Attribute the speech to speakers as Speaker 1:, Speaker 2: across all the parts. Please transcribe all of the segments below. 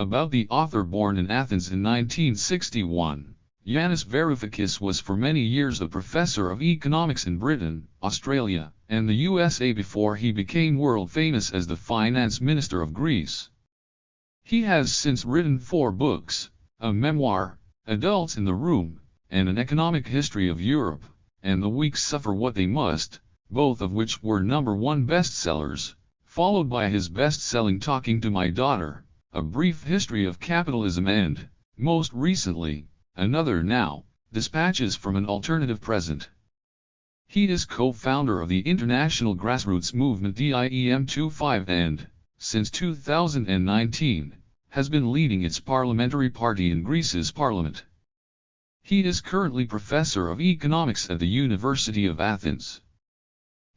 Speaker 1: About the author born in Athens in 1961, Yanis Varoufakis was for many years a professor of economics in Britain, Australia, and the USA before he became world famous as the finance minister of Greece. He has since written 4 books, a memoir, Adults in the Room, and an economic history of Europe, and The Weak Suffer What They Must, both of which were #1 bestsellers, followed by his best-selling Talking to My Daughter, A Brief History of Capitalism, and, most recently, another now, Dispatches from an Alternative Present. He is co-founder of the international grassroots movement DIEM25 and, since 2019, has been leading its parliamentary party in Greece's parliament. He is currently professor of economics at the University of Athens.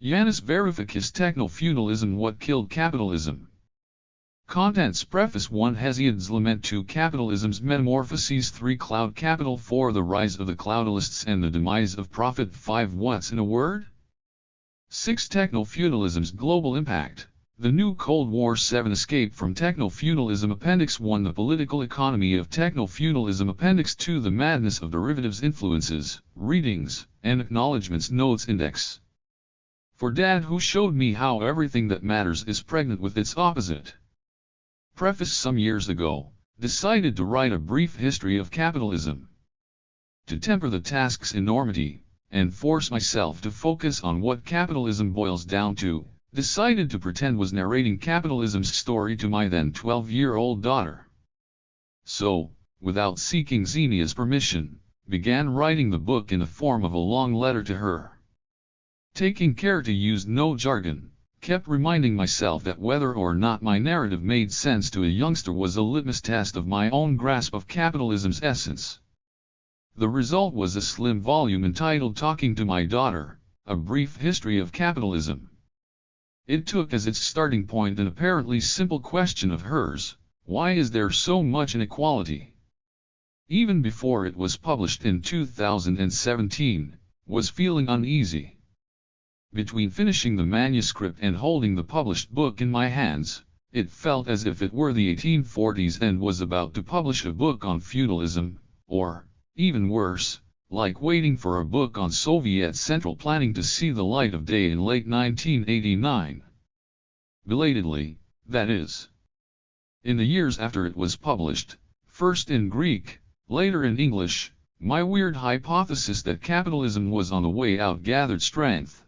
Speaker 1: Yanis Varoufakis, Technofeudalism, What Killed Capitalism? Contents. Preface. 1. Hesiod's Lament. 2. Capitalism's Metamorphoses. 3. Cloud Capital. 4. The Rise of the Cloudalists and the Demise of Profit. 5. What's in a Word? 6. Technofeudalism's Global Impact. The New Cold War. 7. Escape from Technofeudalism. Appendix 1. The Political Economy of Technofeudalism. Appendix 2. The Madness of Derivatives. Influences, Readings, and Acknowledgements. Notes. Index. For Dad, who showed me how everything that matters is pregnant with its opposite. Preface. Some years ago, decided to write a brief history of capitalism. To temper the task's enormity, and force myself to focus on what capitalism boils down to, decided to pretend was narrating capitalism's story to my then 12-year-old daughter. So, without seeking Xenia's permission, began writing the book in the form of a long letter to her. Taking care to use no jargon, kept reminding myself that whether or not my narrative made sense to a youngster was a litmus test of my own grasp of capitalism's essence. The result was a slim volume entitled Talking to My Daughter, A Brief History of Capitalism. It took as its starting point an apparently simple question of hers: why is there so much inequality? Even before it was published in 2017, was feeling uneasy. Between finishing the manuscript and holding the published book in my hands, it felt as if it were the 1840s and was about to publish a book on feudalism, or, even worse, like waiting for a book on Soviet central planning to see the light of day in late 1989. Belatedly, that is. In the years after it was published, first in Greek, later in English, my weird hypothesis that capitalism was on the way out gathered strength.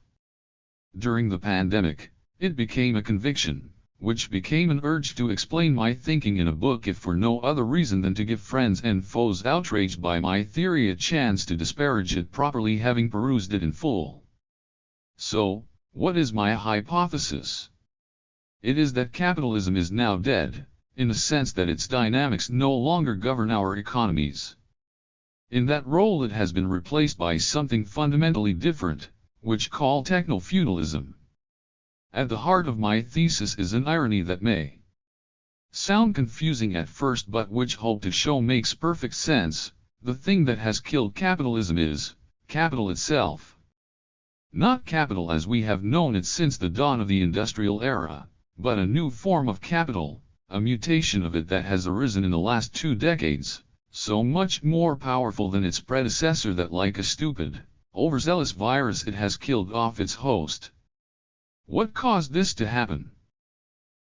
Speaker 1: During the pandemic, it became a conviction, which became an urge to explain my thinking in a book, if for no other reason than to give friends and foes outraged by my theory a chance to disparage it properly, having perused it in full. So, what is my hypothesis? It is that capitalism is now dead, in the sense that its dynamics no longer govern our economies. In that role it has been replaced by something fundamentally different, which call technofeudalism. At the heart of my thesis is an irony that may sound confusing at first, but which hope to show makes perfect sense. The thing that has killed capitalism is capital itself. Not capital as we have known it since the dawn of the industrial era, but a new form of capital, a mutation of it that has arisen in the last 2 decades, so much more powerful than its predecessor that, like a stupid, overzealous virus, it has killed off its host. What caused this to happen?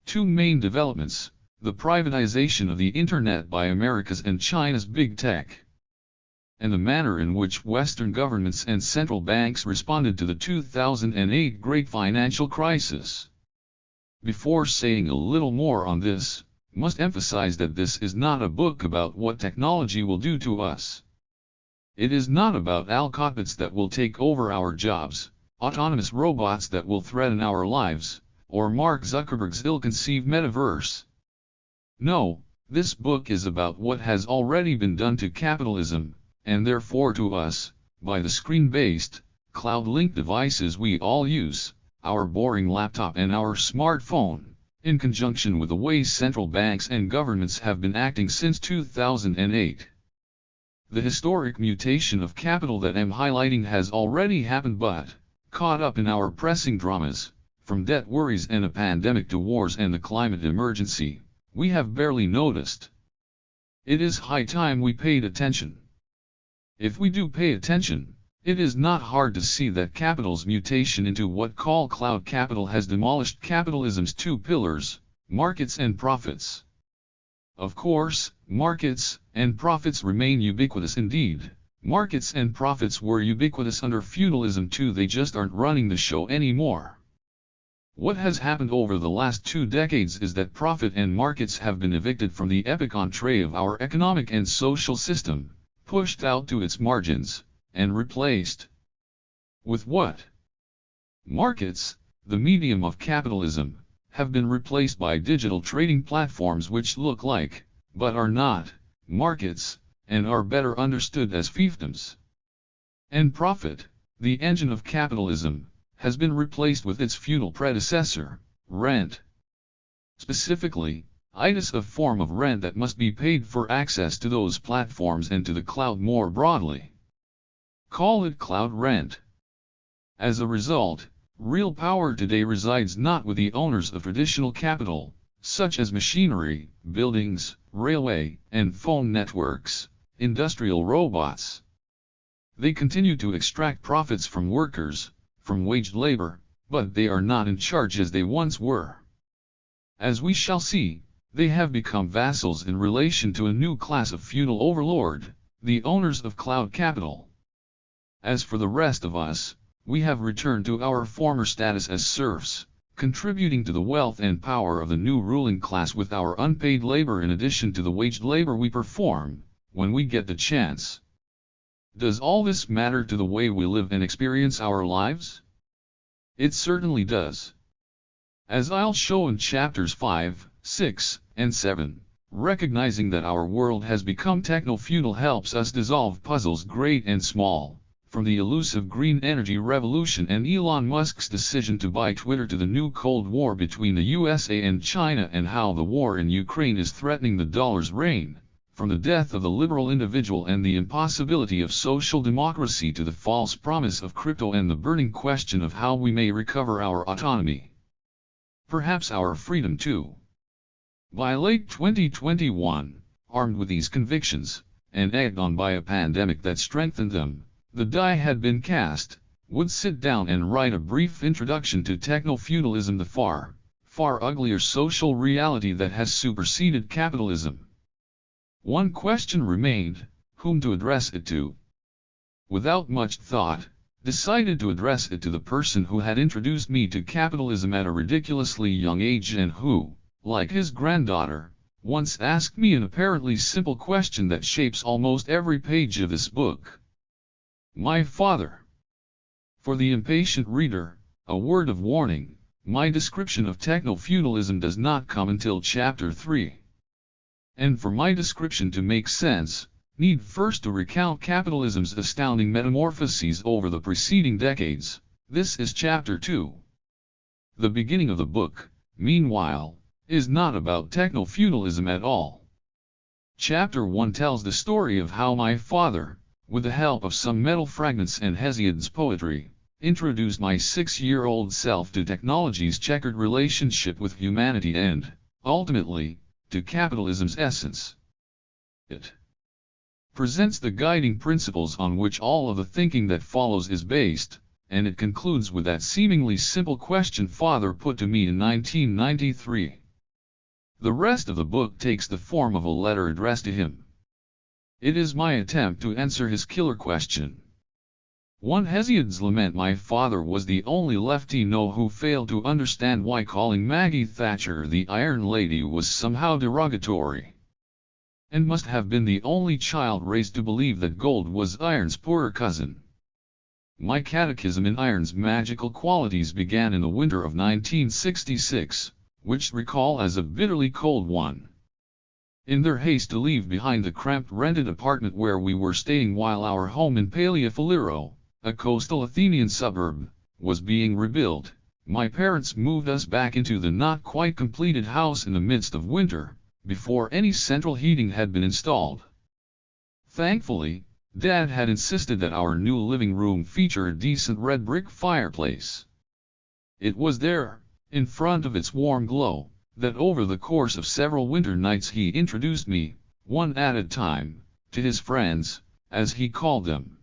Speaker 1: 2 main developments: the privatization of the Internet by America's and China's big tech, and the manner in which Western governments and central banks responded to the 2008 great financial crisis. Before saying a little more on this, must emphasize that this is not a book about what technology will do to us. It is not about alcotbots that will take over our jobs, autonomous robots that will threaten our lives, or Mark Zuckerberg's ill-conceived metaverse. No, this book is about what has already been done to capitalism, and therefore to us, by the screen-based, cloud-linked devices we all use, our boring laptop and our smartphone, in conjunction with the ways central banks and governments have been acting since 2008. The historic mutation of capital that I'm highlighting has already happened, but, caught up in our pressing dramas, from debt worries and a pandemic to wars and the climate emergency, we have barely noticed. It is high time we paid attention. If we do pay attention, it is not hard to see that capital's mutation into what call cloud capital has demolished capitalism's two pillars, markets and profits. Of course, markets and profits remain ubiquitous indeed. Markets and profits were ubiquitous under feudalism too, they just aren't running the show anymore. What has happened over the last 2 decades is that profit and markets have been evicted from the epic entree of our economic and social system, pushed out to its margins, and replaced with what? Markets, the medium of capitalism, have been replaced by digital trading platforms which look like, but are not, markets, and are better understood as fiefdoms. And profit, the engine of capitalism, has been replaced with its feudal predecessor, rent. Specifically, it is a form of rent that must be paid for access to those platforms and to the cloud more broadly. Call it cloud rent. As a result, real power today resides not with the owners of traditional capital, such as machinery, buildings, railway, and phone networks, industrial robots. They continue to extract profits from workers, from waged labor, but they are not in charge as they once were. As we shall see, they have become vassals in relation to a new class of feudal overlord, the owners of cloud capital. As for the rest of us, we have returned to our former status as serfs, contributing to the wealth and power of the new ruling class with our unpaid labor in addition to the waged labor we perform, when we get the chance. Does all this matter to the way we live and experience our lives? It certainly does. As I'll show in chapters 5, 6, and 7, recognizing that our world has become techno-feudal helps us dissolve puzzles great and small, from the elusive green energy revolution and Elon Musk's decision to buy Twitter to the new Cold War between the USA and China and how the war in Ukraine is threatening the dollar's reign, from the death of the liberal individual and the impossibility of social democracy to the false promise of crypto and the burning question of how we may recover our autonomy. Perhaps our freedom too. By late 2021, armed with these convictions, and egged on by a pandemic that strengthened them, the die had been cast, would sit down and write a brief introduction to techno-feudalism, the far, far uglier social reality that has superseded capitalism. One question remained, whom to address it to. Without much thought, decided to address it to the person who had introduced me to capitalism at a ridiculously young age and who, like his granddaughter, once asked me an apparently simple question that shapes almost every page of this book. My father. For the impatient reader, a word of warning, my description of techno-feudalism does not come until chapter 3. And for my description to make sense, need first to recount capitalism's astounding metamorphoses over the preceding decades. This is chapter 2. The beginning of the book, meanwhile, is not about techno-feudalism at all. Chapter 1 tells the story of how my father, with the help of some metal fragments and Hesiod's poetry, introduced my 6-year-old self to technology's checkered relationship with humanity and, ultimately, to capitalism's essence. It presents the guiding principles on which all of the thinking that follows is based, and it concludes with that seemingly simple question Father put to me in 1993. The rest of the book takes the form of a letter addressed to him. It is my attempt to answer his killer question. One Hesiod's lament: my father was the only lefty no who failed to understand why calling Maggie Thatcher the Iron Lady was somehow derogatory. And must have been the only child raised to believe that gold was iron's poorer cousin. My catechism in iron's magical qualities began in the winter of 1966, which recall as a bitterly cold one. In their haste to leave behind the cramped rented apartment where we were staying while our home in Paleophiliro, a coastal Athenian suburb, was being rebuilt, my parents moved us back into the not quite completed house in the midst of winter, before any central heating had been installed. Thankfully, Dad had insisted that our new living room feature a decent red brick fireplace. It was there, in front of its warm glow, that over the course of several winter nights he introduced me, one at a time, to his friends, as he called them.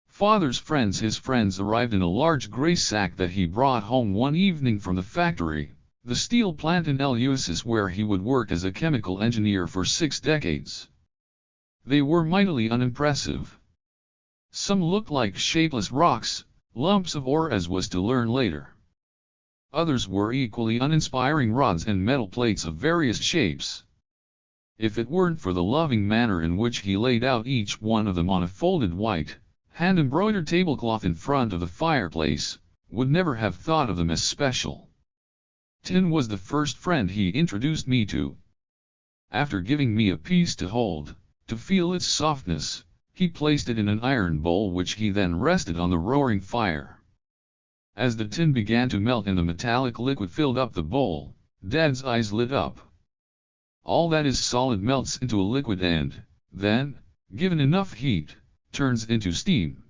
Speaker 1: Father's friends. His friends arrived in a large grey sack that he brought home one evening from the factory, the steel plant in Eleusis, where he would work as a chemical engineer for 6 decades. They were mightily unimpressive. Some looked like shapeless rocks, lumps of ore, as was to learn later. Others were equally uninspiring rods and metal plates of various shapes. If it weren't for the loving manner in which he laid out each one of them on a folded white, hand-embroidered tablecloth in front of the fireplace, would never have thought of them as special. Tin was the first friend he introduced me to. After giving me a piece to hold, to feel its softness, he placed it in an iron bowl which he then rested on the roaring fire. As the tin began to melt and the metallic liquid filled up the bowl, Dad's eyes lit up. All that is solid melts into a liquid and, then, given enough heat, turns into steam.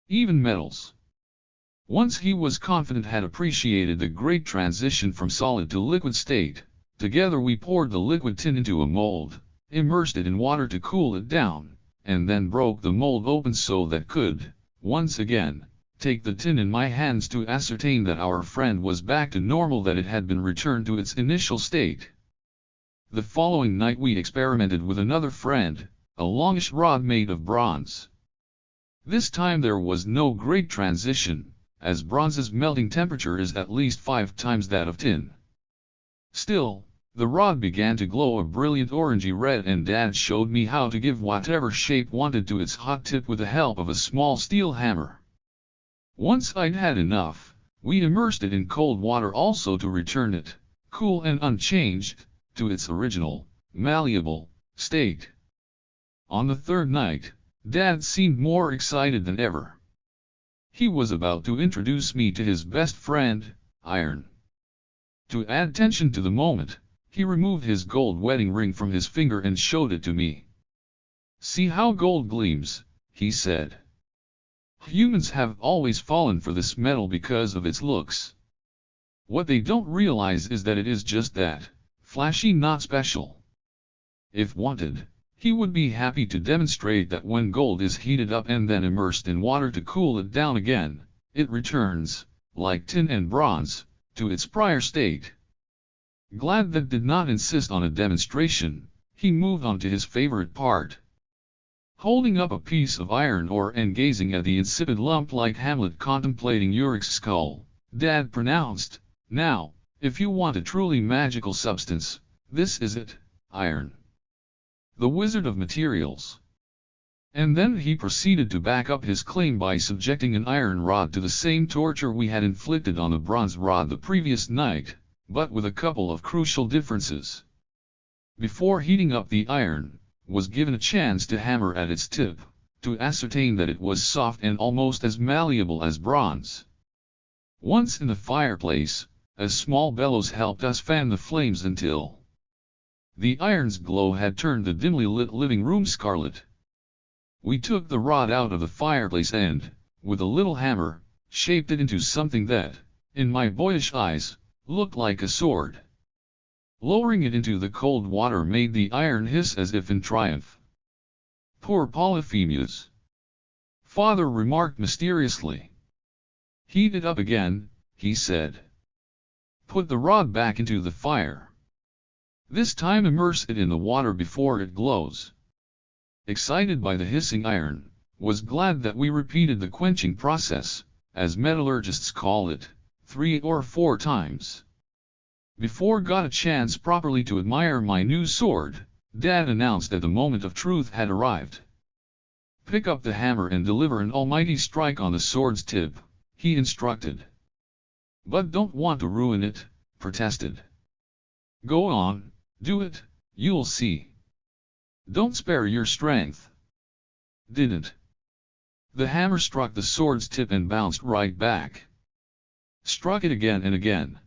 Speaker 1: Even metals. Once he was confident had appreciated the great transition from solid to liquid state. Together we poured the liquid tin into a mold, immersed it in water to cool it down, and then broke the mold open so that could, once again, take the tin in my hands to ascertain that our friend was back to normal, that it had been returned to its initial state. The following night we experimented with another friend, a longish rod made of bronze. This time there was no great transition, as bronze's melting temperature is at least 5 times that of tin. Still, the rod began to glow a brilliant orangey red, and Dad showed me how to give whatever shape wanted to its hot tip with the help of a small steel hammer. Once I'd had enough, we immersed it in cold water also to return it, cool and unchanged, to its original, malleable, state. On the third night, Dad seemed more excited than ever. He was about to introduce me to his best friend, iron. To add tension to the moment, he removed his gold wedding ring from his finger and showed it to me. "See how gold gleams," he said. "Humans have always fallen for this metal because of its looks. What they don't realize is that it is just that, flashy, not special." If wanted, he would be happy to demonstrate that when gold is heated up and then immersed in water to cool it down again, it returns, like tin and bronze, to its prior state. Glad that did not insist on a demonstration, he moved on to his favorite part. Holding up a piece of iron ore and gazing at the insipid lump like Hamlet contemplating Urik's skull, Dad pronounced, "Now, if you want a truly magical substance, this is it, iron. The wizard of materials." And then he proceeded to back up his claim by subjecting an iron rod to the same torture we had inflicted on the bronze rod the previous night, but with a couple of crucial differences. Before heating up the iron, was given a chance to hammer at its tip, to ascertain that it was soft and almost as malleable as bronze. Once in the fireplace, a small bellows helped us fan the flames until the iron's glow had turned the dimly lit living room scarlet. We took the rod out of the fireplace and, with a little hammer, shaped it into something that, in my boyish eyes, looked like a sword. Lowering it into the cold water made the iron hiss as if in triumph. "Poor Polyphemus," Father remarked mysteriously. "Heat it up again," he said. "Put the rod back into the fire. This time immerse it in the water before it glows." Excited by the hissing iron, was glad that we repeated the quenching process, as metallurgists call it, 3 or 4 times. Before got a chance properly to admire my new sword, Dad announced that the moment of truth had arrived. "Pick up the hammer and deliver an almighty strike on the sword's tip," he instructed. "But don't want to ruin it," protested. "Go on, do it, you'll see. Don't spare your strength." Didn't. The hammer struck the sword's tip and bounced right back. Struck it again and again.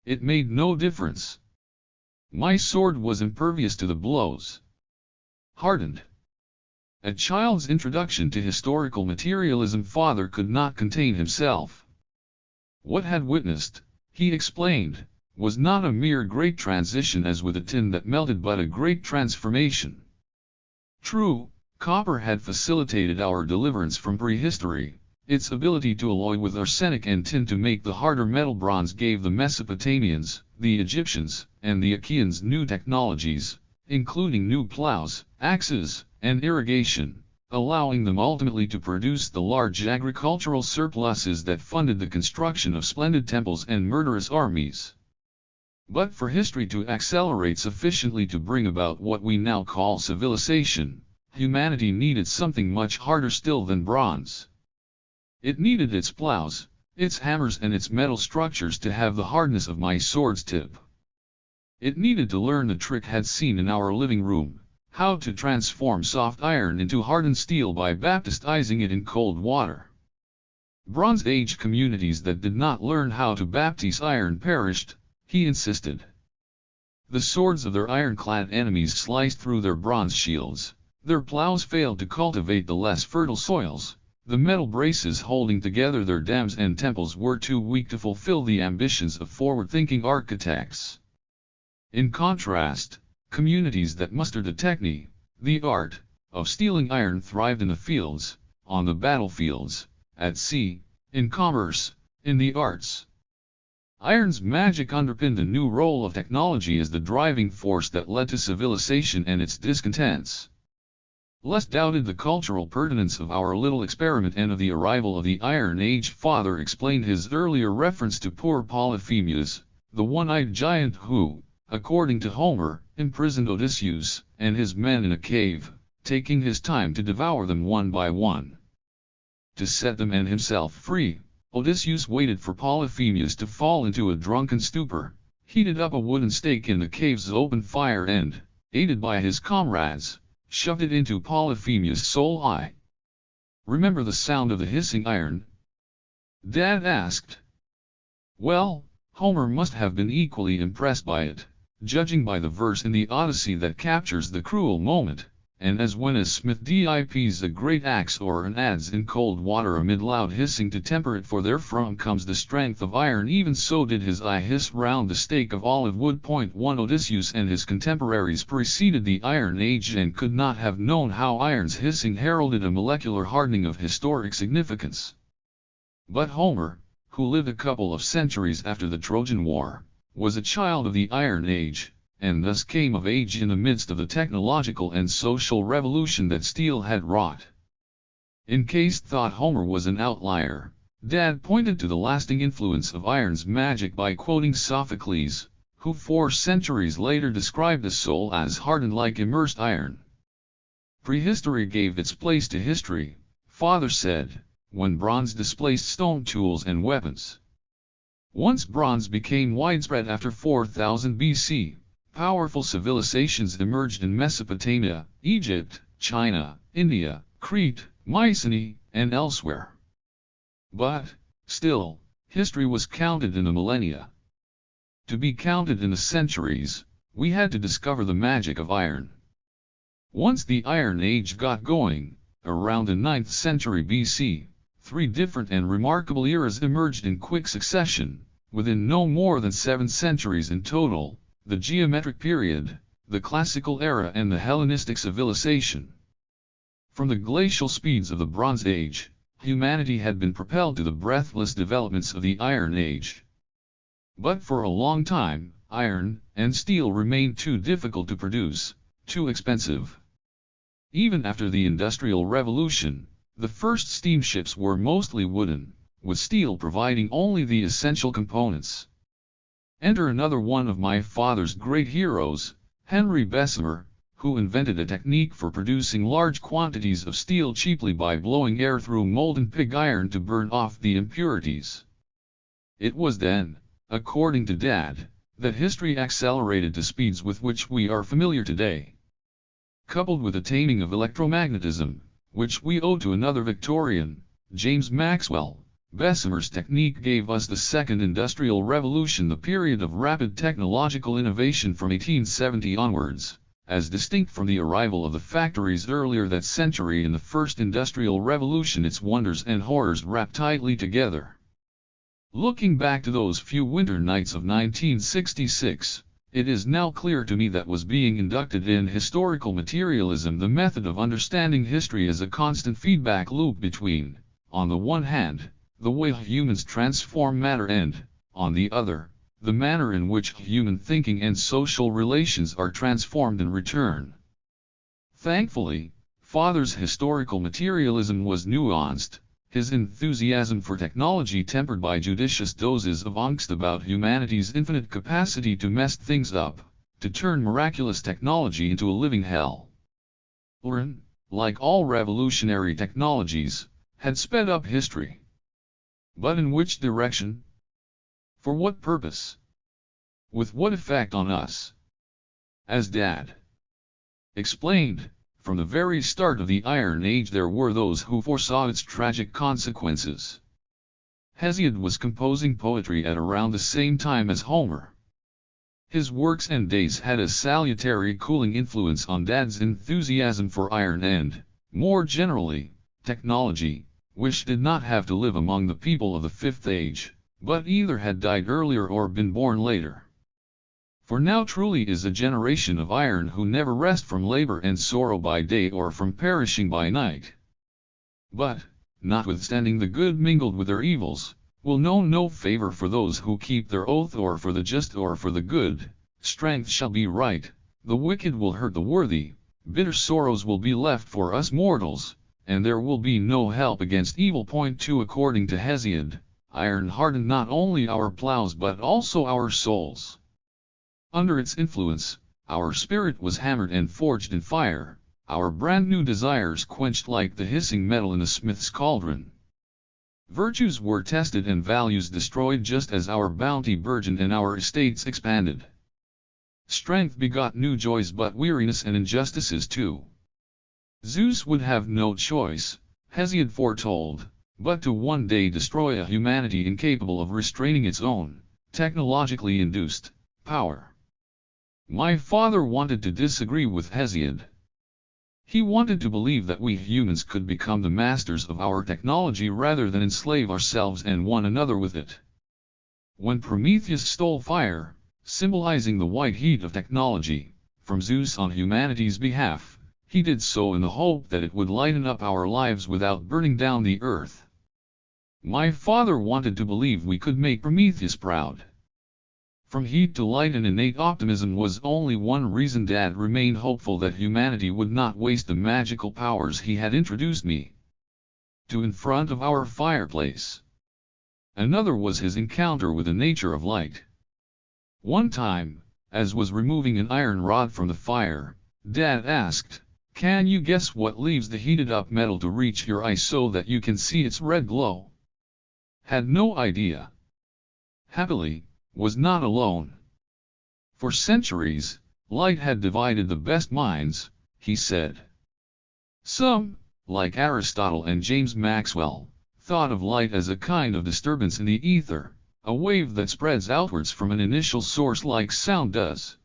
Speaker 1: It made no difference. My sword was impervious to the blows. Hardened. A child's introduction to historical materialism. Father could not contain himself. What had witnessed, he explained, was not a mere great transition as with the tin that melted, but a great transformation. True, copper had facilitated our deliverance from prehistory. Its ability to alloy with arsenic and tin to make the harder metal bronze gave the Mesopotamians, the Egyptians, and the Achaeans new technologies, including new plows, axes, and irrigation, allowing them ultimately to produce the large agricultural surpluses that funded the construction of splendid temples and murderous armies. But for history to accelerate sufficiently to bring about what we now call civilization, humanity needed something much harder still than bronze. It needed its plows, its hammers and its metal structures to have the hardness of my sword's tip. It needed to learn the trick had seen in our living room, how to transform soft iron into hardened steel by baptizing it in cold water. Bronze Age communities that did not learn how to baptize iron perished, he insisted. The swords of their ironclad enemies sliced through their bronze shields, their plows failed to cultivate the less fertile soils. The metal braces holding together their dams and temples were too weak to fulfill the ambitions of forward-thinking architects. In contrast, communities that mustered the technique, the art, of steeling iron thrived in the fields, on the battlefields, at sea, in commerce, in the arts. Iron's magic underpinned a new role of technology as the driving force that led to civilization and its discontents. Less doubted the cultural pertinence of our little experiment and of the arrival of the Iron Age. Father explained his earlier reference to poor Polyphemus, the one-eyed giant who, according to Homer, imprisoned Odysseus and his men in a cave, taking his time to devour them one by one. To set them and himself free, Odysseus waited for Polyphemus to fall into a drunken stupor, heated up a wooden stake in the cave's open fire and, aided by his comrades, shoved it into Polyphemus' soul eye. "Remember the sound of the hissing iron?" Dad asked. Well, Homer must have been equally impressed by it, judging by the verse in the Odyssey that captures the cruel moment, and as when a smith dips a great axe or an adze in cold water amid loud hissing to temper it, for therefrom comes the strength of iron, even so did his eye hiss round the stake of olive wood. 1 Odysseus and his contemporaries preceded the Iron Age and could not have known how iron's hissing heralded a molecular hardening of historic significance. But Homer, who lived a couple of centuries after the Trojan War, was a child of the Iron Age, and thus came of age in the midst of the technological and social revolution that steel had wrought. In case thought Homer was an outlier, Dad pointed to the lasting influence of iron's magic by quoting Sophocles, who 4 centuries later described the soul as hardened like immersed iron. Prehistory gave its place to history, Father said, when bronze displaced stone tools and weapons. Once bronze became widespread after 4000 BC, powerful civilizations emerged in Mesopotamia, Egypt, China, India, Crete, Mycenae, and elsewhere. But, still, history was counted in the millennia. To be counted in the centuries, we had to discover the magic of iron. Once the Iron Age got going, around the 9th century BC, 3 different and remarkable eras emerged in quick succession, within no more than 7 centuries in total: the Geometric period, the Classical era and the Hellenistic civilization. From the glacial speeds of the Bronze Age, humanity had been propelled to the breathless developments of the Iron Age. But for a long time, iron and steel remained too difficult to produce, too expensive. Even after the Industrial Revolution, the first steamships were mostly wooden, with steel providing only the essential components. Enter another one of my father's great heroes, Henry Bessemer, who invented a technique for producing large quantities of steel cheaply by blowing air through molten pig iron to burn off the impurities. It was then, according to Dad, that history accelerated to speeds with which we are familiar today. Coupled with the taming of electromagnetism, which we owe to another Victorian, James Maxwell, Bessemer's technique gave us the Second Industrial Revolution, the period of rapid technological innovation from 1870 onwards, as distinct from the arrival of the factories earlier that century in the First Industrial Revolution. Its wonders and horrors wrapped tightly together. Looking back to those few winter nights of 1966, it is now clear to me that was being inducted in historical materialism, the method of understanding history as a constant feedback loop between, on the one hand, the way humans transform matter and, on the other, the manner in which human thinking and social relations are transformed in return. Thankfully, Father's historical materialism was nuanced, his enthusiasm for technology tempered by judicious doses of angst about humanity's infinite capacity to mess things up, to turn miraculous technology into a living hell. Iran, like all revolutionary technologies, had sped up history. But in which direction? For what purpose? With what effect on us? As Dad explained, from the very start of the Iron Age there were those who foresaw its tragic consequences. Hesiod was composing poetry at around the same time as Homer. His works and days had a salutary cooling influence on Dad's enthusiasm for iron and, more generally, technology, which did not have to live among the people of the Fifth Age, but either had died earlier or been born later. For now truly is a generation of iron who never rest from labor and sorrow by day or from perishing by night. But, notwithstanding the good mingled with their evils, will know no favor for those who keep their oath or for the just or for the good, strength shall be right, the wicked will hurt the worthy, bitter sorrows will be left for us mortals, and there will be no help against evil. Point 2 According to Hesiod, iron hardened not only our plows but also our souls. Under its influence, our spirit was hammered and forged in fire, our brand new desires quenched like the hissing metal in a smith's cauldron. Virtues were tested and values destroyed just as our bounty burgeoned and our estates expanded. Strength begot new joys but weariness and injustices too. Zeus would have no choice, Hesiod foretold, but to one day destroy a humanity incapable of restraining its own, technologically induced, power. My father wanted to disagree with Hesiod. He wanted to believe that we humans could become the masters of our technology rather than enslave ourselves and one another with it. When Prometheus stole fire, symbolizing the white heat of technology, from Zeus on humanity's behalf, he did so in the hope that it would lighten up our lives without burning down the earth. My father wanted to believe we could make Prometheus proud. From heat to light and innate optimism was only one reason Dad remained hopeful that humanity would not waste the magical powers he had introduced me to in front of our fireplace. Another was his encounter with the nature of light. One time, as was removing an iron rod from the fire, Dad asked, "Can you guess what leaves the heated up metal to reach your eye so that you can see its red glow?" Had no idea. Happily, was not alone. For centuries, light had divided the best minds, he said. Some, like Aristotle and James Maxwell, thought of light as a kind of disturbance in the ether, a wave that spreads outwards from an initial source like sound does.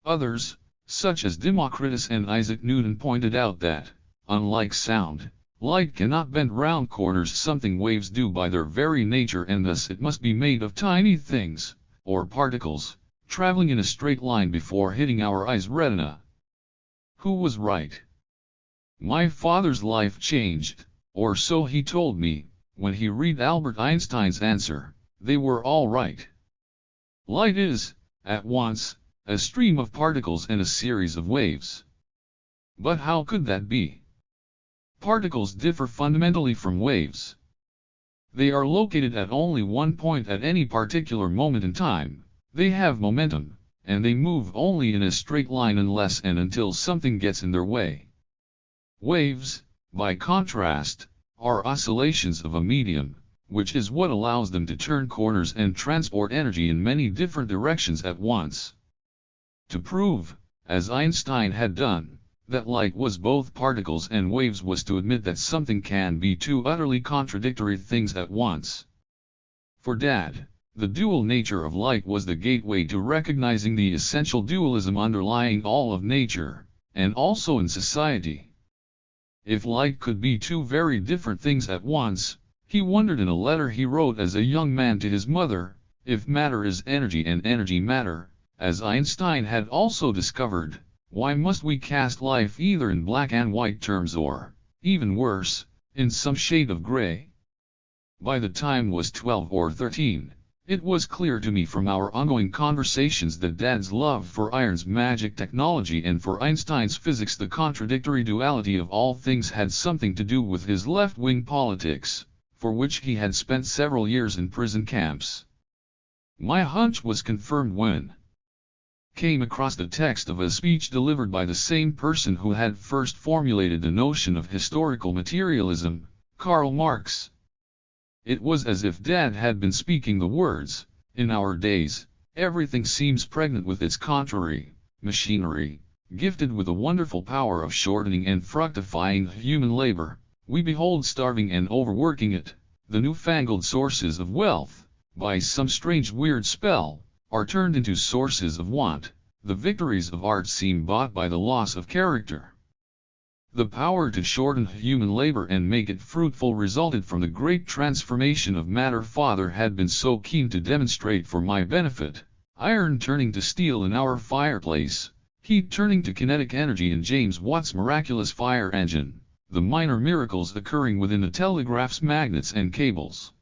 Speaker 1: Others, such as Democritus and Isaac Newton, pointed out that, unlike sound, light cannot bend round corners, something waves do by their very nature, and thus it must be made of tiny things, or particles, traveling in a straight line before hitting our eye's retina. Who was right? My father's life changed, or so he told me, when he read Albert Einstein's answer. They were all right. Light is, at once, a stream of particles and a series of waves. But how could that be? Particles differ fundamentally from waves. They are located at only one point at any particular moment in time, they have momentum, and they move only in a straight line unless and until something gets in their way. Waves, by contrast, are oscillations of a medium, which is what allows them to turn corners and transport energy in many different directions at once. To prove, as Einstein had done, that light was both particles and waves was to admit that something can be two utterly contradictory things at once. For Dad, the dual nature of light was the gateway to recognizing the essential dualism underlying all of nature, and also in society. If light could be two very different things at once, He wondered in a letter he wrote as a young man to his mother, if matter is energy and energy matter, as Einstein had also discovered, why must we cast life either in black and white terms or, even worse, in some shade of gray? By the time I was 12 or 13, it was clear to me from our ongoing conversations that Dad's love for iron's magic technology and for Einstein's physics, the contradictory duality of all things, had something to do with his left-wing politics, for which he had spent several years in prison camps. My hunch was confirmed when came across the text of a speech delivered by the same person who had first formulated the notion of historical materialism, Karl Marx. It was as if Dad had been speaking the words, "In our days, everything seems pregnant with its contrary, machinery, gifted with a wonderful power of shortening and fructifying human labor. We behold starving and overworking it, the newfangled sources of wealth, by some strange weird spell, are turned into sources of want, the victories of art seem bought by the loss of character." The power to shorten human labor and make it fruitful resulted from the great transformation of matter Father had been so keen to demonstrate for my benefit, iron turning to steel in our fireplace, heat turning to kinetic energy in James Watt's miraculous fire engine, the minor miracles occurring within the telegraph's magnets and cables.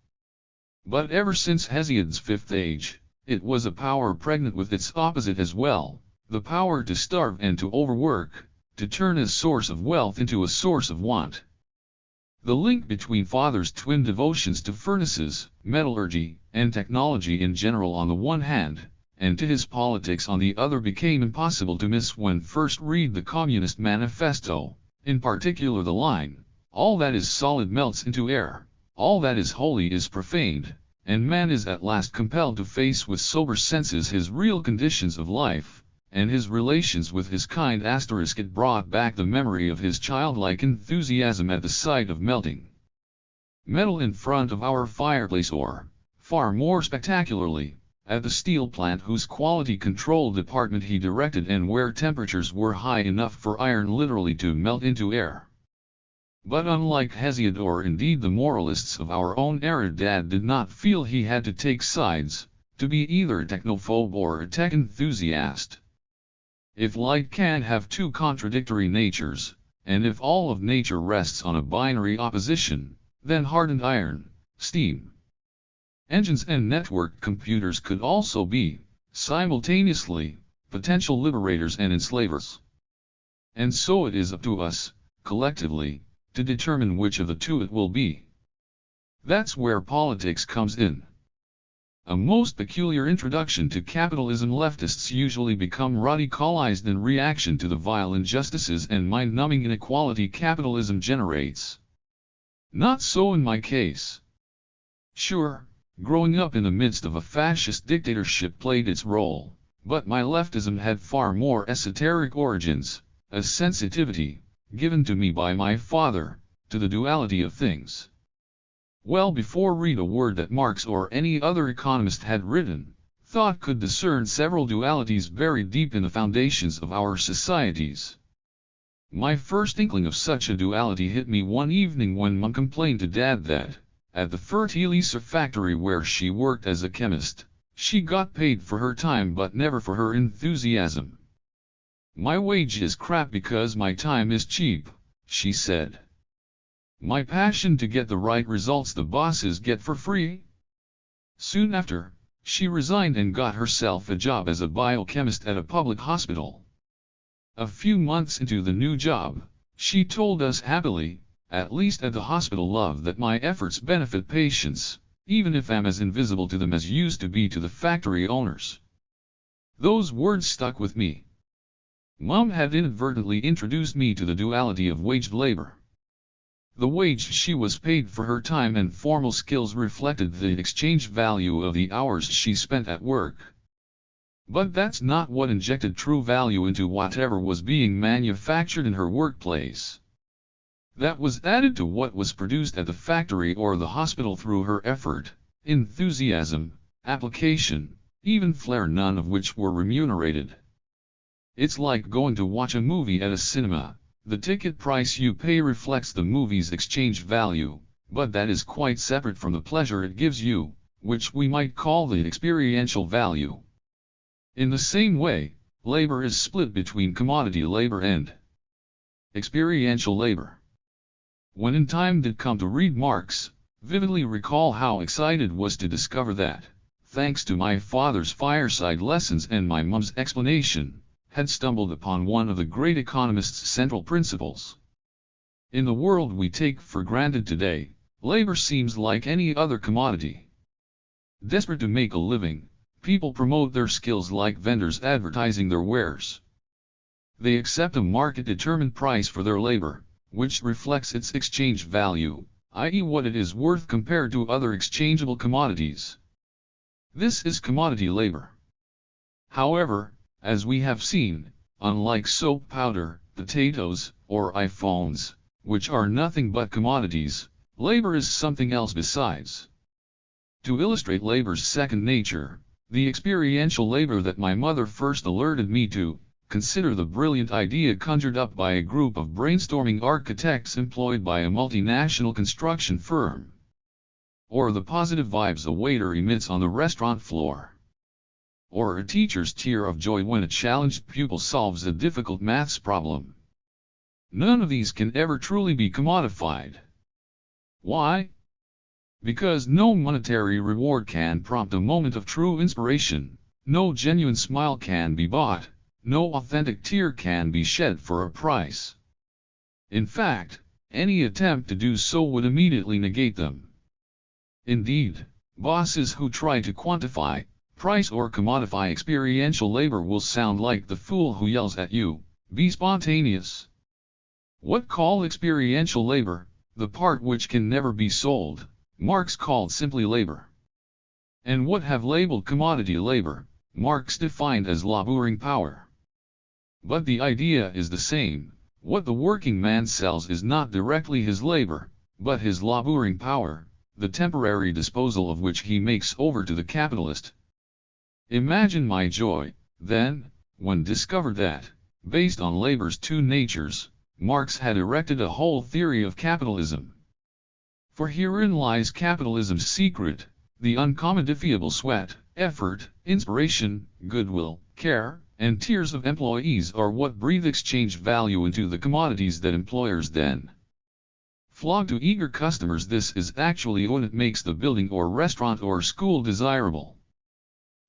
Speaker 1: But ever since Hesiod's Fifth Age, it was a power pregnant with its opposite as well, the power to starve and to overwork, to turn a source of wealth into a source of want. The link between Father's twin devotions to furnaces, metallurgy, and technology in general on the one hand, and to his politics on the other became impossible to miss when first read the Communist Manifesto, in particular the line, "All that is solid melts into air, all that is holy is profaned," and man is at last compelled to face with sober senses his real conditions of life, and his relations with his kind. It brought back the memory of his childlike enthusiasm at the sight of melting metal in front of our fireplace, or, far more spectacularly, at the steel plant whose quality control department he directed and where temperatures were high enough for iron literally to melt into air. But unlike Hesiod or indeed the moralists of our own era, Dad did not feel he had to take sides, to be either a technophobe or a tech enthusiast. If light can have two contradictory natures, and if all of nature rests on a binary opposition, then hardened iron, steam engines and networked computers could also be, simultaneously, potential liberators and enslavers. And so it is up to us, collectively, to determine which of the two it will be. That's where politics comes in. A most peculiar introduction to capitalism. Leftists usually become radicalized in reaction to the vile injustices and mind-numbing inequality capitalism generates. Not so in my case. Sure, growing up in the midst of a fascist dictatorship played its role, but my leftism had far more esoteric origins, a sensitivity, given to me by my father, to the duality of things. Well before read a word that Marx or any other economist had written, thought could discern several dualities buried deep in the foundations of our societies. My first inkling of such a duality hit me one evening when Mom complained to Dad that, at the fertilizer factory where she worked as a chemist, she got paid for her time but never for her enthusiasm. "My wage is crap because my time is cheap," she said. "My passion to get the right results the bosses get for free." Soon after, she resigned and got herself a job as a biochemist at a public hospital. A few months into the new job, she told us happily, "At least at the hospital love that my efforts benefit patients, even if I'm as invisible to them as used to be to the factory owners." Those words stuck with me. Mom had inadvertently introduced me to the duality of waged labor. The wage she was paid for her time and formal skills reflected the exchange value of the hours she spent at work. But that's not what injected true value into whatever was being manufactured in her workplace. That was added to what was produced at the factory or the hospital through her effort, enthusiasm, application, even flair, none of which were remunerated. It's like going to watch a movie at a cinema. The ticket price you pay reflects the movie's exchange value, but that is quite separate from the pleasure it gives you, which we might call the experiential value. In the same way, labor is split between commodity labor and experiential labor. When in time did come to read Marx, vividly recall how excited was to discover that, thanks to my father's fireside lessons and my mum's explanation, had stumbled upon one of the great economist's central principles. In the world we take for granted today, labor seems like any other commodity. Desperate to make a living, people promote their skills like vendors advertising their wares. They accept a market-determined price for their labor, which reflects its exchange value, i.e. what it is worth compared to other exchangeable commodities. This is commodity labor. However, as we have seen, unlike soap powder, potatoes, or iPhones, which are nothing but commodities, labor is something else besides. To illustrate labor's second nature, the experiential labor that my mother first alerted me to, consider the brilliant idea conjured up by a group of brainstorming architects employed by a multinational construction firm. Or the positive vibes a waiter emits on the restaurant floor. Or a teacher's tear of joy when a challenged pupil solves a difficult maths problem. None of these can ever truly be commodified. Why? Because no monetary reward can prompt a moment of true inspiration, no genuine smile can be bought, no authentic tear can be shed for a price. In fact, any attempt to do so would immediately negate them. Indeed, bosses who try to quantify, price or commodify experiential labor will sound like the fool who yells at you, "Be spontaneous." What call experiential labor, the part which can never be sold, Marx called simply labor. And what have labeled commodity labor, Marx defined as laboring power. But the idea is the same. What the working man sells is not directly his labor, but his laboring power, the temporary disposal of which he makes over to the capitalist. Imagine my joy, then, when discovered that, based on labor's two natures, Marx had erected a whole theory of capitalism. For herein lies capitalism's secret: the uncommodifiable sweat, effort, inspiration, goodwill, care, and tears of employees are what breathe exchange value into the commodities that employers then flog to eager customers. This is actually what makes the building or restaurant or school desirable.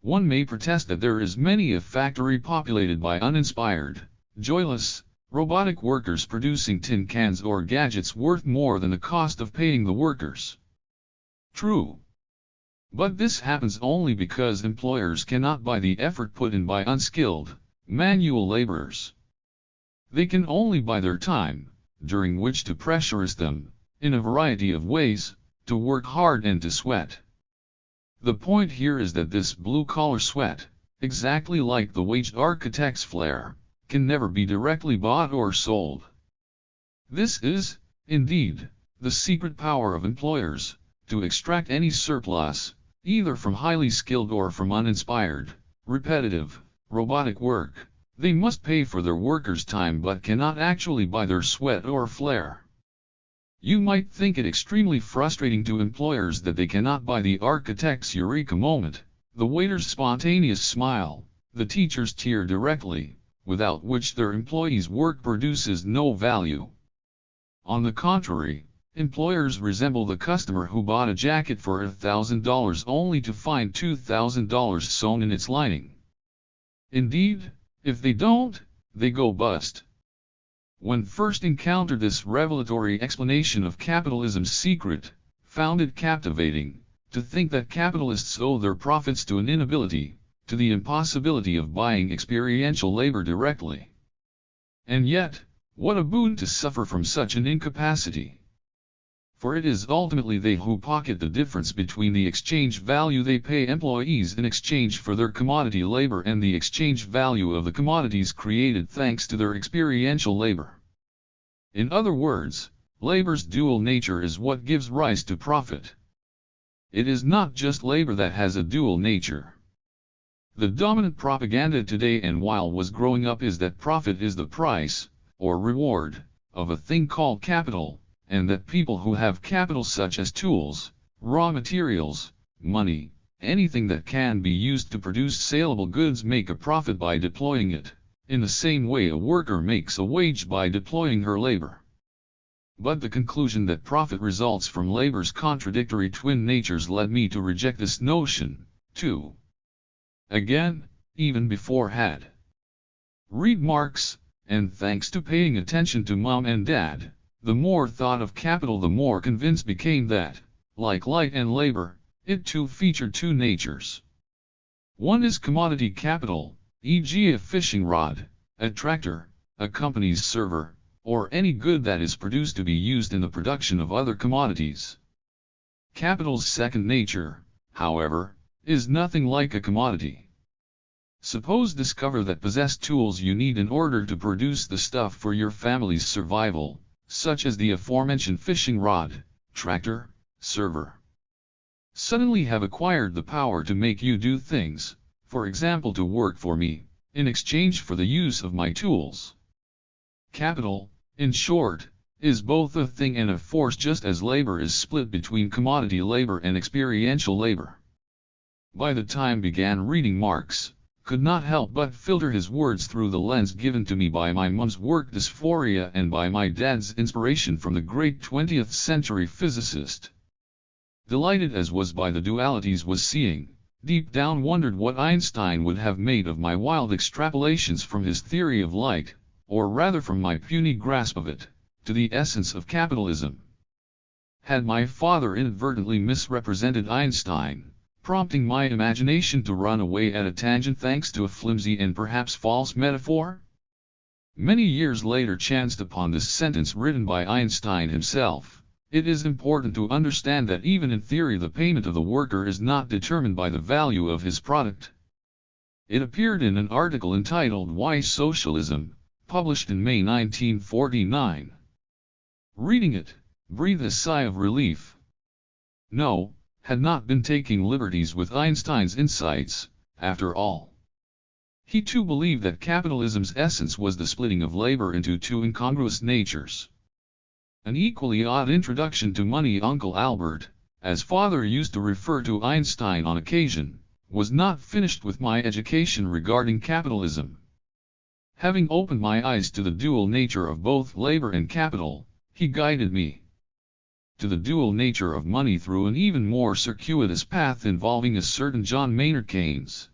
Speaker 1: One may protest that there is many a factory populated by uninspired, joyless, robotic workers producing tin cans or gadgets worth more than the cost of paying the workers. True. But this happens only because employers cannot buy the effort put in by unskilled, manual laborers. They can only buy their time, during which to pressurize them, in a variety of ways, to work hard and to sweat. The point here is that this blue-collar sweat, exactly like the waged architect's flair, can never be directly bought or sold. This is, indeed, the secret power of employers, to extract any surplus, either from highly skilled or from uninspired, repetitive, robotic work. They must pay for their workers' time but cannot actually buy their sweat or flair. You might think it extremely frustrating to employers that they cannot buy the architect's eureka moment, the waiter's spontaneous smile, the teacher's tear directly, without which their employees' work produces no value. On the contrary, employers resemble the customer who bought a jacket for $1,000 only to find $2,000 sewn in its lining. Indeed, if they don't, they go bust. When first encountered this revelatory explanation of capitalism's secret, found it captivating, to think that capitalists owe their profits to an inability, to the impossibility of buying experiential labor directly. And yet, what a boon to suffer from such an incapacity! For it is ultimately they who pocket the difference between the exchange value they pay employees in exchange for their commodity labor and the exchange value of the commodities created thanks to their experiential labor. In other words, labor's dual nature is what gives rise to profit. It is not just labor that has a dual nature. The dominant propaganda today and while was growing up is that profit is the price, or reward, of a thing called capital, and that people who have capital such as tools, raw materials, money, anything that can be used to produce saleable goods make a profit by deploying it, in the same way a worker makes a wage by deploying her labor. But the conclusion that profit results from labor's contradictory twin natures led me to reject this notion, too. Again, even before had read Marx, and thanks to paying attention to Mom and Dad, the more thought of capital the more convinced became that, like light and labor, it too featured two natures. One is commodity capital, e.g. a fishing rod, a tractor, a company's server, or any good that is produced to be used in the production of other commodities. Capital's second nature, however, is nothing like a commodity. Suppose discover that possess tools you need in order to produce the stuff for your family's survival, such as the aforementioned fishing rod, tractor, server. Suddenly have acquired the power to make you do things, for example to work for me, in exchange for the use of my tools. Capital, in short, is both a thing and a force, just as labor is split between commodity labor and experiential labor. By the time began reading Marx, could not help but filter his words through the lens given to me by my mom's work dysphoria and by my dad's inspiration from the great 20th century physicist. Delighted as was by the dualities was seeing, deep down wondered what Einstein would have made of my wild extrapolations from his theory of light, or rather from my puny grasp of it, to the essence of capitalism. Had my father inadvertently misrepresented Einstein, prompting my imagination to run away at a tangent thanks to a flimsy and perhaps false metaphor? Many years later chanced upon this sentence written by Einstein himself. It is important to understand that even in theory the payment of the worker is not determined by the value of his product. It appeared in an article entitled Why Socialism, published in May 1949. Reading it, breathed a sigh of relief. No, had not been taking liberties with Einstein's insights, after all. He too believed that capitalism's essence was the splitting of labor into two incongruous natures. An equally odd introduction to money Uncle Albert, as father used to refer to Einstein on occasion, was not finished with my education regarding capitalism. Having opened my eyes to the dual nature of both labor and capital, he guided me to the dual nature of money through an even more circuitous path involving a certain John Maynard Keynes.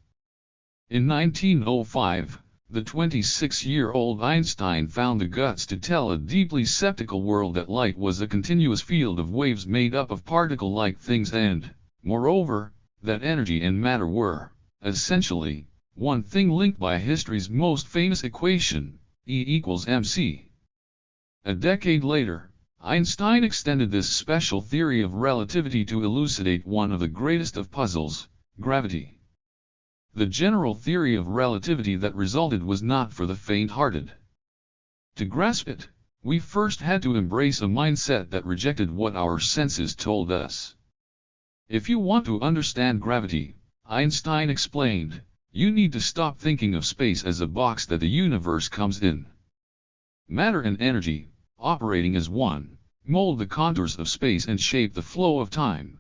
Speaker 1: In 1905, the 26-year-old Einstein found the guts to tell a deeply skeptical world that light was a continuous field of waves made up of particle-like things and, moreover, that energy and matter were, essentially, one thing linked by history's most famous equation, E=mc. A decade later, Einstein extended this special theory of relativity to elucidate one of the greatest of puzzles, gravity. The general theory of relativity that resulted was not for the faint-hearted. To grasp it, we first had to embrace a mindset that rejected what our senses told us. If you want to understand gravity, Einstein explained, you need to stop thinking of space as a box that the universe comes in. Matter and energy, operating as one, mold the contours of space and shape the flow of time.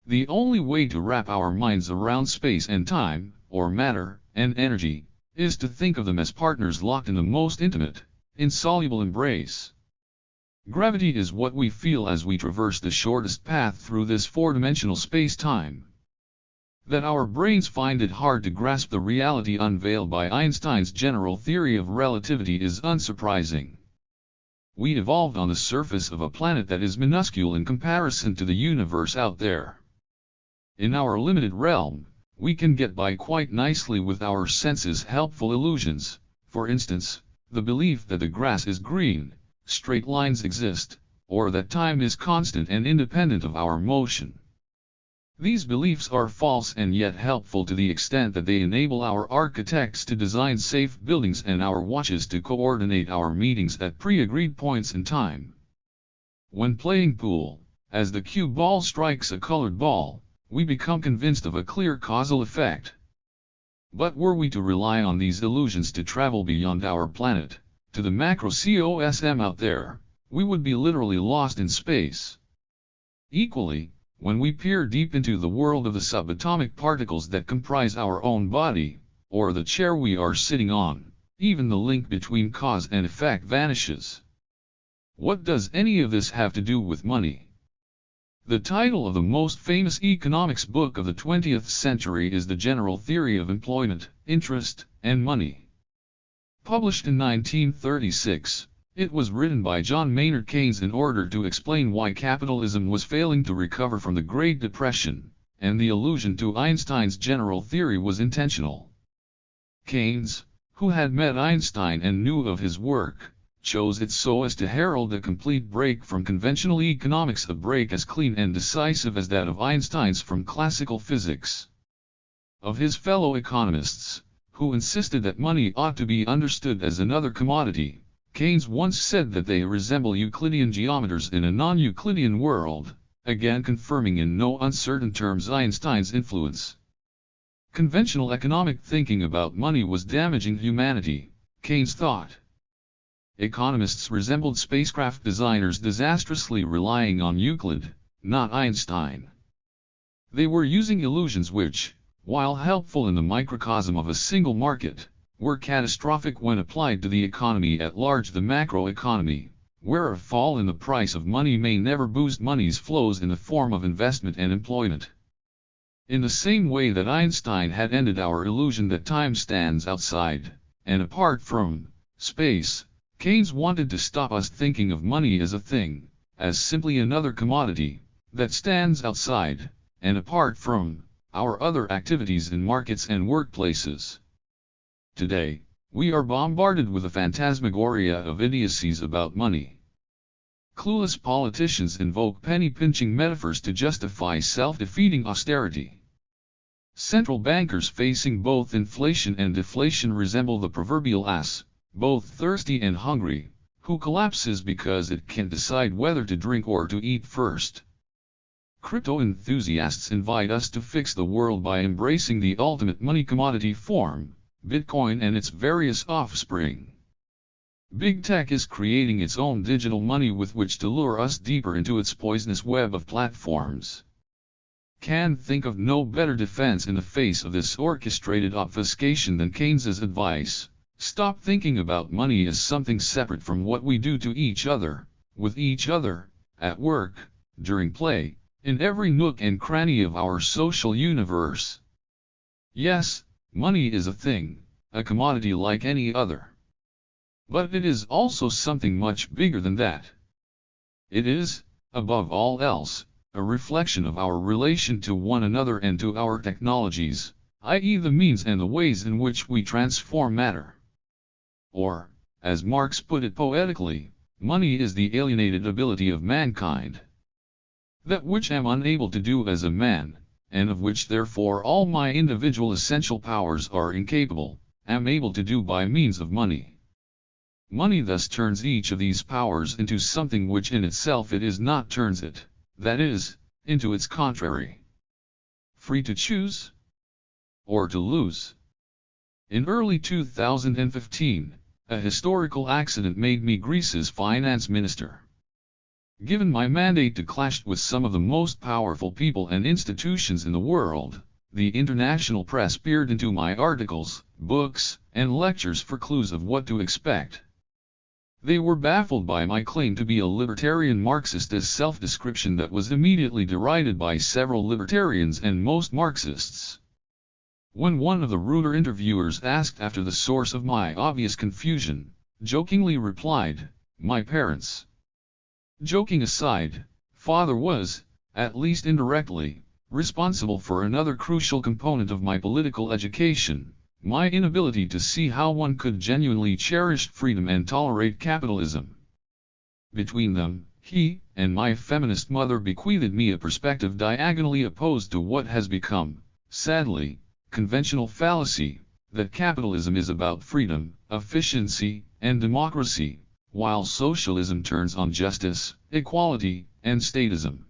Speaker 1: The only way to wrap our minds around space and time, or matter and energy, is to think of them as partners locked in the most intimate, insoluble embrace. Gravity is what we feel as we traverse the shortest path through this four-dimensional space-time. That our brains find it hard to grasp the reality unveiled by Einstein's general theory of relativity is unsurprising. We evolved on the surface of a planet that is minuscule in comparison to the universe out there. In our limited realm, we can get by quite nicely with our senses' helpful illusions, for instance, the belief that the grass is green, straight lines exist, or that time is constant and independent of our motion. These beliefs are false and yet helpful to the extent that they enable our architects to design safe buildings and our watches to coordinate our meetings at pre-agreed points in time. When playing pool, as the cue ball strikes a colored ball, we become convinced of a clear causal effect. But were we to rely on these illusions to travel beyond our planet, to the macrocosm out there, we would be literally lost in space. Equally, when we peer deep into the world of the subatomic particles that comprise our own body, or the chair we are sitting on, even the link between cause and effect vanishes. What does any of this have to do with money? The title of the most famous economics book of the 20th century is The General Theory of Employment, Interest, and Money. Published in 1936, it was written by John Maynard Keynes in order to explain why capitalism was failing to recover from the Great Depression, and the allusion to Einstein's general theory was intentional. Keynes, who had met Einstein and knew of his work, chose it so as to herald a complete break from conventional economics, a break as clean and decisive as that of Einstein's from classical physics. Of his fellow economists, who insisted that money ought to be understood as another commodity, Keynes once said that they resemble Euclidean geometers in a non-Euclidean world, again confirming in no uncertain terms Einstein's influence. Conventional economic thinking about money was damaging humanity, Keynes thought. Economists resembled spacecraft designers disastrously relying on Euclid, not Einstein. They were using illusions which, while helpful in the microcosm of a single market, were catastrophic when applied to the economy at large, the macroeconomy, where a fall in the price of money may never boost money's flows in the form of investment and employment. In the same way that Einstein had ended our illusion that time stands outside, and apart from, space, Keynes wanted to stop us thinking of money as a thing, as simply another commodity, that stands outside, and apart from, our other activities in markets and workplaces. Today, we are bombarded with a phantasmagoria of idiocies about money. Clueless politicians invoke penny-pinching metaphors to justify self-defeating austerity. Central bankers facing both inflation and deflation resemble the proverbial ass, both thirsty and hungry, who collapses because it can't decide whether to drink or to eat first. Crypto enthusiasts invite us to fix the world by embracing the ultimate money commodity form, Bitcoin and its various offspring. Big Tech is creating its own digital money with which to lure us deeper into its poisonous web of platforms. Can think of no better defense in the face of this orchestrated obfuscation than Keynes's advice: stop thinking about money as something separate from what we do to each other, with each other, at work, during play, in every nook and cranny of our social universe. Yes, money is a thing, a commodity like any other. But it is also something much bigger than that. It is, above all else, a reflection of our relation to one another and to our technologies, i.e. the means and the ways in which we transform matter. Or, as Marx put it poetically, money is the alienated ability of mankind. That which I am unable to do as a man, and of which therefore all my individual essential powers are incapable, am able to do by means of money. Money thus turns each of these powers into something which in itself it is not, turns it, that is, into its contrary. Free to choose? Or to lose? In early 2015, a historical accident made me Greece's finance minister. Given my mandate to clash with some of the most powerful people and institutions in the world, the international press peered into my articles, books, and lectures for clues of what to expect. They were baffled by my claim to be a libertarian Marxist, as self-description that was immediately derided by several libertarians and most Marxists. When one of the ruder interviewers asked after the source of my obvious confusion, jokingly replied, "My parents." Joking aside, father was, at least indirectly, responsible for another crucial component of my political education: my inability to see how one could genuinely cherish freedom and tolerate capitalism. Between them, he and my feminist mother bequeathed me a perspective diagonally opposed to what has become, sadly, conventional fallacy, that capitalism is about freedom, efficiency, and democracy, while socialism turns on justice, equality, and statism.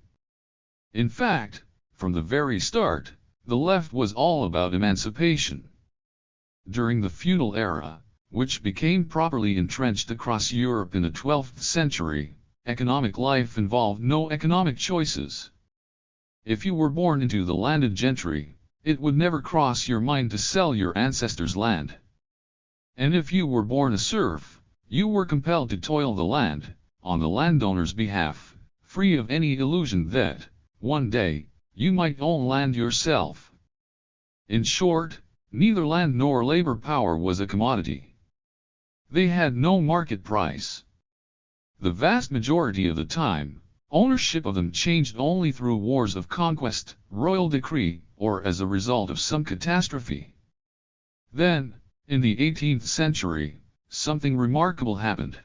Speaker 1: In fact, from the very start, the left was all about emancipation. During the feudal era, which became properly entrenched across Europe in the 12th century, economic life involved no economic choices. If you were born into the landed gentry, it would never cross your mind to sell your ancestors' land. And if you were born a serf, you were compelled to toil the land, on the landowner's behalf, free of any illusion that, one day, you might own land yourself. In short, neither land nor labor power was a commodity. They had no market price. The vast majority of the time, ownership of them changed only through wars of conquest, royal decree, or as a result of some catastrophe. Then, in the 18th century, something remarkable happened.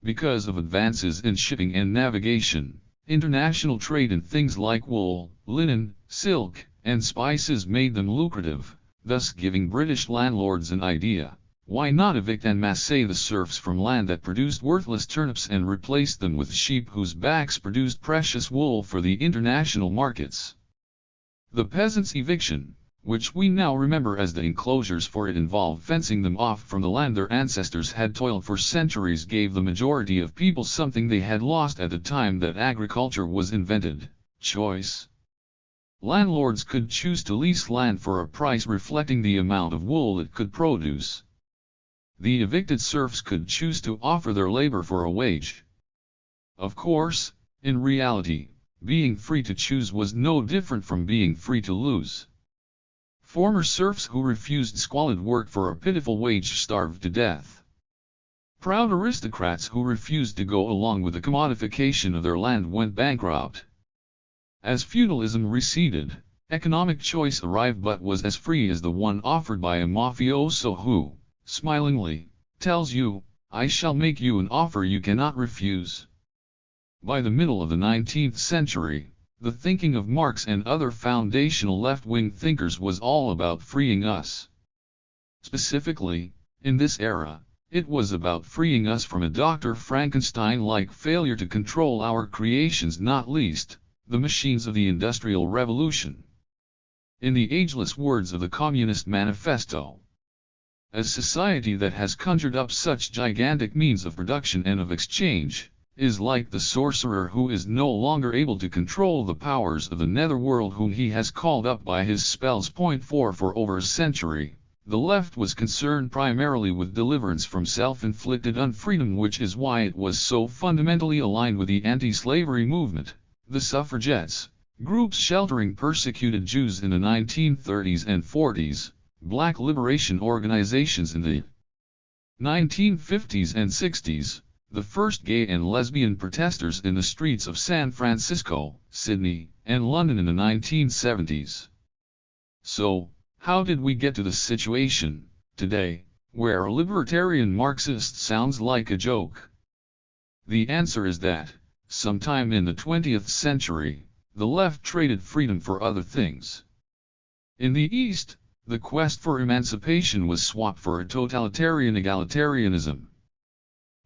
Speaker 1: Because of advances in shipping and navigation, international trade in things like wool, linen, silk, and spices made them lucrative, thus giving British landlords an idea. Why not evict en masse the serfs from land that produced worthless turnips and replace them with sheep whose backs produced precious wool for the international markets? The peasants' eviction, which we now remember as the enclosures for it involved fencing them off from the land their ancestors had toiled for centuries, gave the majority of people something they had lost at the time that agriculture was invented: choice. Landlords could choose to lease land for a price reflecting the amount of wool it could produce. The evicted serfs could choose to offer their labor for a wage. Of course, in reality, being free to choose was no different from being free to lose. Former serfs who refused squalid work for a pitiful wage starved to death. Proud aristocrats who refused to go along with the commodification of their land went bankrupt. As feudalism receded, economic choice arrived but was as free as the one offered by a mafioso who, smilingly, tells you, "I shall make you an offer you cannot refuse." By the middle of the 19th century, the thinking of Marx and other foundational left-wing thinkers was all about freeing us. Specifically, in this era, it was about freeing us from a Dr. Frankenstein-like failure to control our creations, not least, the machines of the Industrial Revolution. In the ageless words of the Communist Manifesto, a society that has conjured up such gigantic means of production and of exchange, is like the sorcerer who is no longer able to control the powers of the netherworld whom he has called up by his spells. 4 For over a century, the left was concerned primarily with deliverance from self-inflicted unfreedom, which is why it was so fundamentally aligned with the anti-slavery movement, the suffragettes, groups sheltering persecuted Jews in the 1930s and 40s, black liberation organizations in the 1950s and 60s, the first gay and lesbian protesters in the streets of San Francisco, Sydney, and London in the 1970s. So, how did we get to the situation, today, where a libertarian Marxist sounds like a joke? The answer is that, sometime in the 20th century, the left traded freedom for other things. In the East, the quest for emancipation was swapped for a totalitarian egalitarianism.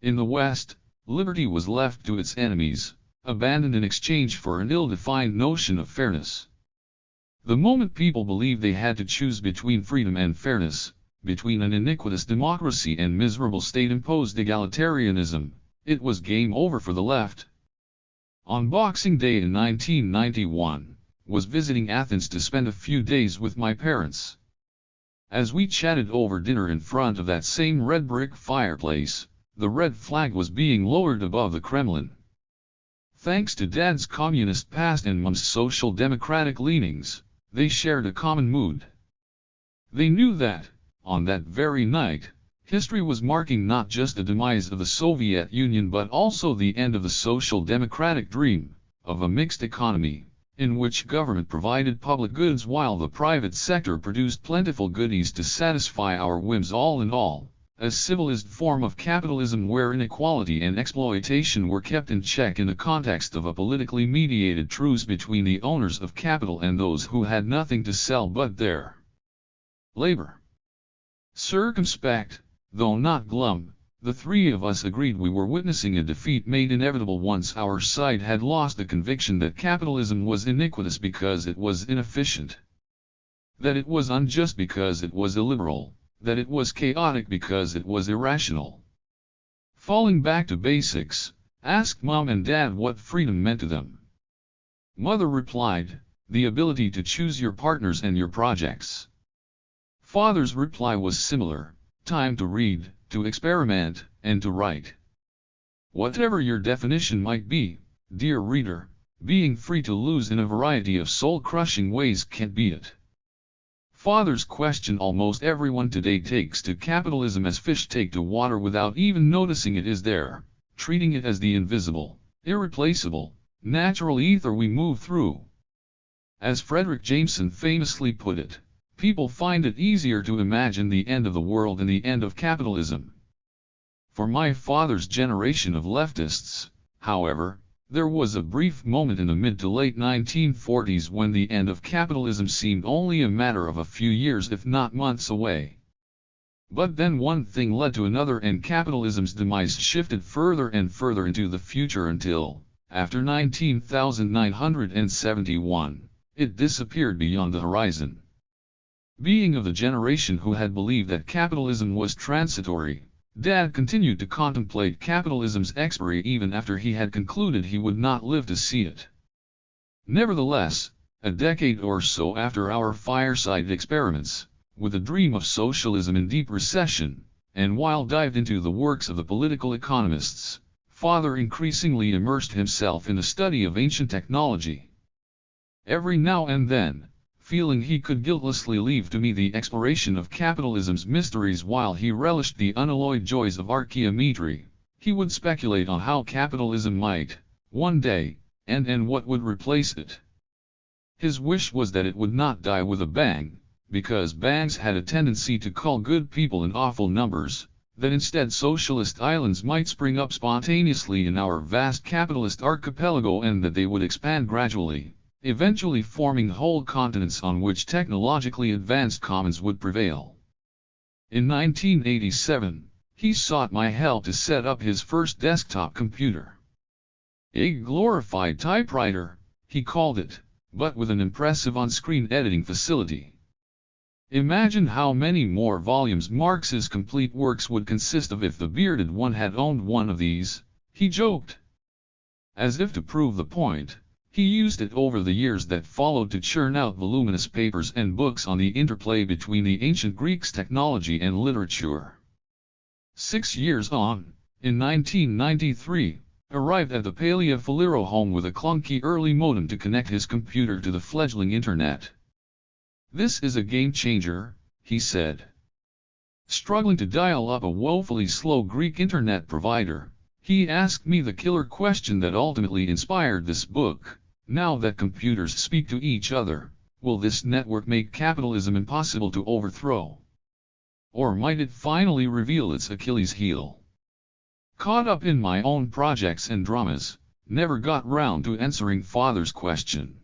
Speaker 1: In the West, liberty was left to its enemies, abandoned in exchange for an ill-defined notion of fairness. The moment people believed they had to choose between freedom and fairness, between an iniquitous democracy and miserable state-imposed egalitarianism, it was game over for the left. On Boxing Day in 1991, was visiting Athens to spend a few days with my parents. As we chatted over dinner in front of that same red brick fireplace, the red flag was being lowered above the Kremlin. Thanks to Dad's communist past and Mom's social democratic leanings, they shared a common mood. They knew that, on that very night, history was marking not just the demise of the Soviet Union but also the end of the social democratic dream, of a mixed economy, in which government provided public goods while the private sector produced plentiful goodies to satisfy our whims. All in all, a civilized form of capitalism where inequality and exploitation were kept in check in the context of a politically mediated truce between the owners of capital and those who had nothing to sell but their labor. Circumspect, though not glum, the three of us agreed we were witnessing a defeat made inevitable once our side had lost the conviction that capitalism was iniquitous because it was inefficient, that it was unjust because it was illiberal, that it was chaotic because it was irrational. Falling back to basics, asked Mom and Dad what freedom meant to them. Mother replied, the ability to choose your partners and your projects. Father's reply was similar, time to read, to experiment, and to write. Whatever your definition might be, dear reader, being free to lose in a variety of soul-crushing ways can't be it. Father's question almost everyone today takes to capitalism as fish take to water without even noticing it is there, treating it as the invisible, irreplaceable, natural ether we move through. As Frederick Jameson famously put it, people find it easier to imagine the end of the world than the end of capitalism. For my father's generation of leftists, however, there was a brief moment in the mid to late 1940s when the end of capitalism seemed only a matter of a few years if not months away. But then one thing led to another and capitalism's demise shifted further and further into the future until, after 1971, it disappeared beyond the horizon. Being of the generation who had believed that capitalism was transitory, Dad continued to contemplate capitalism's expiry even after he had concluded he would not live to see it. Nevertheless, a decade or so after our fireside experiments, with a dream of socialism in deep recession, and while dived into the works of the political economists, Father increasingly immersed himself in the study of ancient technology. Every now and then, feeling he could guiltlessly leave to me the exploration of capitalism's mysteries while he relished the unalloyed joys of archaeometry, he would speculate on how capitalism might, one day, end and what would replace it. His wish was that it would not die with a bang, because bangs had a tendency to cull good people in awful numbers, that instead socialist islands might spring up spontaneously in our vast capitalist archipelago and that they would expand gradually, eventually forming whole continents on which technologically advanced commons would prevail. In 1987, he sought my help to set up his first desktop computer. A glorified typewriter, he called it, but with an impressive on-screen editing facility. Imagine how many more volumes Marx's complete works would consist of if the bearded one had owned one of these, he joked. As if to prove the point, he used it over the years that followed to churn out voluminous papers and books on the interplay between the ancient Greeks' technology and literature. 6 years on, in 1993, arrived at the Paleofaliro home with a clunky early modem to connect his computer to the fledgling internet. "This is a game changer," he said. Struggling to dial up a woefully slow Greek internet provider, he asked me the killer question that ultimately inspired this book: now that computers speak to each other, will this network make capitalism impossible to overthrow? Or might it finally reveal its Achilles heel? Caught up in my own projects and dramas, never got round to answering Father's question.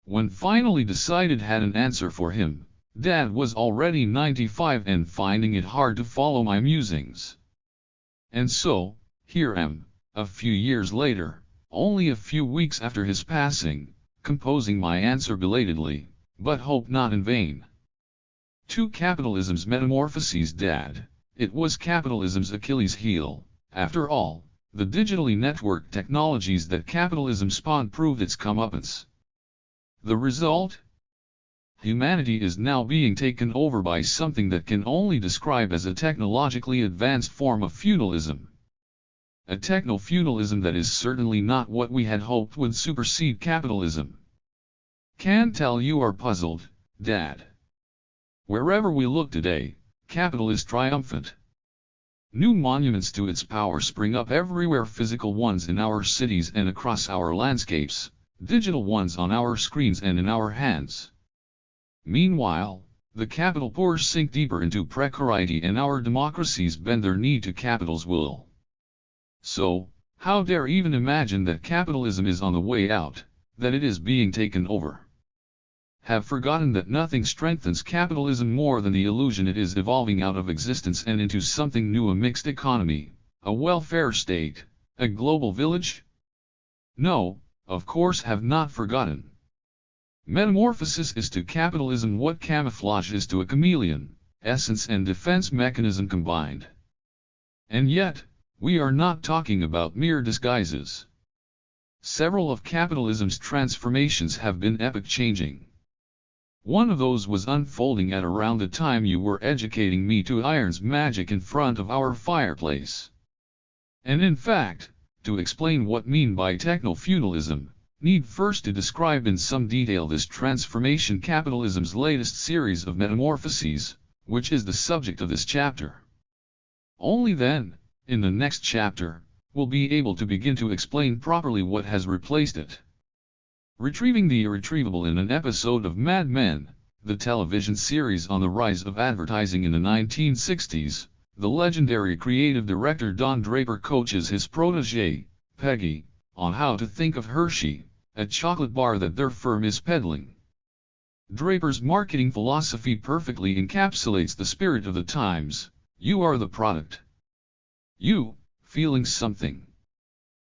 Speaker 1: When finally decided had an answer for him, Dad was already 95 and finding it hard to follow my musings. And so, here am, a few years later, only a few weeks after his passing, composing my answer belatedly, but hope not in vain. To capitalism's metamorphoses, Dad, it was capitalism's Achilles heel. After all, the digitally networked technologies that capitalism spawned proved its comeuppance. The result? Humanity is now being taken over by something that can only describe as a technologically advanced form of feudalism. A technofeudalism that is certainly not what we had hoped would supersede capitalism. Can tell you are puzzled, Dad. Wherever we look today, capital is triumphant. New monuments to its power spring up everywhere, physical ones in our cities and across our landscapes, digital ones on our screens and in our hands. Meanwhile, the capital poor sink deeper into precarity and our democracies bend their knee to capital's will. So, how dare even imagine that capitalism is on the way out, that it is being taken over? Have forgotten that nothing strengthens capitalism more than the illusion it is evolving out of existence and into something new, a mixed economy, a welfare state, a global village? No, of course have not forgotten. Metamorphosis is to capitalism what camouflage is to a chameleon, essence and defense mechanism combined. And yet, we are not talking about mere disguises. Several of capitalism's transformations have been epoch-changing. One of those was unfolding at around the time you were educating me to iron's magic in front of our fireplace. And in fact, to explain what I mean by technofeudalism, need first to describe in some detail this transformation, capitalism's latest series of metamorphoses, which is the subject of this chapter. Only then, in the next chapter, we'll be able to begin to explain properly what has replaced it. Retrieving the irretrievable in an episode of Mad Men, the television series on the rise of advertising in the 1960s, the legendary creative director Don Draper coaches his protégé, Peggy, on how to think of Hershey, a chocolate bar that their firm is peddling. Draper's marketing philosophy perfectly encapsulates the spirit of the times: you are the product. You, feeling something.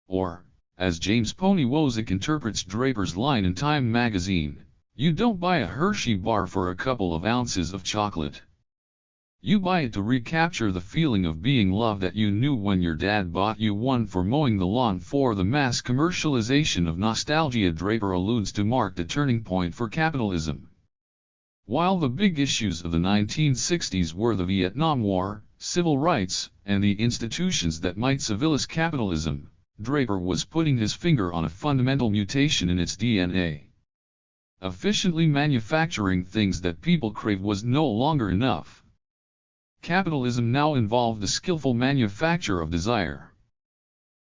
Speaker 1: Or, as James Pony Wozik interprets Draper's line in Time magazine, you don't buy a Hershey bar for a couple of ounces of chocolate. You buy it to recapture the feeling of being loved that you knew when your dad bought you one for mowing the lawn. For the mass commercialization of nostalgia, Draper alludes to, marked a turning point for capitalism. While the big issues of the 1960s were the Vietnam War, civil rights, and the institutions that might civilize capitalism, Draper was putting his finger on a fundamental mutation in its DNA. Efficiently manufacturing things that people crave was no longer enough. Capitalism now involved the skillful manufacture of desire.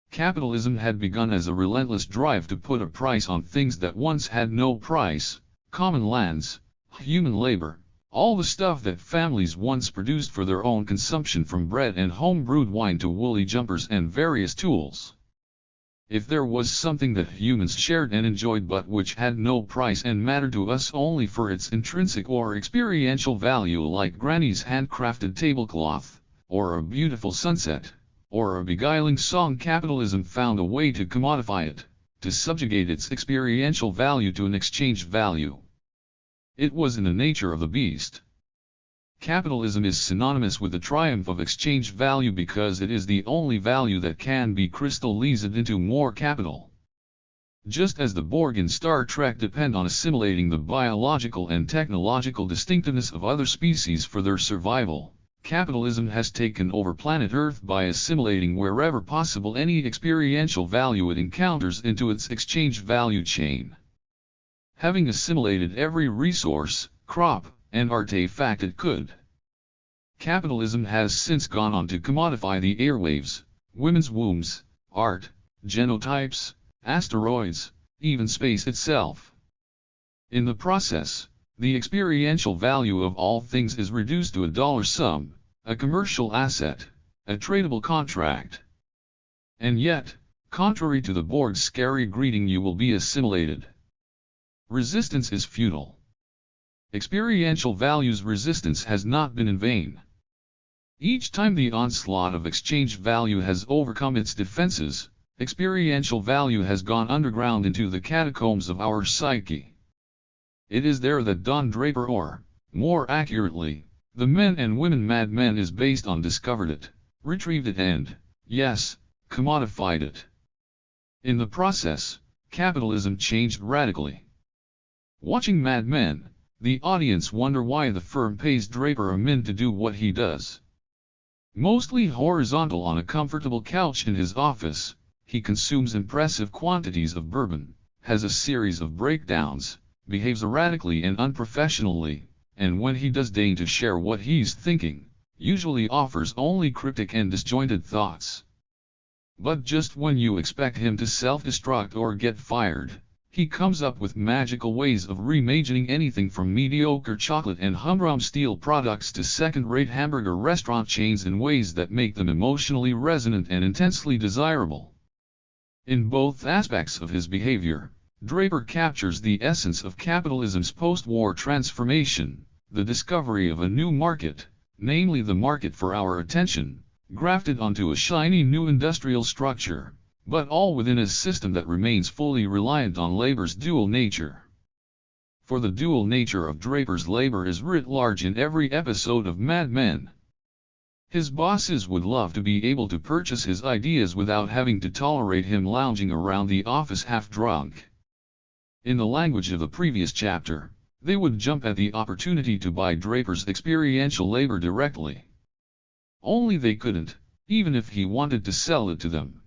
Speaker 1: Capitalism had begun as a relentless drive to put a price on things that once had no price: common lands, human labor, all the stuff that families once produced for their own consumption, from bread and home-brewed wine to woolly jumpers and various tools. If there was something that humans shared and enjoyed but which had no price and mattered to us only for its intrinsic or experiential value, like Granny's handcrafted tablecloth, or a beautiful sunset, or a beguiling song, capitalism found a way to commodify it, to subjugate its experiential value to an exchanged value. It was in the nature of the beast. Capitalism is synonymous with the triumph of exchange value because it is the only value that can be crystallized into more capital. Just as the Borg in Star Trek depend on assimilating the biological and technological distinctiveness of other species for their survival, capitalism has taken over planet Earth by assimilating wherever possible any experiential value it encounters into its exchange value chain. Having assimilated every resource, crop, and artifact it could, capitalism has since gone on to commodify the airwaves, women's wombs, art, genotypes, asteroids, even space itself. In the process, the experiential value of all things is reduced to a dollar sum, a commercial asset, a tradable contract. And yet, contrary to the Borg's scary greeting, you will be assimilated. Resistance is futile. Experiential value's resistance has not been in vain. Each time the onslaught of exchange value has overcome its defenses, experiential value has gone underground into the catacombs of our psyche. It is there that Don Draper, or, more accurately, the Men and Women Mad Men is based on, discovered it, retrieved it and, yes, commodified it. In the process, capitalism changed radically. Watching Mad Men, the audience wonder why the firm pays Draper a min to do what he does. Mostly horizontal on a comfortable couch in his office, he consumes impressive quantities of bourbon, has a series of breakdowns, behaves erratically and unprofessionally, and when he does deign to share what he's thinking, usually offers only cryptic and disjointed thoughts. But just when you expect him to self-destruct or get fired, he comes up with magical ways of reimagining anything from mediocre chocolate and humdrum steel products to second-rate hamburger restaurant chains in ways that make them emotionally resonant and intensely desirable. In both aspects of his behavior, Draper captures the essence of capitalism's post-war transformation, the discovery of a new market, namely the market for our attention, grafted onto a shiny new industrial structure, but all within a system that remains fully reliant on labor's dual nature. For the dual nature of Draper's labor is writ large in every episode of Mad Men. His bosses would love to be able to purchase his ideas without having to tolerate him lounging around the office half drunk. In the language of the previous chapter, they would jump at the opportunity to buy Draper's experiential labor directly. Only they couldn't, even if he wanted to sell it to them.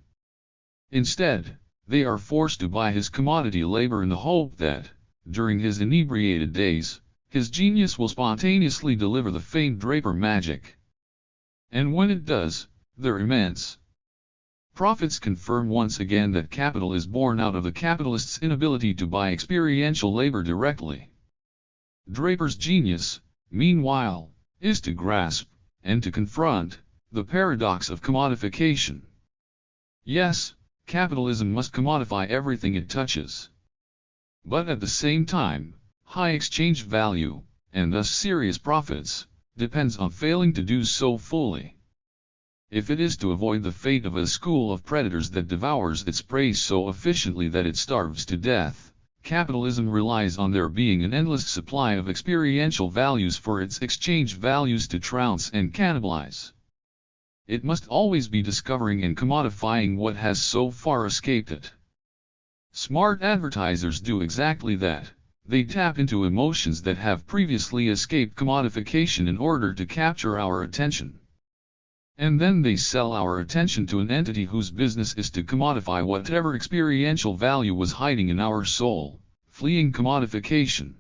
Speaker 1: Instead, they are forced to buy his commodity labor in the hope that, during his inebriated days, his genius will spontaneously deliver the famed Draper magic. And when it does, they're immense. Profits confirm once again that capital is born out of the capitalist's inability to buy experiential labor directly. Draper's genius, meanwhile, is to grasp, and to confront, the paradox of commodification. Yes, capitalism must commodify everything it touches. But at the same time, high exchange value, and thus serious profits, depends on failing to do so fully. If it is to avoid the fate of a school of predators that devours its prey so efficiently that it starves to death, capitalism relies on there being an endless supply of experiential values for its exchange values to trounce and cannibalize. It must always be discovering and commodifying what has so far escaped it. Smart advertisers do exactly that. They tap into emotions that have previously escaped commodification in order to capture our attention. And then they sell our attention to an entity whose business is to commodify whatever experiential value was hiding in our soul, fleeing commodification.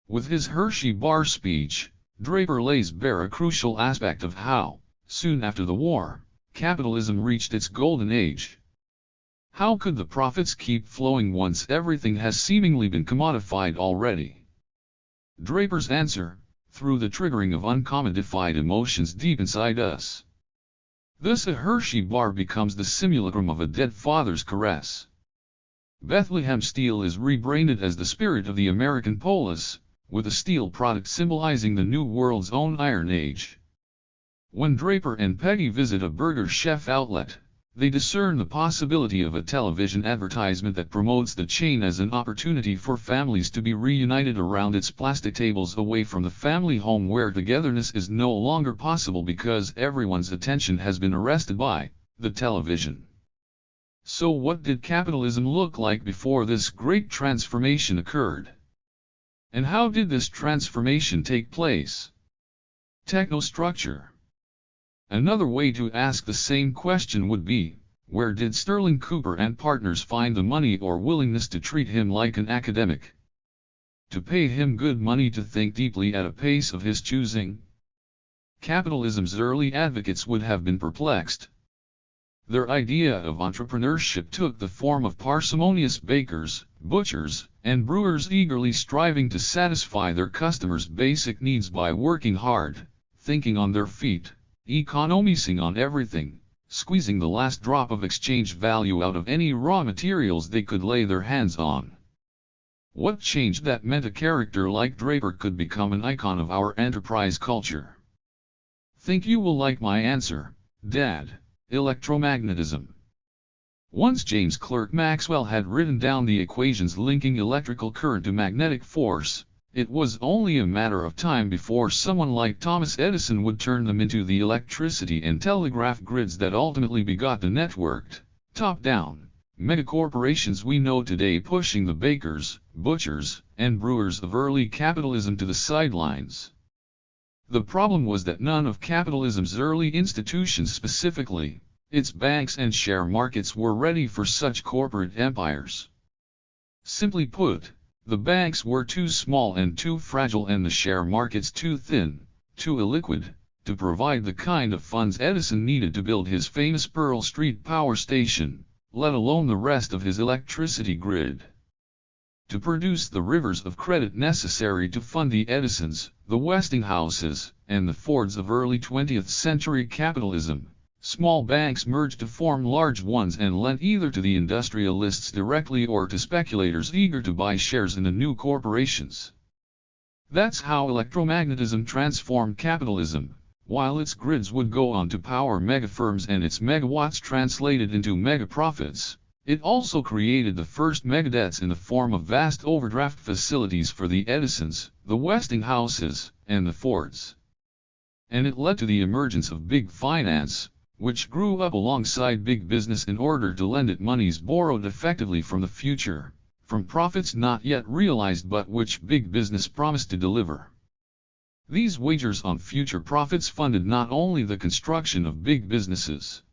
Speaker 1: With his Hershey bar speech, Draper lays bare a crucial aspect of how, soon after the war, capitalism reached its golden age. How could the profits keep flowing once everything has seemingly been commodified already? Draper's answer, through the triggering of uncommodified emotions deep inside us. Thus a Hershey bar becomes the simulacrum of a dead father's caress. Bethlehem steel is rebranded as the spirit of the American polis, with a steel product symbolizing the new world's own Iron Age. When Draper and Peggy visit a burger chef outlet, they discern the possibility of a television advertisement that promotes the chain as an opportunity for families to be reunited around its plastic tables away from the family home where togetherness is no longer possible because everyone's attention has been arrested by the television. So what did capitalism look like before this great transformation occurred? And how did this transformation take place? Technostructure. Another way to ask the same question would be, where did Sterling Cooper and partners find the money or willingness to treat him like an academic? To pay him good money to think deeply at a pace of his choosing? Capitalism's early advocates would have been perplexed. Their idea of entrepreneurship took the form of parsimonious bakers, butchers, and brewers eagerly striving to satisfy their customers' basic needs by working hard, thinking on their feet, economizing on everything, squeezing the last drop of exchange value out of any raw materials they could lay their hands on. What changed that meant a character like Draper could become an icon of our enterprise culture? Think you will like my answer, Dad. Electromagnetism. Once James Clerk Maxwell had written down the equations linking electrical current to magnetic force, it was only a matter of time before someone like Thomas Edison would turn them into the electricity and telegraph grids that ultimately begot the networked, top-down, megacorporations we know today, pushing the bakers, butchers, and brewers of early capitalism to the sidelines. The problem was that none of capitalism's early institutions, specifically its banks and share markets, were ready for such corporate empires. Simply put, the banks were too small and too fragile and the share markets too thin, too illiquid, to provide the kind of funds Edison needed to build his famous Pearl Street power station, let alone the rest of his electricity grid. To produce the rivers of credit necessary to fund the Edisons, the Westinghouses, and the Fords of early 20th century capitalism, small banks merged to form large ones and lent either to the industrialists directly or to speculators eager to buy shares in the new corporations. That's how electromagnetism transformed capitalism, while its grids would go on to power megafirms and its megawatts translated into megaprofits. It also created the first megadebts in the form of vast overdraft facilities for the Edisons, the Westinghouses, and the Fords. and it led to the emergence of big finance, which grew up alongside big business in order to lend it monies borrowed effectively from the future, from profits not yet realized but which big business promised to deliver. These wagers on future profits funded not only the construction of big businesses,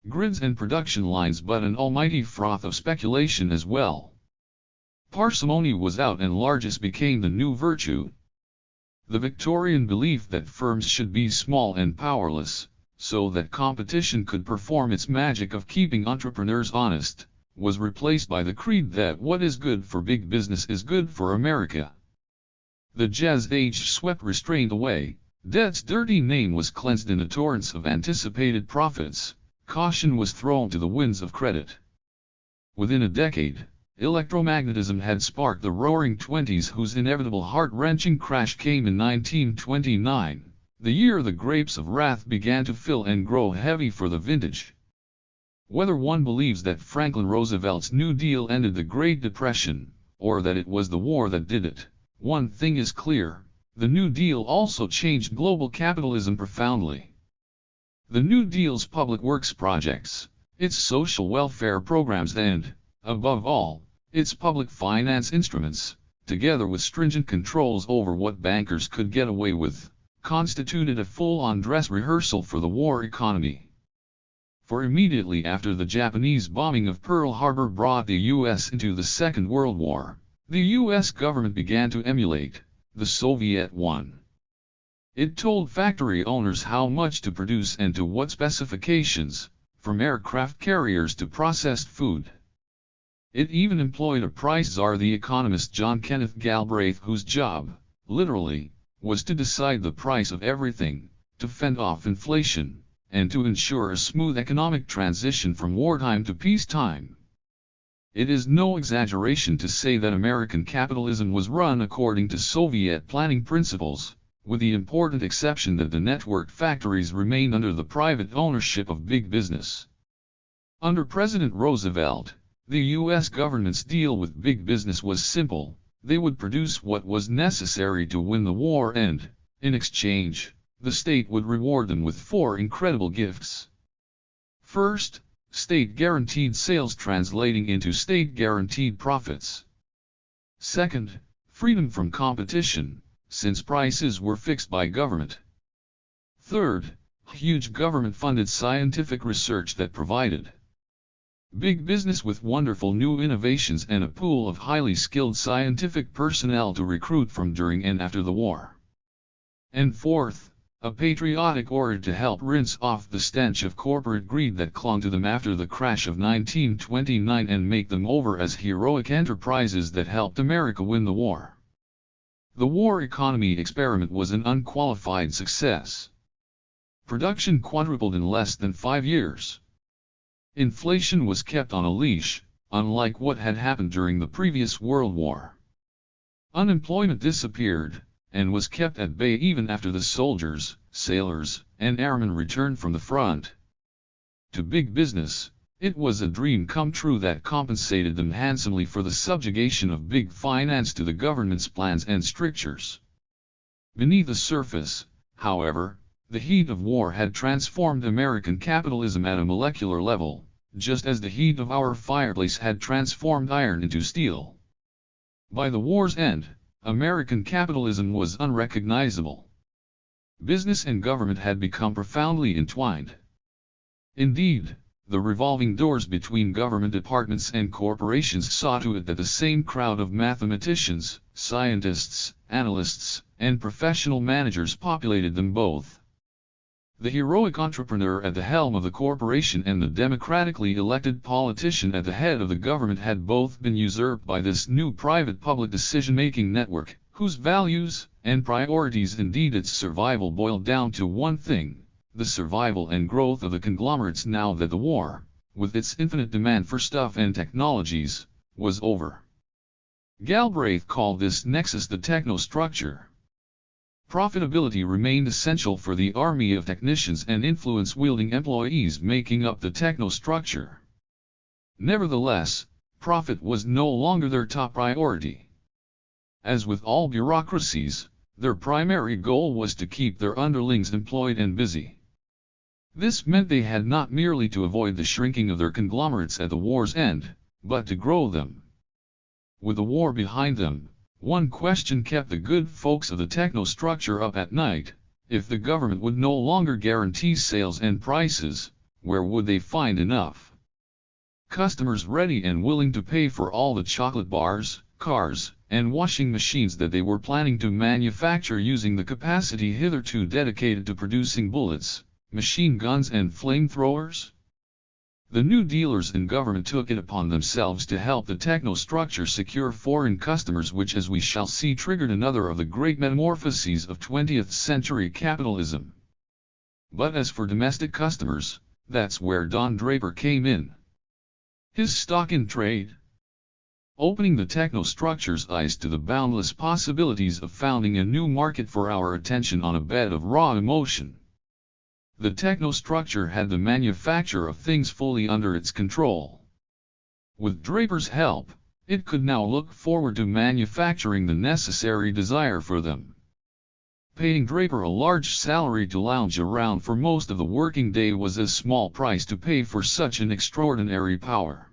Speaker 1: grids and production lines but an almighty froth of speculation as well. Parsimony was out and largesse became the new virtue. The Victorian belief that firms should be small and powerless, so that competition could perform its magic of keeping entrepreneurs honest, was replaced by the creed that what is good for big business is good for America. The jazz age swept restraint away, debt's dirty name was cleansed in the torrents of anticipated profits, caution was thrown to the winds of credit. Within a decade, electromagnetism had sparked the roaring 20s whose inevitable heart-wrenching crash came in 1929, the year the grapes of wrath began to fill and grow heavy for the vintage. Whether one believes that Franklin Roosevelt's New Deal ended the Great Depression, or that it was the war that did it, one thing is clear, the New Deal also changed global capitalism profoundly. The New Deal's public works projects, its social welfare programs and, above all, its public finance instruments, together with stringent controls over what bankers could get away with, constituted a full-on dress rehearsal for the war economy. For immediately after the Japanese bombing of Pearl Harbor brought the U.S. into the Second World War, the U.S. government began to emulate the Soviet one. It told factory owners how much to produce and to what specifications, from aircraft carriers to processed food. It even employed a price czar, the economist John Kenneth Galbraith, whose job, literally, was to decide the price of everything, to fend off inflation, and to ensure a smooth economic transition from wartime to peacetime. It is no exaggeration to say that American capitalism was run according to Soviet planning principles, with the important exception that the networked factories remained under the private ownership of big business. Under President Roosevelt, the U.S. government's deal with big business was simple: they would produce what was necessary to win the war and, in exchange, the state would reward them with 4 incredible gifts. First, state-guaranteed sales translating into state-guaranteed profits. Second, freedom from competition, since prices were fixed by government. Third, huge government-funded scientific research that provided big business with wonderful new innovations and a pool of highly skilled scientific personnel to recruit from during and after the war. And fourth, a patriotic order to help rinse off the stench of corporate greed that clung to them after the crash of 1929 and make them over as heroic enterprises that helped America win the war. The war economy experiment was an unqualified success. Production quadrupled in less than 5 years. Inflation was kept on a leash, unlike what had happened during the previous World War. Unemployment disappeared, and was kept at bay even after the soldiers, sailors, and airmen returned from the front. To big business, it was a dream come true that compensated them handsomely for the subjugation of big finance to the government's plans and strictures. Beneath the surface, however, the heat of war had transformed American capitalism at a molecular level, just as the heat of our fireplace had transformed iron into steel. By the war's end, American capitalism was unrecognizable. Business and government had become profoundly entwined. Indeed, the revolving doors between government departments and corporations saw to it that the same crowd of mathematicians, scientists, analysts, and professional managers populated them both. The heroic entrepreneur at the helm of the corporation and the democratically elected politician at the head of the government had both been usurped by this new private-public decision-making network, whose values and priorities, indeed its survival, boiled down to one thing: the survival and growth of the conglomerates now that the war, with its infinite demand for stuff and technologies, was over. Galbraith called this nexus the technostructure. Profitability remained essential for the army of technicians and influence-wielding employees making up the technostructure. Nevertheless, profit was no longer their top priority. As with all bureaucracies, their primary goal was to keep their underlings employed and busy. This meant they had not merely to avoid the shrinking of their conglomerates at the war's end, but to grow them. With the war behind them, one question kept the good folks of the technostructure up at night: if the government would no longer guarantee sales and prices, where would they find enough customers ready and willing to pay for all the chocolate bars, cars, and washing machines that they were planning to manufacture using the capacity hitherto dedicated to producing bullets, machine guns and flamethrowers? The new dealers in government took it upon themselves to help the technostructure secure foreign customers, which, as we shall see, triggered another of the great metamorphoses of 20th century capitalism. But as for domestic customers, that's where Don Draper came in. His stock in trade, opening the technostructure's eyes to the boundless possibilities of founding a new market for our attention on a bed of raw emotion. The technostructure had the manufacture of things fully under its control. With Draper's help, it could now look forward to manufacturing the necessary desire for them. Paying Draper a large salary to lounge around for most of the working day was a small price to pay for such an extraordinary power.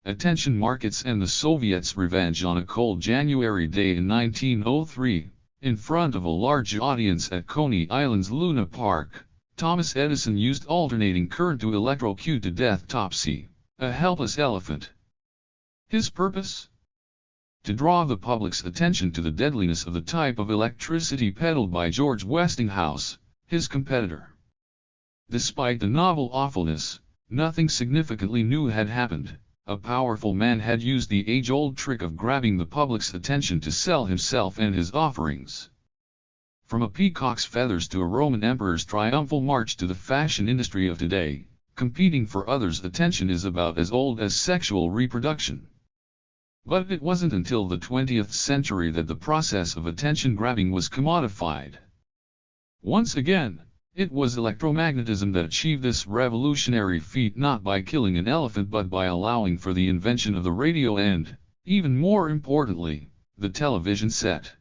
Speaker 1: Attention markets and the Soviets' revenge. On a cold January day in 1903, in front of a large audience at Coney Island's Luna Park, Thomas Edison used alternating current to electrocute to death Topsy, a helpless elephant. His purpose? To draw the public's attention to the deadliness of the type of electricity peddled by George Westinghouse, his competitor. Despite the novel awfulness, nothing significantly new had happened. A powerful man had used the age-old trick of grabbing the public's attention to sell himself and his offerings. From a peacock's feathers to a Roman emperor's triumphal march to the fashion industry of today, competing for others' attention is about as old as sexual reproduction. But it wasn't until the 20th century that the process of attention-grabbing was commodified. Once again, it was electromagnetism that achieved this revolutionary feat, not by killing an elephant but by allowing for the invention of the radio and, even more importantly, the television set.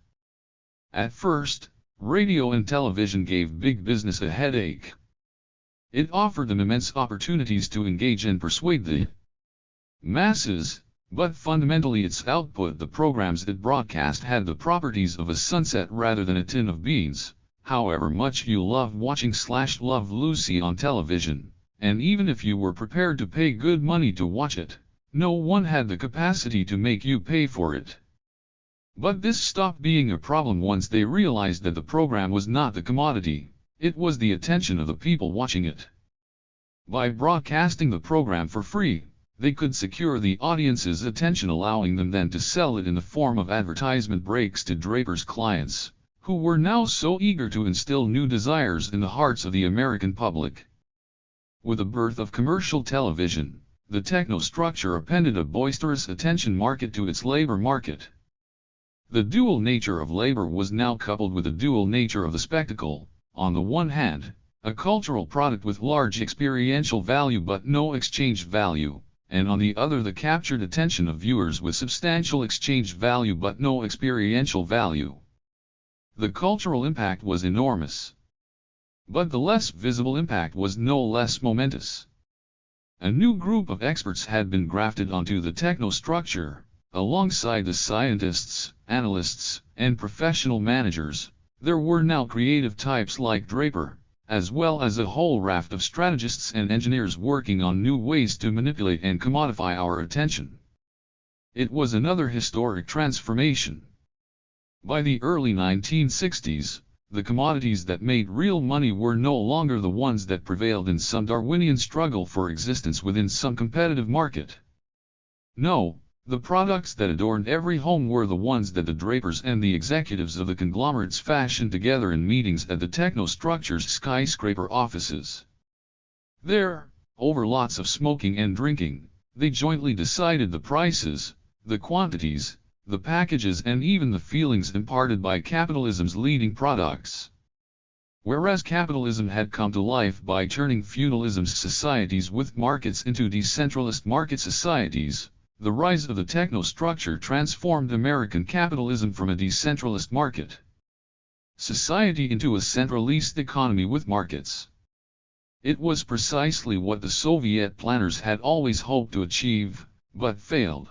Speaker 1: At first, radio and television gave big business a headache. It offered them immense opportunities to engage and persuade the masses, but fundamentally its output, the programs it broadcast, had the properties of a sunset rather than a tin of beans. However much you loved watching /Love Lucy on television, and even if you were prepared to pay good money to watch it, no one had the capacity to make you pay for it. But this stopped being a problem once they realized that the program was not the commodity, it was the attention of the people watching it. By broadcasting the program for free, they could secure the audience's attention, allowing them then to sell it in the form of advertisement breaks to Draper's clients, who were now so eager to instill new desires in the hearts of the American public. With the birth of commercial television, the technostructure appended a boisterous attention market to its labor market. The dual nature of labor was now coupled with the dual nature of the spectacle: on the one hand, a cultural product with large experiential value but no exchange value, and on the other the captured attention of viewers with substantial exchange value but no experiential value. The cultural impact was enormous. But the less visible impact was no less momentous. A new group of experts had been grafted onto the technostructure. Alongside the scientists, analysts, and professional managers, there were now creative types like Draper, as well as a whole raft of strategists and engineers working on new ways to manipulate and commodify our attention. It was another historic transformation. By the early 1960s, the commodities that made real money were no longer the ones that prevailed in some Darwinian struggle for existence within some competitive market. No. The products that adorned every home were the ones that the Drapers and the executives of the conglomerates fashioned together in meetings at the technostructure's skyscraper offices. There, over lots of smoking and drinking, they jointly decided the prices, the quantities, the packages, and even the feelings imparted by capitalism's leading products. Whereas capitalism had come to life by turning feudalism's societies with markets into decentralist market societies, the rise of the technostructure transformed American capitalism from a decentralist market society into a centralized economy with markets. It was precisely what the Soviet planners had always hoped to achieve, but failed.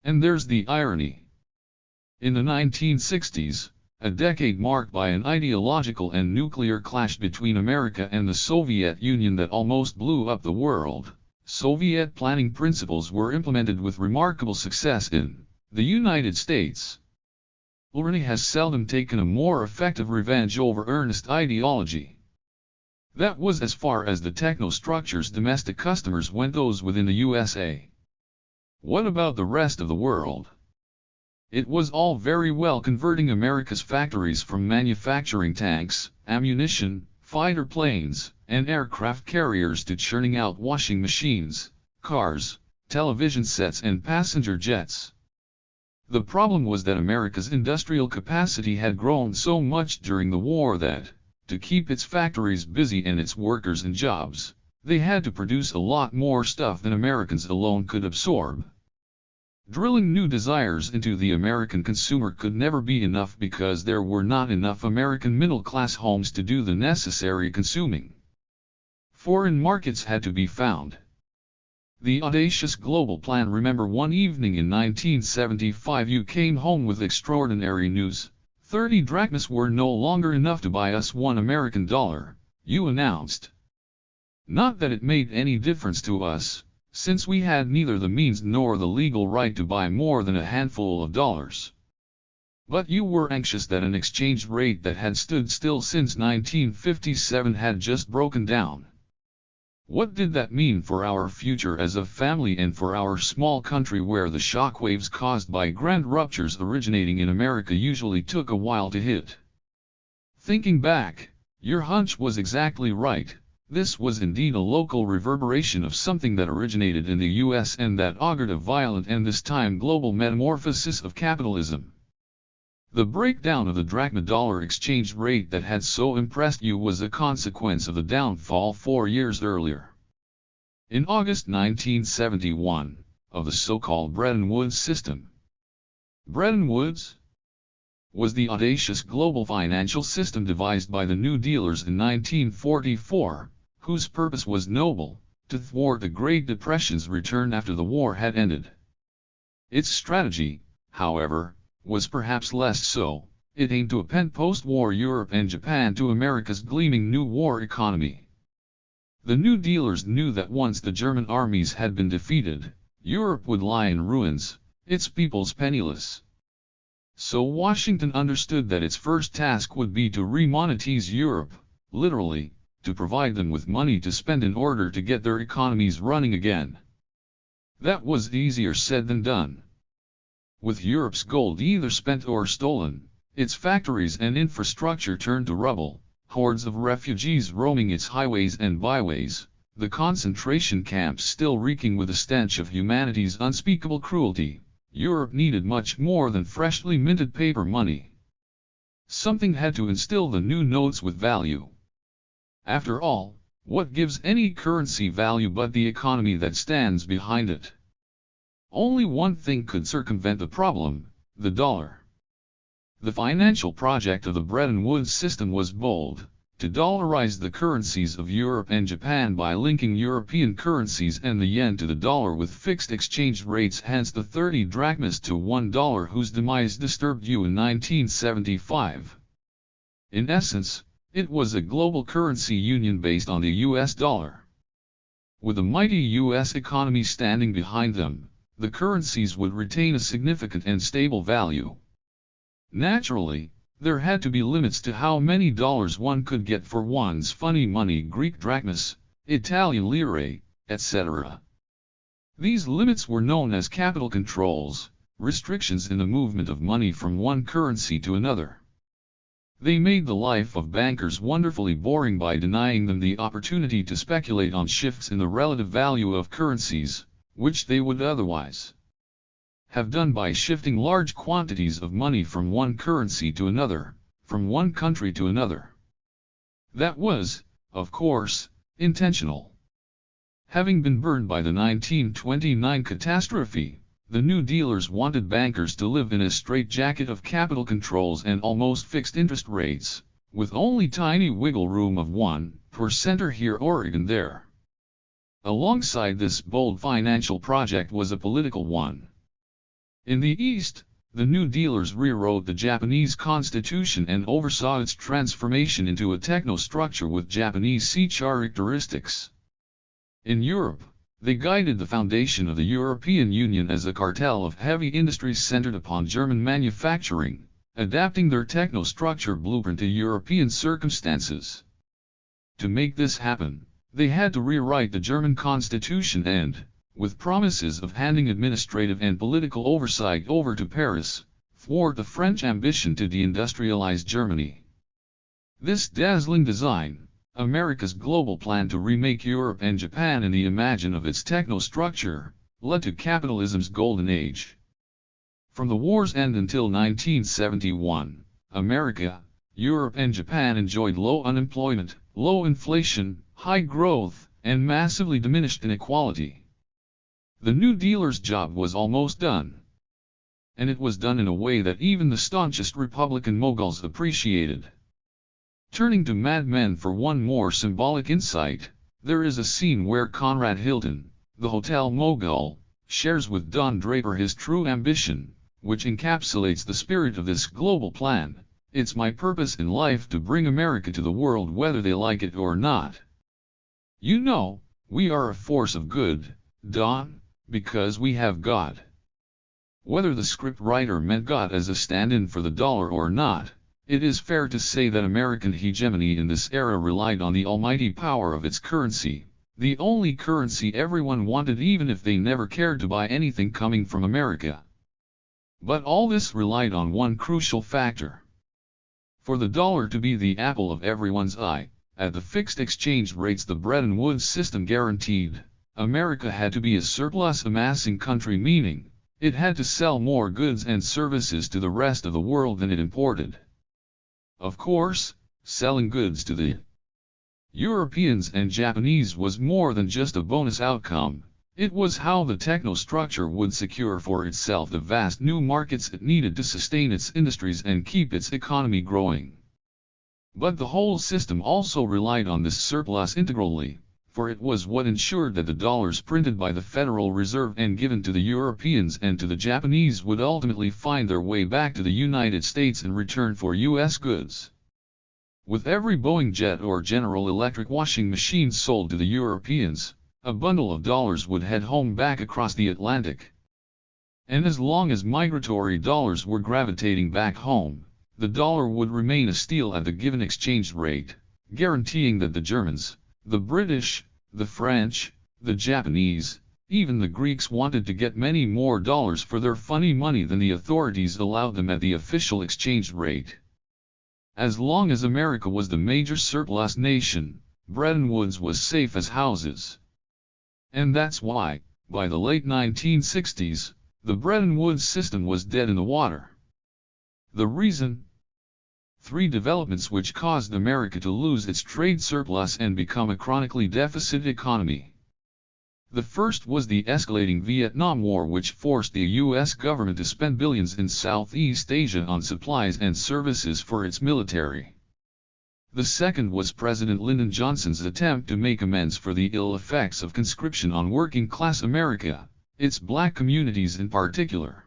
Speaker 1: And there's the irony. In the 1960s, a decade marked by an ideological and nuclear clash between America and the Soviet Union that almost blew up the world, Soviet planning principles were implemented with remarkable success in the United States. Tyranny has seldom taken a more effective revenge over earnest ideology. That was as far as the technostructure's domestic customers went, those within the USA. What about the rest of the world? It was all very well converting America's factories from manufacturing tanks, ammunition, fighter planes, and aircraft carriers to churning out washing machines, cars, television sets and passenger jets. The problem was that America's industrial capacity had grown so much during the war that, to keep its factories busy and its workers in jobs, they had to produce a lot more stuff than Americans alone could absorb. Drilling new desires into the American consumer could never be enough because there were not enough American middle-class homes to do the necessary consuming. Foreign markets had to be found. The audacious global plan. Remember, one evening in 1975 you came home with extraordinary news. 30 drachmas were no longer enough to buy us $1 American, you announced. Not that it made any difference to us, since we had neither the means nor the legal right to buy more than a handful of dollars. But you were anxious that an exchange rate that had stood still since 1957 had just broken down. What did that mean for our future as a family and for our small country, where the shockwaves caused by grand ruptures originating in America usually took a while to hit? Thinking back, your hunch was exactly right. This was indeed a local reverberation of something that originated in the US and that augured a violent and this time global metamorphosis of capitalism. The breakdown of the drachma-dollar exchange rate that had so impressed you was a consequence of the downfall 4 years earlier, in August 1971, of the so-called Bretton Woods system. Bretton Woods was the audacious global financial system devised by the New Dealers in 1944, whose purpose was noble: to thwart the Great Depression's return after the war had ended. Its strategy, however, was perhaps less so. It aimed to append post-war Europe and Japan to America's gleaming new war economy. The New Dealers knew that once the German armies had been defeated, Europe would lie in ruins, its peoples penniless. So Washington understood that its first task would be to remonetize Europe, literally, to provide them with money to spend in order to get their economies running again. That was easier said than done. With Europe's gold either spent or stolen, its factories and infrastructure turned to rubble, hordes of refugees roaming its highways and byways, the concentration camps still reeking with the stench of humanity's unspeakable cruelty, Europe needed much more than freshly minted paper money. Something had to instill the new notes with value. After all, what gives any currency value but the economy that stands behind it? Only one thing could circumvent the problem: the dollar. The financial project of the Bretton Woods system was bold: to dollarize the currencies of Europe and Japan by linking European currencies and the yen to the dollar with fixed exchange rates, hence the 30 drachmas to $1, whose demise disturbed you in 1975. In essence, it was a global currency union based on the US dollar. With the mighty US economy standing behind them, the currencies would retain a significant and stable value. Naturally, there had to be limits to how many dollars one could get for one's funny money: Greek drachmas, Italian lire, etc. These limits were known as capital controls, restrictions in the movement of money from one currency to another. They made the life of bankers wonderfully boring by denying them the opportunity to speculate on shifts in the relative value of currencies, which they would otherwise have done by shifting large quantities of money from one currency to another, from one country to another. That was, of course, intentional. Having been burned by the 1929 catastrophe, The New Dealers wanted bankers to live in a straitjacket of capital controls and almost fixed interest rates, with only tiny wiggle room of 1% here or even there. Alongside this bold financial project was a political one. In the East, the New Dealers rewrote the Japanese constitution and oversaw its transformation into a technostructure with Japanese characteristics. In Europe, they guided the foundation of the European Union as a cartel of heavy industries centered upon German manufacturing, adapting their technostructure blueprint to European circumstances. To make this happen, they had to rewrite the German constitution and, with promises of handing administrative and political oversight over to Paris, thwart the French ambition to deindustrialize Germany. This dazzling design, America's global plan to remake Europe and Japan in the imagine of its technostructure, led to capitalism's golden age. From the war's end until 1971, America, Europe and Japan enjoyed low unemployment, low inflation, high growth, and massively diminished inequality. The New Dealers' job was almost done. And it was done in a way that even the staunchest Republican moguls appreciated. Turning to Mad Men for one more symbolic insight, there is a scene where Conrad Hilton, the hotel mogul, shares with Don Draper his true ambition, which encapsulates the spirit of this global plan. It's my purpose in life to bring America to the world whether they like it or not. You know, we are a force of good, Don, because we have God. Whether the script writer meant God as a stand-in for the dollar or not, it is fair to say that American hegemony in this era relied on the almighty power of its currency, the only currency everyone wanted even if they never cared to buy anything coming from America. But all this relied on one crucial factor. For the dollar to be the apple of everyone's eye, at the fixed exchange rates the Bretton Woods system guaranteed, America had to be a surplus-amassing country, meaning, it had to sell more goods and services to the rest of the world than it imported. Of course, selling goods to the Europeans and Japanese was more than just a bonus outcome, it was how the technostructure would secure for itself the vast new markets it needed to sustain its industries and keep its economy growing. But the whole system also relied on this surplus integrally, for it was what ensured that the dollars printed by the Federal Reserve and given to the Europeans and to the Japanese would ultimately find their way back to the United States in return for U.S. goods. With every Boeing jet or General Electric washing machine sold to the Europeans, a bundle of dollars would head home back across the Atlantic. And as long as migratory dollars were gravitating back home, the dollar would remain a steal at the given exchange rate, guaranteeing that the Germans, the British, the French, the Japanese, even the Greeks wanted to get many more dollars for their funny money than the authorities allowed them at the official exchange rate. As long as America was the major surplus nation, Bretton Woods was safe as houses. And that's why, by the late 1960s, the Bretton Woods system was dead in the water. The reason? 3 developments which caused America to lose its trade surplus and become a chronically deficit economy. The first was the escalating Vietnam War, which forced the U.S. government to spend billions in Southeast Asia on supplies and services for its military. The second was President Lyndon Johnson's attempt to make amends for the ill effects of conscription on working-class America, its black communities in particular.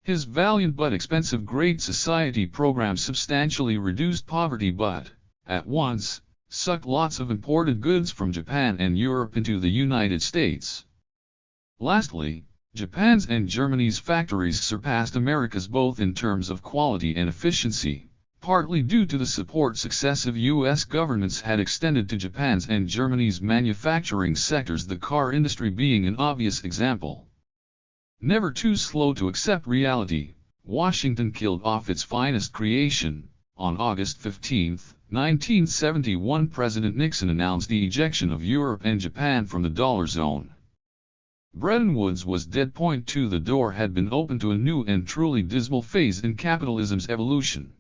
Speaker 1: His valiant but expensive Great Society program substantially reduced poverty but, at once, sucked lots of imported goods from Japan and Europe into the United States. Lastly, Japan's and Germany's factories surpassed America's both in terms of quality and efficiency, partly due to the support successive U.S. governments had extended to Japan's and Germany's manufacturing sectors, the car industry being an obvious example. Never too slow to accept reality, Washington killed off its finest creation. On August 15, 1971, President Nixon announced the ejection of Europe and Japan from the dollar zone. Bretton Woods was dead. Point 2. The door had been opened to a new and truly dismal phase in capitalism's evolution.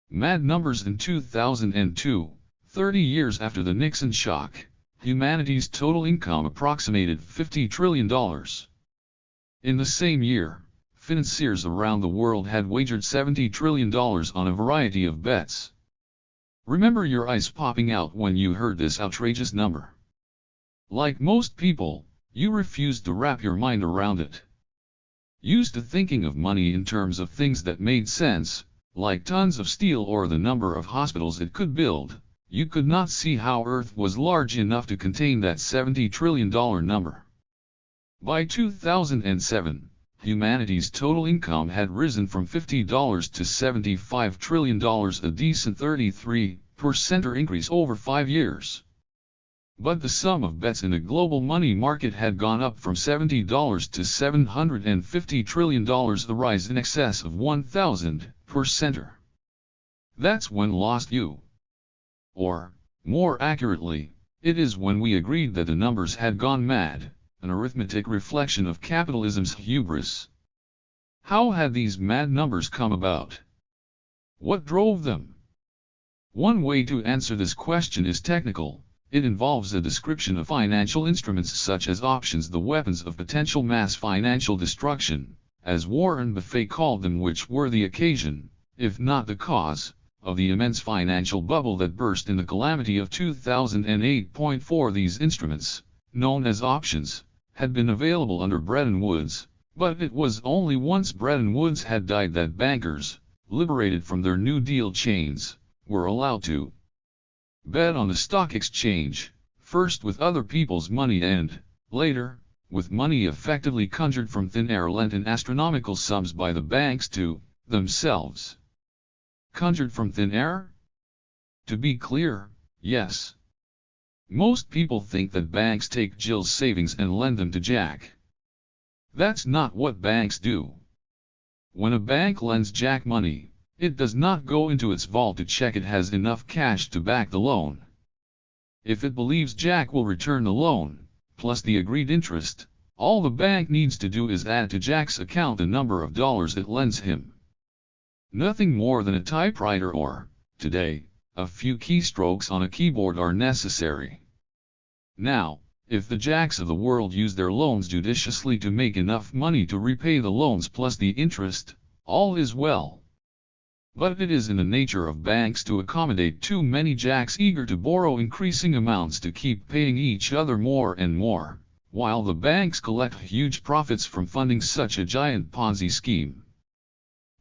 Speaker 1: Mad numbers. In 2002, 30 years after the Nixon shock, humanity's total income approximated $50 trillion. In the same year, financiers around the world had wagered $70 trillion on a variety of bets. Remember your eyes popping out when you heard this outrageous number. Like most people, you refused to wrap your mind around it. Used to thinking of money in terms of things that made sense, like tons of steel or the number of hospitals it could build, you could not see how Earth was large enough to contain that $70 trillion number. By 2007, humanity's total income had risen from $50 to $75 trillion, a decent 33% increase over 5 years. But the sum of bets in the global money market had gone up from $70 to $750 trillion, a rise in excess of 1,000%. That's when lost you. Or, more accurately, it is when we agreed that the numbers had gone mad, an arithmetic reflection of capitalism's hubris. How had these mad numbers come about? What drove them? One way to answer this question is technical. It involves a description of financial instruments such as options, the weapons of potential mass financial destruction, as Warren Buffett called them, which were the occasion, if not the cause, of the immense financial bubble that burst in the calamity of 2008. These instruments, known as options, had been available under Bretton Woods, but it was only once Bretton Woods had died that bankers, liberated from their New Deal chains, were allowed to bet on the stock exchange, first with other people's money and, later, with money effectively conjured from thin air lent in astronomical sums by the banks to themselves. Conjured from thin air? To be clear, yes. Most people think that banks take Jill's savings and lend them to Jack. That's not what banks do. When a bank lends Jack money, it does not go into its vault to check it has enough cash to back the loan. If it believes Jack will return the loan, plus the agreed interest, all the bank needs to do is add to Jack's account the number of dollars it lends him. Nothing more than a typewriter or, today, a few keystrokes on a keyboard are necessary. Now, if the Jacks of the world use their loans judiciously to make enough money to repay the loans plus the interest, all is well. But it is in the nature of banks to accommodate too many Jacks eager to borrow increasing amounts to keep paying each other more and more, while the banks collect huge profits from funding such a giant Ponzi scheme.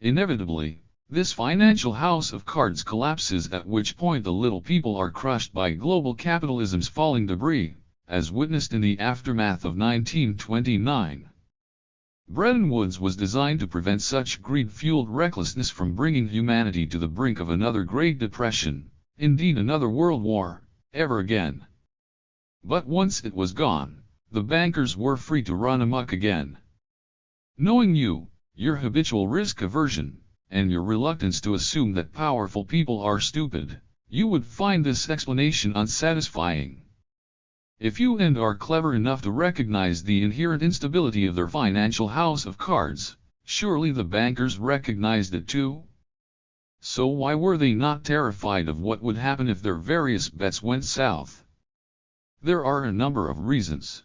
Speaker 1: Inevitably, this financial house of cards collapses, at which point the little people are crushed by global capitalism's falling debris, as witnessed in the aftermath of 1929. Bretton Woods was designed to prevent such greed-fueled recklessness from bringing humanity to the brink of another Great Depression, indeed another World War, ever again. But once it was gone, the bankers were free to run amok again. Knowing you, your habitual risk aversion, and your reluctance to assume that powerful people are stupid, you would find this explanation unsatisfying. If you are clever enough to recognize the inherent instability of their financial house of cards, surely the bankers recognized it too? So why were they not terrified of what would happen if their various bets went south? There are a number of reasons.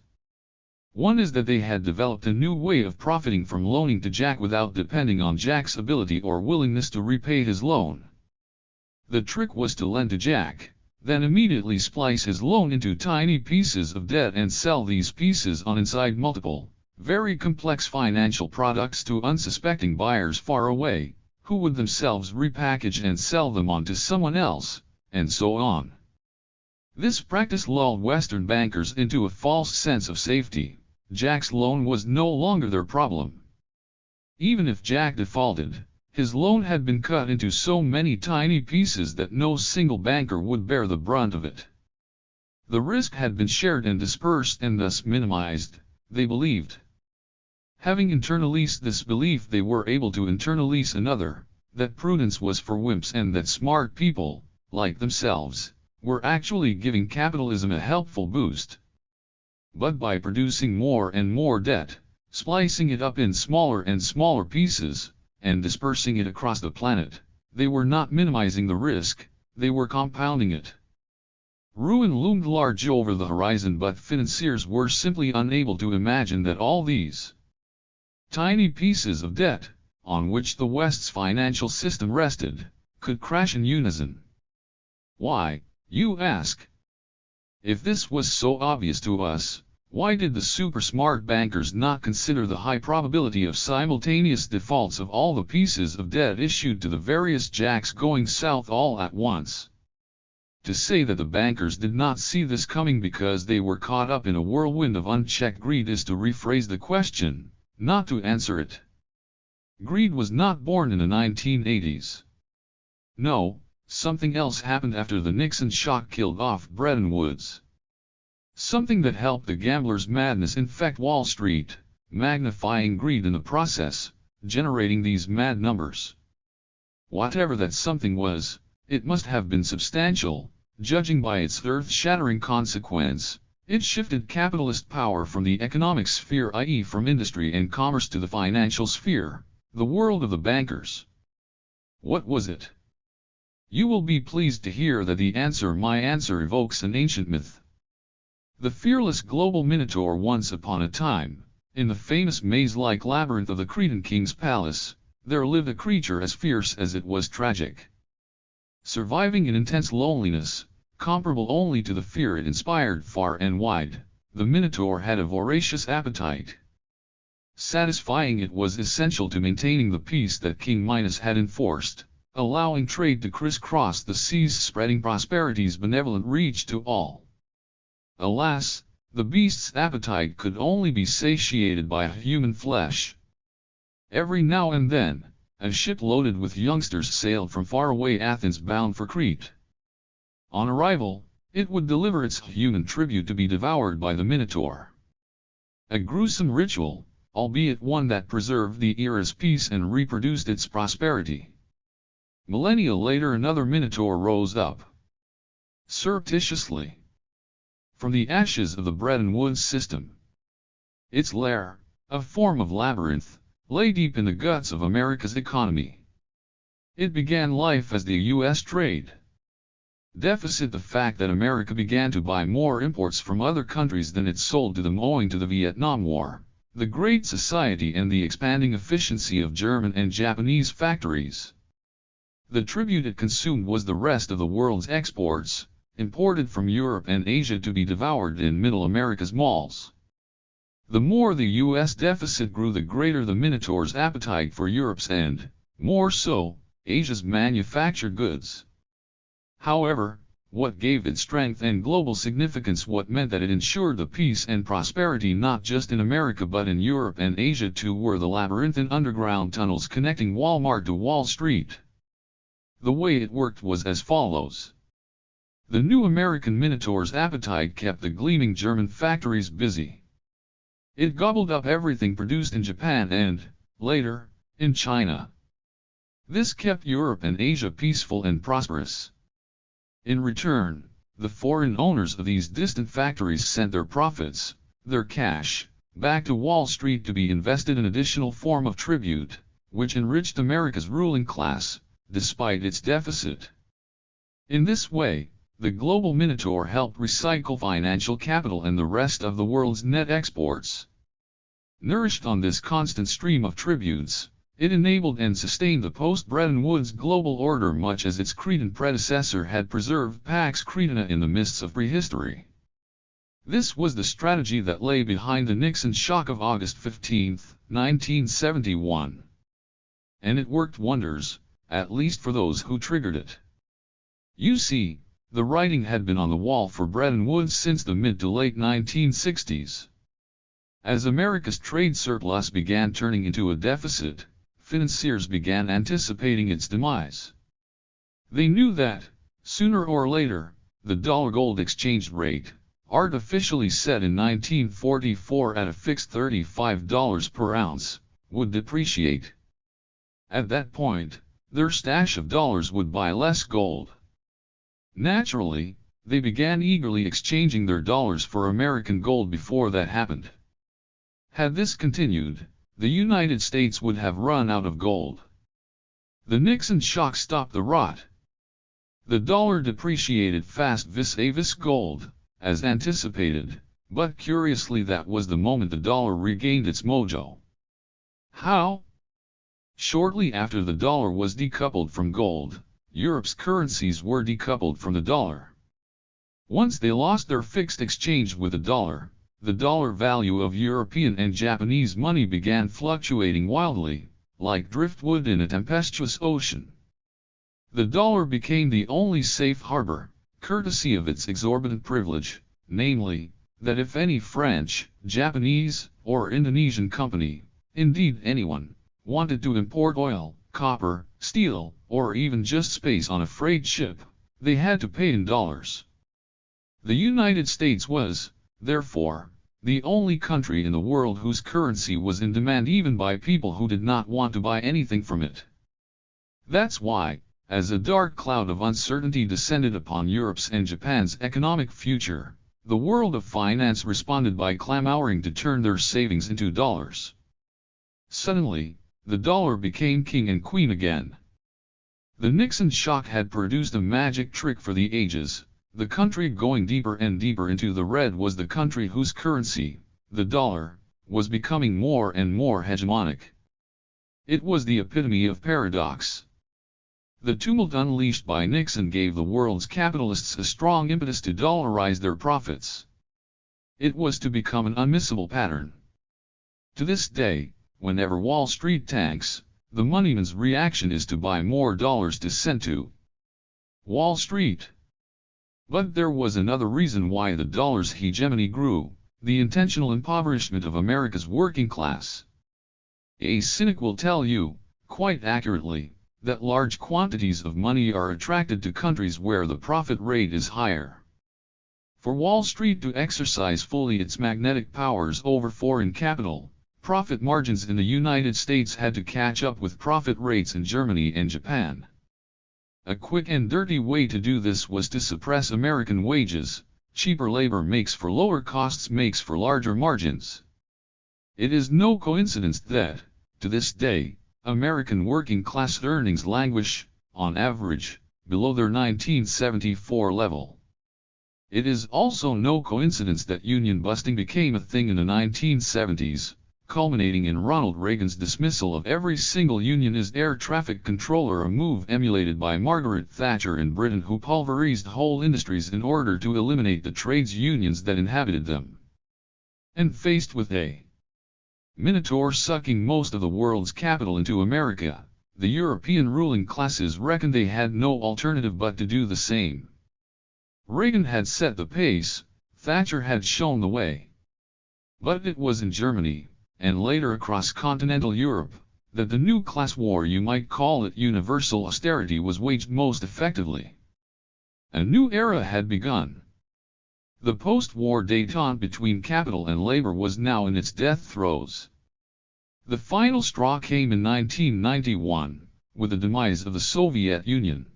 Speaker 1: One is that they had developed a new way of profiting from loaning to Jack without depending on Jack's ability or willingness to repay his loan. The trick was to lend to Jack, then immediately splice his loan into tiny pieces of debt and sell these pieces on inside multiple, very complex financial products to unsuspecting buyers far away, who would themselves repackage and sell them on to someone else, and so on. This practice lulled Western bankers into a false sense of safety. Jack's loan was no longer their problem. Even if Jack defaulted, his loan had been cut into so many tiny pieces that no single banker would bear the brunt of it. The risk had been shared and dispersed and thus minimized, they believed. Having internalized this belief, they were able to internalize another, that prudence was for wimps and that smart people, like themselves, were actually giving capitalism a helpful boost. But by producing more and more debt, splicing it up in smaller and smaller pieces, and dispersing it across the planet, they were not minimizing the risk, they were compounding it. Ruin loomed large over the horizon, but financiers were simply unable to imagine that all these Tiny pieces of debt, on which the West's financial system rested, could crash in unison. Why, you ask? If this was so obvious to us, why did the super-smart bankers not consider the high probability of simultaneous defaults of all the pieces of debt issued to the various jacks going south all at once? To say that the bankers did not see this coming because they were caught up in a whirlwind of unchecked greed is to rephrase the question, not to answer it. Greed was not born in the 1980s. No, something else happened after the Nixon shock killed off Bretton Woods. Something that helped the gamblers' madness infect Wall Street, magnifying greed in the process, generating these mad numbers. Whatever that something was, it must have been substantial, judging by its earth-shattering consequence. It shifted capitalist power from the economic sphere, i.e. from industry and commerce, to the financial sphere, the world of the bankers. What was it? You will be pleased to hear that my answer evokes an ancient myth. The fearless global minotaur. Once upon a time, in the famous maze-like labyrinth of the Cretan king's palace, there lived a creature as fierce as it was tragic. Surviving in intense loneliness, comparable only to the fear it inspired far and wide, the minotaur had a voracious appetite. Satisfying it was essential to maintaining the peace that King Minos had enforced, allowing trade to crisscross the seas, spreading prosperity's benevolent reach to all. Alas, the beast's appetite could only be satiated by human flesh. Every now and then, a ship loaded with youngsters sailed from faraway Athens bound for Crete. On arrival, it would deliver its human tribute to be devoured by the minotaur. A gruesome ritual, albeit one that preserved the era's peace and reproduced its prosperity. Millennia later, another minotaur rose up. Surreptitiously. From the ashes of the Bretton Woods system. Its lair, a form of labyrinth, lay deep in the guts of America's economy. It began life as the U.S. trade deficit, the fact that America began to buy more imports from other countries than it sold to them owing to the Vietnam War, the Great Society, and the expanding efficiency of German and Japanese factories. The tribute it consumed was the rest of the world's exports, imported from Europe and Asia to be devoured in Middle America's malls. The more the U.S. deficit grew, the greater the minotaur's appetite for Europe's and, more so, Asia's manufactured goods. However, what gave it strength and global significance, what meant that it ensured the peace and prosperity not just in America but in Europe and Asia too, were the labyrinthine underground tunnels connecting Walmart to Wall Street. The way it worked was as follows. The new American minotaur's appetite kept the gleaming German factories busy. It gobbled up everything produced in Japan and, later, in China. This kept Europe and Asia peaceful and prosperous. In return, the foreign owners of these distant factories sent their profits, their cash, back to Wall Street to be invested in additional form of tribute, which enriched America's ruling class, despite its deficit. In this way, the global minotaur helped recycle financial capital and the rest of the world's net exports. Nourished on this constant stream of tributes, it enabled and sustained the post-Bretton Woods global order much as its Cretan predecessor had preserved Pax Cretina in the mists of prehistory. This was the strategy that lay behind the Nixon shock of August 15, 1971. And it worked wonders, at least for those who triggered it. You see, the writing had been on the wall for Bretton Woods since the mid to late 1960s. As America's trade surplus began turning into a deficit, financiers began anticipating its demise. They knew that, sooner or later, the dollar-gold exchange rate, artificially set in 1944 at a fixed $35 per ounce, would depreciate. At that point, their stash of dollars would buy less gold. Naturally, they began eagerly exchanging their dollars for American gold before that happened. Had this continued, the United States would have run out of gold. The Nixon shock stopped the rot. The dollar depreciated fast vis-a-vis gold, as anticipated, but curiously that was the moment the dollar regained its mojo. How? Shortly after the dollar was decoupled from gold, Europe's currencies were decoupled from the dollar. Once they lost their fixed exchange with the dollar value of European and Japanese money began fluctuating wildly, like driftwood in a tempestuous ocean. The dollar became the only safe harbor, courtesy of its exorbitant privilege, namely, that if any French, Japanese, or Indonesian company, indeed anyone, wanted to import oil, copper, steel, or even just space on a freight ship, they had to pay in dollars. The United States was, therefore, the only country in the world whose currency was in demand even by people who did not want to buy anything from it. That's why, as a dark cloud of uncertainty descended upon Europe's and Japan's economic future, the world of finance responded by clamoring to turn their savings into dollars. Suddenly, the dollar became king and queen again. The Nixon shock had produced a magic trick for the ages. The country going deeper and deeper into the red was the country whose currency, the dollar, was becoming more and more hegemonic. It was the epitome of paradox. The tumult unleashed by Nixon gave the world's capitalists a strong impetus to dollarize their profits. It was to become an unmissable pattern. To this day, whenever Wall Street tanks, the moneyman's reaction is to buy more dollars to send to Wall Street. But there was another reason why the dollar's hegemony grew, the intentional impoverishment of America's working class. A cynic will tell you, quite accurately, that large quantities of money are attracted to countries where the profit rate is higher. For Wall Street to exercise fully its magnetic powers over foreign capital, profit margins in the United States had to catch up with profit rates in Germany and Japan. A quick and dirty way to do this was to suppress American wages. Cheaper labor makes for lower costs, makes for larger margins. It is no coincidence that, to this day, American working class earnings languish, on average, below their 1974 level. It is also no coincidence that union busting became a thing in the 1970s, culminating in Ronald Reagan's dismissal of every single union as air traffic controller, a move emulated by Margaret Thatcher in Britain, who pulverized whole industries in order to eliminate the trades unions that inhabited them. And faced with a minotaur sucking most of the world's capital into America, the European ruling classes reckoned they had no alternative but to do the same. Reagan had set the pace, Thatcher had shown the way. But it was in Germany, and later across continental Europe, that the new class war, you might call it universal austerity, was waged most effectively. A new era had begun. The post-war détente between capital and labor was now in its death throes. The final straw came in 1991, with the demise of the Soviet Union.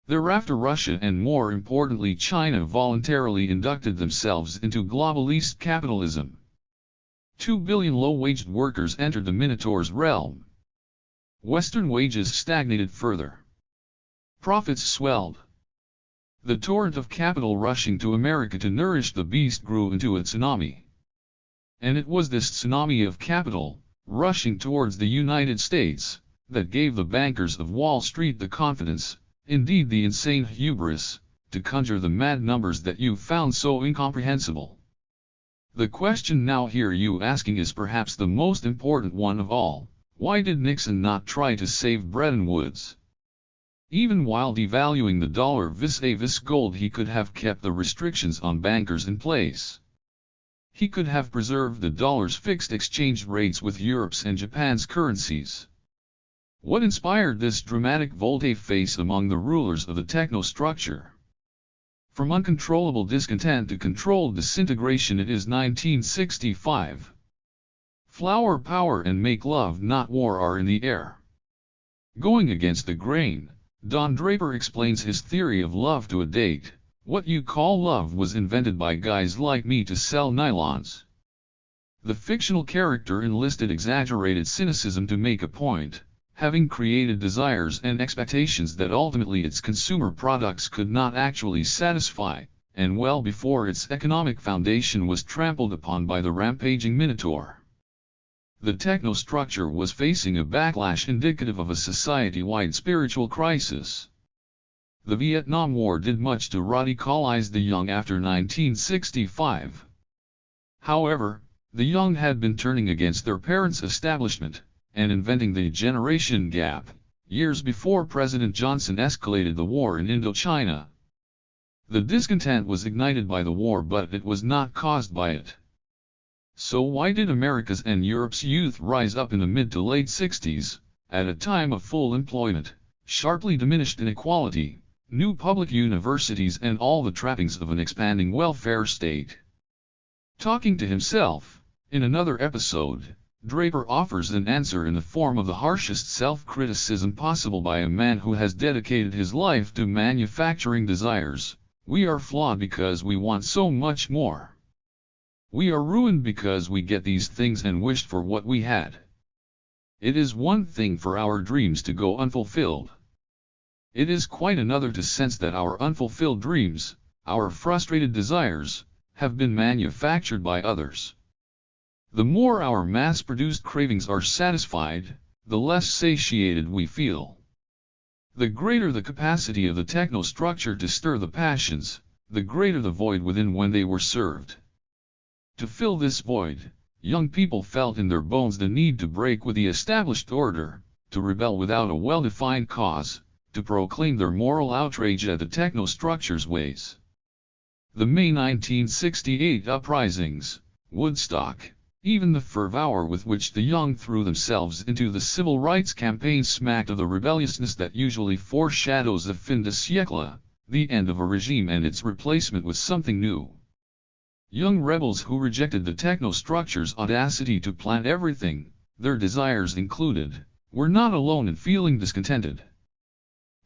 Speaker 1: Thereafter Russia and more importantly China voluntarily inducted themselves into globalist capitalism. 2 billion low-waged workers entered the Minotaur's realm. Western wages stagnated further. Profits swelled. The torrent of capital rushing to America to nourish the beast grew into a tsunami. And it was this tsunami of capital, rushing towards the United States, that gave the bankers of Wall Street the confidence, indeed the insane hubris, to conjure the mad numbers that you found so incomprehensible. The question now here you asking is perhaps the most important one of all. Why did Nixon not try to save Bretton Woods? Even while devaluing the dollar vis-a-vis gold, he could have kept the restrictions on bankers in place. He could have preserved the dollar's fixed exchange rates with Europe's and Japan's currencies. What inspired this dramatic volte-face among the rulers of the technostructure? From uncontrollable discontent to controlled disintegration, it is 1965. Flower power and make love not war are in the air. Going against the grain, Don Draper explains his theory of love to a date. What you call love was invented by guys like me to sell nylons. The fictional character enlisted exaggerated cynicism to make a point, having created desires and expectations that ultimately its consumer products could not actually satisfy, and well before its economic foundation was trampled upon by the rampaging Minotaur. the technostructure was facing a backlash indicative of a society-wide spiritual crisis. The Vietnam War did much to radicalize the young after 1965. However, the young had been turning against their parents' establishment, and inventing the generation gap, years before President Johnson escalated the war in Indochina. The discontent was ignited by the war, but it was not caused by it. So why did America's and Europe's youth rise up in the mid to late 60s, at a time of full employment, sharply diminished inequality, new public universities and all the trappings of an expanding welfare state? Talking to himself, in another episode, Draper offers an answer in the form of the harshest self-criticism possible by a man who has dedicated his life to manufacturing desires. We are flawed because we want so much more. We are ruined because we get these things and wished for what we had. It is one thing for our dreams to go unfulfilled. It is quite another to sense that our unfulfilled dreams, our frustrated desires, have been manufactured by others. The more our mass-produced cravings are satisfied, the less satiated we feel. The greater the capacity of the technostructure to stir the passions, the greater the void within when they were served. To fill this void, young people felt in their bones the need to break with the established order, to rebel without a well-defined cause, to proclaim their moral outrage at the technostructure's ways. The May 1968 uprisings, Woodstock, even the fervor with which the young threw themselves into the civil rights campaign smacked of the rebelliousness that usually foreshadows the fin de siècle, the end of a regime and its replacement with something new. Young rebels who rejected the technostructure's audacity to plan everything, their desires included, were not alone in feeling discontented.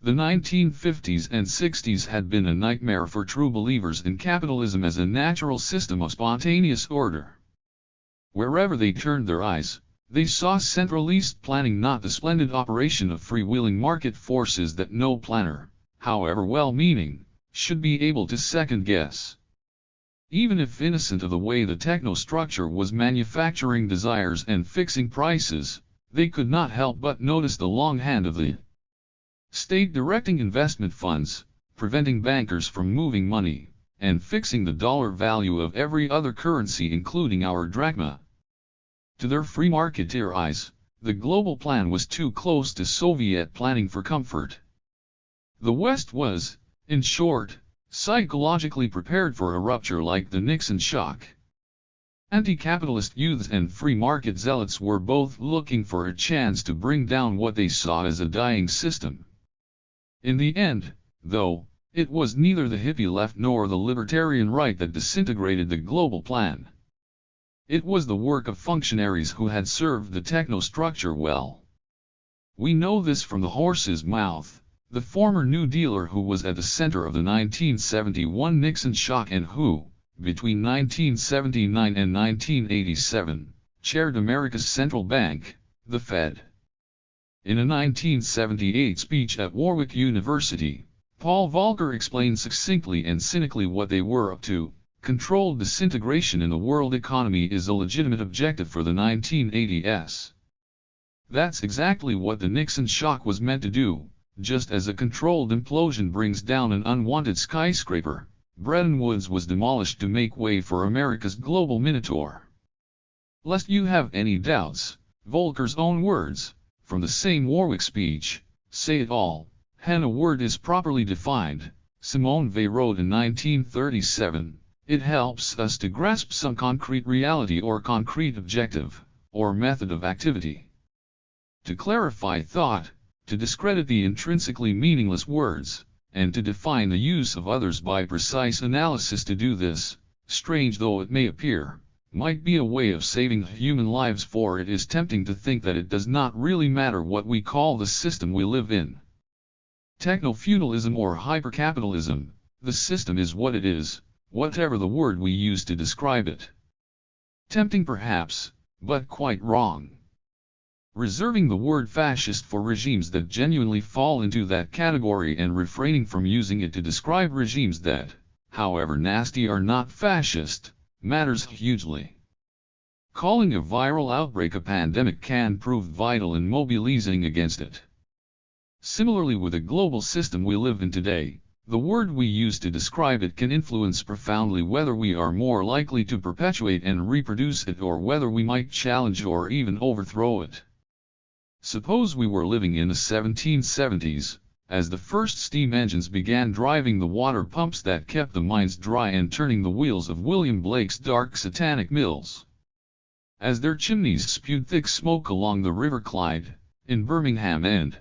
Speaker 1: The 1950s and 60s had been a nightmare for true believers in capitalism as a natural system of spontaneous order. Wherever they turned their eyes, they saw centralized planning, not the splendid operation of freewheeling market forces that no planner, however well-meaning, should be able to second-guess. Even if innocent of the way the technostructure was manufacturing desires and fixing prices, they could not help but notice the long hand of the state directing investment funds, preventing bankers from moving money, and fixing the dollar value of every other currency including our drachma. To their free marketeer eyes, the global plan was too close to Soviet planning for comfort. The West was, in short, psychologically prepared for a rupture like the Nixon shock. Anti-capitalist youths and free market zealots were both looking for a chance to bring down what they saw as a dying system. In the end, though, it was neither the hippie left nor the libertarian right that disintegrated the global plan. It was the work of functionaries who had served the technostructure well. We know this from the horse's mouth, the former New Dealer who was at the center of the 1971 Nixon shock and who, between 1979 and 1987, chaired America's central bank, the Fed. In a 1978 speech at Warwick University, Paul Volcker explained succinctly and cynically what they were up to. Controlled disintegration in the world economy is a legitimate objective for the 1980s. That's exactly what the Nixon shock was meant to do, just as a controlled implosion brings down an unwanted skyscraper. Bretton Woods was demolished to make way for America's global minotaur. Lest you have any doubts, Volcker's own words, from the same Warwick speech, say it all. When a word is properly defined, Simone Weil wrote in 1937, it helps us to grasp some concrete reality or concrete objective, or method of activity. To clarify thought, to discredit the intrinsically meaningless words, and to define the use of others by precise analysis. To do this, strange though it may appear, might be a way of saving human lives, for it is tempting to think that it does not really matter what we call the system we live in. Technofeudalism or hypercapitalism, the system is what it is, whatever the word we use to describe it. Tempting perhaps, but quite wrong. Reserving the word fascist for regimes that genuinely fall into that category and refraining from using it to describe regimes that, however nasty, are not fascist, matters hugely. Calling a viral outbreak a pandemic can prove vital in mobilizing against it. Similarly, with the global system we live in today, the word we use to describe it can influence profoundly whether we are more likely to perpetuate and reproduce it or whether we might challenge or even overthrow it. Suppose we were living in the 1770s, as the first steam engines began driving the water pumps that kept the mines dry and turning the wheels of William Blake's dark satanic mills. As their chimneys spewed thick smoke along the River Clyde, in Birmingham and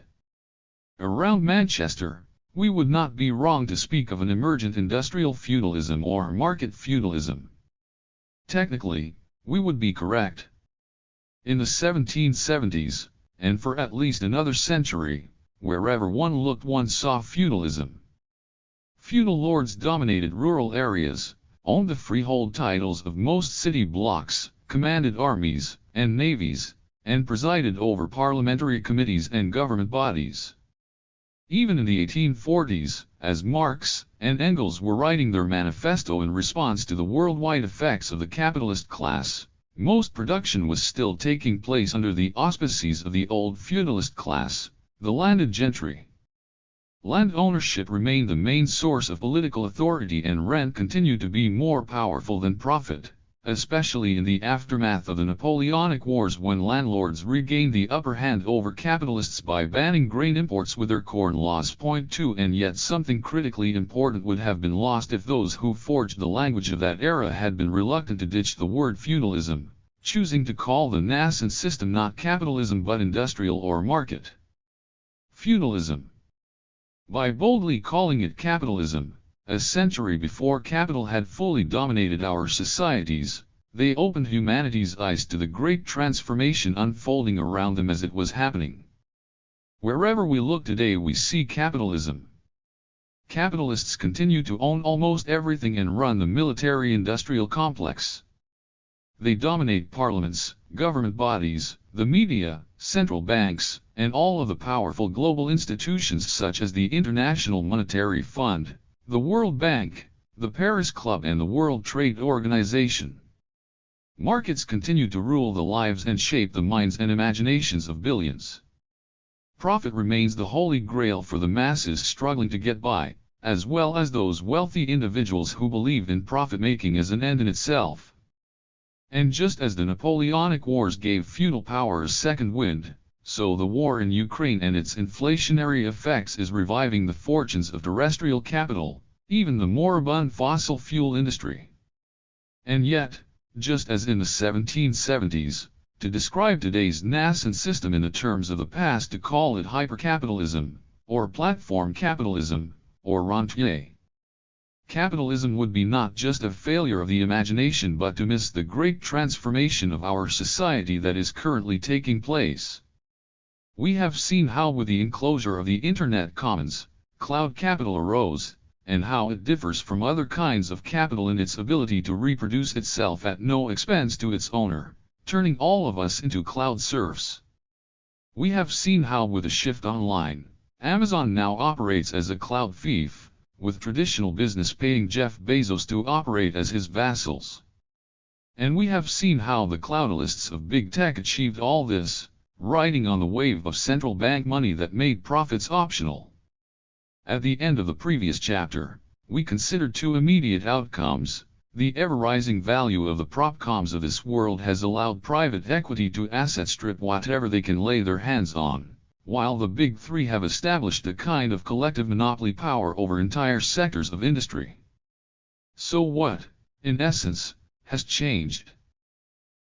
Speaker 1: around Manchester, we would not be wrong to speak of an emergent industrial feudalism or market feudalism. Technically, we would be correct. In the 1770s, and for at least another century, wherever one looked one saw feudalism. Feudal lords dominated rural areas, owned the freehold titles of most city blocks, commanded armies and navies, and presided over parliamentary committees and government bodies. Even in the 1840s, as Marx and Engels were writing their manifesto in response to the worldwide effects of the capitalist class, most production was still taking place under the auspices of the old feudalist class, the landed gentry. Land ownership remained the main source of political authority and rent continued to be more powerful than profit, especially in the aftermath of the Napoleonic Wars when landlords regained the upper hand over capitalists by banning grain imports with their corn laws. Point 2. And yet something critically important would have been lost if those who forged the language of that era had been reluctant to ditch the word feudalism, choosing to call the nascent system not capitalism but industrial or market feudalism. By boldly calling it capitalism, a century before capital had fully dominated our societies, they opened humanity's eyes to the great transformation unfolding around them as it was happening. Wherever we look today we see capitalism. Capitalists continue to own almost everything and run the military-industrial complex. They dominate parliaments, government bodies, the media, central banks, and all of the powerful global institutions such as the International Monetary Fund, the World Bank, the Paris Club and the World Trade Organization. Markets continue to rule the lives and shape the minds and imaginations of billions. Profit remains the holy grail for the masses struggling to get by, as well as those wealthy individuals who believe in profit-making as an end in itself. And just as the Napoleonic Wars gave feudal power a second wind, so the war in Ukraine and its inflationary effects is reviving the fortunes of terrestrial capital, even the moribund fossil fuel industry. And yet, just as in the 1770s, to describe today's nascent system in the terms of the past to call it hypercapitalism, or platform capitalism, or rentier capitalism would be not just a failure of the imagination but to miss the great transformation of our society that is currently taking place. We have seen how with the enclosure of the Internet Commons, cloud capital arose, and how it differs from other kinds of capital in its ability to reproduce itself at no expense to its owner, turning all of us into cloud serfs. We have seen how with the shift online, Amazon now operates as a cloud fief, with traditional business paying Jeff Bezos to operate as his vassals. And we have seen how the cloudalists of big tech achieved all this, riding on the wave of central bank money that made profits optional. At the end of the previous chapter, we considered two immediate outcomes. The ever-rising value of the propcoms of this world has allowed private equity to asset strip whatever they can lay their hands on, while the big three have established a kind of collective monopoly power over entire sectors of industry. So what, in essence, has changed?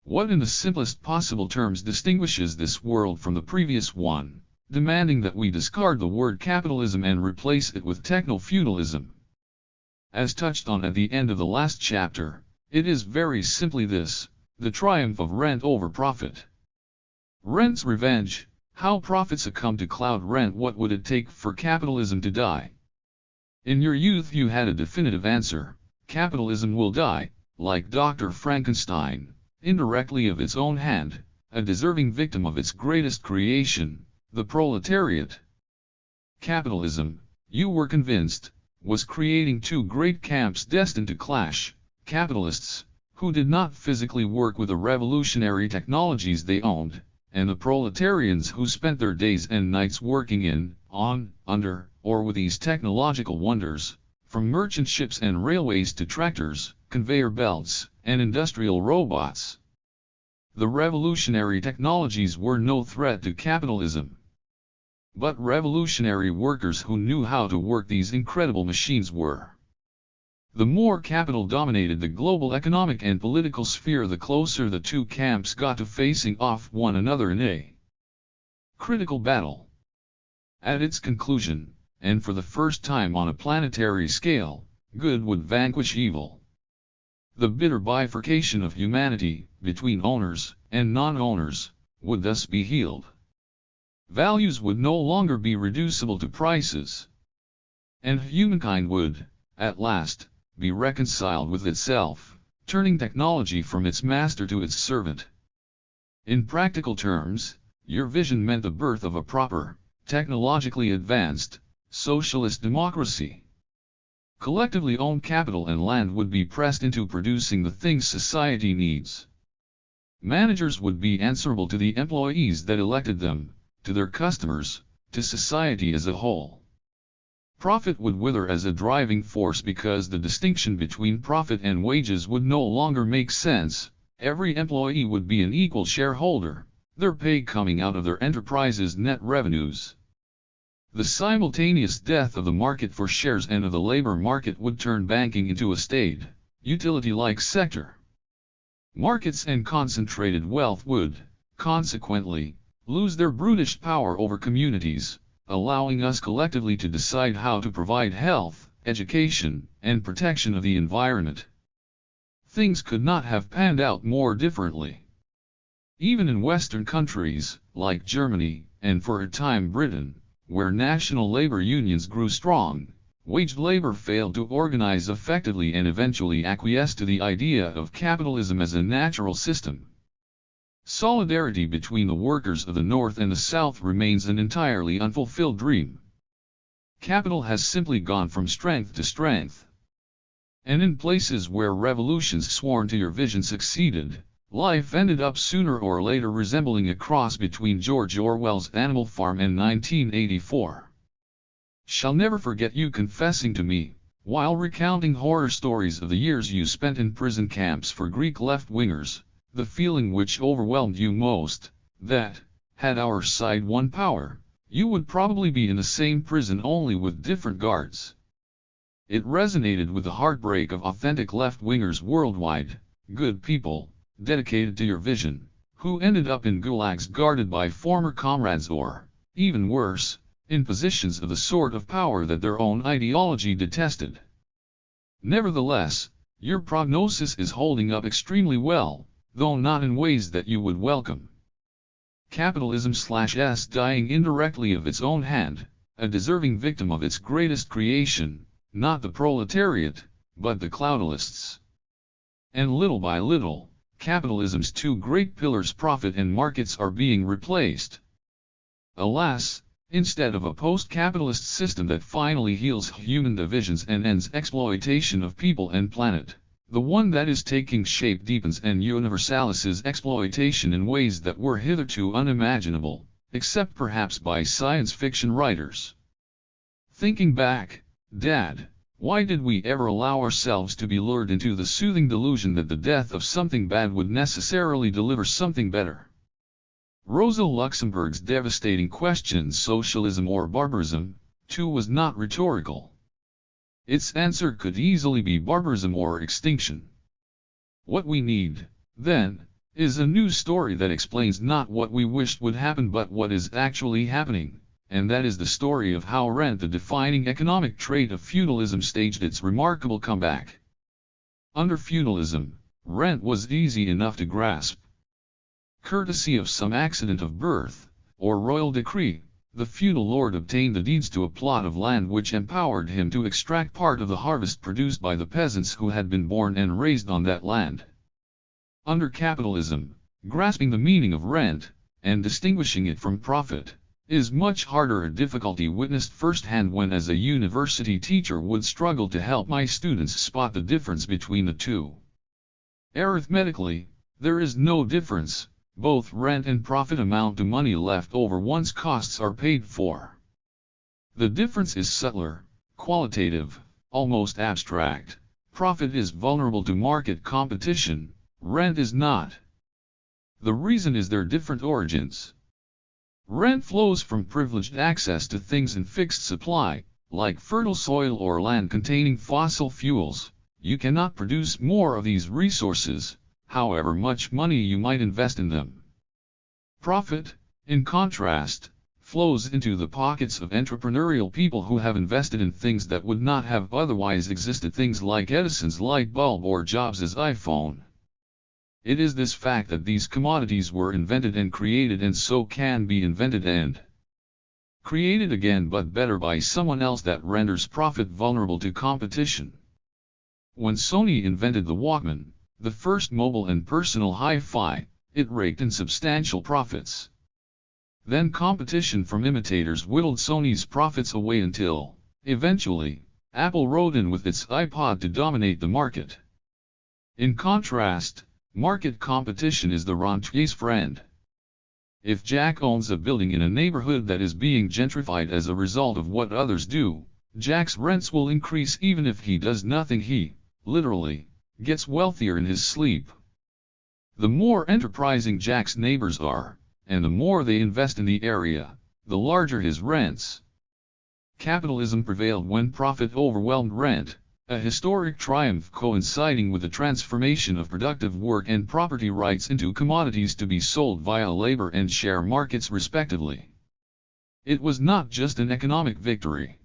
Speaker 1: What in the simplest possible terms distinguishes this world from the previous one, demanding that we discard the word capitalism and replace it with technofeudalism? As touched on at the end of the last chapter, it is very simply this: the triumph of rent over profit. Rent's revenge. How profit succumb to cloud rent. What would it take for capitalism to die? In your youth you had a definitive answer: capitalism will die, like Dr. Frankenstein, indirectly of its own hand, a deserving victim of its greatest creation, the proletariat. Capitalism, you were convinced, was creating two great camps destined to clash: capitalists, who did not physically work with the revolutionary technologies they owned, and the proletarians who spent their days and nights working in, on, under, or with these technological wonders, from merchant ships and railways to tractors, conveyor belts, and industrial robots. The revolutionary technologies were no threat to capitalism. But revolutionary workers who knew how to work these incredible machines were. The more capital dominated the global economic and political sphere, the closer the two camps got to facing off one another in a critical battle. At its conclusion, and for the first time on a planetary scale, good would vanquish evil. The bitter bifurcation of humanity, between owners and non-owners, would thus be healed. Values would no longer be reducible to prices. And humankind would, at last, be reconciled with itself, turning technology from its master to its servant. In practical terms, your vision meant the birth of a proper, technologically advanced, socialist democracy. Collectively owned capital and land would be pressed into producing the things society needs. Managers would be answerable to the employees that elected them, to their customers, to society as a whole. Profit would wither as a driving force because the distinction between profit and wages would no longer make sense. Every employee would be an equal shareholder, their pay coming out of their enterprise's net revenues. The simultaneous death of the market for shares and of the labor market would turn banking into a staid, utility-like sector. Markets and concentrated wealth would, consequently, lose their brutish power over communities, allowing us collectively to decide how to provide health, education, and protection of the environment. Things could not have panned out more differently. Even in Western countries, like Germany, and for a time Britain, where national labor unions grew strong, wage labor failed to organize effectively and eventually acquiesced to the idea of capitalism as a natural system. Solidarity between the workers of the North and the South remains an entirely unfulfilled dream. Capital has simply gone from strength to strength. And in places where revolutions sworn to your vision succeeded, life ended up sooner or later resembling a cross between George Orwell's Animal Farm and 1984. Shall never forget you confessing to me, while recounting horror stories of the years you spent in prison camps for Greek left-wingers, the feeling which overwhelmed you most, that, had our side won power, you would probably be in the same prison only with different guards. It resonated with the heartbreak of authentic left-wingers worldwide, good people, dedicated to your vision, who ended up in gulags guarded by former comrades or, even worse, in positions of the sort of power that their own ideology detested. Nevertheless, your prognosis is holding up extremely well, though not in ways that you would welcome. Capitalism/s dying indirectly of its own hand, a deserving victim of its greatest creation, not the proletariat, but the cloudalists. And little by little, capitalism's two great pillars, profit and markets, are being replaced. Alas, instead of a post-capitalist system that finally heals human divisions and ends exploitation of people and planet, the one that is taking shape deepens and universalizes exploitation in ways that were hitherto unimaginable, except perhaps by science fiction writers. Thinking back, Dad, why did we ever allow ourselves to be lured into the soothing delusion that the death of something bad would necessarily deliver something better? Rosa Luxemburg's devastating question, socialism or barbarism, too, was not rhetorical. Its answer could easily be barbarism or extinction. What we need, then, is a new story that explains not what we wished would happen but what is actually happening, and that is the story of how rent, the defining economic trait of feudalism, staged its remarkable comeback. Under feudalism, rent was easy enough to grasp. Courtesy of some accident of birth, or royal decree, the feudal lord obtained the deeds to a plot of land which empowered him to extract part of the harvest produced by the peasants who had been born and raised on that land. Under capitalism, grasping the meaning of rent, and distinguishing it from profit, is much harder, a difficulty witnessed firsthand when as a university teacher would struggle to help my students spot the difference between the two. Arithmetically, there is no difference, both rent and profit amount to money left over once costs are paid for. The difference is subtler, qualitative, almost abstract. Profit is vulnerable to market competition, rent is not. The reason is their different origins. Rent flows from privileged access to things in fixed supply, like fertile soil or land containing fossil fuels. You cannot produce more of these resources, however much money you might invest in them. Profit, in contrast, flows into the pockets of entrepreneurial people who have invested in things that would not have otherwise existed, things like Edison's light bulb or Jobs' iPhone. It is this fact that these commodities were invented and created and so can be invented and created again but better by someone else that renders profit vulnerable to competition. When Sony invented the Walkman, the first mobile and personal hi-fi, it raked in substantial profits. Then competition from imitators whittled Sony's profits away until, eventually, Apple rode in with its iPod to dominate the market. In contrast, market competition is the rentier's friend. If Jack owns a building in a neighborhood that is being gentrified as a result of what others do, Jack's rents will increase even if he does nothing. He, literally, gets wealthier in his sleep. The more enterprising Jack's neighbors are, and the more they invest in the area, the larger his rents. Capitalism prevailed when profit overwhelmed rent, a historic triumph coinciding with the transformation of productive work and property rights into commodities to be sold via labor and share markets respectively. It was not just an economic victory.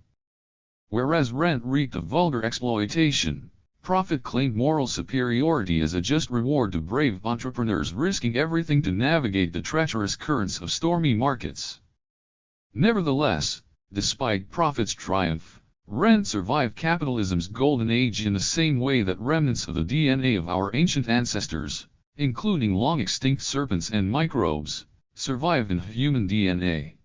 Speaker 1: Whereas rent reeked of vulgar exploitation, profit claimed moral superiority as a just reward to brave entrepreneurs risking everything to navigate the treacherous currents of stormy markets. Nevertheless, despite profit's triumph, rent survived capitalism's golden age in the same way that remnants of the DNA of our ancient ancestors, including long-extinct serpents and microbes, survive in human DNA.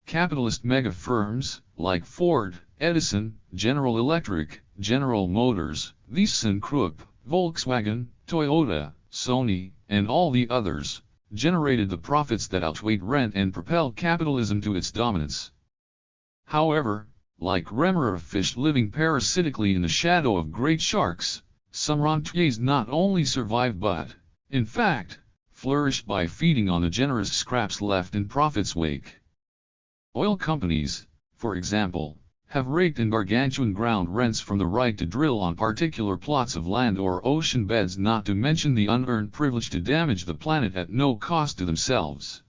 Speaker 1: Capitalist mega-firms, like Ford, Edison, General Electric, General Motors, ThyssenKrupp, Volkswagen, Toyota, Sony, and all the others, generated the profits that outweighed rent and propelled capitalism to its dominance. However, like remora fish living parasitically in the shadow of great sharks, some rentiers not only survive but, in fact, flourish by feeding on the generous scraps left in profit's wake. Oil companies, for example, have raked in gargantuan ground rents from the right to drill on particular plots of land or ocean beds, not to mention the unearned privilege to damage the planet at no cost to themselves.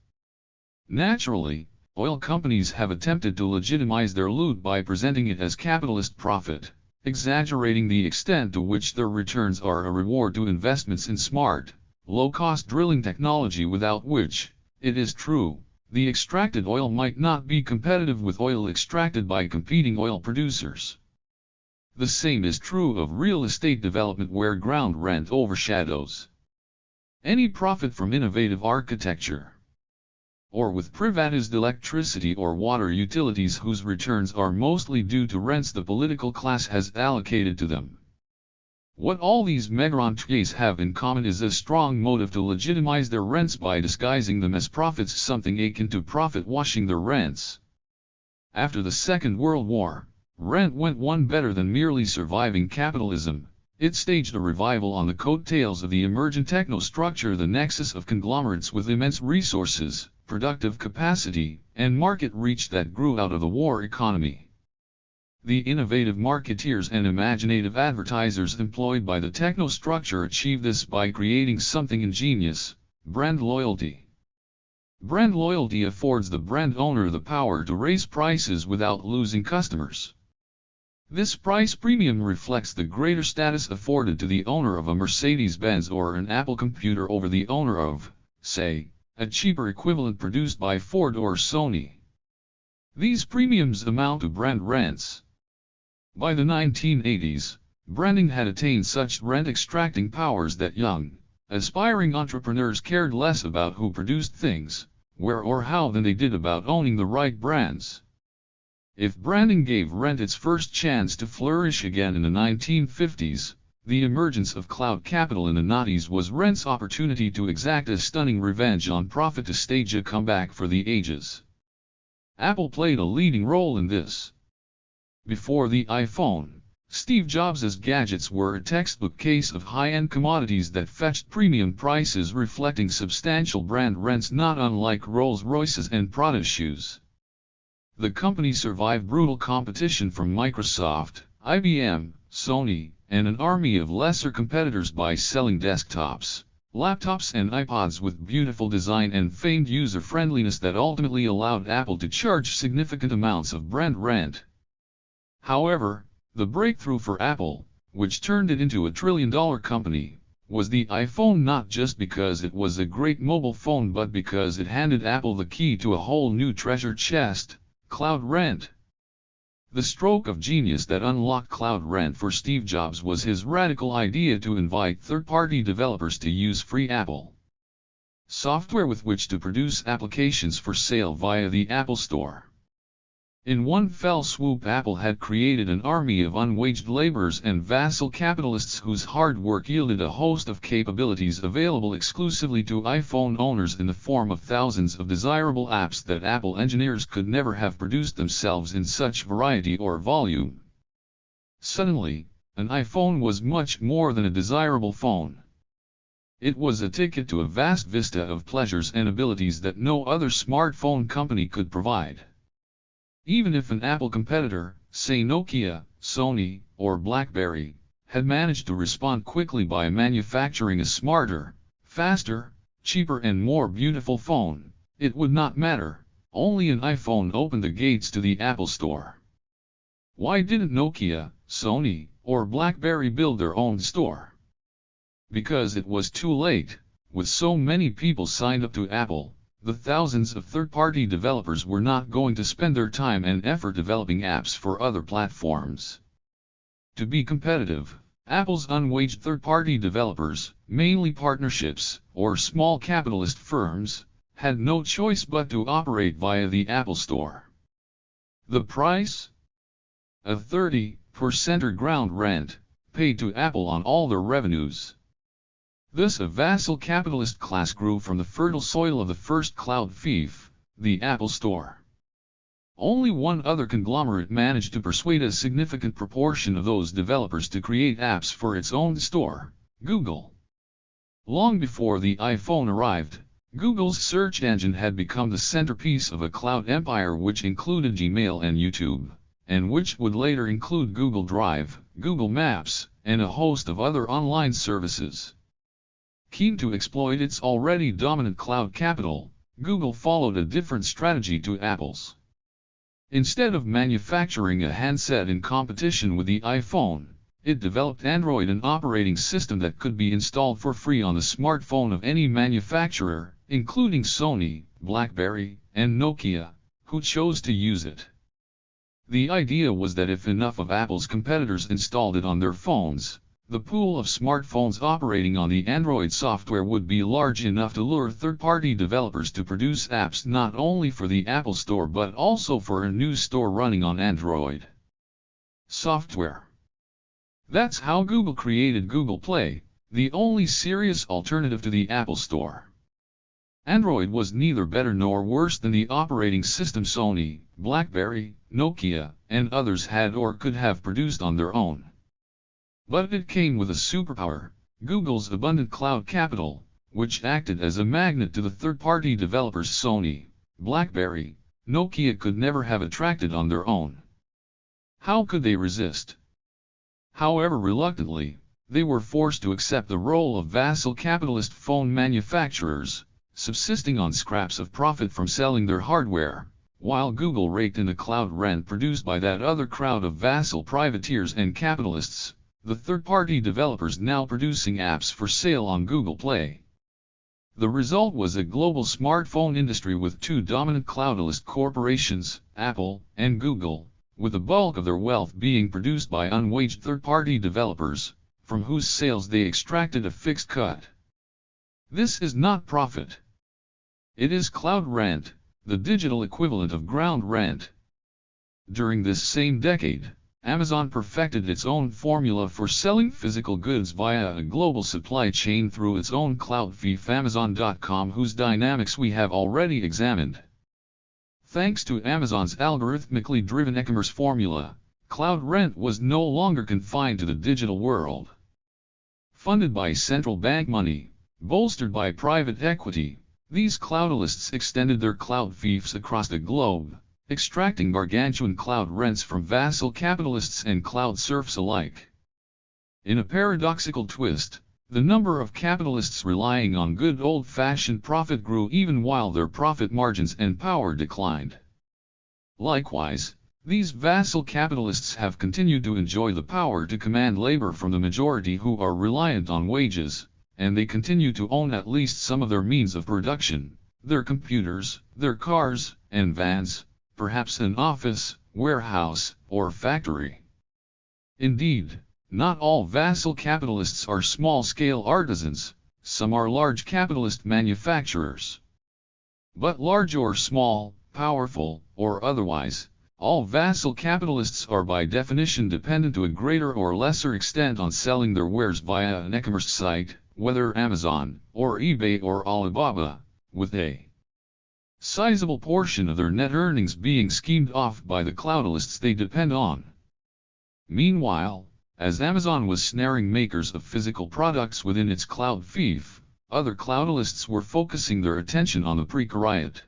Speaker 1: Naturally, oil companies have attempted to legitimize their loot by presenting it as capitalist profit, exaggerating the extent to which their returns are a reward to investments in smart, low-cost drilling technology without which, it is true, the extracted oil might not be competitive with oil extracted by competing oil producers. The same is true of real estate development where ground rent overshadows any profit from innovative architecture, or with privatized electricity or water utilities whose returns are mostly due to rents the political class has allocated to them. What all these mega-rentiers have in common is a strong motive to legitimize their rents by disguising them as profits, something akin to profit washing their rents. After the Second World War, rent went one better than merely surviving capitalism. It staged a revival on the coattails of the emergent technostructure, the nexus of conglomerates with immense resources, productive capacity, and market reach that grew out of the war economy. The innovative marketeers and imaginative advertisers employed by the technostructure achieve this by creating something ingenious: brand loyalty. Brand loyalty affords the brand owner the power to raise prices without losing customers. This price premium reflects the greater status afforded to the owner of a Mercedes-Benz or an Apple computer over the owner of, say, a cheaper equivalent produced by Ford or Sony. These premiums amount to brand rents. By the 1980s, branding had attained such rent-extracting powers that young, aspiring entrepreneurs cared less about who produced things, where or how than they did about owning the right brands. If branding gave rent its first chance to flourish again in the 1950s, The emergence of cloud capital in the '90s was rent's opportunity to exact a stunning revenge on profit to stage a comeback for the ages. Apple played a leading role in this. Before the iPhone, Steve Jobs' gadgets were a textbook case of high-end commodities that fetched premium prices reflecting substantial brand rents not unlike Rolls-Royces and Prada shoes. The company survived brutal competition from Microsoft, IBM, Sony, and an army of lesser competitors by selling desktops, laptops and iPods with beautiful design and famed user-friendliness that ultimately allowed Apple to charge significant amounts of brand rent. However, the breakthrough for Apple, which turned it into a trillion-dollar company, was the iPhone, not just because it was a great mobile phone but because it handed Apple the key to a whole new treasure chest, cloud rent. The stroke of genius that unlocked cloud rent for Steve Jobs was his radical idea to invite third-party developers to use free Apple software with which to produce applications for sale via the Apple Store. In one fell swoop, Apple had created an army of unwaged laborers and vassal capitalists whose hard work yielded a host of capabilities available exclusively to iPhone owners in the form of thousands of desirable apps that Apple engineers could never have produced themselves in such variety or volume. Suddenly, an iPhone was much more than a desirable phone. It was a ticket to a vast vista of pleasures and abilities that no other smartphone company could provide. Even if an Apple competitor, say Nokia, Sony, or BlackBerry, had managed to respond quickly by manufacturing a smarter, faster, cheaper and more beautiful phone, it would not matter. Only an iPhone opened the gates to the Apple Store. Why didn't Nokia, Sony, or BlackBerry build their own store? Because it was too late. With so many people signed up to Apple, the thousands of third-party developers were not going to spend their time and effort developing apps for other platforms. To be competitive, Apple's unwaged third-party developers, mainly partnerships or small capitalist firms, had no choice but to operate via the Apple Store. The price? A 30% ground rent, paid to Apple on all their revenues. Thus a vassal capitalist class grew from the fertile soil of the first cloud fief, the Apple Store. Only one other conglomerate managed to persuade a significant proportion of those developers to create apps for its own store, Google. Long before the iPhone arrived, Google's search engine had become the centerpiece of a cloud empire which included Gmail and YouTube, and which would later include Google Drive, Google Maps, and a host of other online services. Keen to exploit its already dominant cloud capital, Google followed a different strategy to Apple's. Instead of manufacturing a handset in competition with the iPhone, it developed Android, an operating system that could be installed for free on the smartphone of any manufacturer, including Sony, BlackBerry, and Nokia, who chose to use it. The idea was that if enough of Apple's competitors installed it on their phones, the pool of smartphones operating on the Android software would be large enough to lure third-party developers to produce apps not only for the Apple Store but also for a new store running on Android software. That's how Google created Google Play, the only serious alternative to the Apple Store. Android was neither better nor worse than the operating system Sony, BlackBerry, Nokia, and others had or could have produced on their own. But it came with a superpower, Google's abundant cloud capital, which acted as a magnet to the third-party developers Sony, BlackBerry, Nokia could never have attracted on their own. How could they resist? However reluctantly, they were forced to accept the role of vassal capitalist phone manufacturers, subsisting on scraps of profit from selling their hardware, while Google raked in the cloud rent produced by that other crowd of vassal privateers and capitalists, the third-party developers now producing apps for sale on Google Play. The result was a global smartphone industry with two dominant cloudalist corporations, Apple and Google, with the bulk of their wealth being produced by unwaged third-party developers, from whose sales they extracted a fixed cut. This is not profit. It is cloud rent, the digital equivalent of ground rent. During this same decade, Amazon perfected its own formula for selling physical goods via a global supply chain through its own cloud fief Amazon.com, whose dynamics we have already examined. Thanks to Amazon's algorithmically driven e-commerce formula, cloud rent was no longer confined to the digital world. Funded by central bank money, bolstered by private equity, these cloudalists extended their cloud fiefs across the globe, extracting gargantuan cloud rents from vassal capitalists and cloud serfs alike. In a paradoxical twist, the number of capitalists relying on good old-fashioned profit grew even while their profit margins and power declined. Likewise, these vassal capitalists have continued to enjoy the power to command labor from the majority who are reliant on wages, and they continue to own at least some of their means of production, their computers, their cars, and vans, perhaps an office, warehouse, or factory. Indeed, not all vassal capitalists are small-scale artisans, some are large capitalist manufacturers. But large or small, powerful, or otherwise, all vassal capitalists are by definition dependent to a greater or lesser extent on selling their wares via an e-commerce site, whether Amazon, or eBay or Alibaba, with a sizable portion of their net earnings being schemed off by the cloudalists they depend on. Meanwhile, as Amazon was snaring makers of physical products within its cloud fief, other cloudalists were focusing their attention on the precariat.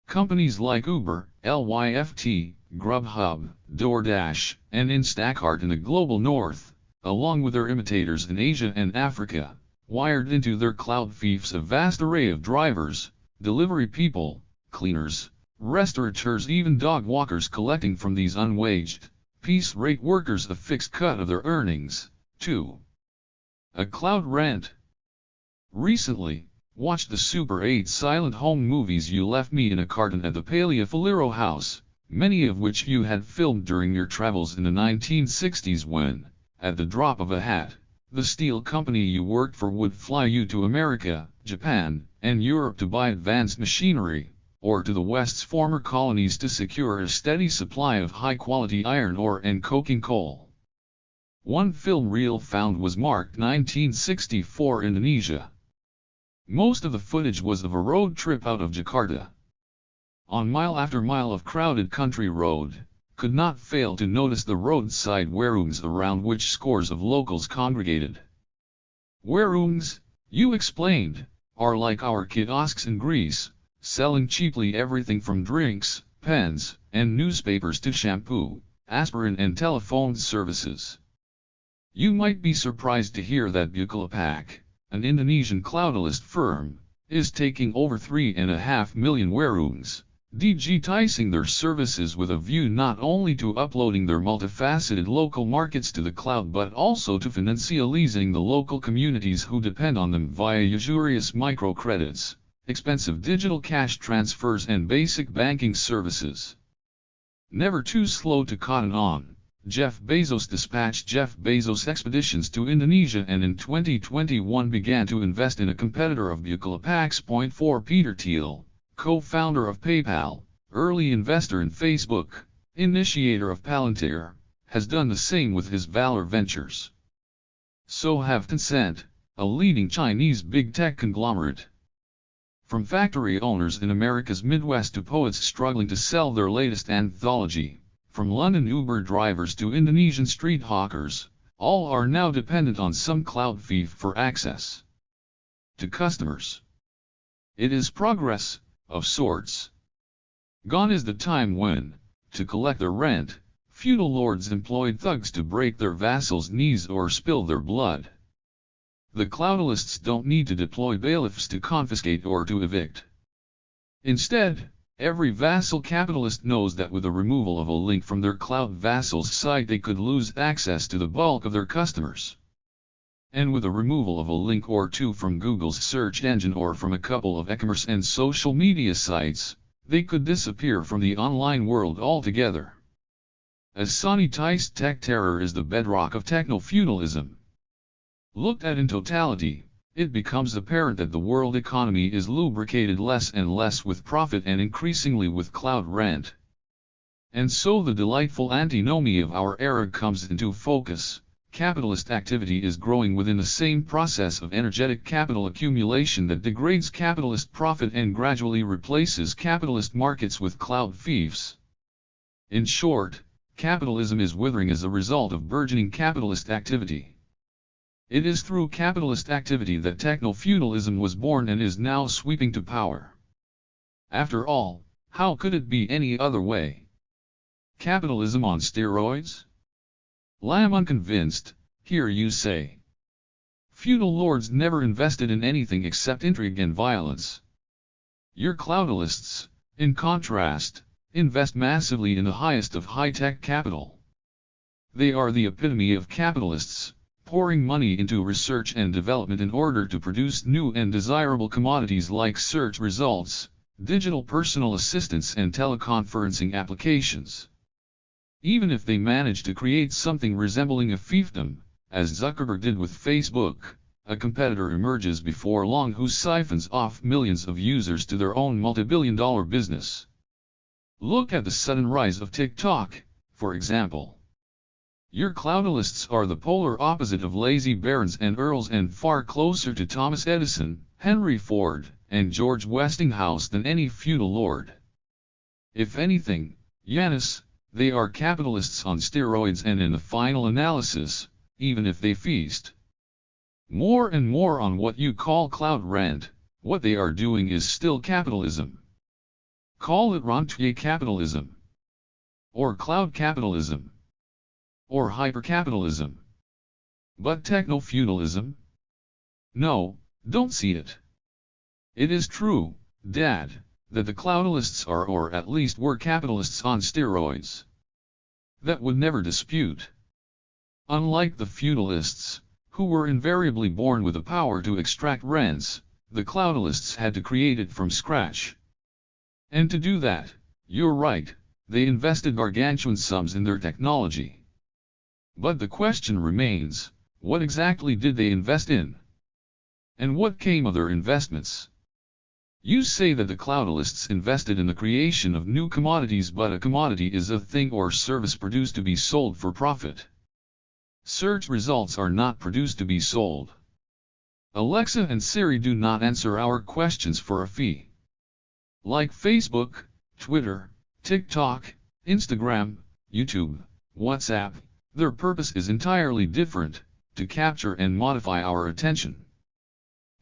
Speaker 1: Companies like Uber, Lyft, Grubhub, DoorDash, and Instacart in the global north, along with their imitators in Asia and Africa, wired into their cloud fiefs a vast array of drivers, delivery people, cleaners, restaurateurs, even dog walkers, collecting from these unwaged, piece-rate workers a fixed cut of their earnings, too. A cloud rent. Recently, watched the Super 8 silent home movies You Left Me in a Carton at the Paleofalero house, many of which you had filmed during your travels in the 1960s when, at the drop of a hat, the steel company you worked for would fly you to America, Japan, and Europe to buy advanced machinery, or to the West's former colonies to secure a steady supply of high-quality iron ore and coking coal. One film reel found was marked 1964 Indonesia. Most of the footage was of a road trip out of Jakarta. On mile after mile of crowded country road, could not fail to notice the roadside warungs around which scores of locals congregated. Warungs, you explained, are like our kiosks in Greece, selling cheaply everything from drinks, pens, and newspapers to shampoo, aspirin and telephone services. You might be surprised to hear that Bukalapak, an Indonesian cloudalist firm, is taking over 3.5 million warungs, digitizing their services with a view not only to uploading their multifaceted local markets to the cloud but also to financializing the local communities who depend on them via usurious microcredits, expensive digital cash transfers and basic banking services. Never too slow to cotton on, Jeff Bezos dispatched Jeff Bezos expeditions to Indonesia and in 2021 began to invest in a competitor of Bukalapak's. Peter Thiel, co-founder of PayPal, early investor in Facebook, initiator of Palantir, has done the same with his Valor Ventures. So have Tencent, a leading Chinese big tech conglomerate. From factory owners in America's Midwest to poets struggling to sell their latest anthology, from London Uber drivers to Indonesian street hawkers, all are now dependent on some cloud fief for access to customers. It is progress, of sorts. Gone is the time when, to collect their rent, feudal lords employed thugs to break their vassals' knees or spill their blood. The cloudalists don't need to deploy bailiffs to confiscate or to evict. Instead, every vassal capitalist knows that with the removal of a link from their cloud vassal's site they could lose access to the bulk of their customers. And with the removal of a link or two from Google's search engine or from a couple of e-commerce and social media sites, they could disappear from the online world altogether. As sanitized tech terror is the bedrock of technofeudalism. Looked at in totality, it becomes apparent that the world economy is lubricated less and less with profit and increasingly with cloud rent. And so the delightful antinomy of our era comes into focus. Capitalist activity is growing within the same process of energetic capital accumulation that degrades capitalist profit and gradually replaces capitalist markets with cloud fiefs. In short, capitalism is withering as a result of burgeoning capitalist activity. It is through capitalist activity that technofeudalism was born and is now sweeping to power. After all, how could it be any other way? Capitalism on steroids? Lamb unconvinced, hear you say. Feudal lords never invested in anything except intrigue and violence. Your cloudalists, in contrast, invest massively in the highest of high-tech capital. They are the epitome of capitalists, pouring money into research and development in order to produce new and desirable commodities like search results, digital personal assistants and teleconferencing applications. Even if they manage to create something resembling a fiefdom, as Zuckerberg did with Facebook, a competitor emerges before long who siphons off millions of users to their own multi-billion-dollar business. Look at the sudden rise of TikTok, for example. Your cloudalists are the polar opposite of lazy barons and earls and far closer to Thomas Edison, Henry Ford, and George Westinghouse than any feudal lord. If anything, Yanis, they are capitalists on steroids, and in the final analysis, even if they feast more and more on what you call cloud rent, what they are doing is still capitalism. Call it rentier capitalism, or cloud capitalism, or hypercapitalism. But technofeudalism? No, don't see it. It is true, Dad, that the cloudalists are, or at least were, capitalists on steroids. That would never dispute. Unlike the feudalists, who were invariably born with the power to extract rents, the cloudalists had to create it from scratch. And to do that, you're right, they invested gargantuan sums in their technology. But the question remains, what exactly did they invest in? And what came of their investments? You say that the cloudalists invested in the creation of new commodities, but a commodity is a thing or service produced to be sold for profit. Search results are not produced to be sold. Alexa and Siri do not answer our questions for a fee. Like Facebook, Twitter, TikTok, Instagram, YouTube, WhatsApp, their purpose is entirely different, to capture and modify our attention.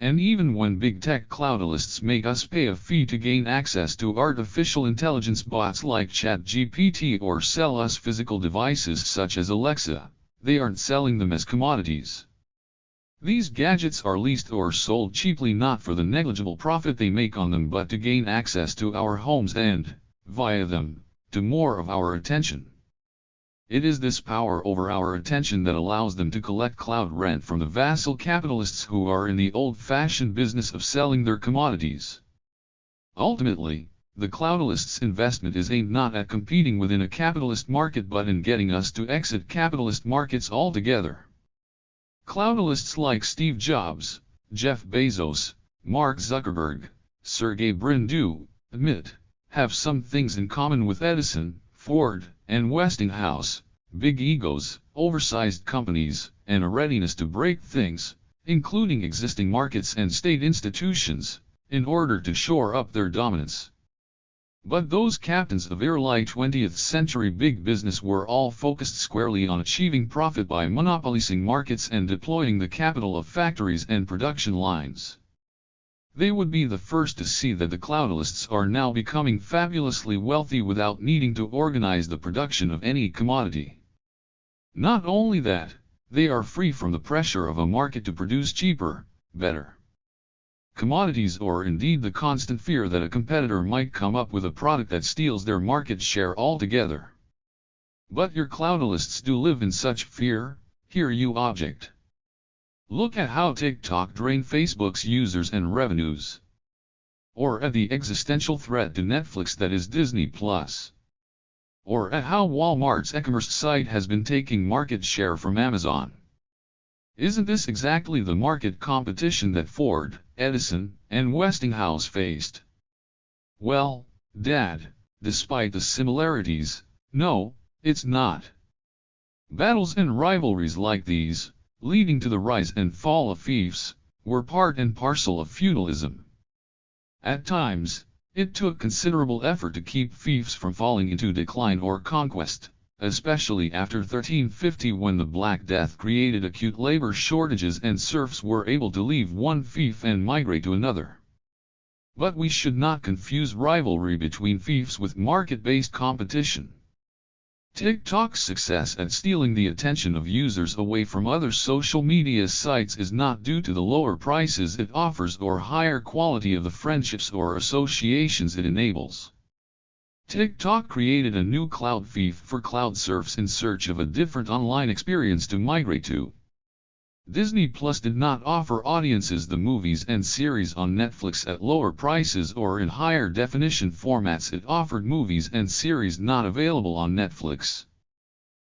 Speaker 1: And even when big tech cloudalists make us pay a fee to gain access to artificial intelligence bots like ChatGPT or sell us physical devices such as Alexa, they aren't selling them as commodities. These gadgets are leased or sold cheaply, not for the negligible profit they make on them, but to gain access to our homes and, via them, to more of our attention. It is this power over our attention that allows them to collect cloud rent from the vassal capitalists who are in the old-fashioned business of selling their commodities. Ultimately, the cloudalists' investment is aimed not at competing within a capitalist market but in getting us to exit capitalist markets altogether. Cloudalists like Steve Jobs, Jeff Bezos, Mark Zuckerberg, Sergey Brin do, admit, have some things in common with Edison, Ford, and Westinghouse: big egos, oversized companies, and a readiness to break things, including existing markets and state institutions, in order to shore up their dominance. But those captains of early 20th century big business were all focused squarely on achieving profit by monopolizing markets and deploying the capital of factories and production lines. They would be the first to see that the cloudalists are now becoming fabulously wealthy without needing to organize the production of any commodity. Not only that, they are free from the pressure of a market to produce cheaper, better commodities, or indeed the constant fear that a competitor might come up with a product that steals their market share altogether. But your cloudalists do live in such fear, here you object. Look at how TikTok drained Facebook's users and revenues. Or at the existential threat to Netflix that is Disney+. Or at how Walmart's e-commerce site has been taking market share from Amazon. Isn't this exactly the market competition that Ford, Edison, and Westinghouse faced? Well, Dad, despite the similarities, No, it's not. Battles and rivalries like these, leading to the rise and fall of fiefs, were part and parcel of feudalism. At times, it took considerable effort to keep fiefs from falling into decline or conquest, especially after 1350 when the Black Death created acute labor shortages and serfs were able to leave one fief and migrate to another. But we should not confuse rivalry between fiefs with market-based competition. TikTok's success at stealing the attention of users away from other social media sites is not due to the lower prices it offers or higher quality of the friendships or associations it enables. TikTok created a new cloud fief for cloud serfs in search of a different online experience to migrate to. Disney Plus did not offer audiences the movies and series on Netflix at lower prices or in higher definition formats. It offered movies and series not available on Netflix.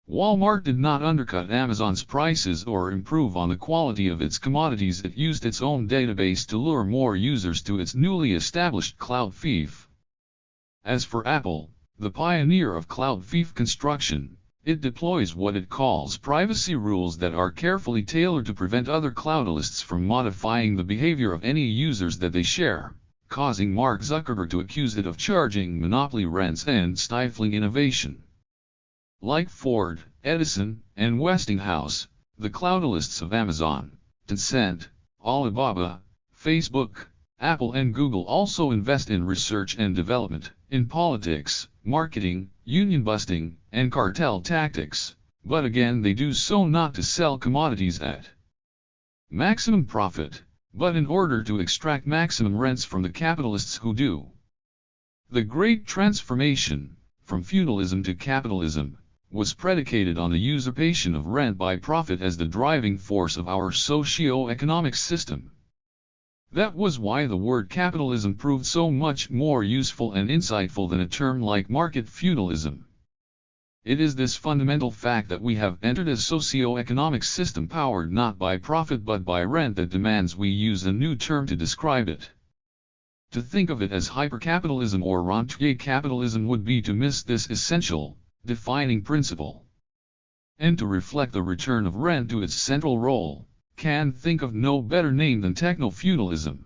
Speaker 1: Walmart did not undercut Amazon's prices or improve on the quality of its commodities. It used its own database to lure more users to its newly established cloud fief. As for Apple, the pioneer of cloud fief construction, it deploys what it calls privacy rules that are carefully tailored to prevent other cloudalists from modifying the behavior of any users that they share, causing Mark Zuckerberg to accuse it of charging monopoly rents and stifling innovation. Like Ford, Edison, and Westinghouse, the cloudalists of Amazon, Tencent, Alibaba, Facebook, Apple and Google also invest in research and development, in politics, marketing, union busting, and cartel tactics, but again they do so not to sell commodities at maximum profit, but in order to extract maximum rents from the capitalists who do. The Great Transformation, from feudalism to capitalism, was predicated on the usurpation of rent by profit as the driving force of our socio-economic system. That was why the word capitalism proved so much more useful and insightful than a term like market feudalism. It is this fundamental fact that we have entered a socio-economic system powered not by profit but by rent that demands we use a new term to describe it. To think of it as hypercapitalism or rentier capitalism would be to miss this essential, defining principle. And to reflect the return of rent to its central role, can think of no better name than technofeudalism.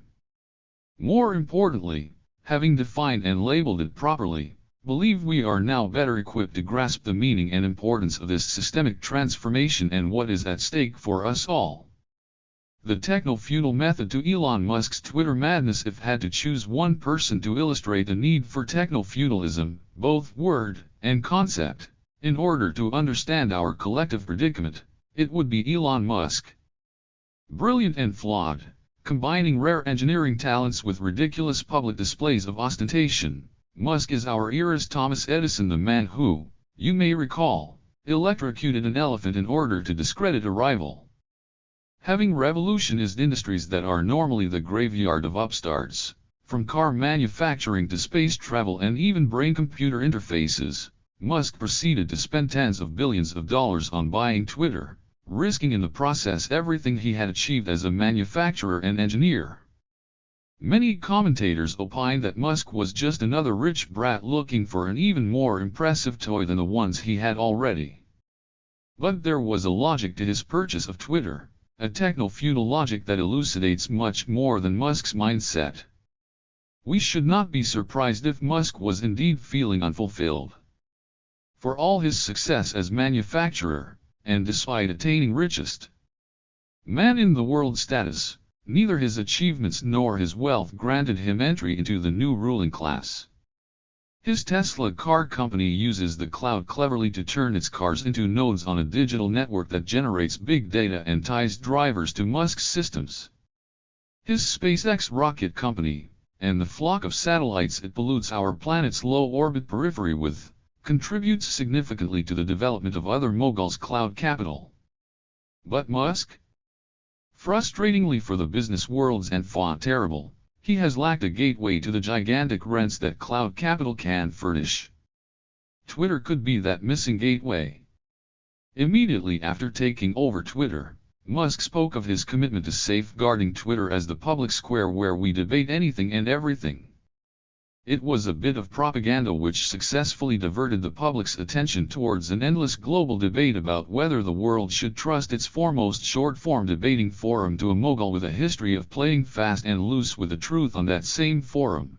Speaker 1: More importantly, having defined and labeled it properly, believe we are now better equipped to grasp the meaning and importance of this systemic transformation and what is at stake for us all. The techno-feudal method to Elon Musk's Twitter madness. If had to choose one person to illustrate the need for techno-feudalism, both word and concept, in order to understand our collective predicament, it would be Elon Musk. Brilliant and flawed, combining rare engineering talents with ridiculous public displays of ostentation, Musk is our era's Thomas Edison, the man who, you may recall, electrocuted an elephant in order to discredit a rival. Having revolutionized industries that are normally the graveyard of upstarts, from car manufacturing to space travel and even brain-computer interfaces, Musk proceeded to spend tens of billions of dollars on buying Twitter, risking in the process everything he had achieved as a manufacturer and engineer. Many commentators opined that Musk was just another rich brat looking for an even more impressive toy than the ones he had already. But there was a logic to his purchase of Twitter, a techno-feudal logic that elucidates much more than Musk's mindset. We should not be surprised if Musk was indeed feeling unfulfilled. For all his success as manufacturer, and despite attaining richest man in the world status, neither his achievements nor his wealth granted him entry into the new ruling class. His Tesla car company uses the cloud cleverly to turn its cars into nodes on a digital network that generates big data and ties drivers to Musk's systems. His SpaceX rocket company, and the flock of satellites it pollutes our planet's low-orbit periphery with, contributes significantly to the development of other moguls' cloud capital. But Musk? Frustratingly for the business world's enfant terrible, he has lacked a gateway to the gigantic rents that cloud capital can furnish. Twitter could be that missing gateway. Immediately after taking over Twitter, Musk spoke of his commitment to safeguarding Twitter as the public square where we debate anything and everything. It was a bit of propaganda which successfully diverted the public's attention towards an endless global debate about whether the world should trust its foremost short-form debating forum to a mogul with a history of playing fast and loose with the truth on that same forum.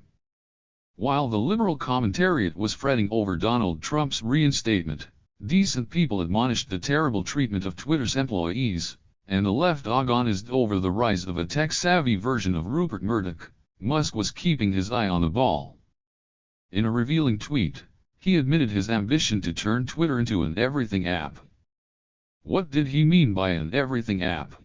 Speaker 1: While the liberal commentariat was fretting over Donald Trump's reinstatement, decent people admonished the terrible treatment of Twitter's employees, and the left agonized over the rise of a tech-savvy version of Rupert Murdoch. Musk was keeping his eye on the ball. In a revealing tweet, he admitted his ambition to turn Twitter into an everything app. What did he mean by an everything app?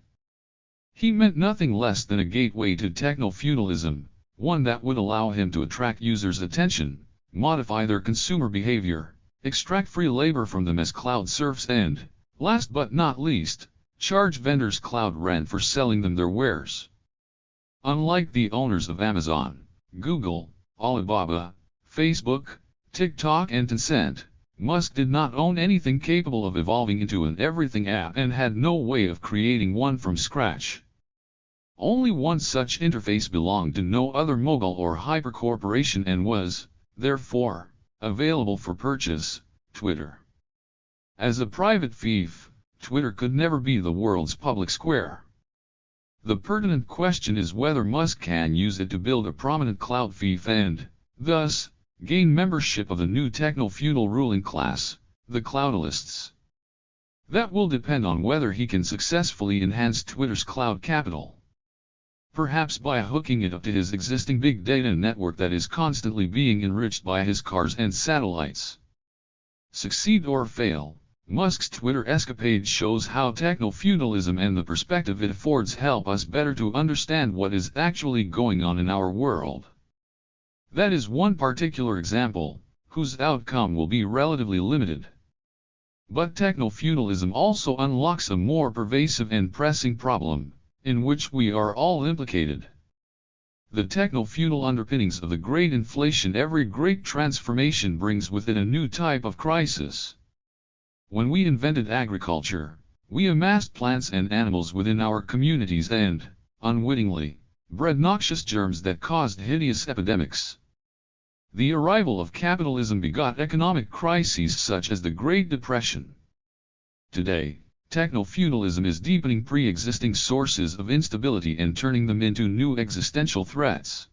Speaker 1: He meant nothing less than a gateway to technofeudalism, one that would allow him to attract users' attention, modify their consumer behavior, extract free labor from them as cloud serfs and, last but not least, charge vendors cloud rent for selling them their wares. Unlike the owners of Amazon, Google, Alibaba, Facebook, TikTok and Tencent, Musk did not own anything capable of evolving into an everything app and had no way of creating one from scratch. Only one such interface belonged to no other mogul or hypercorporation and was, therefore, available for purchase, Twitter. As a private fief, Twitter could never be the world's public square. The pertinent question is whether Musk can use it to build a prominent clout fief and, thus, gain membership of the new techno-feudal ruling class, the cloudalists. That will depend on whether he can successfully enhance Twitter's cloud capital. Perhaps by hooking it up to his existing big data network that is constantly being enriched by his cars and satellites. Succeed or fail, Musk's Twitter escapade shows how techno-feudalism and the perspective it affords help us better to understand what is actually going on in our world. That is one particular example, whose outcome will be relatively limited. But techno-feudalism also unlocks a more pervasive and pressing problem, in which we are all implicated. The techno-feudal underpinnings of the great inflation. Every great transformation brings with it a new type of crisis. When we invented agriculture, we amassed plants and animals within our communities and, unwittingly, bred noxious germs that caused hideous epidemics. The arrival of capitalism begot economic crises such as the Great Depression. Today, techno-feudalism is deepening pre-existing sources of instability and turning them into new existential threats.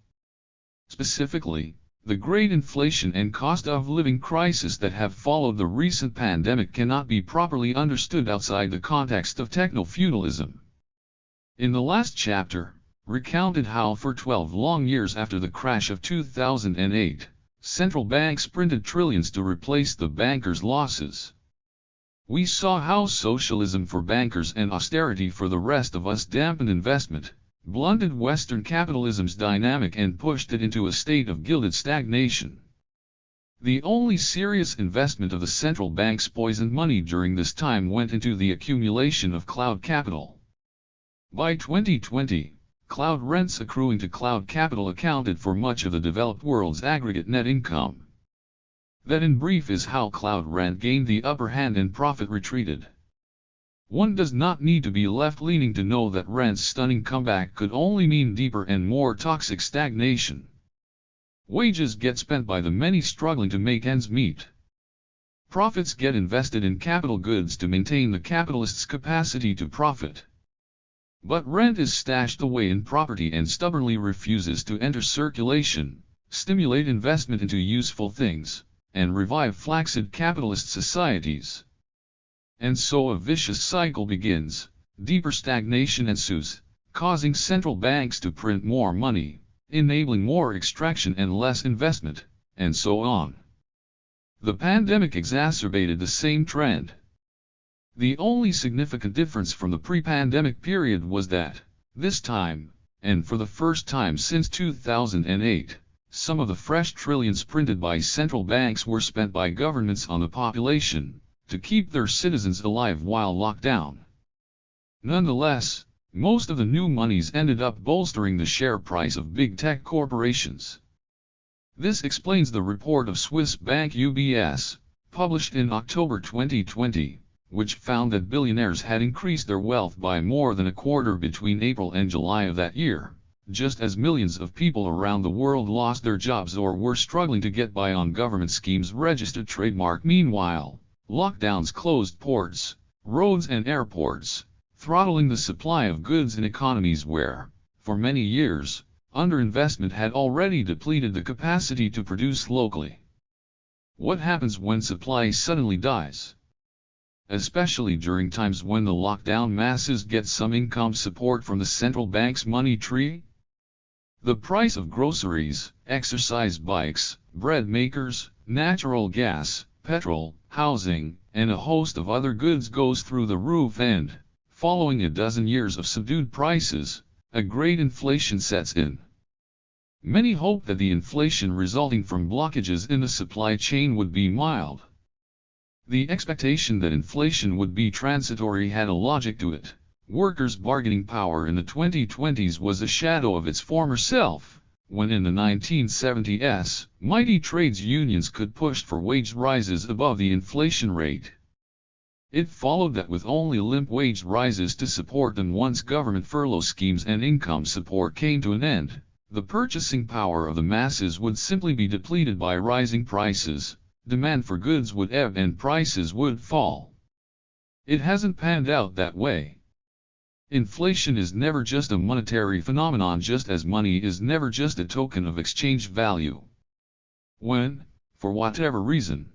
Speaker 1: Specifically, the great inflation and cost of living crisis that have followed the recent pandemic cannot be properly understood outside the context of techno-feudalism. In the last chapter, recounted how for 12 long years after the crash of 2008, central banks printed trillions to replace the bankers' losses. We saw how socialism for bankers and austerity for the rest of us dampened investment, blunted Western capitalism's dynamic and pushed it into a state of gilded stagnation. The only serious investment of the central bank's poisoned money during this time went into the accumulation of cloud capital. By 2020, cloud rents accruing to cloud capital accounted for much of the developed world's aggregate net income. That in brief is how cloud rent gained the upper hand and profit retreated. One does not need to be left-leaning to know that rent's stunning comeback could only mean deeper and more toxic stagnation. Wages get spent by the many struggling to make ends meet. Profits get invested in capital goods to maintain the capitalist's capacity to profit. But rent is stashed away in property and stubbornly refuses to enter circulation, stimulate investment into useful things, and revive flaccid capitalist societies. And so a vicious cycle begins, deeper stagnation ensues, causing central banks to print more money, enabling more extraction and less investment, and so on. The pandemic exacerbated the same trend. The only significant difference from the pre-pandemic period was that, this time, and for the first time since 2008, some of the fresh trillions printed by central banks were spent by governments on the population, to keep their citizens alive while locked down. Nonetheless, most of the new monies ended up bolstering the share price of big tech corporations. This explains the report of Swiss bank UBS, published in October 2020, which found that billionaires had increased their wealth by more than a quarter between April and July of that year, just as millions of people around the world lost their jobs or were struggling to get by on government schemes registered trademark. Meanwhile, lockdowns closed ports, roads and airports, throttling the supply of goods in economies where, for many years, underinvestment had already depleted the capacity to produce locally. What happens when supply suddenly dies? Especially during times when the lockdown masses get some income support from the central bank's money tree? The price of groceries, exercise bikes, bread makers, natural gas, petrol, housing, and a host of other goods goes through the roof and, following a dozen years of subdued prices, a great inflation sets in. Many hope that the inflation resulting from blockages in the supply chain would be mild. The expectation that inflation would be transitory had a logic to it. Workers' bargaining power in the 2020s was a shadow of its former self, when in the 1970s, mighty trades unions could push for wage rises above the inflation rate. It followed that with only limp wage rises to support them once government furlough schemes and income support came to an end, the purchasing power of the masses would simply be depleted by rising prices, demand for goods would ebb and prices would fall. It hasn't panned out that way. Inflation is never just a monetary phenomenon, just as money is never just a token of exchange value. When, for whatever reason,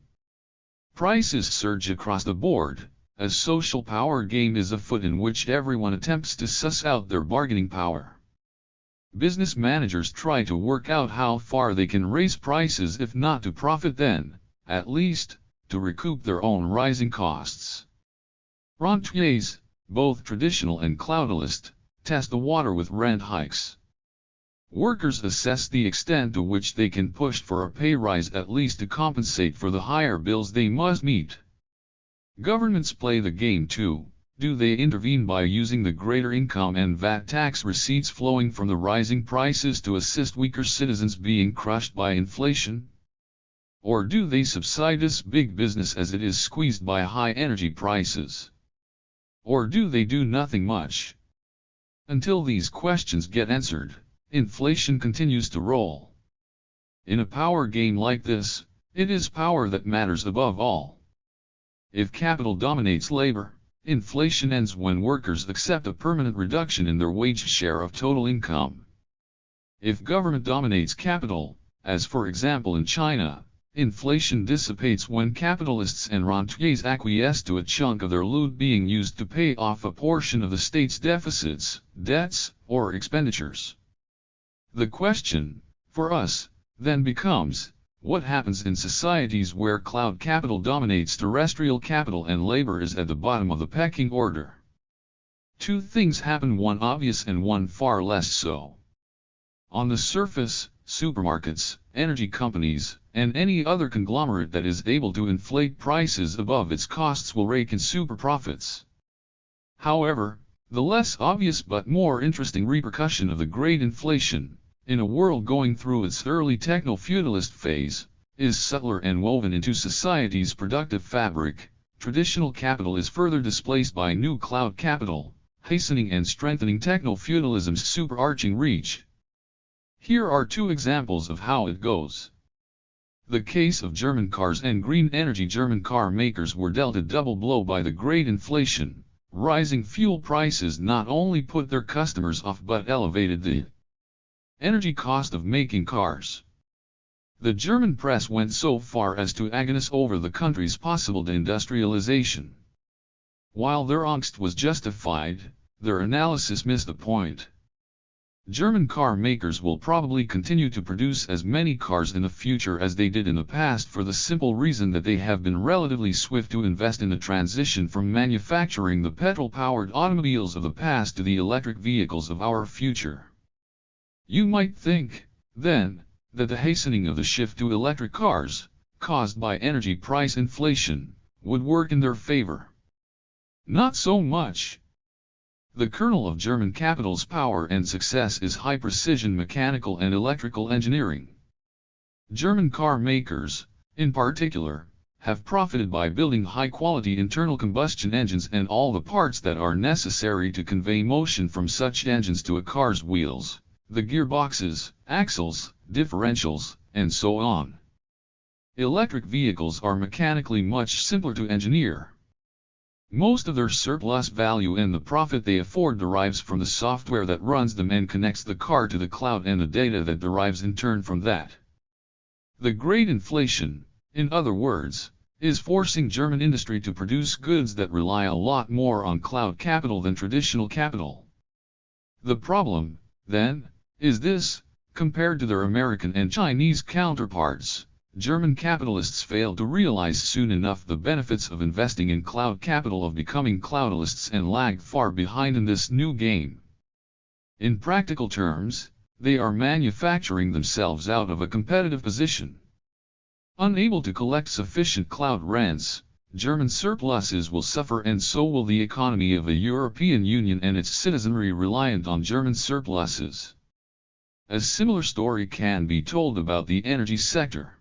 Speaker 1: prices surge across the board, a social power game is afoot in which everyone attempts to suss out their bargaining power. Business managers try to work out how far they can raise prices, if not to profit then, at least, to recoup their own rising costs. Rentiers, both traditional and cloudalist, test the water with rent hikes. Workers assess the extent to which they can push for a pay rise, at least to compensate for the higher bills they must meet. Governments play the game too. Do they intervene by using the greater income and VAT tax receipts flowing from the rising prices to assist weaker citizens being crushed by inflation? Or do they subsidize big business as it is squeezed by high energy prices? Or do they do nothing much? Until these questions get answered, inflation continues to roll. In a power game like this, it is power that matters above all. If capital dominates labor, inflation ends when workers accept a permanent reduction in their wage share of total income. If government dominates capital, as for example in China, inflation dissipates when capitalists and rentiers acquiesce to a chunk of their loot being used to pay off a portion of the state's deficits, debts, or expenditures. The question, for us, then becomes, what happens in societies where cloud capital dominates terrestrial capital and labor is at the bottom of the pecking order? Two things happen, one obvious and one far less so. On the surface, supermarkets, energy companies, and any other conglomerate that is able to inflate prices above its costs will rake in super profits. However, the less obvious but more interesting repercussion of the great inflation, in a world going through its early techno-feudalist phase, is subtler and woven into society's productive fabric. Traditional capital is further displaced by new cloud capital, hastening and strengthening techno-feudalism's superarching reach. Here are two examples of how it goes. The case of German cars and green energy. German car makers were dealt a double blow by the great inflation. Rising fuel prices not only put their customers off but elevated the energy cost of making cars. The German press went so far as to agonize over the country's possible deindustrialization. While their angst was justified, their analysis missed the point. German car makers will probably continue to produce as many cars in the future as they did in the past for the simple reason that they have been relatively swift to invest in the transition from manufacturing the petrol-powered automobiles of the past to the electric vehicles of our future. You might think, then, that the hastening of the shift to electric cars, caused by energy price inflation, would work in their favor. Not so much. The kernel of German capital's power and success is high-precision mechanical and electrical engineering. German car makers, in particular, have profited by building high-quality internal combustion engines and all the parts that are necessary to convey motion from such engines to a car's wheels, the gearboxes, axles, differentials, and so on. Electric vehicles are mechanically much simpler to engineer. Most of their surplus value and the profit they afford derives from the software that runs them and connects the car to the cloud and the data that derives in turn from that. The great inflation, in other words, is forcing German industry to produce goods that rely a lot more on cloud capital than traditional capital. The problem, then, is this: compared to their American and Chinese counterparts, German capitalists failed to realize soon enough the benefits of investing in cloud capital, of becoming cloudalists, and lagged far behind in this new game. In practical terms, they are manufacturing themselves out of a competitive position. Unable to collect sufficient cloud rents, German surpluses will suffer, and so will the economy of a European Union and its citizenry reliant on German surpluses. A similar story can be told about the energy sector.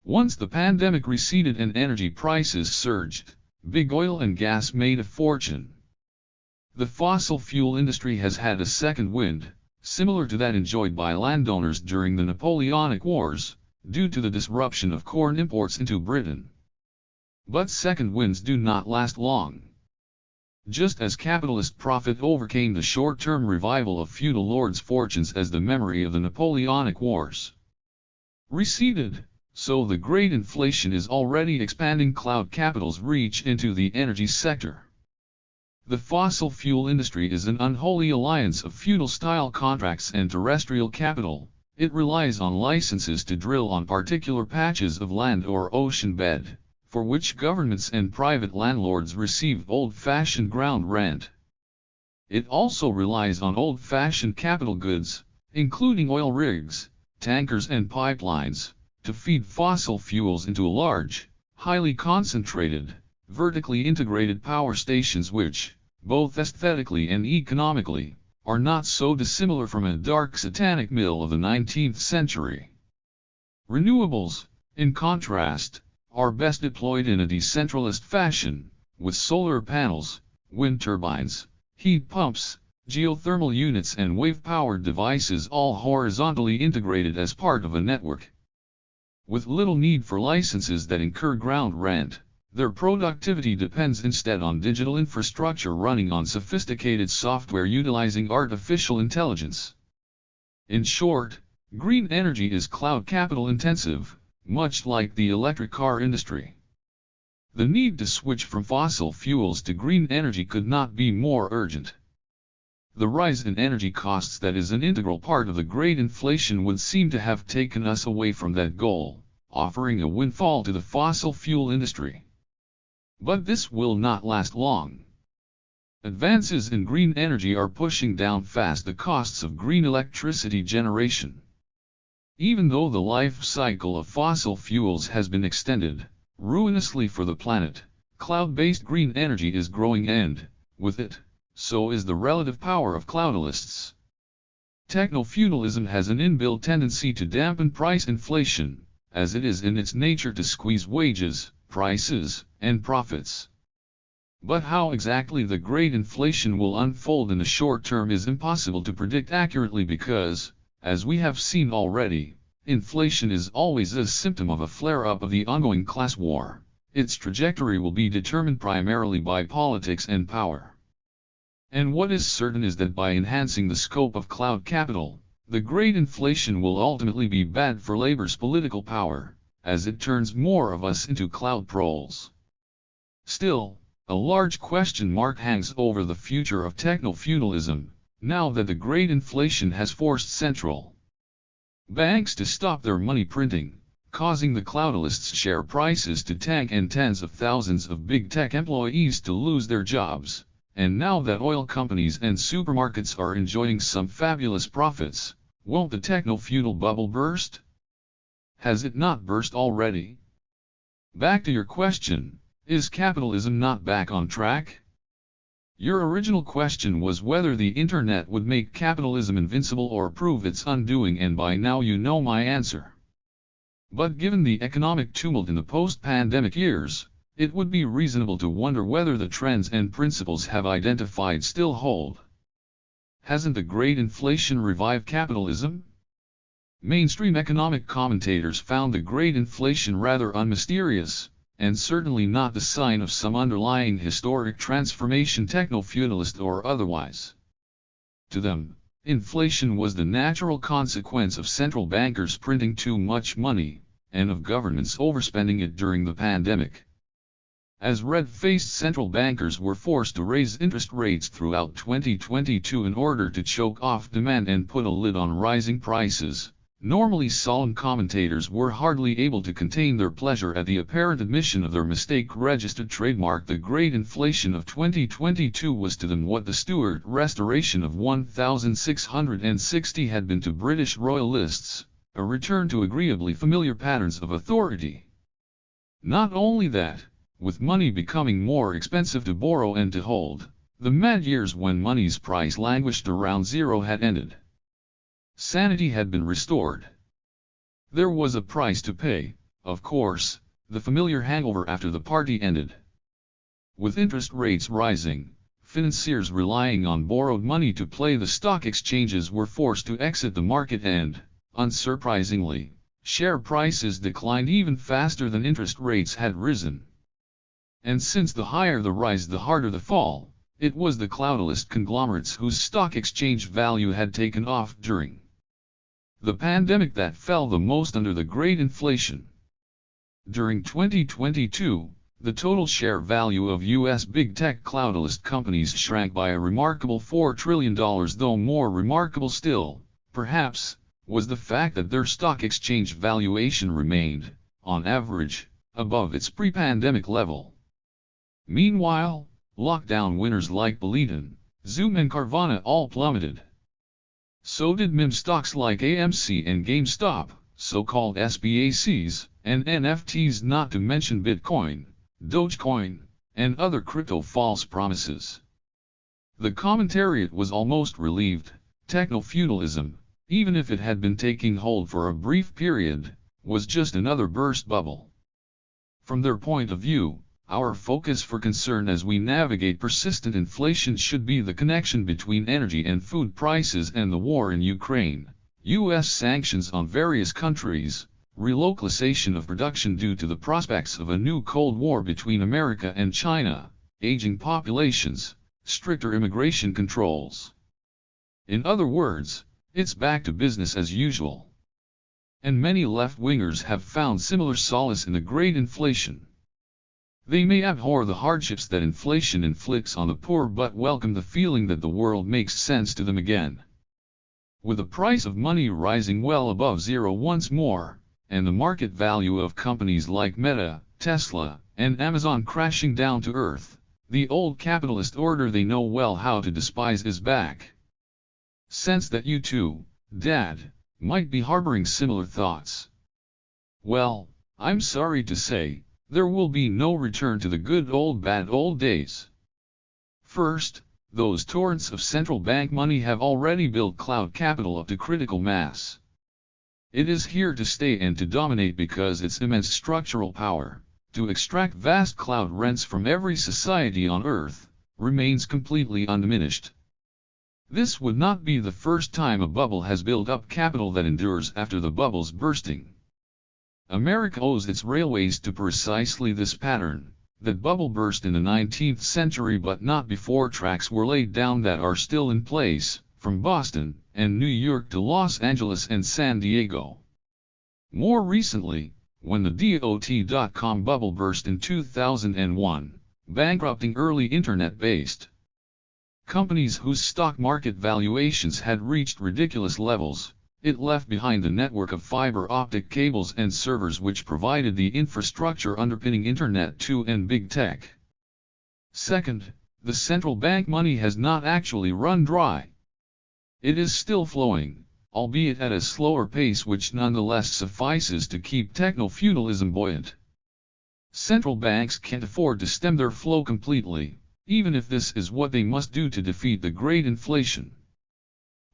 Speaker 1: Once the pandemic receded and energy prices surged, big oil and gas made a fortune. The fossil fuel industry has had a second wind, similar to that enjoyed by landowners during the Napoleonic Wars, due to the disruption of corn imports into Britain. But second winds do not last long. Just as capitalist profit overcame the short-term revival of feudal lords' fortunes as the memory of the Napoleonic Wars receded, so the great inflation is already expanding cloud capital's reach into the energy sector. The fossil fuel industry is an unholy alliance of feudal-style contracts and terrestrial capital. It relies on licenses to drill on particular patches of land or ocean bed, for which governments and private landlords receive old-fashioned ground rent. It also relies on old-fashioned capital goods, including oil rigs, tankers and pipelines, to feed fossil fuels into large, highly concentrated, vertically integrated power stations which, both aesthetically and economically, are not so dissimilar from a dark satanic mill of the 19th century. Renewables, in contrast, are best deployed in a decentralized fashion, with solar panels, wind turbines, heat pumps, geothermal units and wave-powered devices all horizontally integrated as part of a network. With little need for licenses that incur ground rent, their productivity depends instead on digital infrastructure running on sophisticated software utilizing artificial intelligence. In short, green energy is cloud capital intensive, much like the electric car industry. The need to switch from fossil fuels to green energy could not be more urgent. The rise in energy costs that is an integral part of the great inflation would seem to have taken us away from that goal, offering a windfall to the fossil fuel industry. But this will not last long. Advances in green energy are pushing down fast the costs of green electricity generation. Even though the life cycle of fossil fuels has been extended, ruinously for the planet, cloud-based green energy is growing and, with it, so is the relative power of cloudalists. Technofeudalism has an inbuilt tendency to dampen price inflation, as it is in its nature to squeeze wages, prices, and profits. But how exactly the great inflation will unfold in the short term is impossible to predict accurately because, as we have seen already, inflation is always a symptom of a flare-up of the ongoing class war. Its trajectory will be determined primarily by politics and power. And what is certain is that by enhancing the scope of cloud capital, the great inflation will ultimately be bad for labor's political power, as it turns more of us into cloud proles. Still, a large question mark hangs over the future of technofeudalism, now that the great inflation has forced central banks to stop their money printing, causing the cloudalists' share prices to tank and tens of thousands of big tech employees to lose their jobs, and now that oil companies and supermarkets are enjoying some fabulous profits, won't the techno-feudal bubble burst? Has it not burst already? Back to your question, is capitalism not back on track? Your original question was whether the internet would make capitalism invincible or prove its undoing, and by now you know my answer. But given the economic tumult in the post-pandemic years, it would be reasonable to wonder whether the trends and principles have identified still hold. Hasn't the great inflation revived capitalism? Mainstream economic commentators found the great inflation rather unmysterious, and certainly not the sign of some underlying historic transformation, techno-feudalist or otherwise. To them, inflation was the natural consequence of central bankers printing too much money, and of governments overspending it during the pandemic. As red-faced central bankers were forced to raise interest rates throughout 2022 in order to choke off demand and put a lid on rising prices, normally solemn commentators were hardly able to contain their pleasure at the apparent admission of their mistake-registered trademark. The great inflation of 2022 was to them what the Stuart Restoration of 1660 had been to British royalists, a return to agreeably familiar patterns of authority. Not only that, with money becoming more expensive to borrow and to hold, the mad years when money's price languished around zero had ended. Sanity had been restored. There was a price to pay, of course, the familiar hangover after the party ended. With interest rates rising, financiers relying on borrowed money to play the stock exchanges were forced to exit the market and, unsurprisingly, share prices declined even faster than interest rates had risen. And since the higher the rise the harder the fall, it was the capitalist conglomerates whose stock exchange value had taken off during the pandemic that fell the most under the great inflation. During 2022, the total share value of U.S. big tech capitalist companies shrank by a remarkable $4 trillion, though more remarkable still, perhaps, was the fact that their stock exchange valuation remained, on average, above its pre-pandemic level. Meanwhile, lockdown winners like Beliton, Zoom and Carvana all plummeted. So did meme stocks like AMC and GameStop, so-called SPACs, and NFTs, not to mention Bitcoin, Dogecoin, and other crypto false promises. The commentariat was almost relieved. Technofeudalism, even if it had been taking hold for a brief period, was just another burst bubble. From their point of view, our focus for concern as we navigate persistent inflation should be the connection between energy and food prices and the war in Ukraine, U.S. sanctions on various countries, relocalization of production due to the prospects of a new Cold War between America and China, aging populations, stricter immigration controls. In other words, it's back to business as usual. And many left-wingers have found similar solace in the great inflation. They may abhor the hardships that inflation inflicts on the poor but welcome the feeling that the world makes sense to them again. With the price of money rising well above zero once more, and the market value of companies like Meta, Tesla, and Amazon crashing down to earth, the old capitalist order they know well how to despise is back. Sense that you too, Dad, might be harboring similar thoughts. Well, I'm sorry to say, there will be no return to the good old bad old days. First, those torrents of central bank money have already built cloud capital up to critical mass. It is here to stay and to dominate because its immense structural power, to extract vast cloud rents from every society on earth, remains completely undiminished. This would not be the first time a bubble has built up capital that endures after the bubble's bursting. America owes its railways to precisely this pattern. That bubble burst in the 19th century, but not before tracks were laid down that are still in place, from Boston and New York to Los Angeles and San Diego. More recently, when the .com bubble burst in 2001, bankrupting early internet-based companies whose stock market valuations had reached ridiculous levels, it left behind a network of fiber optic cables and servers which provided the infrastructure underpinning Internet 2 and big tech. Second, the central bank money has not actually run dry. It is still flowing, albeit at a slower pace, which nonetheless suffices to keep techno-feudalism buoyant. Central banks can't afford to stem their flow completely, even if this is what they must do to defeat the great inflation.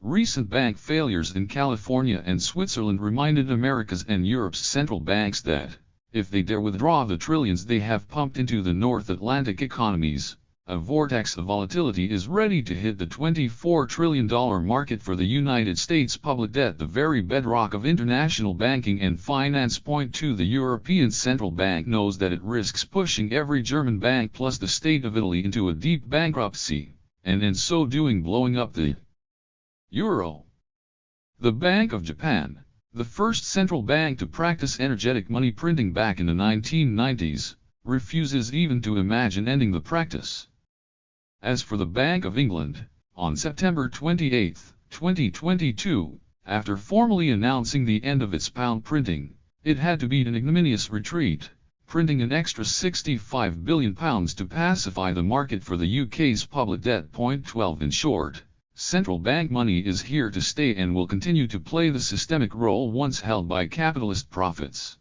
Speaker 1: Recent bank failures in California and Switzerland reminded America's and Europe's central banks that, if they dare withdraw the trillions they have pumped into the North Atlantic economies, A vortex of volatility is ready to hit the $24 trillion market for the United States public debt, the very bedrock of international banking and finance. Point 2. The European Central Bank knows that it risks pushing every German bank plus the state of Italy into a deep bankruptcy, and in so doing blowing up the euro. The Bank of Japan, the first central bank to practice energetic money printing back in the 1990s, refuses even to imagine ending the practice. As for the Bank of England, on September 28, 2022, after formally announcing the end of its pound printing, it had to beat an ignominious retreat, printing an extra £65 billion to pacify the market for the UK's public debt. Point 12. In short, central bank money is here to stay and will continue to play the systemic role once held by capitalist profits.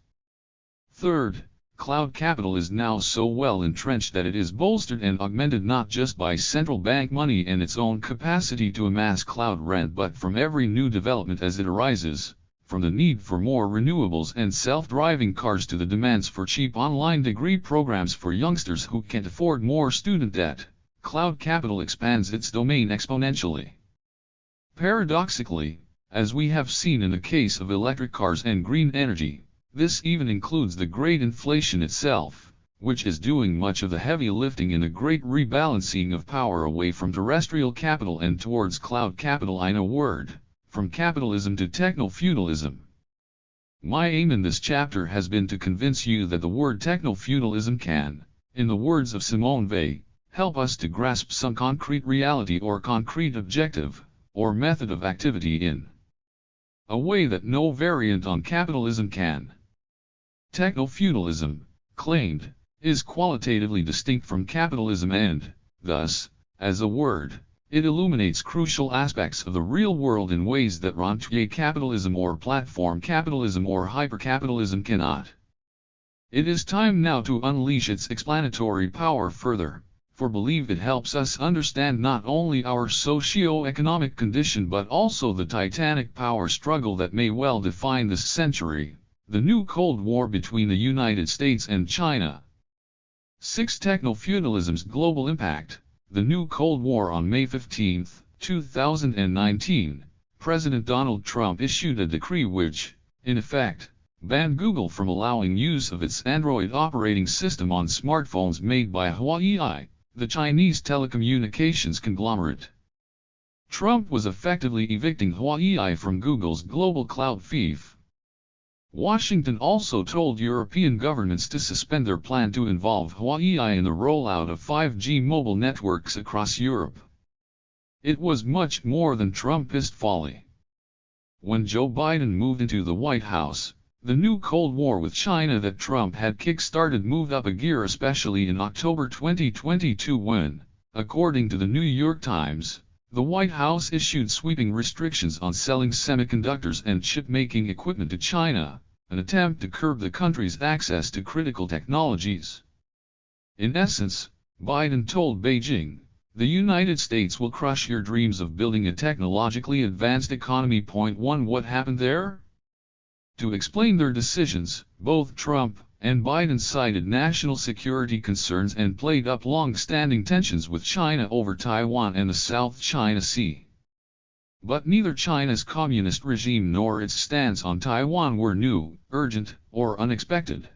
Speaker 1: Third, cloud capital is now so well entrenched that it is bolstered and augmented not just by central bank money and its own capacity to amass cloud rent, but from every new development as it arises, from the need for more renewables and self-driving cars to the demands for cheap online degree programs for youngsters who can't afford more student debt. Cloud capital expands its domain exponentially. Paradoxically, as we have seen in the case of electric cars and green energy, this even includes the great inflation itself, which is doing much of the heavy lifting in a great rebalancing of power away from terrestrial capital and towards cloud capital. In a word, from capitalism to technofeudalism. My aim in this chapter has been to convince you that the word technofeudalism can, in the words of Simone Weil, help us to grasp some concrete reality or concrete objective, or method of activity in a way that no variant on capitalism can. Technofeudalism, claimed, is qualitatively distinct from capitalism and, thus, as a word, it illuminates crucial aspects of the real world in ways that rentier capitalism or platform capitalism or hypercapitalism cannot. It is time now to unleash its explanatory power further, for believe it helps us understand not only our socio-economic condition but also the titanic power struggle that may well define this century. The new Cold War between the United States and China. 6. Technofeudalism's global impact. The new Cold War. On May 15, 2019, President Donald Trump issued a decree which, in effect, banned Google from allowing use of its Android operating system on smartphones made by Huawei, the Chinese telecommunications conglomerate. Trump was effectively evicting Huawei from Google's global cloud fief. Washington also told European governments to suspend their plan to involve Huawei in the rollout of 5G mobile networks across Europe. It was much more than Trumpist folly. When Joe Biden moved into the White House, the new Cold War with China that Trump had kick-started moved up a gear, especially in October 2022 when, according to the New York Times, the White House issued sweeping restrictions on selling semiconductors and chip-making equipment to China, an attempt to curb the country's access to critical technologies. In essence, Biden told Beijing, the United States will crush your dreams of building a technologically advanced economy. Point 1. What happened there? To explain their decisions, both Trump and Biden cited national security concerns and played up long-standing tensions with China over Taiwan and the South China Sea. But neither China's communist regime nor its stance on Taiwan were new, urgent, or unexpected.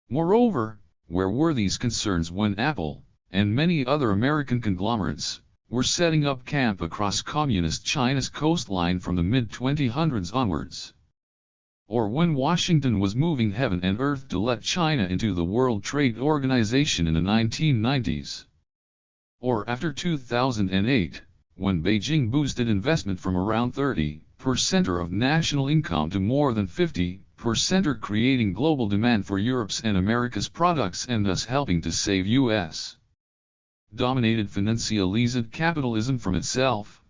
Speaker 1: Moreover, where were these concerns when Apple, and many other American conglomerates, were setting up camp across communist China's coastline from the mid-2000s onwards? Or when Washington was moving heaven and earth to let China into the World Trade Organization in the 1990s? Or after 2008, when Beijing boosted investment from around 30% of national income to more than 50%, creating global demand for Europe's and America's products and thus helping to save US-dominated financialized capitalism from itself?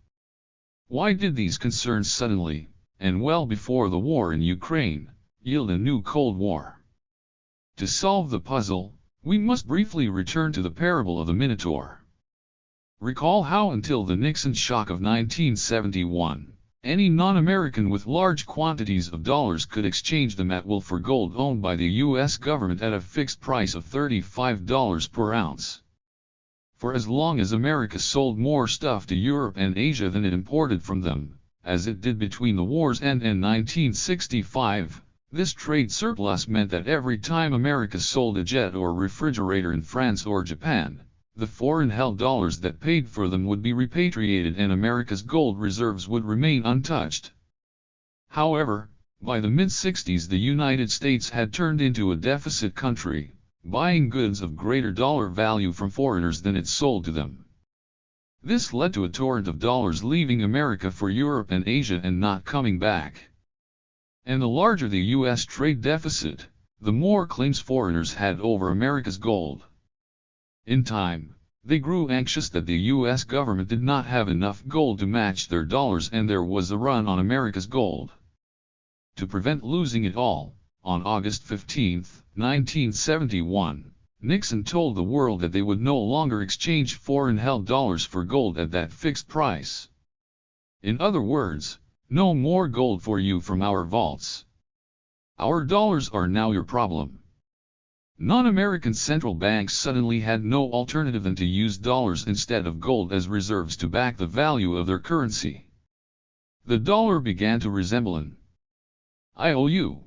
Speaker 1: Why did these concerns suddenly, and well before the war in Ukraine, yield a new Cold War? To solve the puzzle, we must briefly return to the parable of the Minotaur. Recall how until the Nixon shock of 1971, any non-American with large quantities of dollars could exchange them at will for gold owned by the U.S. government at a fixed price of $35 per ounce. For as long as America sold more stuff to Europe and Asia than it imported from them, as it did between the war's end and 1965, this trade surplus meant that every time America sold a jet or refrigerator in France or Japan, the foreign-held dollars that paid for them would be repatriated and America's gold reserves would remain untouched. However, by the mid-60s the United States had turned into a deficit country, buying goods of greater dollar value from foreigners than it sold to them. This led to a torrent of dollars leaving America for Europe and Asia and not coming back. And the larger the U.S. trade deficit, the more claims foreigners had over America's gold. In time, they grew anxious that the U.S. government did not have enough gold to match their dollars and there was a run on America's gold. To prevent losing it all, on August 15, 1971, Nixon told the world that they would no longer exchange foreign-held dollars for gold at that fixed price. In other words, no more gold for you from our vaults. Our dollars are now your problem. Non-American central banks suddenly had no alternative than to use dollars instead of gold as reserves to back the value of their currency. The dollar began to resemble an IOU.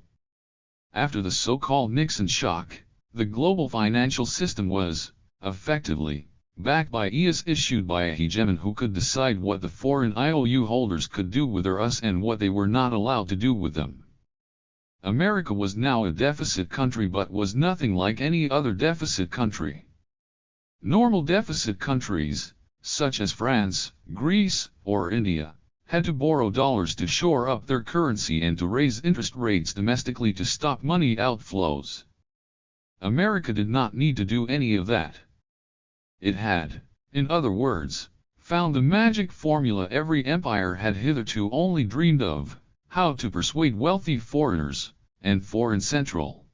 Speaker 1: After the so-called Nixon shock, the global financial system was, effectively, backed by IOUs issued by a hegemon who could decide what the foreign IOU holders could do with their US and what they were not allowed to do with them. America was now a deficit country but was nothing like any other deficit country. Normal deficit countries, such as France, Greece, or India, had to borrow dollars to shore up their currency and to raise interest rates domestically to stop money outflows. America did not need to do any of that. It had, in other words, found the magic formula every empire had hitherto only dreamed of: how to persuade wealthy foreigners, and foreign central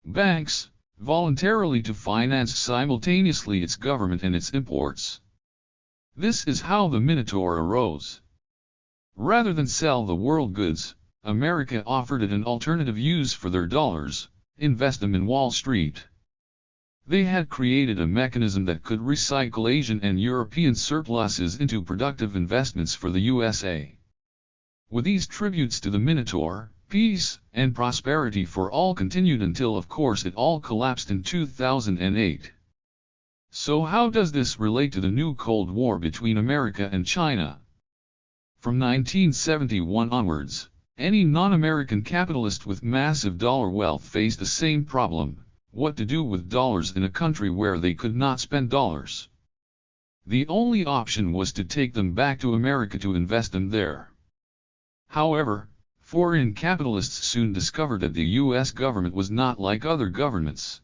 Speaker 1: banks, voluntarily to finance simultaneously its government and its imports. This is how the Minotaur arose. Rather than sell the world goods, America offered it an alternative use for their dollars: invest them in Wall Street. They had created a mechanism that could recycle Asian and European surpluses into productive investments for the USA. With these tributes to the Minotaur, peace and prosperity for all continued until of course it all collapsed in 2008. So how does this relate to the new Cold War between America and China? From 1971 onwards, any non-American capitalist with massive dollar wealth faced the same problem: what to do with dollars in a country where they could not spend dollars. The only option was to take them back to America to invest them there. However, foreign capitalists soon discovered that the U.S. government was not like other governments.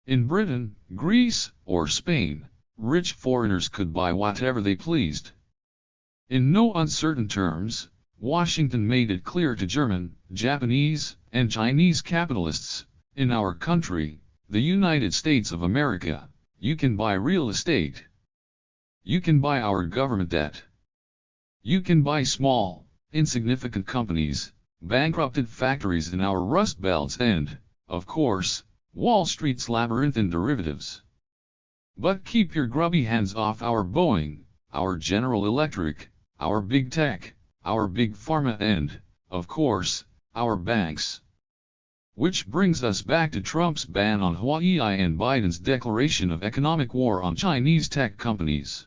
Speaker 1: In Britain, Greece, or Spain, rich foreigners could buy whatever they pleased. In no uncertain terms, Washington made it clear to German, Japanese, and Chinese capitalists: in our country, the United States of America, you can buy real estate. You can buy our government debt. You can buy small, insignificant companies, bankrupted factories in our rust belts and, of course, Wall Street's labyrinthine derivatives. But keep your grubby hands off our Boeing, our General Electric, our big tech, our big pharma and, of course, our banks. Which brings us back to Trump's ban on Huawei and Biden's declaration of economic war on Chinese tech companies.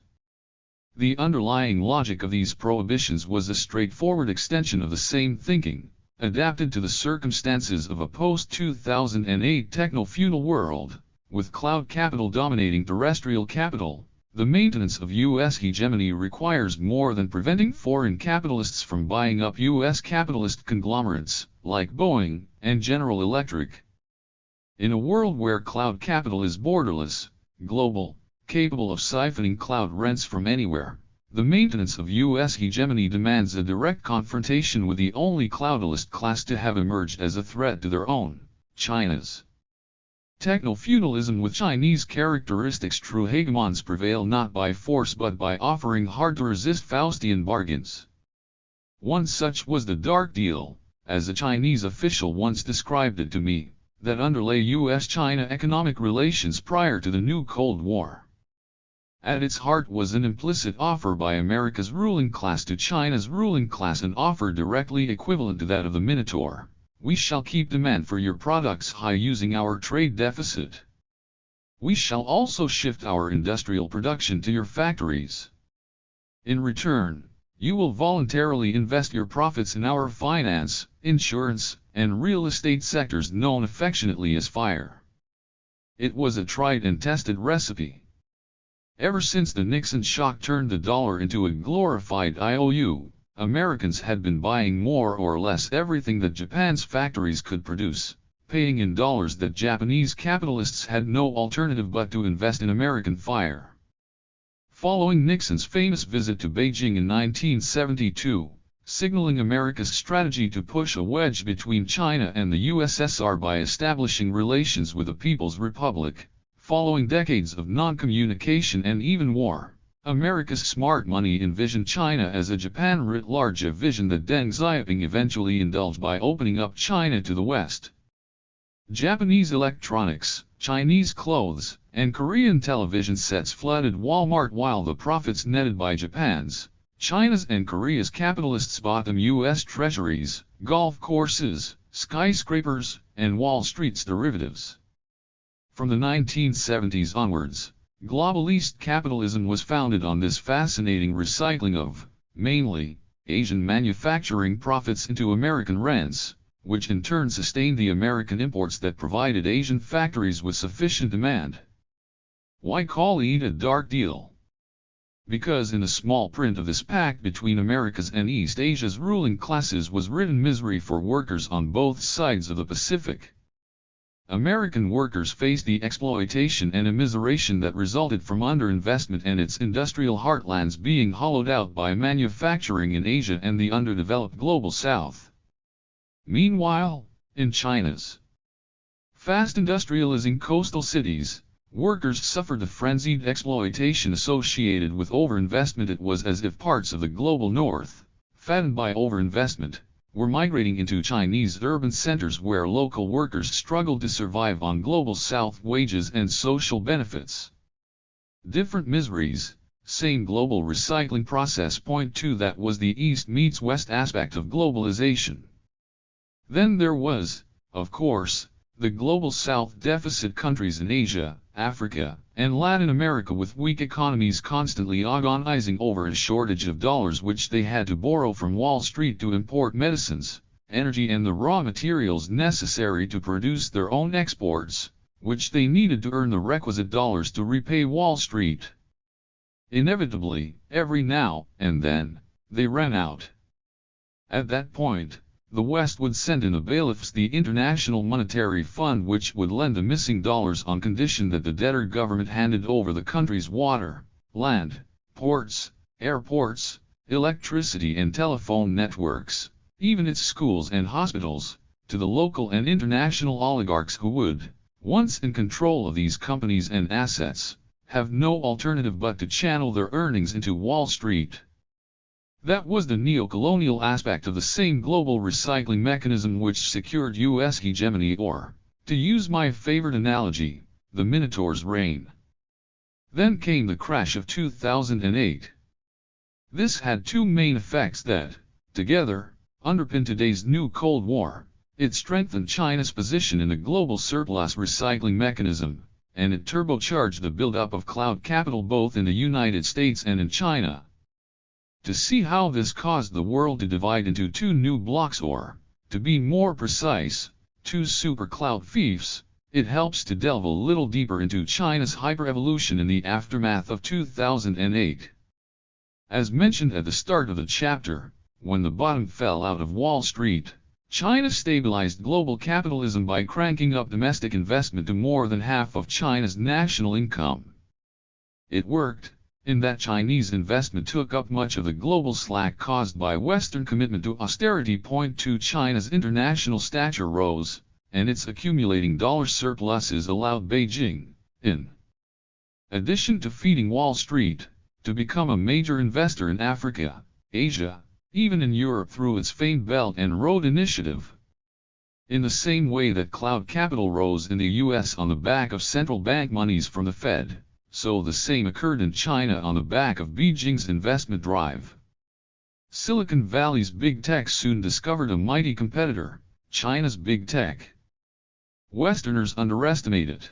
Speaker 1: The underlying logic of these prohibitions was a straightforward extension of the same thinking, adapted to the circumstances of a post-2008 techno-feudal world, with cloud capital dominating terrestrial capital. The maintenance of U.S. hegemony requires more than preventing foreign capitalists from buying up U.S. capitalist conglomerates, like Boeing and General Electric. In a world where cloud capital is borderless, global, capable of siphoning cloud rents from anywhere, the maintenance of U.S. hegemony demands a direct confrontation with the only cloudalist class to have emerged as a threat to their own, China's. Technofeudalism with Chinese characteristics. True hegemons prevail not by force but by offering hard-to-resist Faustian bargains. One such was the dark deal, as a Chinese official once described it to me, that underlay U.S.-China economic relations prior to the new Cold War. At its heart was an implicit offer by America's ruling class to China's ruling class, an offer directly equivalent to that of the Minotaur. We shall keep demand for your products high using our trade deficit. We shall also shift our industrial production to your factories. In return, you will voluntarily invest your profits in our finance, insurance, and real estate sectors known affectionately as FIRE. It was a tried and tested recipe. Ever since the Nixon shock turned the dollar into a glorified IOU, Americans had been buying more or less everything that Japan's factories could produce, paying in dollars that Japanese capitalists had no alternative but to invest in American FIRE. Following Nixon's famous visit to Beijing in 1972, signaling America's strategy to push a wedge between China and the USSR by establishing relations with the People's Republic, following decades of non-communication and even war, America's smart money envisioned China as a Japan writ large, a vision that Deng Xiaoping eventually indulged by opening up China to the West. Japanese electronics, Chinese clothes, and Korean television sets flooded Walmart, while the profits netted by Japan's, China's and Korea's capitalists bought them U.S. treasuries, golf courses, skyscrapers, and Wall Street's derivatives. From the 1970s onwards, globalist capitalism was founded on this fascinating recycling of, mainly, Asian manufacturing profits into American rents, which in turn sustained the American imports that provided Asian factories with sufficient demand. Why call it a dark deal? Because in the small print of this pact between America's and East Asia's ruling classes was written misery for workers on both sides of the Pacific. American workers faced the exploitation and immiseration that resulted from underinvestment and its industrial heartlands being hollowed out by manufacturing in Asia and the underdeveloped global South. Meanwhile, in China's fast industrializing coastal cities, workers suffered the frenzied exploitation associated with overinvestment. It was as if parts of the global North, fattened by overinvestment, were migrating into Chinese urban centers where local workers struggled to survive on global South wages and social benefits. Different miseries, same global recycling process. Point 2. That was the East meets West aspect of globalization. Then there was, of course, the global South deficit countries in Asia, Africa, and Latin America with weak economies constantly agonizing over a shortage of dollars which they had to borrow from Wall Street to import medicines, energy and the raw materials necessary to produce their own exports, which they needed to earn the requisite dollars to repay Wall Street. Inevitably, every now and then, they ran out. At that point, the West would send in the bailiffs, the International Monetary Fund, which would lend the missing dollars on condition that the debtor government handed over the country's water, land, ports, airports, electricity and telephone networks, even its schools and hospitals, to the local and international oligarchs who would, once in control of these companies and assets, have no alternative but to channel their earnings into Wall Street. That was the neo-colonial aspect of the same global recycling mechanism which secured U.S. hegemony, or, to use my favorite analogy, the Minotaur's reign. Then came the crash of 2008. This had two main effects that, together, underpin today's new Cold War. It strengthened China's position in the global surplus recycling mechanism, and it turbocharged the build-up of cloud capital both in the United States and in China. To see how this caused the world to divide into two new blocks, or, to be more precise, two super cloud fiefs, it helps to delve a little deeper into China's hyper-evolution in the aftermath of 2008. As mentioned at the start of the chapter, when the bottom fell out of Wall Street, China stabilized global capitalism by cranking up domestic investment to more than half of China's national income. It worked, in that Chinese investment took up much of the global slack caused by Western commitment to austerity. Point 2. China's international stature rose, and its accumulating dollar surpluses allowed Beijing, in addition to feeding Wall Street, to become a major investor in Africa, Asia, even in Europe through its famed Belt and Road Initiative. In the same way that cloud capital rose in the U.S. on the back of central bank monies from the Fed, so the same occurred in China on the back of Beijing's investment drive. Silicon Valley's big tech soon discovered a mighty competitor, China's big tech. Westerners underestimate it.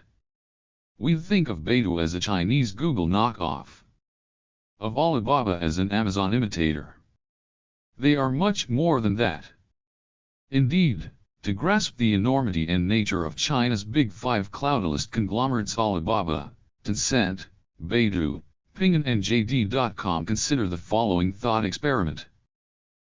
Speaker 1: We think of Baidu as a Chinese Google knockoff, of Alibaba as an Amazon imitator. They are much more than that. Indeed, to grasp the enormity and nature of China's big five cloudalist conglomerates Alibaba, Tencent, Baidu, Ping'an and JD.com, consider the following thought experiment.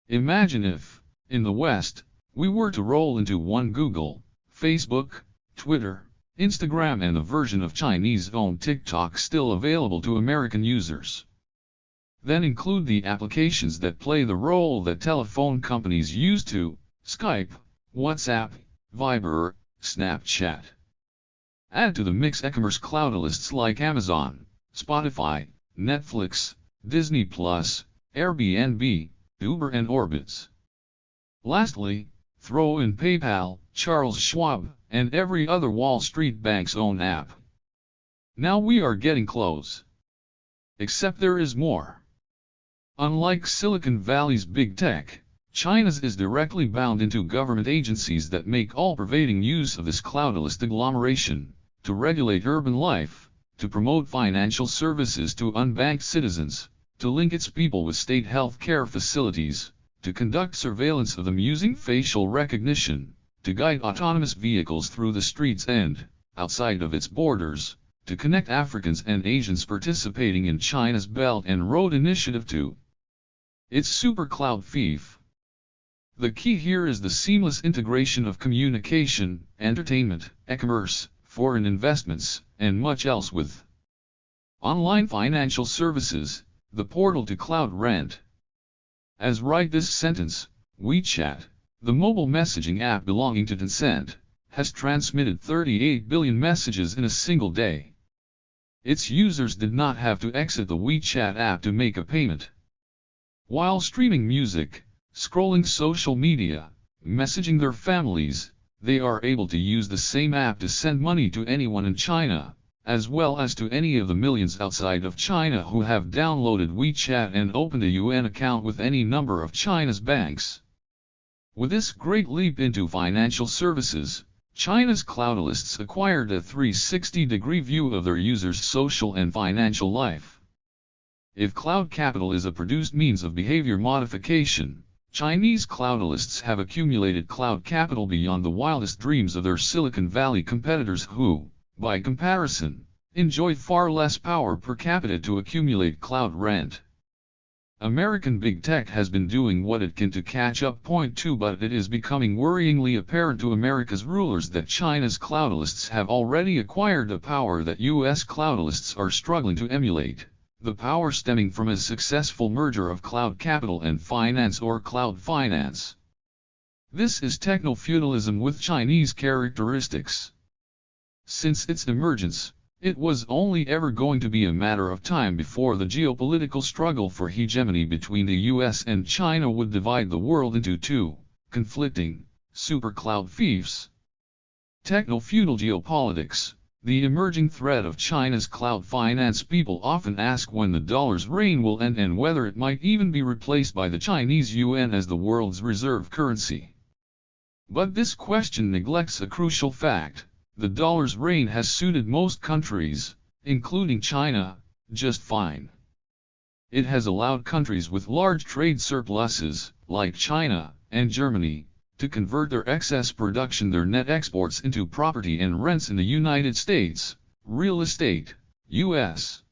Speaker 1: Imagine if, in the West, we were to roll into one Google, Facebook, Twitter, Instagram and the version of Chinese-owned TikTok still available to American users. Then include the applications that play the role that telephone companies used to, Skype, WhatsApp, Viber, Snapchat. Add to the mix e-commerce cloudalists like Amazon, Spotify, Netflix, Disney+, Airbnb, Uber and Orbitz. Lastly, throw in PayPal, Charles Schwab, and every other Wall Street bank's own app. Now we are getting close. Except there is more. Unlike Silicon Valley's big tech, China's is directly bound into government agencies that make all-pervading use of this cloudalist agglomeration, to regulate urban life, to promote financial services to unbanked citizens, to link its people with state health care facilities, to conduct surveillance of them using facial recognition, to guide autonomous vehicles through the streets and, outside of its borders, to connect Africans and Asians participating in China's Belt and Road Initiative to its super cloud fief. The key here is the seamless integration of communication, entertainment, e-commerce, foreign investments, and much else with online financial services, the portal to cloud rent. As write this sentence, WeChat, the mobile messaging app belonging to Tencent, has transmitted 38 billion messages in a single day. Its users did not have to exit the WeChat app to make a payment. While streaming music, scrolling social media, messaging their families, they are able to use the same app to send money to anyone in China, as well as to any of the millions outside of China who have downloaded WeChat and opened a yuan account with any number of China's banks. With this great leap into financial services, China's cloudalists acquired a 360-degree view of their users' social and financial life. If cloud capital is a produced means of behavior modification, Chinese cloudalists have accumulated cloud capital beyond the wildest dreams of their Silicon Valley competitors who, by comparison, enjoy far less power per capita to accumulate cloud rent. American big tech has been doing what it can to catch up. Point 2 But it is becoming worryingly apparent to America's rulers that China's cloudalists have already acquired a power that U.S. cloudalists are struggling to emulate. The power stemming from a successful merger of cloud capital and finance or cloud finance. This is technofeudalism with Chinese characteristics. Since its emergence, it was only ever going to be a matter of time before the geopolitical struggle for hegemony between the US and China would divide the world into two conflicting super cloud fiefs. Techno-feudal geopolitics. The emerging threat of China's cloud finance. People often ask when the dollar's reign will end and whether it might even be replaced by the Chinese yuan as the world's reserve currency. But this question neglects a crucial fact. The dollar's reign has suited most countries, including China, just fine. It has allowed countries with large trade surpluses, like China and Germany, to convert their excess production, their net exports, into property and rents in the United States, real estate, U.S.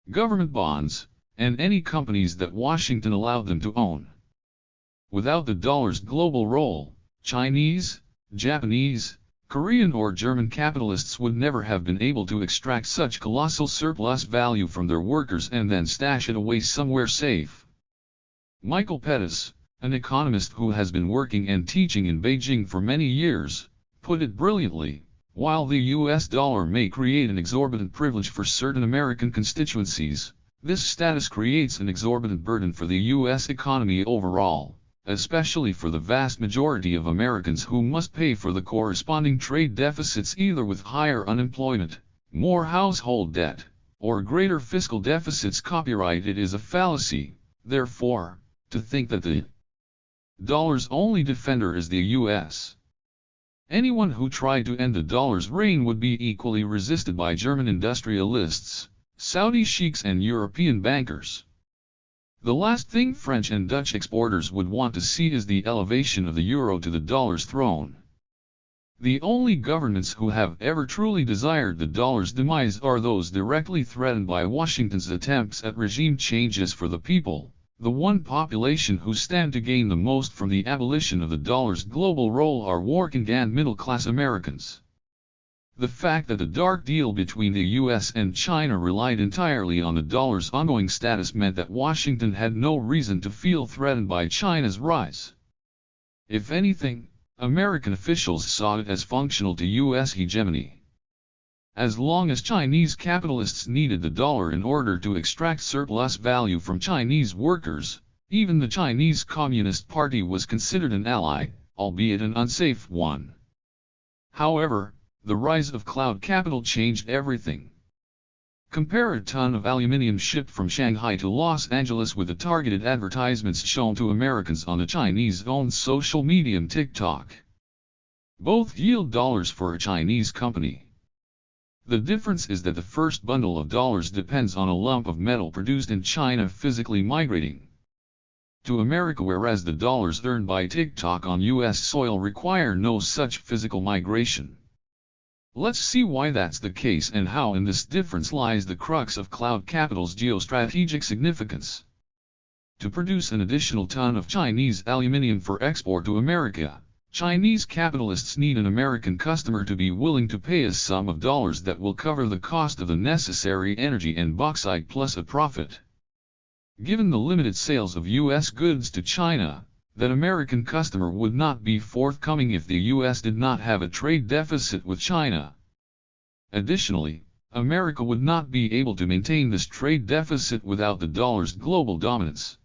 Speaker 1: government bonds, and any companies that Washington allowed them to own. Without the dollar's global role, Chinese, Japanese, Korean or German capitalists would never have been able to extract such colossal surplus value from their workers and then stash it away somewhere safe. Michael Pettis, an economist who has been working and teaching in Beijing for many years, put it brilliantly. While the US dollar may create an exorbitant privilege for certain American constituencies, this status creates an exorbitant burden for the US economy overall, especially for the vast majority of Americans who must pay for the corresponding trade deficits either with higher unemployment, more household debt, or greater fiscal deficits copyright it is a fallacy. Therefore, to think that the dollar's only defender is the US. Anyone who tried to end the dollar's reign would be equally resisted by German industrialists, Saudi sheiks and European bankers. The last thing French and Dutch exporters would want to see is the elevation of the euro to the dollar's throne. The only governments who have ever truly desired the dollar's demise are those directly threatened by Washington's attempts at regime changes for the people, the one population who stand to gain the most from the abolition of the dollar's global role are working and middle-class Americans. The fact that the dark deal between the US and China relied entirely on the dollar's ongoing status meant that Washington had no reason to feel threatened by China's rise. If anything, American officials saw it as functional to US hegemony. As long as Chinese capitalists needed the dollar in order to extract surplus value from Chinese workers, even the Chinese Communist Party was considered an ally, albeit an unsafe one. However, the rise of cloud capital changed everything. Compare a ton of aluminium shipped from Shanghai to Los Angeles with the targeted advertisements shown to Americans on the Chinese-owned social medium TikTok. Both yield dollars for a Chinese company. The difference is that the first bundle of dollars depends on a lump of metal produced in China physically migrating to America, whereas the dollars earned by TikTok on US soil require no such physical migration. Let's see why that's the case and how in this difference lies the crux of cloud capital's geostrategic significance. To produce an additional ton of Chinese aluminium for export to America, Chinese capitalists need an American customer to be willing to pay a sum of dollars that will cover the cost of the necessary energy and bauxite plus a profit. Given the limited sales of U.S. goods to China, that American customer would not be forthcoming if the U.S. did not have a trade deficit with China. Additionally, America would not be able to maintain this trade deficit without the dollar's global dominance.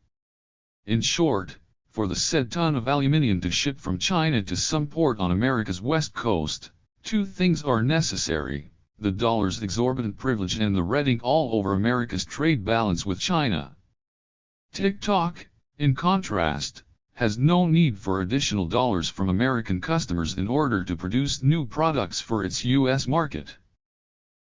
Speaker 1: In short, for the said ton of aluminium to ship from China to some port on America's west coast, two things are necessary: the dollar's exorbitant privilege and the redding all over America's trade balance with China. TikTok, in contrast, has no need for additional dollars from American customers in order to produce new products for its U.S. market.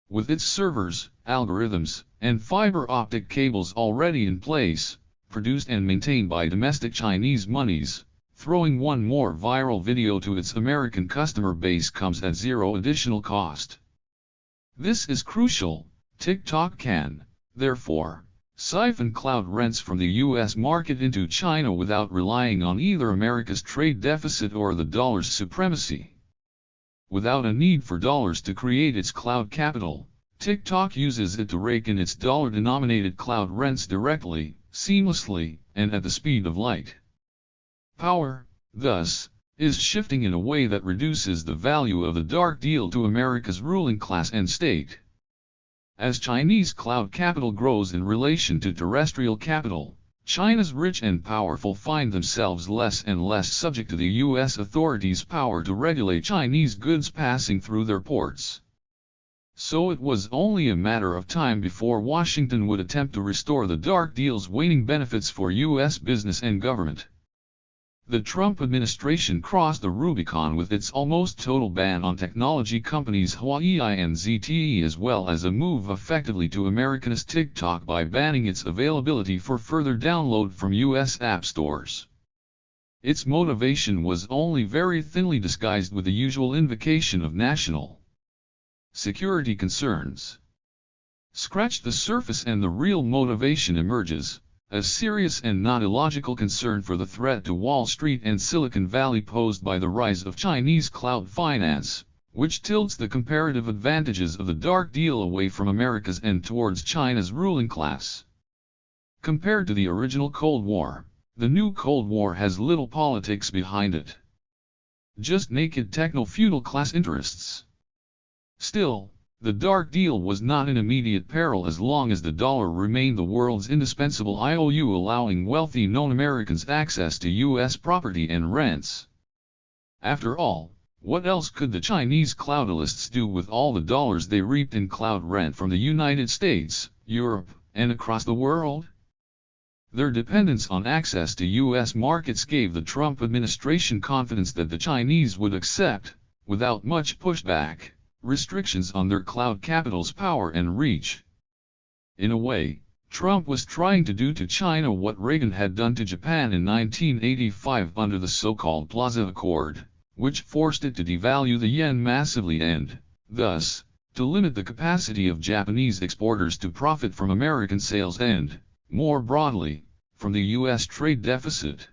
Speaker 1: With its servers, algorithms, and fiber optic cables already in place, produced and maintained by domestic Chinese monies, throwing one more viral video to its American customer base comes at zero additional cost. This is crucial. TikTok can, therefore, siphon cloud rents from the U.S. market into China without relying on either America's trade deficit or the dollar's supremacy. Without a need for dollars to create its cloud capital, TikTok uses it to rake in its dollar-denominated cloud rents directly, seamlessly, and at the speed of light. Power, thus, is shifting in a way that reduces the value of the dark deal to America's ruling class and state. As Chinese cloud capital grows in relation to terrestrial capital, China's rich and powerful find themselves less and less subject to the U.S. authorities' power to regulate Chinese goods passing through their ports. So it was only a matter of time before Washington would attempt to restore the dark deal's waning benefits for U.S. business and government. The Trump administration crossed the Rubicon with its almost total ban on technology companies Huawei and ZTE, as well as a move effectively to Americanize TikTok by banning its availability for further download from U.S. app stores. Its motivation was only very thinly disguised with the usual invocation of national security concerns. Scratch the surface and the real motivation emerges: a serious and not illogical concern for the threat to Wall Street and Silicon Valley posed by the rise of Chinese cloud finance, which tilts the comparative advantages of the dark deal away from America's and towards China's ruling class. Compared to the original Cold War, the new Cold War has little politics behind it. Just naked techno-feudal class interests. Still, the dark deal was not in immediate peril as long as the dollar remained the world's indispensable IOU, allowing wealthy non-Americans access to U.S. property and rents. After all, What else could the Chinese cloudalists do with all the dollars they reaped in cloud rent from the United States, Europe, and across the world? Their dependence on access to U.S. markets gave the Trump administration confidence that the Chinese would accept, without much pushback, restrictions on their cloud capital's power and reach. In a way, Trump was trying to do to China what Reagan had done to Japan in 1985 under the so-called Plaza Accord, which forced it to devalue the yen massively and, thus, to limit the capacity of Japanese exporters to profit from American sales and, more broadly, from the U.S. trade deficit.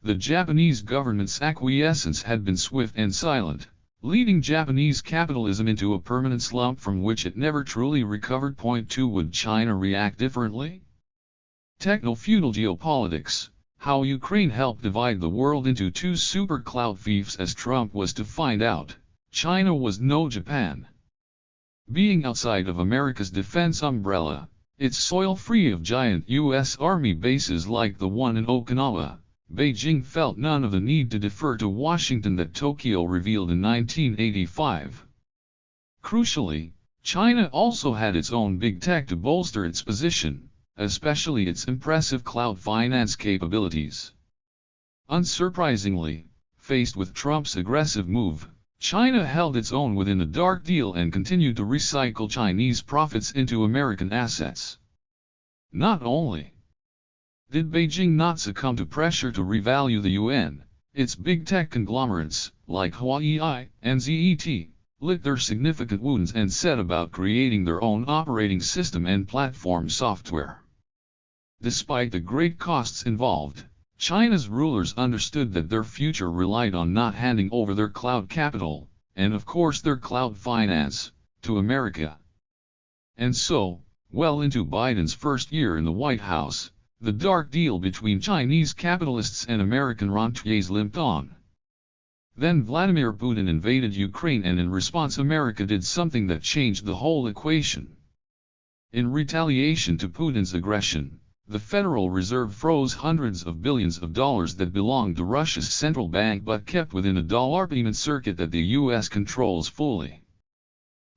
Speaker 1: The Japanese government's acquiescence had been swift and silent, leading Japanese capitalism into a permanent slump from which it never truly recovered. Point 2. Would China react differently? Techno-feudal geopolitics, how Ukraine helped divide the world into two super cloud fiefs. As Trump was to find out, China was no Japan. Being outside of America's defense umbrella, its soil free of giant U.S. Army bases like the one in Okinawa, Beijing felt none of the need to defer to Washington that Tokyo revealed in 1985. Crucially, China also had its own big tech to bolster its position, especially its impressive cloud finance capabilities. Unsurprisingly, faced with Trump's aggressive move, China held its own within the dark deal and continued to recycle Chinese profits into American assets. Not only did Beijing not succumb to pressure to revalue the yuan, its big tech conglomerates, like Huawei and ZTE, licked their significant wounds and set about creating their own operating system and platform software. Despite the great costs involved, China's rulers understood that their future relied on not handing over their cloud capital, and of course their cloud finance, to America. And so, well into Biden's first year in the White House, the dark deal between Chinese capitalists and American rentiers limped on. Then Vladimir Putin invaded Ukraine, and in response America did something that changed the whole equation. In retaliation to Putin's aggression, the Federal Reserve froze hundreds of billions of dollars that belonged to Russia's central bank but kept within a dollar payment circuit that the U.S. controls fully.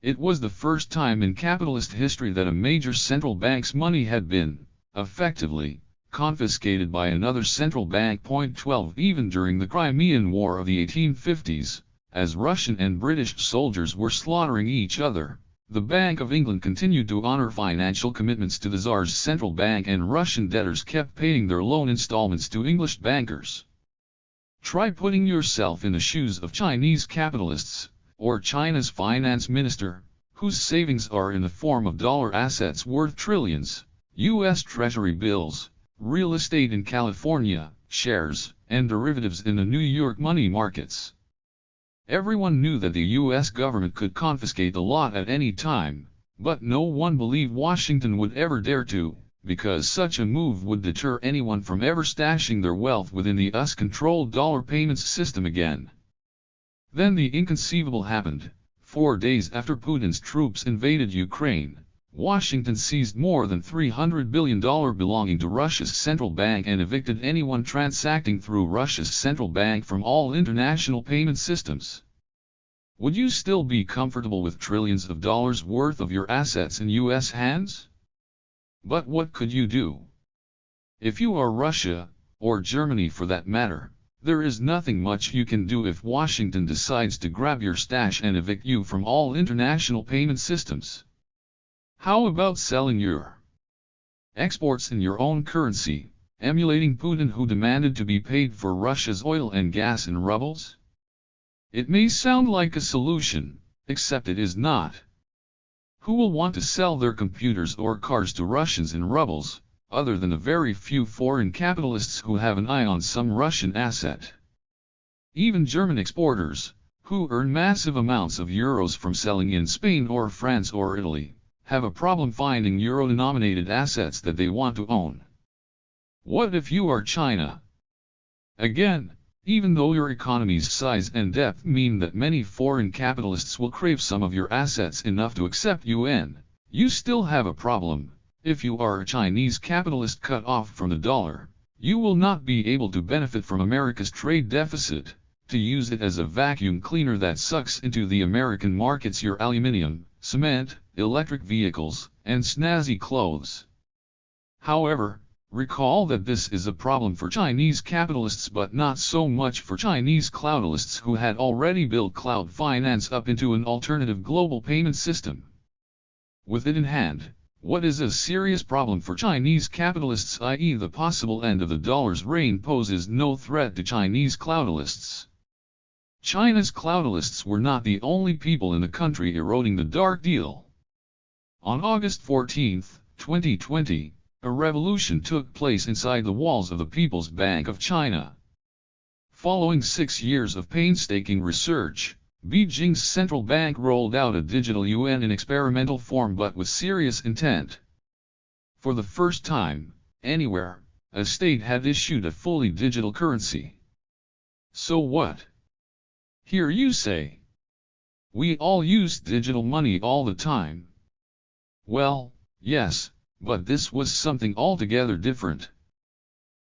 Speaker 1: It was the first time in capitalist history that a major central bank's money had been, effectively, confiscated by another central bank. Point 12. Even during the Crimean War of the 1850s, as Russian and British soldiers were slaughtering each other, the Bank of England continued to honor financial commitments to the Tsar's central bank, and Russian debtors kept paying their loan installments to English bankers. Try putting yourself in the shoes of Chinese capitalists, or China's finance minister, whose savings are in the form of dollar assets worth trillions, U.S. Treasury bills, real estate in California, shares, and derivatives in the New York money markets. Everyone knew that the U.S. government could confiscate the lot at any time, but no one believed Washington would ever dare to, because such a move would deter anyone from ever stashing their wealth within the US-controlled dollar payments system again. Then the inconceivable happened. 4 days after Putin's troops invaded Ukraine, Washington seized more than $300 billion belonging to Russia's central bank and evicted anyone transacting through Russia's central bank from all international payment systems. Would you still be comfortable with trillions of dollars worth of your assets in U.S. hands? But what could you do? If you are Russia, or Germany for that matter, there is nothing much you can do if Washington decides to grab your stash and evict you from all international payment systems. How about selling your exports in your own currency, emulating Putin, who demanded to be paid for Russia's oil and gas in rubles? It may sound like a solution, except it is not. Who will want to sell their computers or cars to Russians in rubles, other than a very few foreign capitalists who have an eye on some Russian asset? Even German exporters, who earn massive amounts of euros from selling in Spain or France or Italy, have a problem finding euro-denominated assets that they want to own. What if you are China? Again, even though your economy's size and depth mean that many foreign capitalists will crave some of your assets enough to accept yuan, you still have a problem. If you are a Chinese capitalist cut off from the dollar, you will not be able to benefit from America's trade deficit, to use it as a vacuum cleaner that sucks into the American markets your aluminium, cement, electric vehicles, and snazzy clothes. However, recall that this is a problem for Chinese capitalists but not so much for Chinese cloudalists who had already built cloud finance up into an alternative global payment system. With it in hand, what is a serious problem for Chinese capitalists, i.e. the possible end of the dollar's reign, poses no threat to Chinese cloudalists. China's cloudalists were not the only people in the country eroding the dark deal. On August 14, 2020, a revolution took place inside the walls of the People's Bank of China. Following 6 years of painstaking research, Beijing's central bank rolled out a digital yuan in experimental form but with serious intent. For the first time, anywhere, a state had issued a fully digital currency. So what? Here you say. We all use digital money all the time. Well, yes, but this was something altogether different.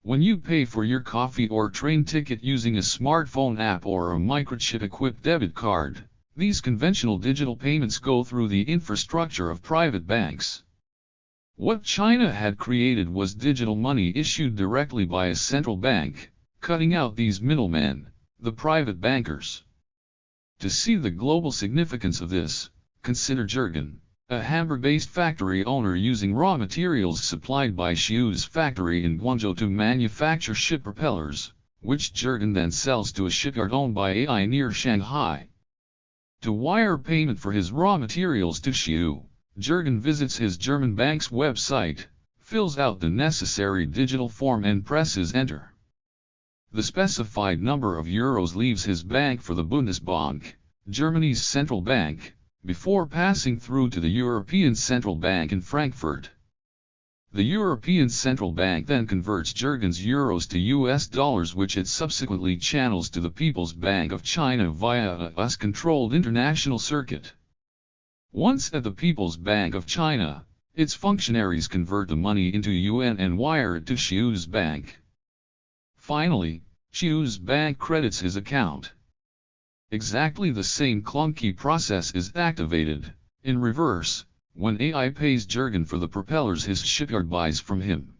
Speaker 1: When you pay for your coffee or train ticket using a smartphone app or a microchip-equipped debit card, these conventional digital payments go through the infrastructure of private banks. What China had created was digital money issued directly by a central bank, cutting out these middlemen, the private bankers. To see the global significance of this, consider Jurgen, a Hamburg-based factory owner using raw materials supplied by Xiu's factory in Guangzhou to manufacture ship propellers, which Jurgen then sells to a shipyard owned by AI near Shanghai. To wire payment for his raw materials to Xiu, Jurgen visits his German bank's website, fills out the necessary digital form and presses enter. The specified number of euros leaves his bank for the Bundesbank, Germany's central bank, before passing through to the European Central Bank in Frankfurt. The European Central Bank then converts Jurgen's euros to US dollars, which it subsequently channels to the People's Bank of China via a US-controlled international circuit. Once at the People's Bank of China, its functionaries convert the money into yuan and wire it to Xiu's bank. Finally, Xiu's bank credits his account. Exactly the same clunky process is activated, in reverse, when AI pays Jurgen for the propellers his shipyard buys from him.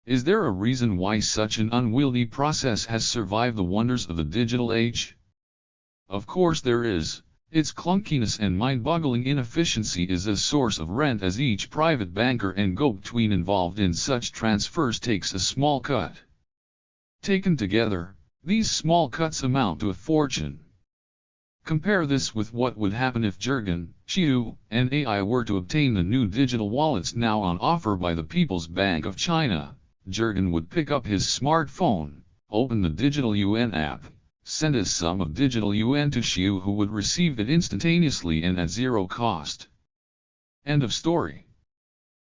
Speaker 1: Is there a reason why such an unwieldy process has survived the wonders of the digital age? Of course there is. Its clunkiness and mind-boggling inefficiency is a source of rent, as each private banker and go-between involved in such transfers takes a small cut. Taken together, these small cuts amount to a fortune. Compare this with what would happen if Jurgen, Xiu, and AI were to obtain the new digital wallets now on offer by the People's Bank of China. Jurgen would pick up his smartphone, open the digital yuan app, send a sum of digital yuan to Xiu, who would receive it instantaneously and at zero cost. End of story.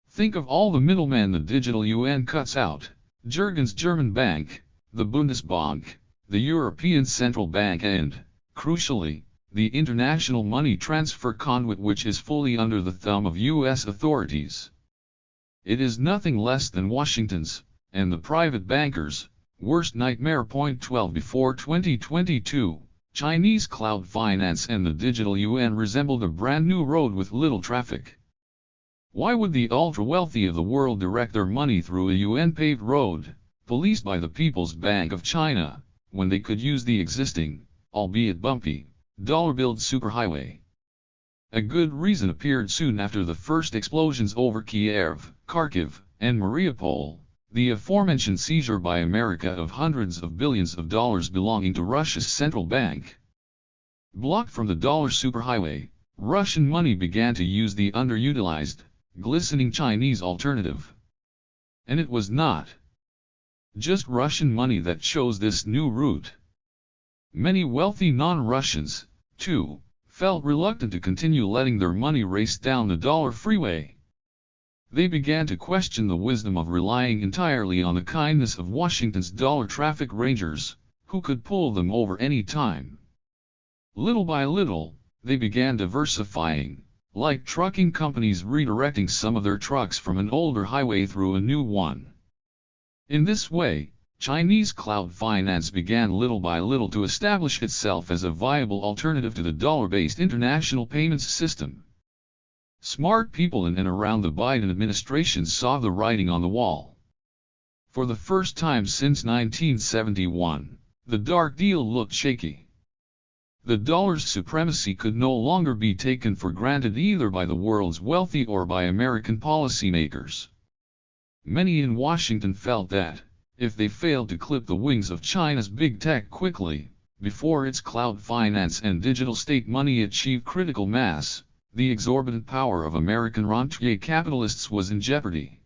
Speaker 1: Think of all the middlemen the digital yuan cuts out: Jurgen's German bank, the Bundesbank, the European Central Bank and, crucially, the international money transfer conduit, which is fully under the thumb of US authorities. It is nothing less than Washington's, and the private bankers', worst nightmare. Point 12. Before 2022, Chinese cloud finance and the digital yuan resembled a brand new road with little traffic. Why would the ultra-wealthy of the world direct their money through a yuan-paved road, policed by the People's Bank of China, when they could use the existing, albeit bumpy, dollar-billed superhighway? A good reason appeared soon after the first explosions over Kiev, Kharkiv, and Mariupol: the aforementioned seizure by America of hundreds of billions of dollars belonging to Russia's central bank. Blocked from the dollar superhighway, Russian money began to use the underutilized, glistening Chinese alternative. And it was not just Russian money that chose this new route. Many wealthy non-Russians, too, felt reluctant to continue letting their money race down the dollar freeway. They began to question the wisdom of relying entirely on the kindness of Washington's dollar traffic rangers, who could pull them over any time. Little by little, they began diversifying, like trucking companies redirecting some of their trucks from an older highway through a new one. In this way, Chinese cloud finance began little by little to establish itself as a viable alternative to the dollar-based international payments system. Smart people in and around the Biden administration saw the writing on the wall. For the first time since 1971, the dark deal looked shaky. The dollar's supremacy could no longer be taken for granted either by the world's wealthy or by American policymakers. Many in Washington felt that, if they failed to clip the wings of China's big tech quickly, before its cloud finance and digital state money achieved critical mass, the exorbitant power of American rentier capitalists was in jeopardy.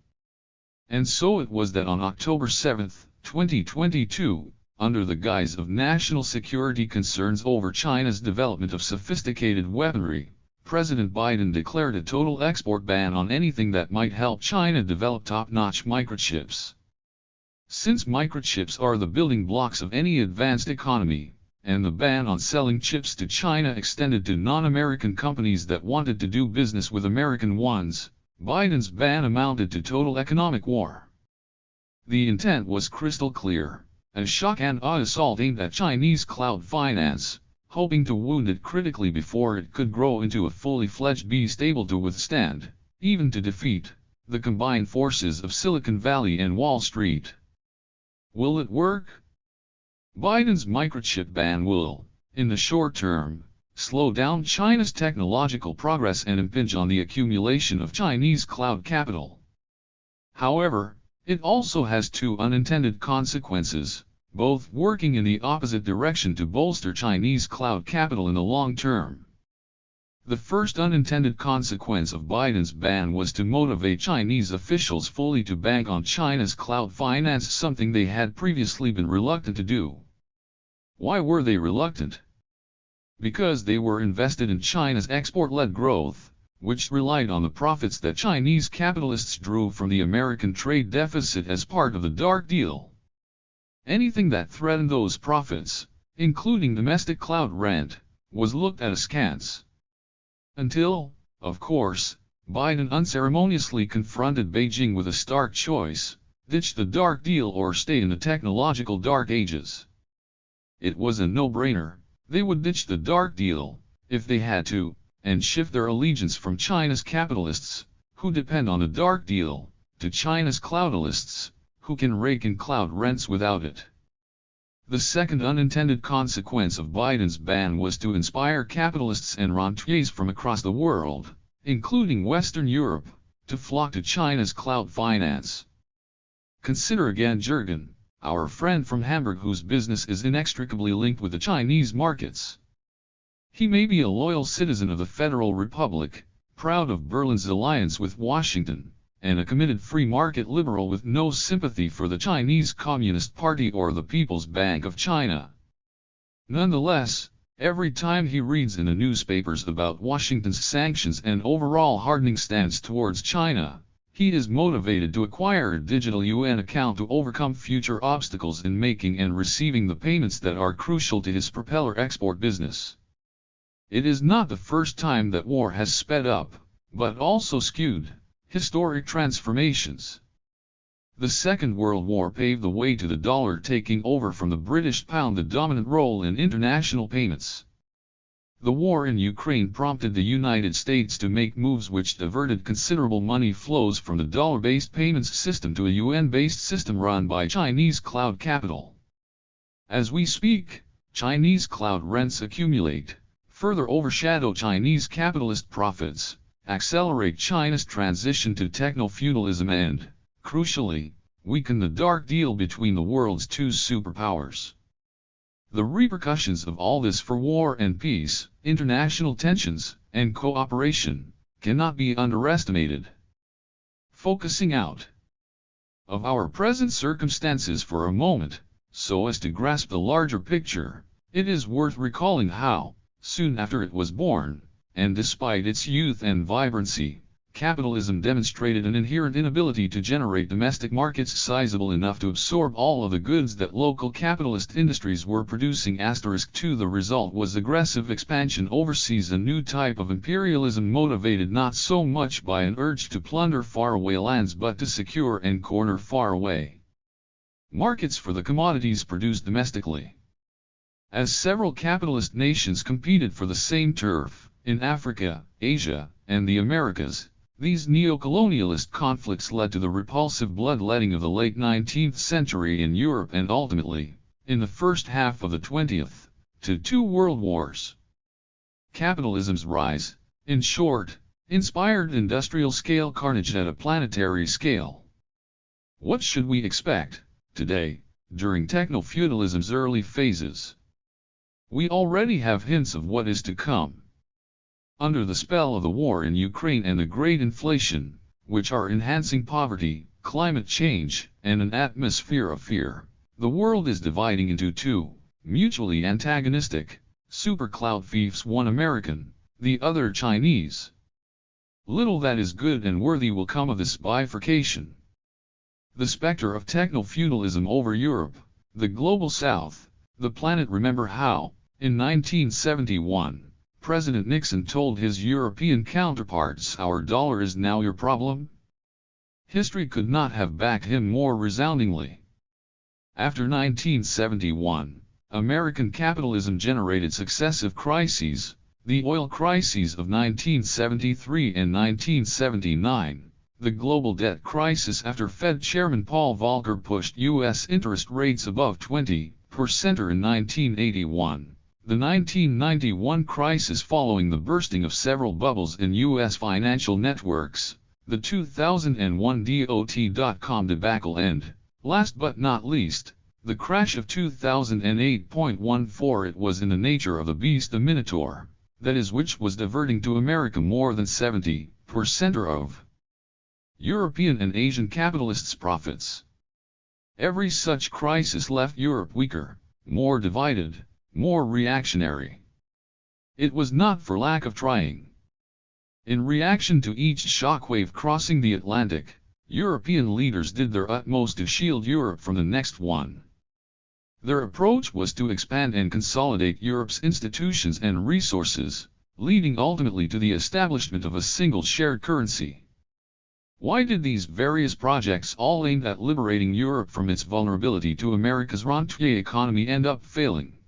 Speaker 1: And so it was that on October 7, 2022, under the guise of national security concerns over China's development of sophisticated weaponry, President Biden declared a total export ban on anything that might help China develop top-notch microchips. Since microchips are the building blocks of any advanced economy, and the ban on selling chips to China extended to non-American companies that wanted to do business with American ones, Biden's ban amounted to total economic war. The intent was crystal clear, a shock and awe assault aimed at Chinese cloud finance, hoping to wound it critically before it could grow into a fully fledged beast able to withstand, even to defeat, the combined forces of Silicon Valley and Wall Street. Will it work? Biden's microchip ban will, in the short term, slow down China's technological progress and impinge on the accumulation of Chinese cloud capital. However, it also has two unintended consequences, both working in the opposite direction to bolster Chinese cloud capital in the long term. The first unintended consequence of Biden's ban was to motivate Chinese officials fully to bank on China's cloud finance, something they had previously been reluctant to do. Why were they reluctant? Because they were invested in China's export-led growth, which relied on the profits that Chinese capitalists drew from the American trade deficit as part of the dark deal. Anything that threatened those profits, including domestic cloud rent, was looked at askance. Until, of course, Biden unceremoniously confronted Beijing with a stark choice: ditch the dark deal or stay in the technological dark ages. It was a no-brainer. They would ditch the dark deal, if they had to, and shift their allegiance from China's capitalists, who depend on the dark deal, to China's cloudalists, who can rake in cloud rents without it. The second unintended consequence of Biden's ban was to inspire capitalists and rentiers from across the world, including Western Europe, to flock to China's cloud finance. Consider again Jürgen, our friend from Hamburg whose business is inextricably linked with the Chinese markets. He may be a loyal citizen of the Federal Republic, proud of Berlin's alliance with Washington, and a committed free market liberal with no sympathy for the Chinese Communist Party or the People's Bank of China. Nonetheless, every time he reads in the newspapers about Washington's sanctions and overall hardening stance towards China, he is motivated to acquire a digital yuan account to overcome future obstacles in making and receiving the payments that are crucial to his propeller export business. It is not the first time that war has sped up, but also skewed, historic transformations. The Second World War paved the way to the dollar taking over from the British pound the dominant role in international payments. The war in Ukraine prompted the United States to make moves which diverted considerable money flows from the dollar-based payments system to a yuan-based system run by Chinese cloud capital. As we speak, Chinese cloud rents accumulate, further overshadow Chinese capitalist profits, accelerate China's transition to technofeudalism and, crucially, weaken the dark deal between the world's two superpowers. The repercussions of all this for war and peace, international tensions, and cooperation, cannot be underestimated. Focusing out of our present circumstances for a moment, so as to grasp the larger picture, it is worth recalling how, soon after it was born, and despite its youth and vibrancy, capitalism demonstrated an inherent inability to generate domestic markets sizable enough to absorb all of the goods that local capitalist industries were producing. *2 The result was aggressive expansion overseas, a new type of imperialism motivated not so much by an urge to plunder faraway lands but to secure and corner faraway markets for the commodities produced domestically. As several capitalist nations competed for the same turf, in Africa, Asia, and the Americas, these neo-colonialist conflicts led to the repulsive bloodletting of the late 19th century in Europe and ultimately, in the first half of the 20th, to 2 world wars. Capitalism's rise, in short, inspired industrial-scale carnage at a planetary scale. What should we expect, today, during technofeudalism's early phases? We already have hints of what is to come. Under the spell of the war in Ukraine and the great inflation, which are enhancing poverty, climate change, and an atmosphere of fear, the world is dividing into 2, mutually antagonistic, super cloud fiefs, one American, the other Chinese. Little that is good and worthy will come of this bifurcation. The specter of techno-feudalism over Europe, the global south, the planet. Remember how, in 1971, President Nixon told his European counterparts, "Our dollar is now your problem?" History could not have backed him more resoundingly. After 1971, American capitalism generated successive crises, the oil crises of 1973 and 1979, the global debt crisis after Fed Chairman Paul Volcker pushed U.S. interest rates above 20% in 1981, the 1991 crisis following the bursting of several bubbles in U.S. financial networks, the 2001 dot-com debacle, and, last but not least, the crash of 2008.14. It was in the nature of the beast, the Minotaur, that is, which was diverting to America more than 70% of European and Asian capitalists' profits. Every such crisis left Europe weaker, more divided, more reactionary. It was not for lack of trying. In reaction to each shockwave crossing the Atlantic, European leaders did their utmost to shield Europe from the next one. Their approach was to expand and consolidate Europe's institutions and resources, leading ultimately to the establishment of a single shared currency. Why did these various projects, all aimed at liberating Europe from its vulnerability to America's rentier economy, end up failing?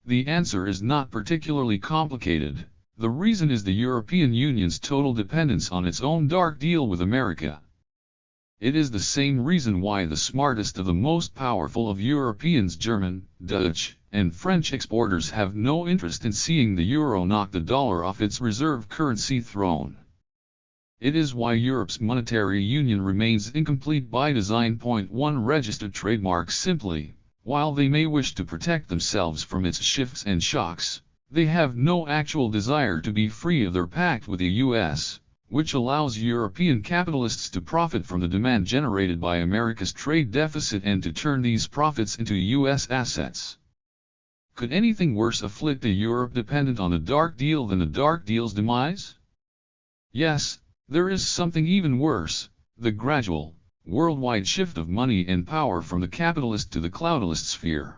Speaker 1: The answer is not particularly complicated. The reason is the European Union's total dependence on its own dark deal with America. It is the same reason why the smartest of the most powerful of Europeans, German, Dutch, and French exporters, have no interest in seeing the euro knock the dollar off its reserve currency throne. It is why Europe's monetary union remains incomplete by design. 1. Registered trademarks. Simply, while they may wish to protect themselves from its shifts and shocks, they have no actual desire to be free of their pact with the U.S., which allows European capitalists to profit from the demand generated by America's trade deficit and to turn these profits into U.S. assets. Could anything worse afflict a Europe dependent on the dark deal than the dark deal's demise? Yes, there is something even worse: the gradual, worldwide shift of money and power from the capitalist to the cloudalist sphere.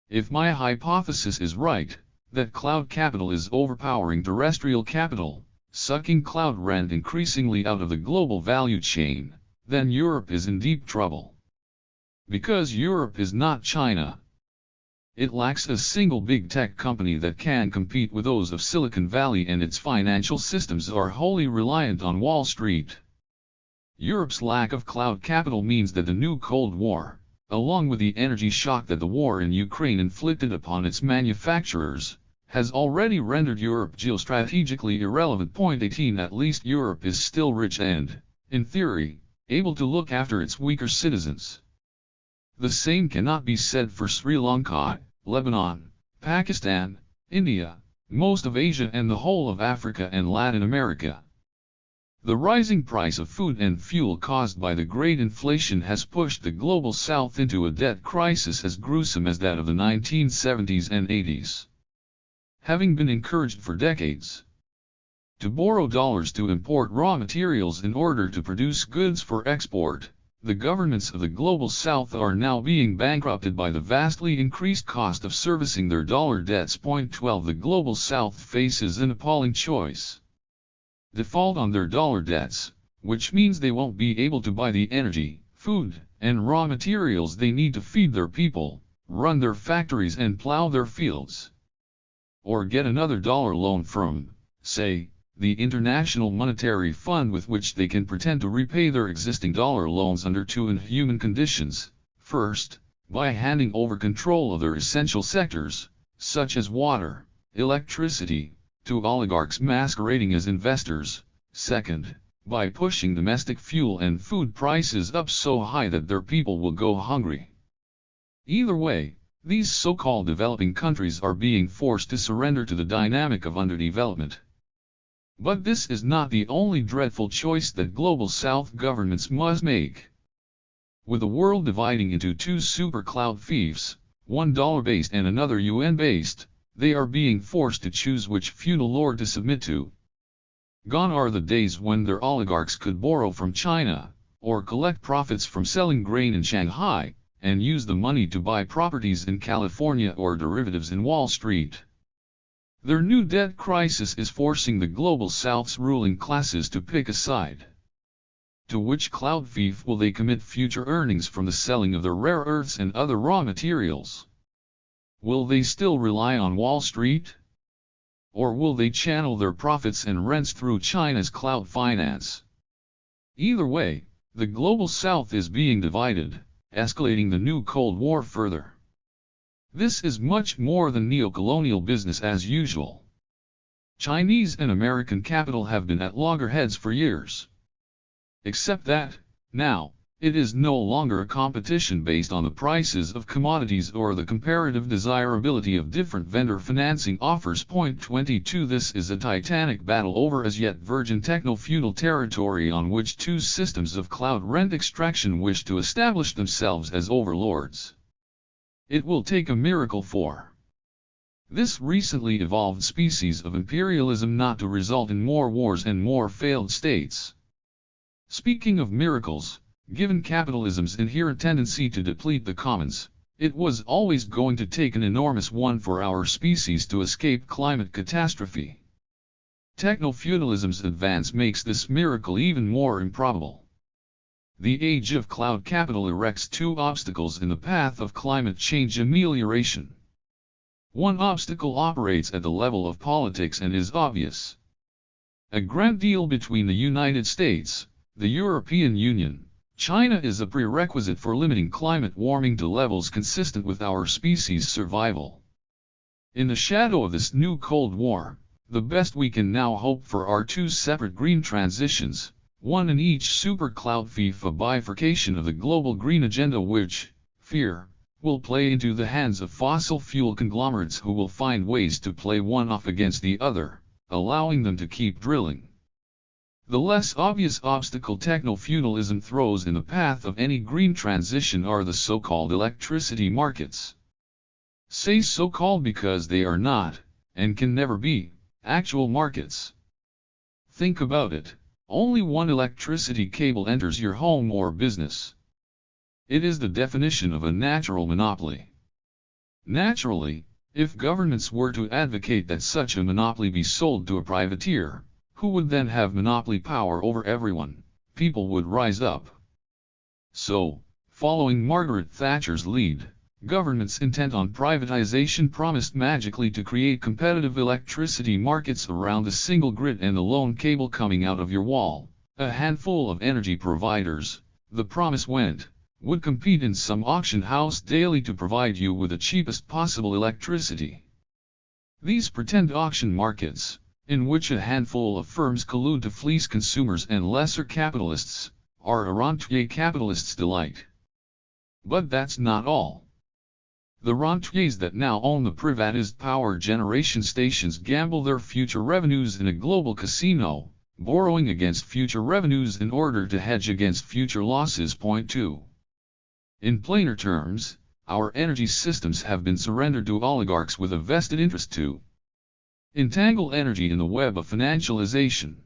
Speaker 1: If my hypothesis is right, that cloud capital is overpowering terrestrial capital, sucking cloud rent increasingly out of the global value chain, then Europe is in deep trouble. Because Europe is not China. It lacks a single big tech company that can compete with those of Silicon Valley, and its financial systems are wholly reliant on Wall Street. Europe's lack of cloud capital means that the new Cold War, along with the energy shock that the war in Ukraine inflicted upon its manufacturers, has already rendered Europe geostrategically irrelevant. 18. At least Europe is still rich and, in theory, able to look after its weaker citizens. The same cannot be said for Sri Lanka, Lebanon, Pakistan, India, most of Asia, and the whole of Africa and Latin America. The rising price of food and fuel caused by the great inflation has pushed the global south into a debt crisis as gruesome as that of the 1970s and 80s. Having been encouraged for decades to borrow dollars to import raw materials in order to produce goods for export, the governments of the global south are now being bankrupted by the vastly increased cost of servicing their dollar debts. 12. The global south faces an appalling choice: default on their dollar debts, which means they won't be able to buy the energy, food, and raw materials they need to feed their people, run their factories and plow their fields. Or get another dollar loan from, say, the International Monetary Fund, with which they can pretend to repay their existing dollar loans under two inhuman conditions. First, by handing over control of their essential sectors, such as water, electricity, to oligarchs masquerading as investors. Second, by pushing domestic fuel and food prices up so high that their people will go hungry. Either way, these so-called developing countries are being forced to surrender to the dynamic of underdevelopment. But this is not the only dreadful choice that Global South governments must make. With the world dividing into two super cloud fiefs, one dollar-based and another UN-based, they are being forced to choose which feudal lord to submit to. Gone are the days when their oligarchs could borrow from China, or collect profits from selling grain in Shanghai, and use the money to buy properties in California or derivatives in Wall Street. Their new debt crisis is forcing the Global South's ruling classes to pick a side. To which cloud fief will they commit future earnings from the selling of their rare earths and other raw materials? Will they still rely on Wall Street? Or will they channel their profits and rents through China's cloud finance? Either way, the Global South is being divided, escalating the new Cold War further. This is much more than neo-colonial business as usual. Chinese and American capital have been at loggerheads for years. Except that, now, it is no longer a competition based on the prices of commodities or the comparative desirability of different vendor financing offers. Point 22. This is a titanic battle over as yet virgin techno-feudal territory on which two systems of cloud rent extraction wish to establish themselves as overlords. It will take a miracle for this recently evolved species of imperialism not to result in more wars and more failed states. Speaking of miracles, given capitalism's inherent tendency to deplete the commons, it was always going to take an enormous one for our species to escape climate catastrophe. Technofeudalism's advance makes this miracle even more improbable. The age of cloud capital erects two obstacles in the path of climate change amelioration. One obstacle operates at the level of politics and is obvious. A grand deal between the United States, the European Union, China is a prerequisite for limiting climate warming to levels consistent with our species' survival. In the shadow of this new Cold War, the best we can now hope for are two separate green transitions, one in each super cloud fief, a bifurcation of the global green agenda which, fear, will play into the hands of fossil fuel conglomerates who will find ways to play one off against the other, allowing them to keep drilling. The less obvious obstacle techno-feudalism throws in the path of any green transition are the so-called electricity markets. Say so-called because they are not, and can never be, actual markets. Think about it, only one electricity cable enters your home or business. It is the definition of a natural monopoly. Naturally, if governments were to advocate that such a monopoly be sold to a privateer, who would then have monopoly power over everyone, people would rise up. So, following Margaret Thatcher's lead, governments intent on privatization promised magically to create competitive electricity markets around the single grid and the lone cable coming out of your wall. A handful of energy providers, the promise went, would compete in some auction house daily to provide you with the cheapest possible electricity. These pretend auction markets, in which a handful of firms collude to fleece consumers and lesser capitalists, are a rentier capitalist's delight. But that's not all. The rentiers that now own the privatized power generation stations gamble their future revenues in a global casino, borrowing against future revenues in order to hedge against future losses. Point 2. In plainer terms, our energy systems have been surrendered to oligarchs with a vested interest to entangle energy in the web of financialization.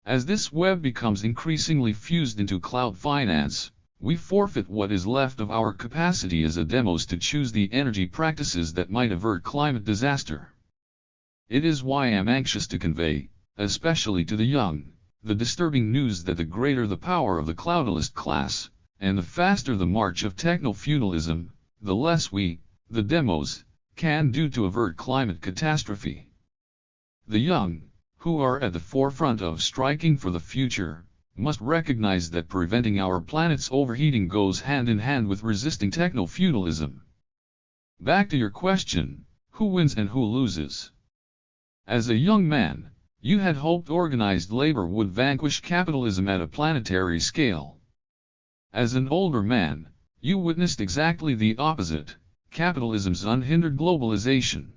Speaker 1: As this web becomes increasingly fused into cloud finance, we forfeit what is left of our capacity as a demos to choose the energy practices that might avert climate disaster. It is why I am anxious to convey, especially to the young, the disturbing news that the greater the power of the cloudalist class, and the faster the march of technofeudalism, the less we, the demos, can do to avert climate catastrophe. The young, who are at the forefront of striking for the future, must recognize that preventing our planet's overheating goes hand in hand with resisting technofeudalism. Back to your question, who wins and who loses? As a young man, you had hoped organized labor would vanquish capitalism at a planetary scale. As an older man, you witnessed exactly the opposite, capitalism's unhindered globalization.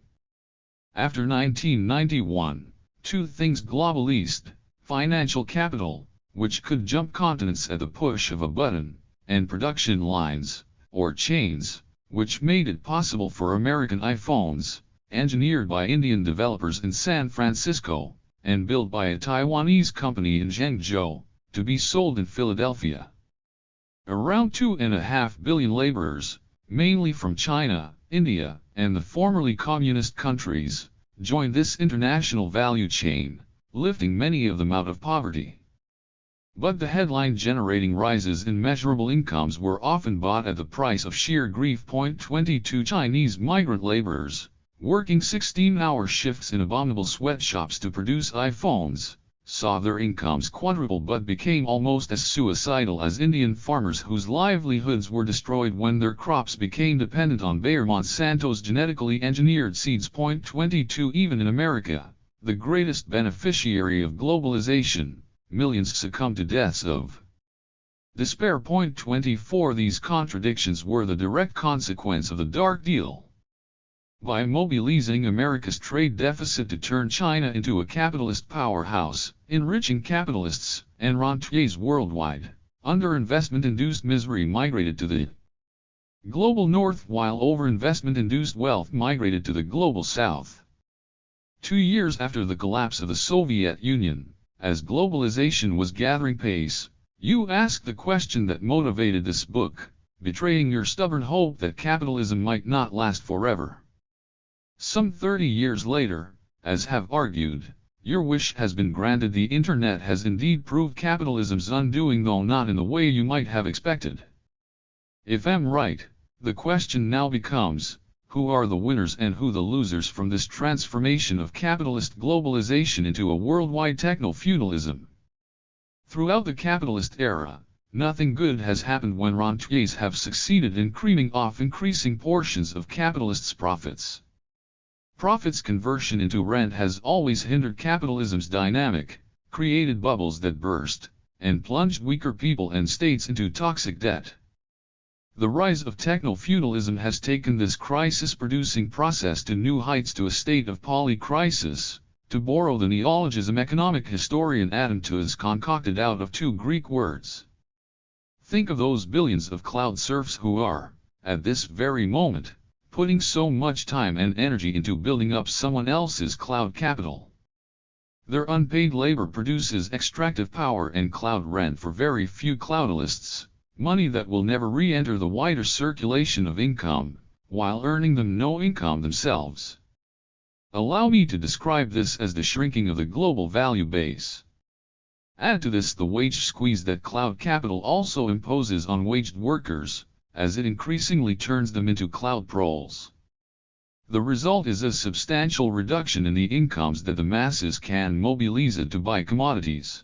Speaker 1: After 1991, two things globalist: financial capital, which could jump continents at the push of a button, and production lines, or chains, which made it possible for American iPhones, engineered by Indian developers in San Francisco, and built by a Taiwanese company in Zhengzhou, to be sold in Philadelphia. Around 2.5 billion laborers, mainly from China, India, and the formerly communist countries, joined this international value chain, lifting many of them out of poverty. But the headline-generating rises in measurable incomes were often bought at the price of sheer grief. 22 Chinese migrant laborers, working 16-hour shifts in abominable sweatshops to produce iPhones, saw their incomes quadruple but became almost as suicidal as Indian farmers whose livelihoods were destroyed when their crops became dependent on Bayer Monsanto's genetically engineered seeds. 22 Even in America, the greatest beneficiary of globalization, millions succumb to deaths of despair. 24 These contradictions were the direct consequence of the Dark Deal. By mobilizing America's trade deficit to turn China into a capitalist powerhouse, enriching capitalists and rentiers worldwide, underinvestment-induced misery migrated to the global north while overinvestment-induced wealth migrated to the global south. 2 years after the collapse of the Soviet Union, as globalization was gathering pace, you asked the question that motivated this book, betraying your stubborn hope that capitalism might not last forever. Some 30 years later, as have argued, your wish has been granted. The internet has indeed proved capitalism's undoing, though not in the way you might have expected. If I'm right, the question now becomes, who are the winners and who the losers from this transformation of capitalist globalization into a worldwide techno-feudalism? Throughout the capitalist era, nothing good has happened when rentiers have succeeded in creaming off increasing portions of capitalists' profits. Profits conversion into rent has always hindered capitalism's dynamic, created bubbles that burst, and plunged weaker people and states into toxic debt. The rise of techno-feudalism has taken this crisis-producing process to new heights, to a state of polycrisis, to borrow the neologism economic historian Adam Too has concocted out of two Greek words. Think of those billions of cloud serfs who are, at this very moment, putting so much time and energy into building up someone else's cloud capital. Their unpaid labor produces extractive power and cloud rent for very few cloudalists, money that will never re-enter the wider circulation of income, while earning them no income themselves. Allow me to describe this as the shrinking of the global value base. Add to this the wage squeeze that cloud capital also imposes on waged workers, as it increasingly turns them into cloud proles. The result is a substantial reduction in the incomes that the masses can mobilize to buy commodities.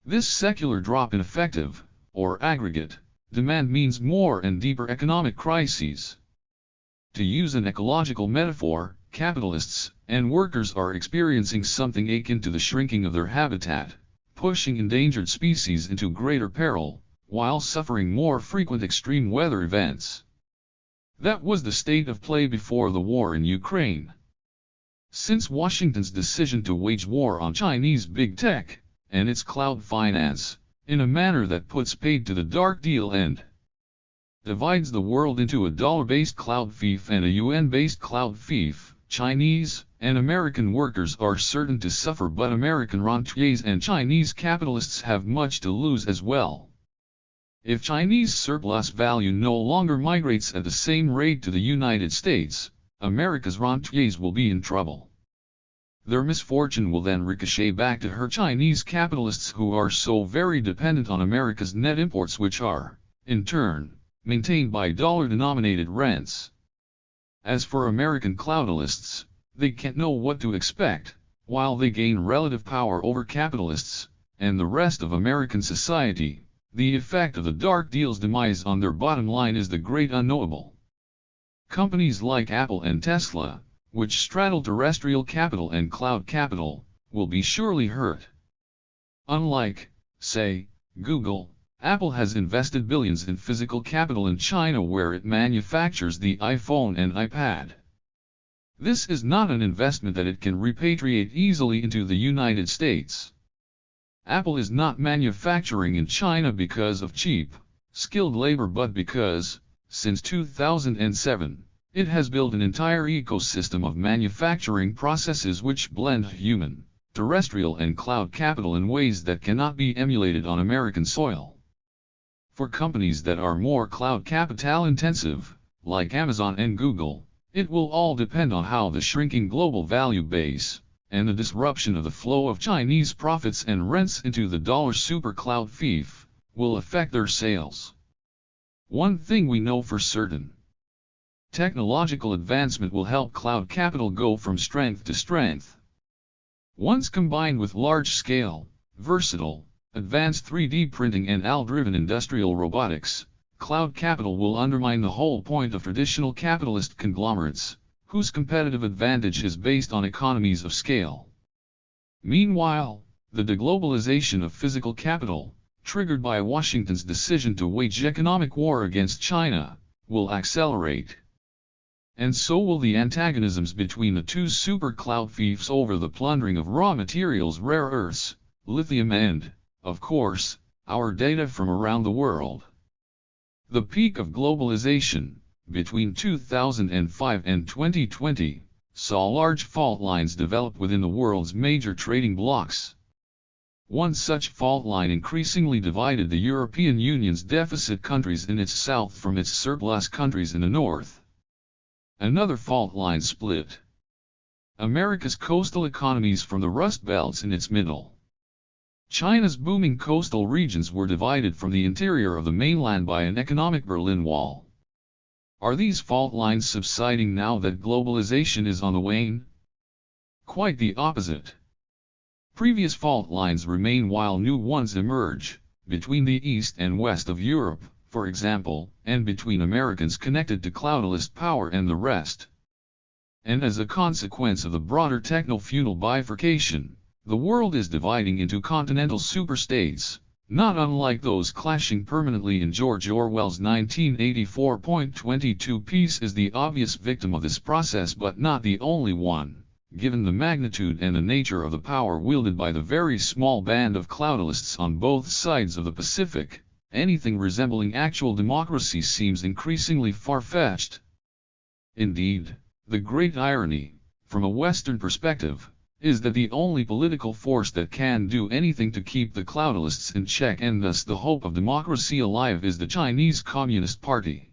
Speaker 1: This secular drop in effective, or aggregate, demand means more and deeper economic crises. To use an ecological metaphor, capitalists and workers are experiencing something akin to the shrinking of their habitat, pushing endangered species into greater peril, while suffering more frequent extreme weather events. That was the state of play before the war in Ukraine. Since Washington's decision to wage war on Chinese big tech, and its cloud finance, in a manner that puts paid to the Dark Deal and divides the world into a dollar-based cloud fief and a yuan-based cloud fief, Chinese and American workers are certain to suffer, but American rentiers and Chinese capitalists have much to lose as well. If Chinese surplus value no longer migrates at the same rate to the United States, America's rentiers will be in trouble. Their misfortune will then ricochet back to her Chinese capitalists who are so very dependent on America's net imports, which are, in turn, maintained by dollar-denominated rents. As for American cloudalists, they can't know what to expect, while they gain relative power over capitalists and the rest of American society. The effect of the dark deal's demise on their bottom line is the great unknowable. Companies like Apple and Tesla, which straddle terrestrial capital and cloud capital, will be surely hurt. Unlike, say, Google, Apple has invested billions in physical capital in China where it manufactures the iPhone and iPad. This is not an investment that it can repatriate easily into the United States. Apple is not manufacturing in China because of cheap, skilled labor but because, since 2007, it has built an entire ecosystem of manufacturing processes which blend human, terrestrial and cloud capital in ways that cannot be emulated on American soil. For companies that are more cloud capital intensive, like Amazon and Google, it will all depend on how the shrinking global value base, and the disruption of the flow of Chinese profits and rents into the dollar supercloud fief, will affect their sales. One thing we know for certain. Technological advancement will help cloud capital go from strength to strength. Once combined with large-scale, versatile, advanced 3D printing and AI-driven industrial robotics, cloud capital will undermine the whole point of traditional capitalist conglomerates, whose competitive advantage is based on economies of scale. Meanwhile, the deglobalization of physical capital, triggered by Washington's decision to wage economic war against China, will accelerate. And so will the antagonisms between the two super cloud fiefs over the plundering of raw materials, rare earths, lithium and, of course, our data from around the world. The peak of globalization, between 2005 and 2020, saw large fault lines develop within the world's major trading blocs. One such fault line increasingly divided the European Union's deficit countries in its south from its surplus countries in the north. Another fault line split America's coastal economies from the Rust Belts in its middle. China's booming coastal regions were divided from the interior of the mainland by an economic Berlin Wall. Are these fault lines subsiding now that globalization is on the wane? Quite the opposite. Previous fault lines remain while new ones emerge, between the east and west of Europe, for example, and between Americans connected to cloudalist power and the rest. And as a consequence of the broader techno-feudal bifurcation, the world is dividing into continental superstates, not unlike those clashing permanently in George Orwell's 1984. 22 Peace is the obvious victim of this process but not the only one, given the magnitude and the nature of the power wielded by the very small band of cloudalists on both sides of the Pacific. Anything resembling actual democracy seems increasingly far-fetched. Indeed, the great irony, from a Western perspective, is that the only political force that can do anything to keep the cloudalists in check and thus the hope of democracy alive is the Chinese Communist Party.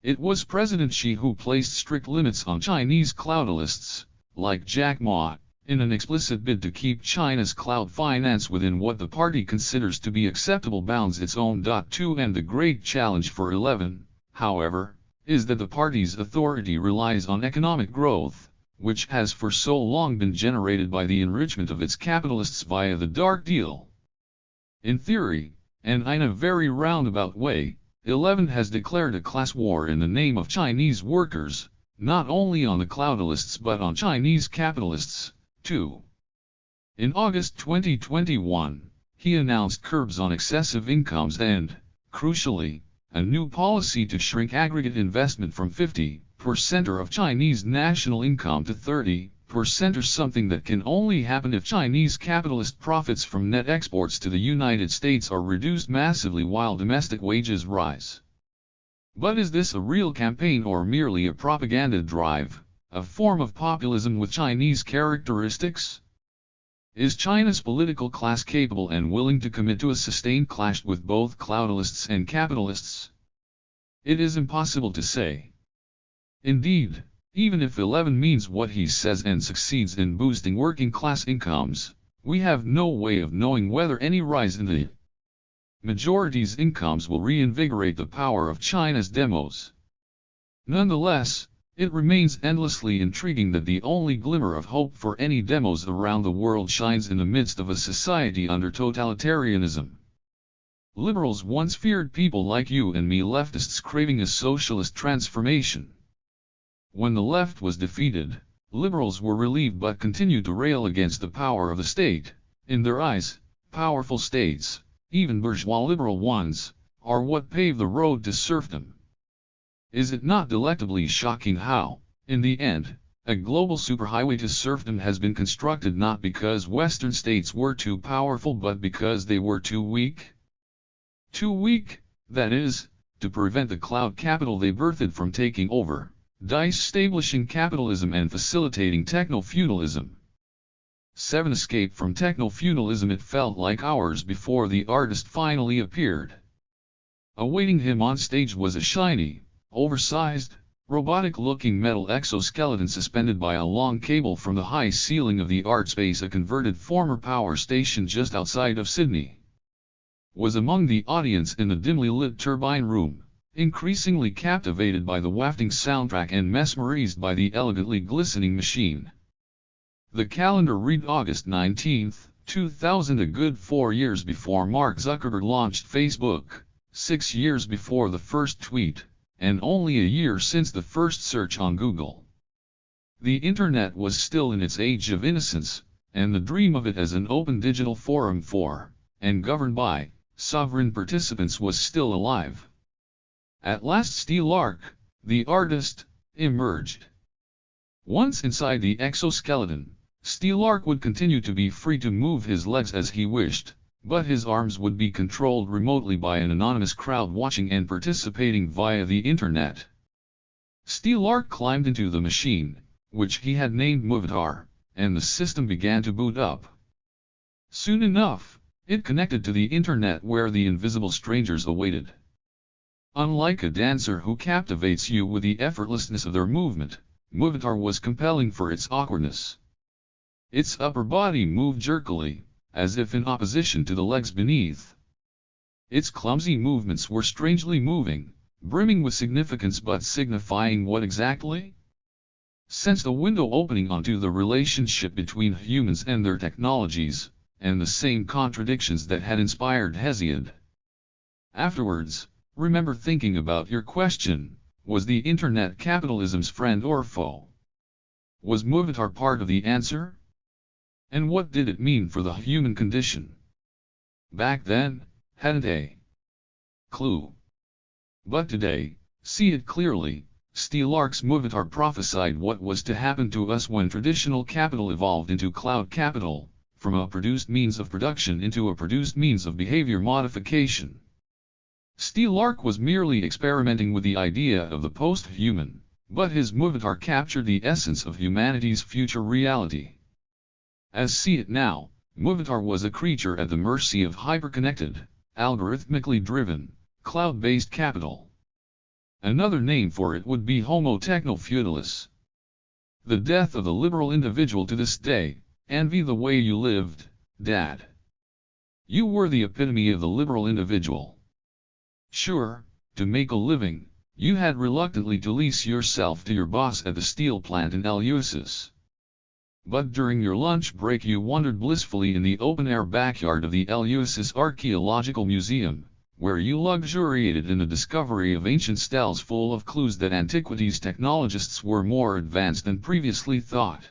Speaker 1: It was President Xi who placed strict limits on Chinese cloudalists, like Jack Ma, in an explicit bid to keep China's cloud finance within what the party considers to be acceptable bounds its own. 2 And the great challenge for 11, however, is that the party's authority relies on economic growth, which has for so long been generated by the enrichment of its capitalists via the dark deal. In theory, and in a very roundabout way, 11 has declared a class war in the name of Chinese workers, not only on the cloudalists but on Chinese capitalists, too. In August 2021, he announced curbs on excessive incomes and, crucially, a new policy to shrink aggregate investment from 50% of Chinese national income to 30%, or something that can only happen if Chinese capitalist profits from net exports to the United States are reduced massively while domestic wages rise. But is this a real campaign or merely a propaganda drive, a form of populism with Chinese characteristics? Is China's political class capable and willing to commit to a sustained clash with both cloudalists and capitalists? It is impossible to say. Indeed, even if 11 means what he says and succeeds in boosting working class incomes, we have no way of knowing whether any rise in the majority's incomes will reinvigorate the power of China's demos. Nonetheless, it remains endlessly intriguing that the only glimmer of hope for any demos around the world shines in the midst of a society under totalitarianism. Liberals once feared people like you and me, leftists craving a socialist transformation. When the left was defeated, liberals were relieved but continued to rail against the power of the state. In their eyes, powerful states, even bourgeois liberal ones, are what pave the road to serfdom. Is it not delectably shocking how, in the end, a global superhighway to serfdom has been constructed not because Western states were too powerful but because they were too weak? Too weak, that is, to prevent the cloud capital they birthed from taking over, establishing capitalism and facilitating technofeudalism. 7. Escape from technofeudalism. It felt like hours before the artist finally appeared. Awaiting him on stage was a shiny, oversized, robotic-looking metal exoskeleton suspended by a long cable from the high ceiling of the art space, a converted former power station just outside of Sydney. Was among the audience in the dimly lit turbine room, increasingly captivated by the wafting soundtrack and mesmerized by the elegantly glistening machine. The calendar read August 19, 2000, a good 4 years before Mark Zuckerberg launched Facebook, 6 years before the first tweet, and only a year since the first search on Google. The Internet was still in its age of innocence, and the dream of it as an open digital forum for, and governed by, sovereign participants was still alive. At last Steve Lark, the artist, emerged. Once inside the exoskeleton, Steve Lark would continue to be free to move his legs as he wished, but his arms would be controlled remotely by an anonymous crowd watching and participating via the Internet. Steve Lark climbed into the machine, which he had named Movatar, and the system began to boot up. Soon enough, it connected to the Internet where the invisible strangers awaited. Unlike a dancer who captivates you with the effortlessness of their movement, Movatar was compelling for its awkwardness. Its upper body moved jerkily, as if in opposition to the legs beneath. Its clumsy movements were strangely moving, brimming with significance but signifying what exactly? Sensed a window opening onto the relationship between humans and their technologies, and the same contradictions that had inspired Hesiod. Afterwards, remember thinking about your question: was the Internet capitalism's friend or foe? Was Movatar part of the answer? And what did it mean for the human condition? Back then, hadn't a clue. But today, see it clearly. Steve Lark's Movatar prophesied what was to happen to us when traditional capital evolved into cloud capital, from a produced means of production into a produced means of behavior modification. Steve Lark was merely experimenting with the idea of the post-human, but his Movatar captured the essence of humanity's future reality. As see it now, Movatar was a creature at the mercy of hyper-connected, algorithmically driven, cloud-based capital. Another name for it would be Homo technofeudalis. The death of the liberal individual to this day. Envy the way you lived, Dad. You were the epitome of the liberal individual. Sure, to make a living, you had reluctantly to lease yourself to your boss at the steel plant in Eleusis. But during your lunch break you wandered blissfully in the open-air backyard of the Eleusis Archaeological Museum, where you luxuriated in the discovery of ancient steles full of clues that antiquities technologists were more advanced than previously thought.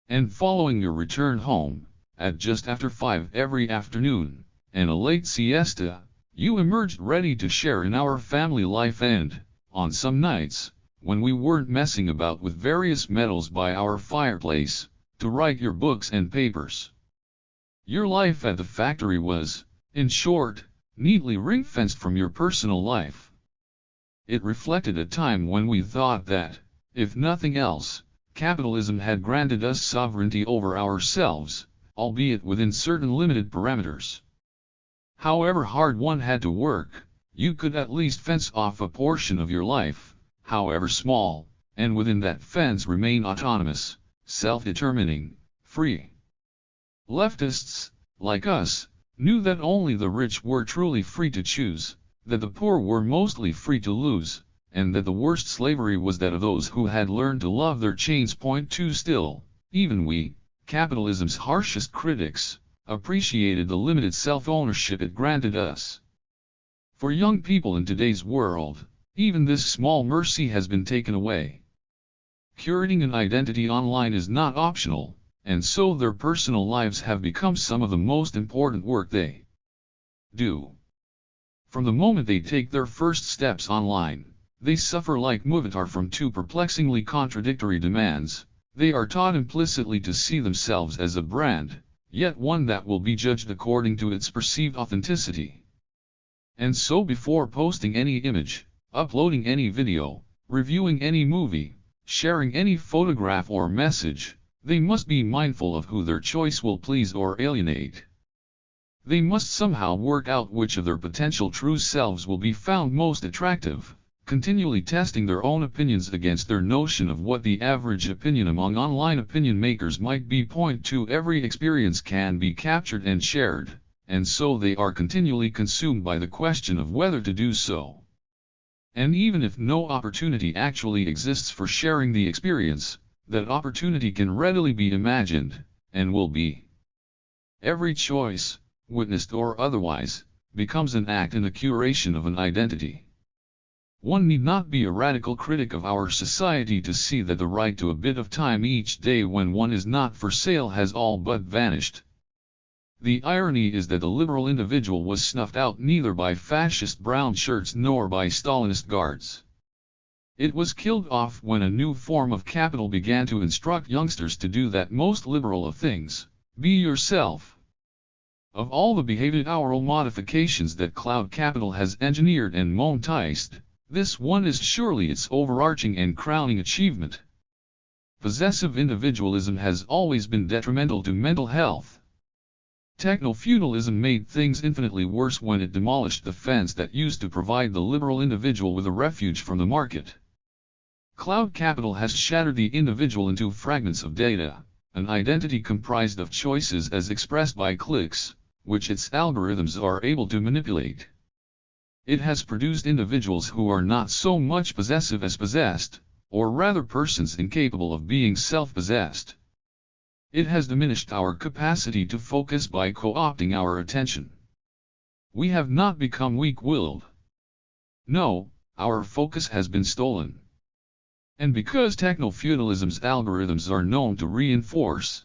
Speaker 1: And following your return home, at just after 5 every afternoon, and a late siesta, you emerged ready to share in our family life and, on some nights, when we weren't messing about with various metals by our fireplace, to write your books and papers. Your life at the factory was, in short, neatly ring-fenced from your personal life. It reflected a time when we thought that, if nothing else, capitalism had granted us sovereignty over ourselves, albeit within certain limited parameters. However hard one had to work, you could at least fence off a portion of your life, however small, and within that fence remain autonomous, self-determining, free. Leftists, like us, knew that only the rich were truly free to choose, that the poor were mostly free to lose, and that the worst slavery was that of those who had learned to love their chains. Point 2. Still, even we, capitalism's harshest critics, appreciated the limited self-ownership it granted us. For young people in today's world, even this small mercy has been taken away. Curating an identity online is not optional, and so their personal lives have become some of the most important work they do. From the moment they take their first steps online, they suffer like Muvatar from two perplexingly contradictory demands. They are taught implicitly to see themselves as a brand, yet one that will be judged according to its perceived authenticity. And so before posting any image, uploading any video, reviewing any movie, sharing any photograph or message, they must be mindful of who their choice will please or alienate. They must somehow work out which of their potential true selves will be found most attractive, continually testing their own opinions against their notion of what the average opinion among online opinion makers might be. Point 2. Every experience can be captured and shared, and so they are continually consumed by the question of whether to do so. And even if no opportunity actually exists for sharing the experience, that opportunity can readily be imagined, and will be. Every choice, witnessed or otherwise, becomes an act in the curation of an identity. One need not be a radical critic of our society to see that the right to a bit of time each day when one is not for sale has all but vanished. The irony is that the liberal individual was snuffed out neither by fascist brown shirts nor by Stalinist guards. It was killed off when a new form of capital began to instruct youngsters to do that most liberal of things: be yourself. Of all the behavioral modifications that cloud capital has engineered and monetized, this one is surely its overarching and crowning achievement. Possessive individualism has always been detrimental to mental health. Technofeudalism made things infinitely worse when it demolished the fence that used to provide the liberal individual with a refuge from the market. Cloud capital has shattered the individual into fragments of data, an identity comprised of choices as expressed by clicks, which its algorithms are able to manipulate. It has produced individuals who are not so much possessive as possessed, or rather persons incapable of being self-possessed. It has diminished our capacity to focus by co-opting our attention. We have not become weak-willed. No, our focus has been stolen. And because technofeudalism's algorithms are known to reinforce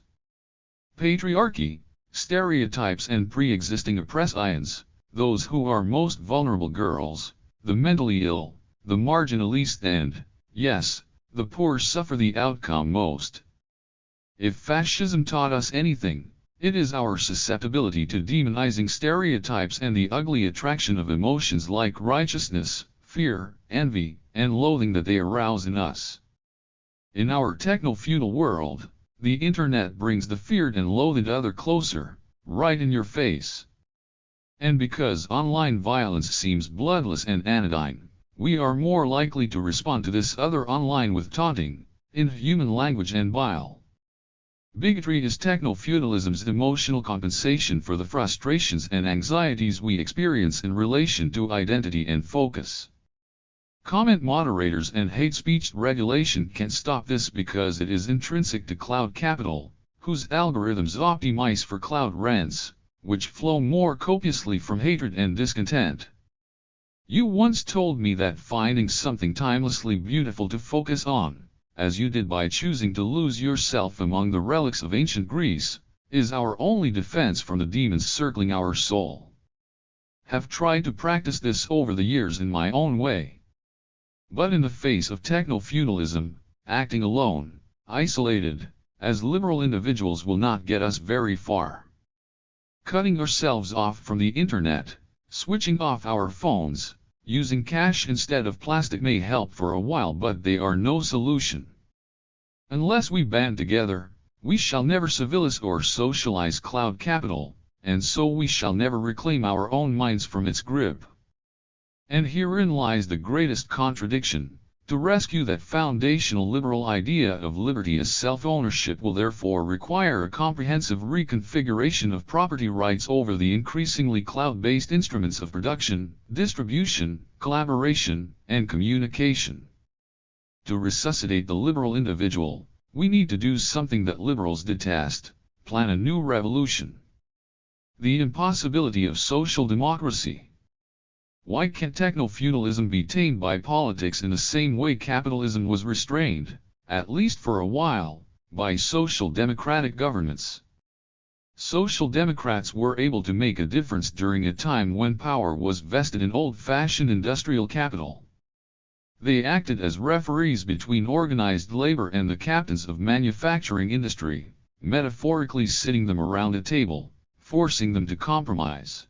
Speaker 1: patriarchy, stereotypes and pre-existing oppressions, those who are most vulnerable: girls, the mentally ill, the marginalized and, yes, the poor suffer the outcome most. If fascism taught us anything, it is our susceptibility to demonizing stereotypes and the ugly attraction of emotions like righteousness, fear, envy, and loathing that they arouse in us. In our techno-feudal world, the internet brings the feared and loathed other closer, right in your face. And because online violence seems bloodless and anodyne, we are more likely to respond to this other online with taunting, inhuman language and bile. Bigotry is techno-feudalism's emotional compensation for the frustrations and anxieties we experience in relation to identity and focus. Comment moderators and hate speech regulation can't stop this because it is intrinsic to cloud capital, whose algorithms optimize for cloud rents, which flow more copiously from hatred and discontent. You once told me that finding something timelessly beautiful to focus on, as you did by choosing to lose yourself among the relics of ancient Greece, is our only defense from the demons circling our soul. Have tried to practice this over the years in my own way. But in the face of techno-feudalism, acting alone, isolated, as liberal individuals will not get us very far. Cutting ourselves off from the internet, switching off our phones, using cash instead of plastic may help for a while, but they are no solution. Unless we band together, we shall never civilize or socialize cloud capital, and so we shall never reclaim our own minds from its grip. And herein lies the greatest contradiction. To rescue that foundational liberal idea of liberty as self-ownership will therefore require a comprehensive reconfiguration of property rights over the increasingly cloud-based instruments of production, distribution, collaboration, and communication. To resuscitate the liberal individual, we need to do something that liberals detest: plan a new revolution. The impossibility of social democracy. Why can't technofeudalism be tamed by politics in the same way capitalism was restrained, at least for a while, by social democratic governments? Social democrats were able to make a difference during a time when power was vested in old-fashioned industrial capital. They acted as referees between organized labor and the captains of manufacturing industry, metaphorically sitting them around a table, forcing them to compromise.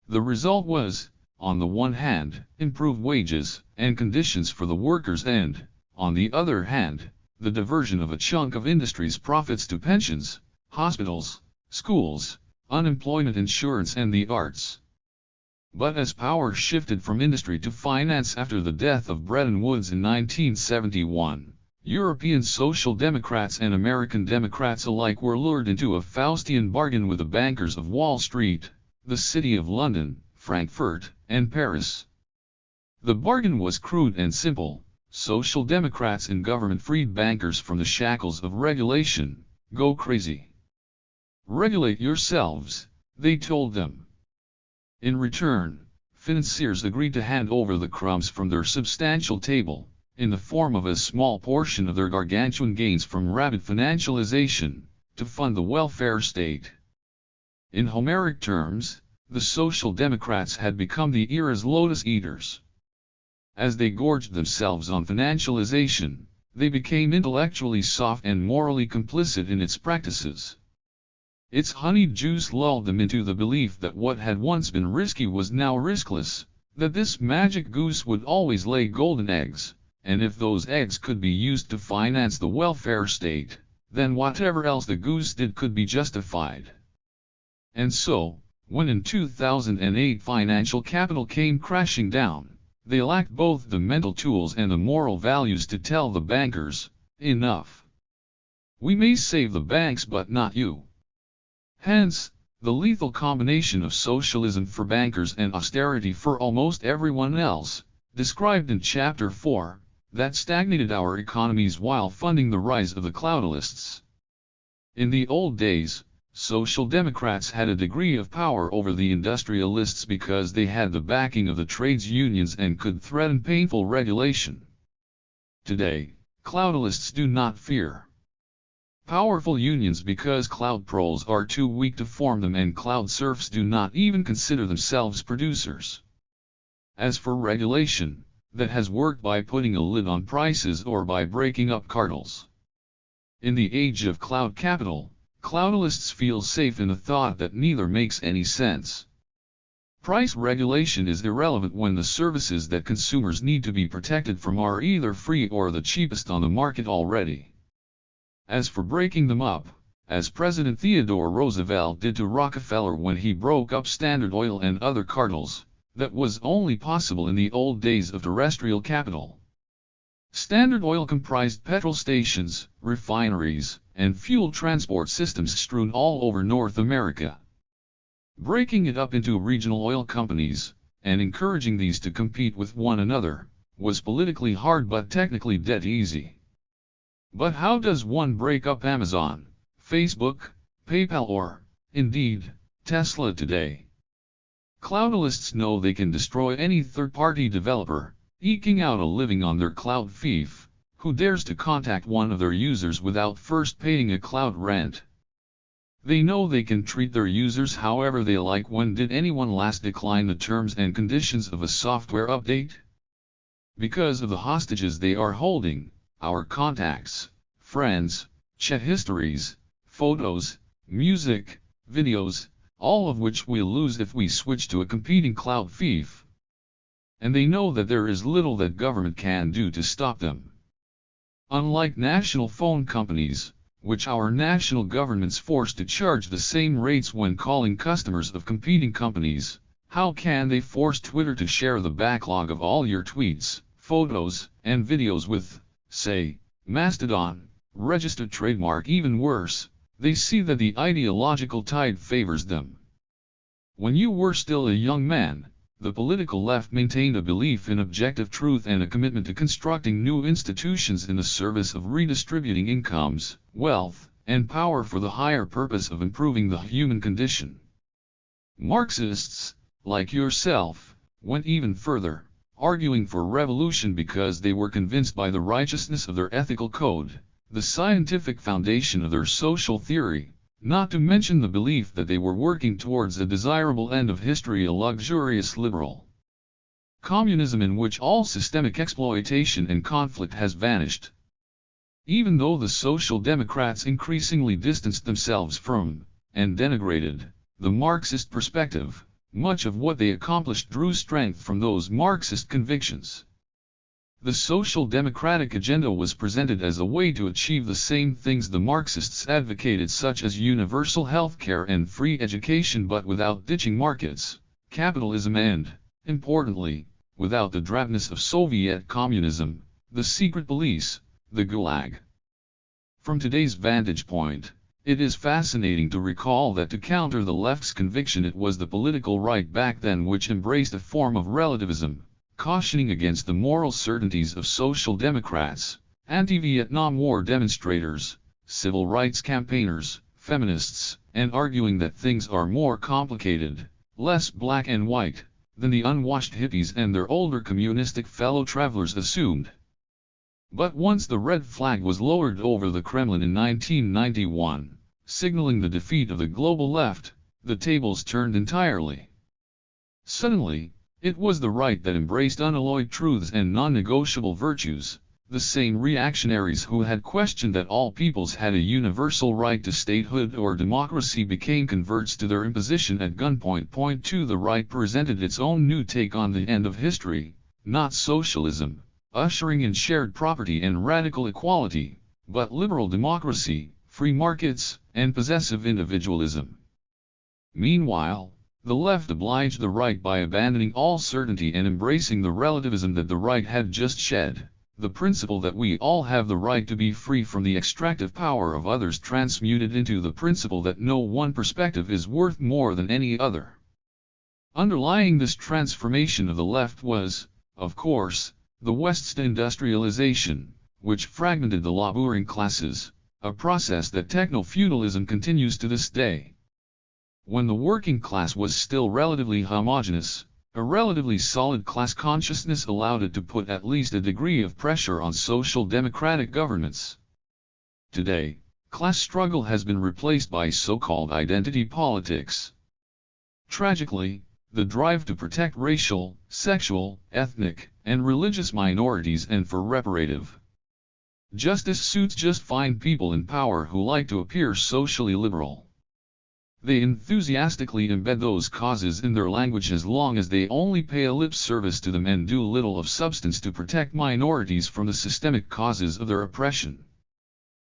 Speaker 1: The result was, on the one hand, improved wages and conditions for the workers and, on the other hand, the diversion of a chunk of industry's profits to pensions, hospitals, schools, unemployment insurance and the arts. But as power shifted from industry to finance after the death of Bretton Woods in 1971, European Social Democrats and American Democrats alike were lured into a Faustian bargain with the bankers of Wall Street, the City of London, Frankfurt, and Paris. The bargain was crude and simple: social democrats in government freed bankers from the shackles of regulation. Go crazy. Regulate yourselves, they told them. In return, financiers agreed to hand over the crumbs from their substantial table, in the form of a small portion of their gargantuan gains from rapid financialization, to fund the welfare state. In Homeric terms, the Social Democrats had become the era's lotus eaters. As they gorged themselves on financialization, they became intellectually soft and morally complicit in its practices. Its honeyed juice lulled them into the belief that what had once been risky was now riskless, that this magic goose would always lay golden eggs, and if those eggs could be used to finance the welfare state, then whatever else the goose did could be justified. And so, when in 2008 financial capital came crashing down, they lacked both the mental tools and the moral values to tell the bankers, enough. We may save the banks but not you. Hence, the lethal combination of socialism for bankers and austerity for almost everyone else, described in Chapter 4, that stagnated our economies while funding the rise of the cloudalists. In the old days, Social Democrats had a degree of power over the industrialists because they had the backing of the trades unions and could threaten painful regulation. Today, cloudalists do not fear powerful unions because cloud proles are too weak to form them, and cloud serfs do not even consider themselves producers. As for regulation, that has worked by putting a lid on prices or by breaking up cartels. In the age of cloud capital, cloudalists feel safe in the thought that neither makes any sense. Price regulation is irrelevant when the services that consumers need to be protected from are either free or the cheapest on the market already. As for breaking them up, as President Theodore Roosevelt did to Rockefeller when he broke up Standard Oil and other cartels, that was only possible in the old days of terrestrial capital. Standard Oil comprised petrol stations, refineries, and fuel transport systems strewn all over North America. Breaking it up into regional oil companies, and encouraging these to compete with one another, was politically hard but technically dead easy. But how does one break up Amazon, Facebook, PayPal or, indeed, Tesla today? Cloudalists know they can destroy any third-party developer, eking out a living on their cloud fief, who dares to contact one of their users without first paying a cloud rent. They know they can treat their users however they like. When did anyone last decline the terms and conditions of a software update? Because of the hostages they are holding: our contacts, friends, chat histories, photos, music, videos, all of which we'll lose if we switch to a competing cloud fief. And they know that there is little that government can do to stop them. Unlike national phone companies, which our national governments force to charge the same rates when calling customers of competing companies, how can they force Twitter to share the backlog of all your tweets, photos, and videos with, say, Mastodon, registered trademark. Even worse, they see that the ideological tide favors them. When you were still a young man, the political left maintained a belief in objective truth and a commitment to constructing new institutions in the service of redistributing incomes, wealth, and power for the higher purpose of improving the human condition. Marxists, like yourself, went even further, arguing for revolution because they were convinced by the righteousness of their ethical code, the scientific foundation of their social theory, not to mention the belief that they were working towards a desirable end of history, a luxurious liberal communism in which all systemic exploitation and conflict has vanished. Even though the Social Democrats increasingly distanced themselves from, and denigrated, the Marxist perspective, much of what they accomplished drew strength from those Marxist convictions. The social democratic agenda was presented as a way to achieve the same things the Marxists advocated, such as universal health care and free education, but without ditching markets, capitalism and, importantly, without the drabness of Soviet communism, the secret police, the Gulag. From today's vantage point, it is fascinating to recall that to counter the left's conviction, it was the political right back then which embraced a form of relativism, cautioning against the moral certainties of social democrats, anti-Vietnam War demonstrators, civil rights campaigners, feminists, and arguing that things are more complicated, less black and white, than the unwashed hippies and their older communistic fellow travelers assumed. But once the red flag was lowered over the Kremlin in 1991, signaling the defeat of the global left, the tables turned entirely. Suddenly, it was the right that embraced unalloyed truths and non-negotiable virtues. The same reactionaries who had questioned that all peoples had a universal right to statehood or democracy became converts to their imposition at gunpoint. 2. The right presented its own new take on the end of history, not socialism, ushering in shared property and radical equality, but liberal democracy, free markets, and possessive individualism. Meanwhile, the left obliged the right by abandoning all certainty and embracing the relativism that the right had just shed, the principle that we all have the right to be free from the extractive power of others, transmuted into the principle that no one perspective is worth more than any other. Underlying this transformation of the left was, of course, the West's industrialization, which fragmented the laboring classes, a process that technofeudalism continues to this day. When the working class was still relatively homogeneous, a relatively solid class consciousness allowed it to put at least a degree of pressure on social democratic governments. Today, class struggle has been replaced by so-called identity politics. Tragically, the drive to protect racial, sexual, ethnic, and religious minorities and for reparative justice suits just fine people in power who like to appear socially liberal. They enthusiastically embed those causes in their language as long as they only pay a lip service to them and do little of substance to protect minorities from the systemic causes of their oppression.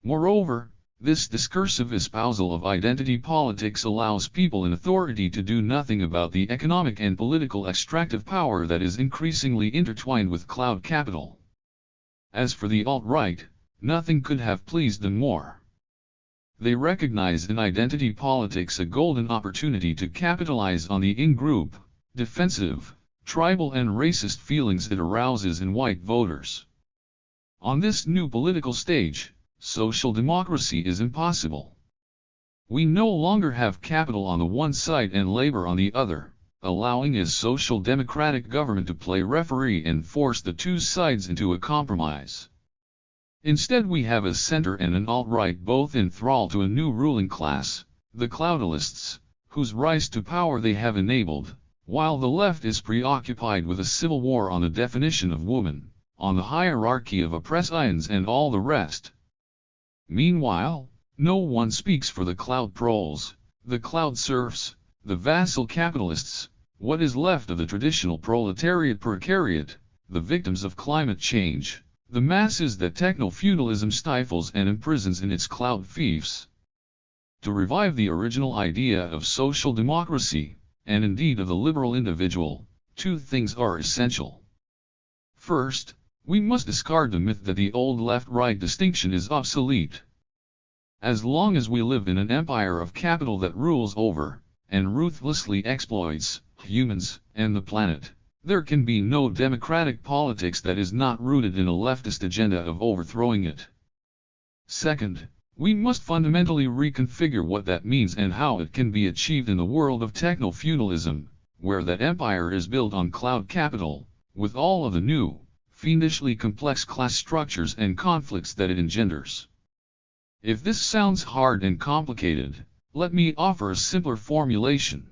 Speaker 1: Moreover, this discursive espousal of identity politics allows people in authority to do nothing about the economic and political extractive power that is increasingly intertwined with cloud capital. As for the alt-right, nothing could have pleased them more. They recognize in identity politics a golden opportunity to capitalize on the in-group, defensive, tribal and racist feelings it arouses in white voters. On this new political stage, social democracy is impossible. We no longer have capital on the one side and labor on the other, allowing a social democratic government to play referee and force the two sides into a compromise. Instead we have a center and an alt-right both in thrall to a new ruling class, the cloudalists, whose rise to power they have enabled, while the left is preoccupied with a civil war on the definition of woman, on the hierarchy of oppressians and all the rest. Meanwhile, no one speaks for the cloud proles, the cloud serfs, the vassal capitalists, what is left of the traditional proletariat precariat, the victims of climate change, the masses that technofeudalism stifles and imprisons in its cloud fiefs. To revive the original idea of social democracy, and indeed of the liberal individual, two things are essential. First, We must discard the myth that the old left-right distinction is obsolete. As long as we live in an empire of capital that rules over, and ruthlessly exploits, humans, and the planet, there can be no democratic politics that is not rooted in a leftist agenda of overthrowing it. Second, we must fundamentally reconfigure what that means and how it can be achieved in the world of techno-feudalism, where that empire is built on cloud capital, with all of the new, fiendishly complex class structures and conflicts that it engenders. If this sounds hard and complicated, let me offer a simpler formulation.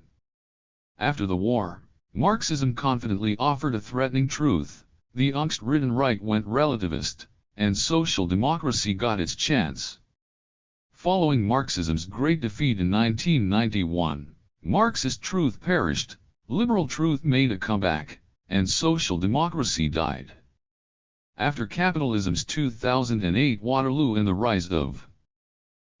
Speaker 1: After the war, Marxism confidently offered a threatening truth: the angst-ridden right went relativist, and social democracy got its chance. Following Marxism's great defeat in 1991, Marxist truth perished, liberal truth made a comeback, and social democracy died. After capitalism's 2008 Waterloo and the rise of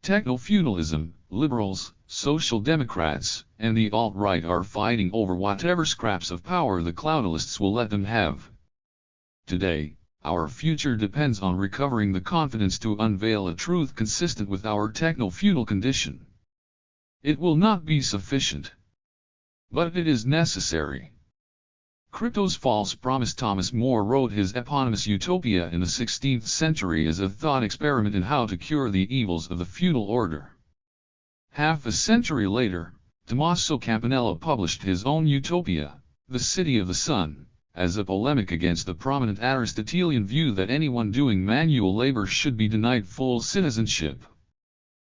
Speaker 1: techno-feudalism, liberals, social democrats, and the alt-right are fighting over whatever scraps of power the cloudalists will let them have. Today, our future depends on recovering the confidence to unveil a truth consistent with our techno-feudal condition. It will not be sufficient, but it is necessary. Crypto's false promise. Thomas More wrote his eponymous Utopia in the 16th century as a thought experiment in how to cure the evils of the feudal order. Half a century later, Tommaso Campanella published his own Utopia, The City of the Sun, as a polemic against the prominent Aristotelian view that anyone doing manual labor should be denied full citizenship.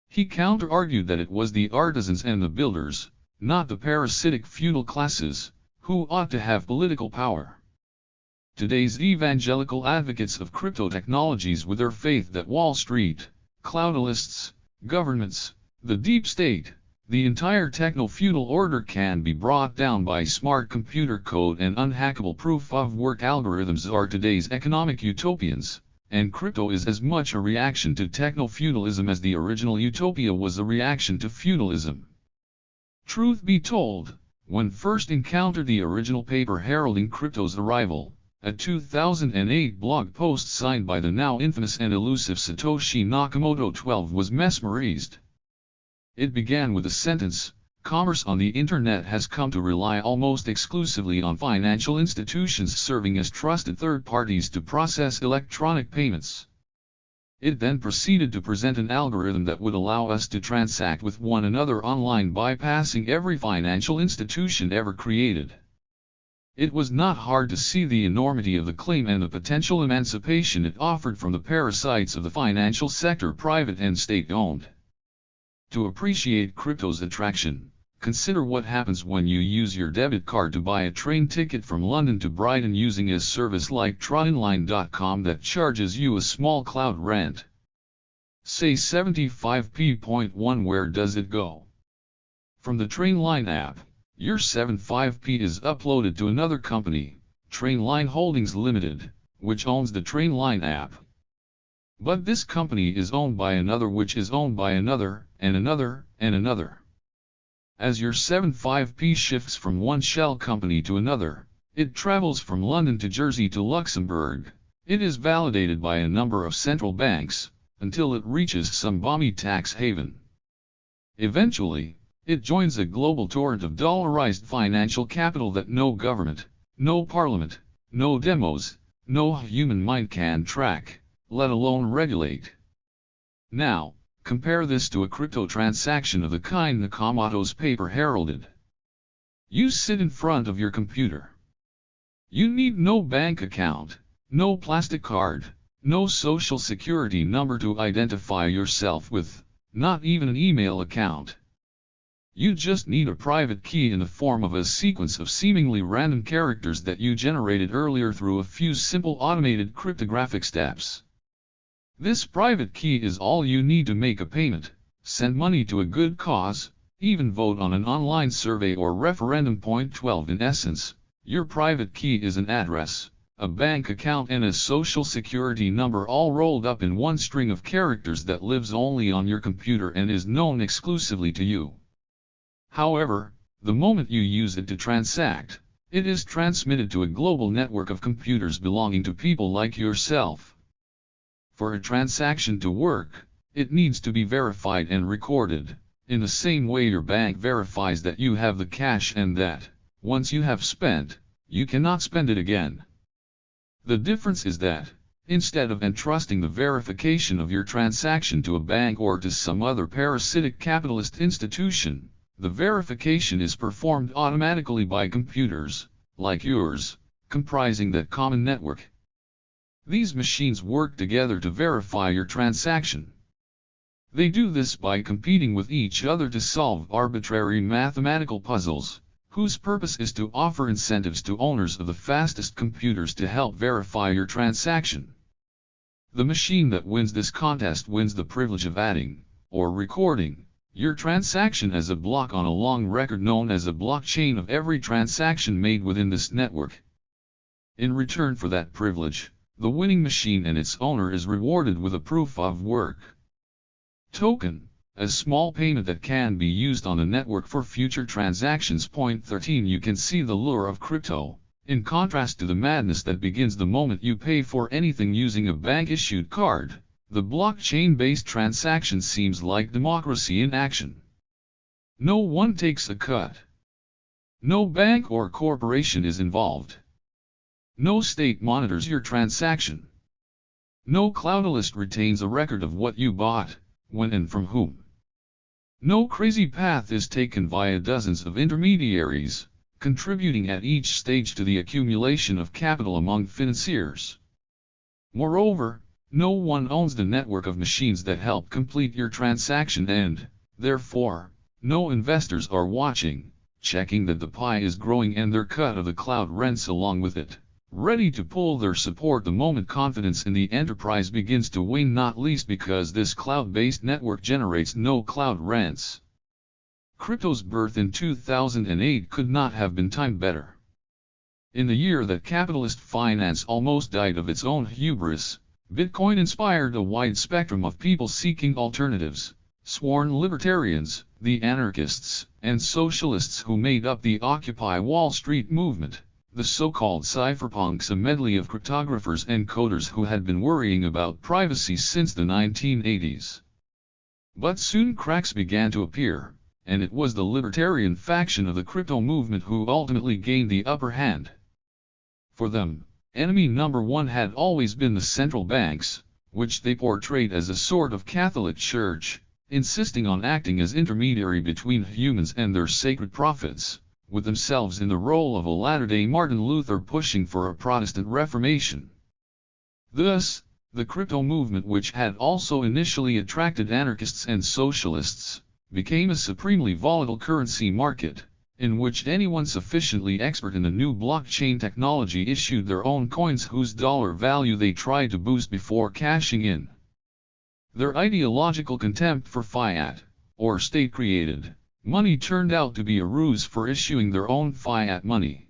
Speaker 1: He counter-argued that it was the artisans and the builders, not the parasitic feudal classes, who ought to have political power. Today's evangelical advocates of crypto technologies, with their faith that Wall Street, cloudalists, governments, the deep state, the entire techno-feudal order can be brought down by smart computer code and unhackable proof-of-work algorithms, are today's economic utopians, and crypto is as much a reaction to techno-feudalism as the original Utopia was a reaction to feudalism. Truth be told, when first encountered the original paper heralding crypto's arrival, a 2008 blog post signed by the now infamous and elusive Satoshi Nakamoto 12 was mesmerized. It began with the sentence, "Commerce on the internet has come to rely almost exclusively on financial institutions serving as trusted third parties to process electronic payments." It then proceeded to present an algorithm that would allow us to transact with one another online, bypassing every financial institution ever created. It was not hard to see the enormity of the claim and the potential emancipation it offered from the parasites of the financial sector, private and state-owned. To appreciate crypto's attraction, consider what happens when you use your debit card to buy a train ticket from London to Brighton using a service like Tronline.com that charges you a small cloud rent. Say 75p.1. Where does it go? From the Trainline app, your 75p is uploaded to another company, Trainline Holdings Limited, which owns the Trainline app. But this company is owned by another, which is owned by another, and another, and another. As your 75p shifts from one shell company to another, it travels from London to Jersey to Luxembourg. It is validated by a number of central banks, until it reaches some balmy tax haven. Eventually, it joins a global torrent of dollarized financial capital that no government, no parliament, no demos, no human mind can track, let alone regulate. Now, compare this to a crypto transaction of the kind Nakamoto's paper heralded. You sit in front of your computer. You need no bank account, no plastic card, no social security number to identify yourself with, not even an email account. You just need a private key in the form of a sequence of seemingly random characters that you generated earlier through a few simple automated cryptographic steps. This private key is all you need to make a payment, send money to a good cause, even vote on an online survey or referendum. Point 12. In essence, your private key is an address, a bank account and a social security number, all rolled up in one string of characters that lives only on your computer and is known exclusively to you. However, the moment you use it to transact, It is transmitted to a global network of computers belonging to people like yourself. For a transaction to work, it needs to be verified and recorded, in the same way your bank verifies that you have the cash and that, once you have spent, you cannot spend it again. The difference is that, instead of entrusting the verification of your transaction to a bank or to some other parasitic capitalist institution, the verification is performed automatically by computers, like yours, comprising that common network. These machines work together to verify your transaction. They do this by competing with each other to solve arbitrary mathematical puzzles, whose purpose is to offer incentives to owners of the fastest computers to help verify your transaction. The machine that wins this contest wins the privilege of adding, or recording, your transaction as a block on a long record known as a blockchain of every transaction made within this network. In return for that privilege, the winning machine and its owner is rewarded with a proof of work token, a small payment that can be used on the network for future transactions. Point 13. You can see the lure of crypto, in contrast to the madness that begins the moment you pay for anything using a bank-issued card. The blockchain-based transaction seems like democracy in action. No one takes a cut. No bank or corporation is involved. No state monitors your transaction. No cloudlist retains a record of what you bought, when and from whom. No crazy path is taken via dozens of intermediaries, contributing at each stage to the accumulation of capital among financiers. Moreover, no one owns the network of machines that help complete your transaction and, therefore, no investors are watching, checking that the pie is growing and their cut of the cloud rents along with it, ready to pull their support the moment confidence in the enterprise begins to wane, not least because this cloud-based network generates no cloud rents. Crypto's birth in 2008 could not have been timed better. In the year that capitalist finance almost died of its own hubris, Bitcoin inspired a wide spectrum of people seeking alternatives, sworn libertarians, the anarchists, and socialists who made up the Occupy Wall Street movement, the so-called cypherpunks, a medley of cryptographers and coders who had been worrying about privacy since the 1980s. But soon cracks began to appear, and it was the libertarian faction of the crypto movement who ultimately gained the upper hand. For them, enemy number one had always been the central banks, which they portrayed as a sort of Catholic Church, insisting on acting as intermediary between humans and their sacred prophets, with themselves in the role of a latter-day Martin Luther pushing for a Protestant Reformation. Thus, the crypto movement, which had also initially attracted anarchists and socialists, became a supremely volatile currency market, in which anyone sufficiently expert in the new blockchain technology issued their own coins whose dollar value they tried to boost before cashing in. Their ideological contempt for fiat, or state-created, money turned out to be a ruse for issuing their own fiat money.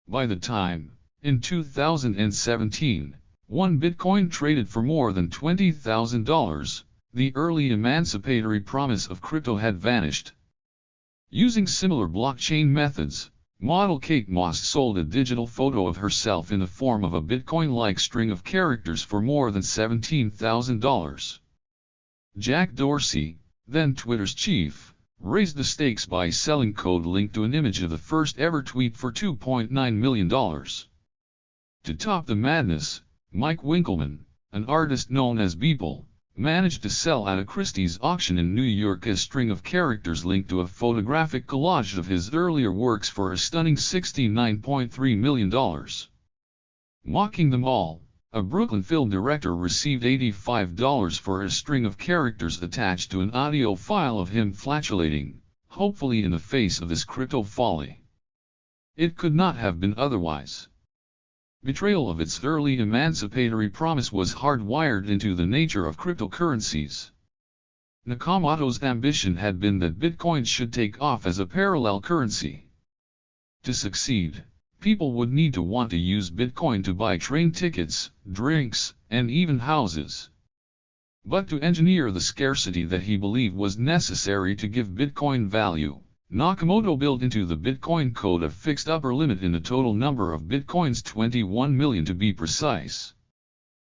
Speaker 1: By the time, in 2017, one Bitcoin traded for more than $20,000, the early emancipatory promise of crypto had vanished. Using similar blockchain methods, model Kate Moss sold a digital photo of herself in the form of a Bitcoin-like string of characters for more than $17,000. Jack Dorsey, then Twitter's chief, raised the stakes by selling code linked to an image of the first ever tweet for $2.9 million. To top the madness, Mike Winkelmann, an artist known as Beeple, managed to sell at a Christie's auction in New York a string of characters linked to a photographic collage of his earlier works for a stunning $69.3 million. Mocking them all, a Brooklyn film director received $85 for a string of characters attached to an audio file of him flatulating, hopefully in the face of this crypto folly. It could not have been otherwise. Betrayal of its early emancipatory promise was hardwired into the nature of cryptocurrencies. Nakamoto's ambition had been that Bitcoin should take off as a parallel currency. To succeed, people would need to want to use Bitcoin to buy train tickets, drinks, and even houses. But to engineer the scarcity that he believed was necessary to give Bitcoin value, Nakamoto built into the Bitcoin code a fixed upper limit in the total number of Bitcoins, 21 million to be precise.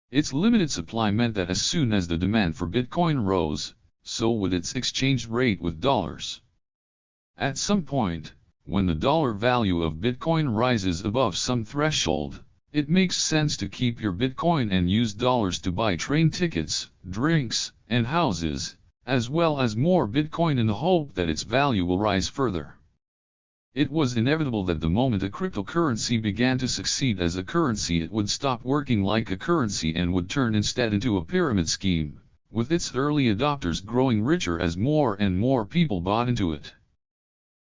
Speaker 1: Its limited supply meant that as soon as the demand for Bitcoin rose, so would its exchange rate with dollars. At some point, when the dollar value of Bitcoin rises above some threshold, it makes sense to keep your Bitcoin and use dollars to buy train tickets, drinks, and houses, as well as more Bitcoin in the hope that its value will rise further. It was inevitable that the moment a cryptocurrency began to succeed as a currency, it would stop working like a currency and would turn instead into a pyramid scheme, with its early adopters growing richer as more and more people bought into it.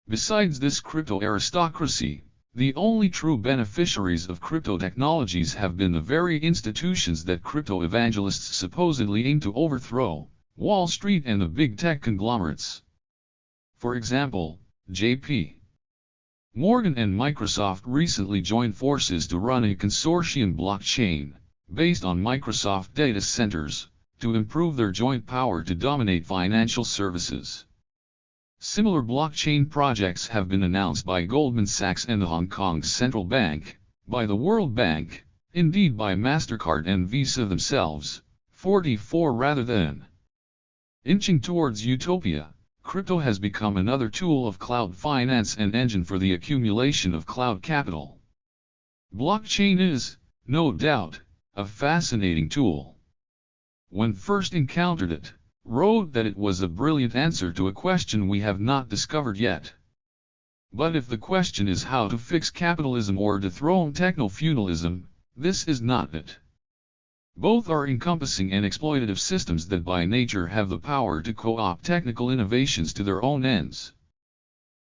Speaker 1: Besides this crypto aristocracy, the only true beneficiaries of crypto technologies have been the very institutions that crypto evangelists supposedly aim to overthrow: Wall Street and the big tech conglomerates. For example, J.P. Morgan and Microsoft recently joined forces to run a consortium blockchain, based on Microsoft data centers, to improve their joint power to dominate financial services. Similar blockchain projects have been announced by Goldman Sachs and the Hong Kong Central Bank, by the World Bank, indeed by MasterCard and Visa themselves. 44 Rather than inching towards utopia, crypto has become another tool of cloud finance and engine for the accumulation of cloud capital. Blockchain is, no doubt, a fascinating tool. When first encountered it, wrote that it was a brilliant answer to a question we have not discovered yet. But if the question is how to fix capitalism or dethrone technofeudalism, this is not it. Both are encompassing and exploitative systems that by nature have the power to co-opt technical innovations to their own ends.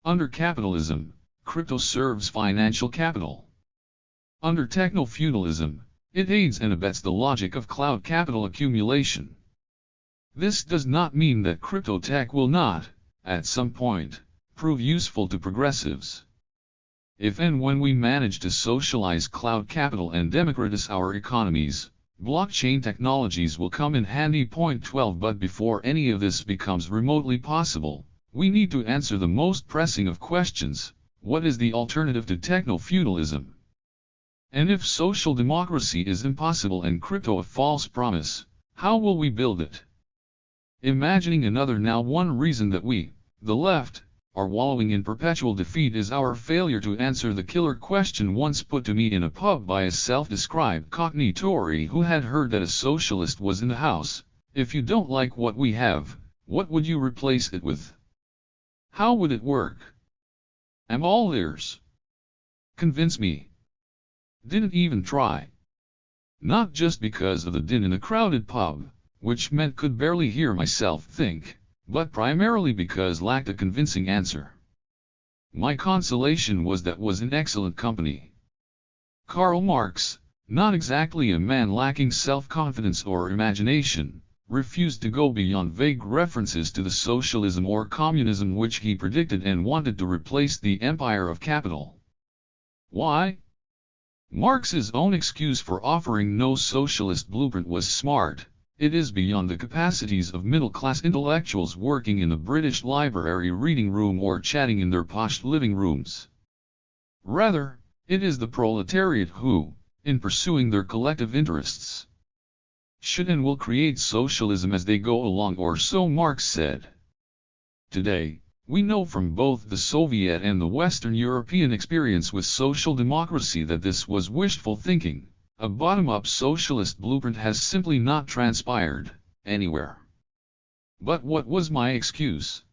Speaker 1: Under capitalism, crypto serves financial capital. Under technofeudalism, it aids and abets the logic of cloud capital accumulation. This does not mean that crypto tech will not, at some point, prove useful to progressives. If and when we manage to socialize cloud capital and democratize our economies, blockchain technologies will come in handy. Point 12 But before any of this becomes remotely possible, we need to answer the most pressing of questions: what is the alternative to technofeudalism? And if social democracy is impossible and crypto a false promise, how will we build it? Imagining another now. One reason that we, the left, are wallowing in perpetual defeat is our failure to answer the killer question once put to me in a pub by a self-described Cockney Tory who had heard that a socialist was in the house: if you don't like what we have, what would you replace it with? How would it work? I'm all ears. Convince me. Didn't even try. Not just because of the din in the crowded pub, which meant could barely hear myself think, but primarily because lacked a convincing answer. My consolation was that was in excellent company. Karl Marx, not exactly a man lacking self-confidence or imagination, refused to go beyond vague references to the socialism or communism which he predicted and wanted to replace the empire of capital. Why? Marx's own excuse for offering no socialist blueprint was smart: it is beyond the capacities of middle-class intellectuals working in the British Library reading room or chatting in their posh living rooms. Rather, it is the proletariat who, in pursuing their collective interests, should and will create socialism as they go along, or so Marx said. Today, we know from both the Soviet and the Western European experience with social democracy that this was wishful thinking. A bottom-up socialist blueprint has simply not transpired anywhere. But what was my excuse?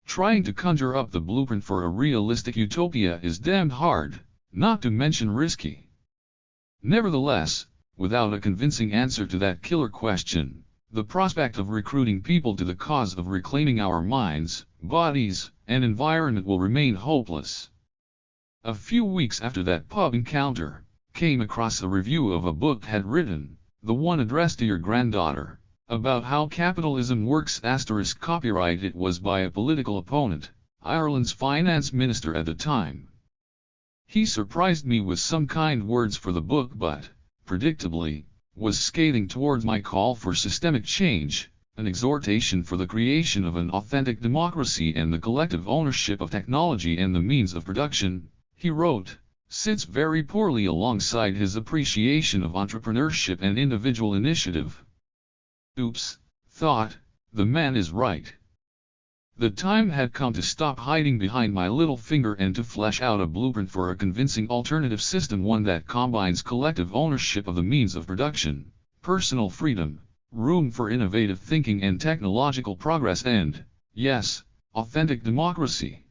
Speaker 1: Trying to conjure up the blueprint for a realistic utopia is damned hard, not to mention risky. Nevertheless, without a convincing answer to that killer question, the prospect of recruiting people to the cause of reclaiming our minds, bodies, and environment will remain hopeless. A few weeks after that pub encounter, came across a review of a book had written, the one addressed to your granddaughter, about how capitalism works. Copyright. It was by a political opponent, Ireland's finance minister at the time. He surprised me with some kind words for the book but, predictably, was scathing towards my call for systemic change, an exhortation for the creation of an authentic democracy and the collective ownership of technology and the means of production, he wrote, sits very poorly alongside his appreciation of entrepreneurship and individual initiative. Oops, thought, the man is right. The time had come to stop hiding behind my little finger and to flesh out a blueprint for a convincing alternative system, one that combines collective ownership of the means of production, personal freedom, room for innovative thinking and technological progress and, yes, authentic democracy.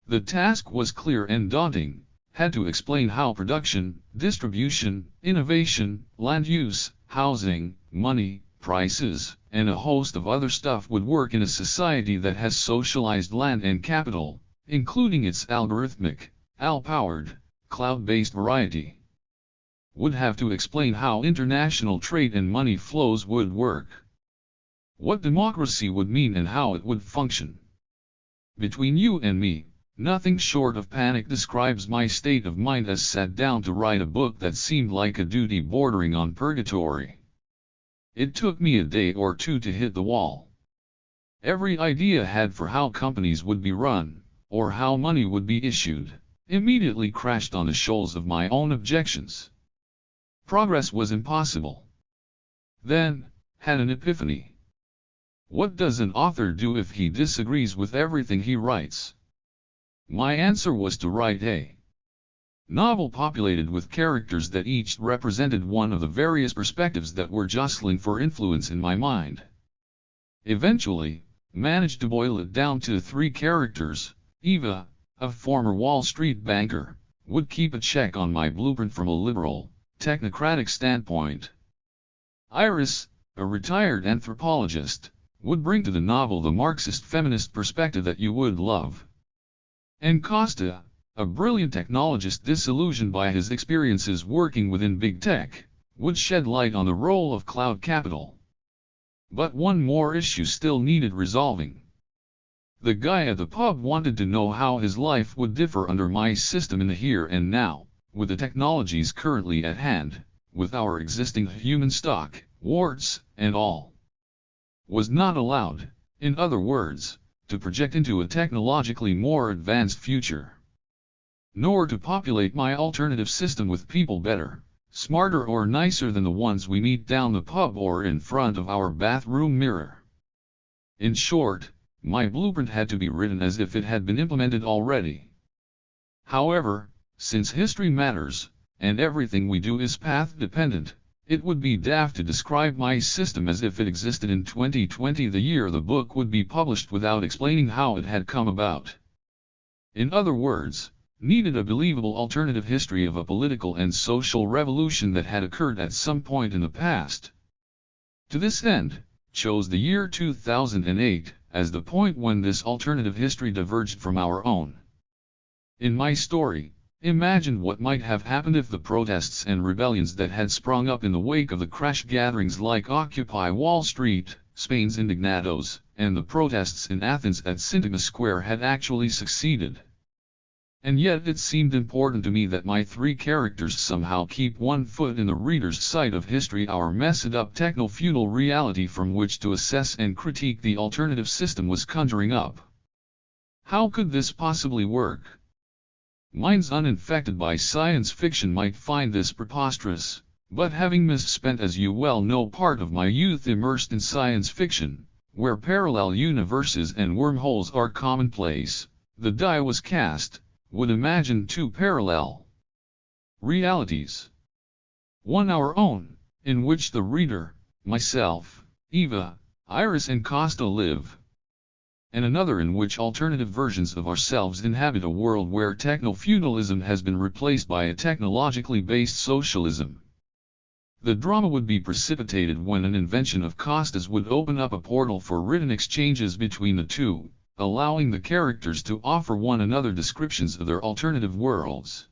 Speaker 1: The task was clear and daunting, had to explain how production, distribution, innovation, land use, housing, money, prices, and a host of other stuff would work in a society that has socialized land and capital, including its algorithmic, AI-powered, cloud-based variety. Would have to explain how international trade and money flows would work. What democracy would mean and how it would function. Between you and me, nothing short of panic describes my state of mind as sat down to write a book that seemed like a duty bordering on purgatory. It took me a day or two to hit the wall. Every idea I had for how companies would be run, or how money would be issued, immediately crashed on the shoals of my own objections. Progress was impossible. Then, had an epiphany. What does an author do if he disagrees with everything he writes? My answer was to write a novel populated with characters that each represented one of the various perspectives that were jostling for influence in my mind. Eventually, managed to boil it down to 3 characters. Eva, a former Wall Street banker, would keep a check on my blueprint from a liberal, technocratic standpoint. Iris, a retired anthropologist, would bring to the novel the Marxist feminist perspective that you would love. And Costa, a brilliant technologist disillusioned by his experiences working within big tech, would shed light on the role of cloud capital. But one more issue still needed resolving. The guy at the pub wanted to know how his life would differ under my system in the here and now, with the technologies currently at hand, with our existing human stock, warts, and all. Was not allowed, in other words, to project into a technologically more advanced future. Nor to populate my alternative system with people better, smarter or nicer than the ones we meet down the pub or in front of our bathroom mirror. In short, my blueprint had to be written as if it had been implemented already. However, since history matters, and everything we do is path-dependent, it would be daft to describe my system as if it existed in 2020, the year the book would be published, without explaining how it had come about. In other words, needed a believable alternative history of a political and social revolution that had occurred at some point in the past. To this end, chose the year 2008 as the point when this alternative history diverged from our own. In my story, imagined what might have happened if the protests and rebellions that had sprung up in the wake of the crash gatherings like Occupy Wall Street, Spain's Indignados, and the protests in Athens at Syntagma Square had actually succeeded. And yet it seemed important to me that my 3 characters somehow keep one foot in the reader's side of history, our messed-up techno-feudal reality from which to assess and critique the alternative system was conjuring up. How could this possibly work? Minds uninfected by science fiction might find this preposterous, but having misspent, as you well know, part of my youth immersed in science fiction, where parallel universes and wormholes are commonplace, the die was cast, would imagine 2 parallel realities. One our own, in which the reader, myself, Eva, Iris and Costa live. And another in which alternative versions of ourselves inhabit a world where techno-feudalism has been replaced by a technologically based socialism. The drama would be precipitated when an invention of Costa's would open up a portal for written exchanges between the two, allowing the characters to offer one another descriptions of their alternative worlds.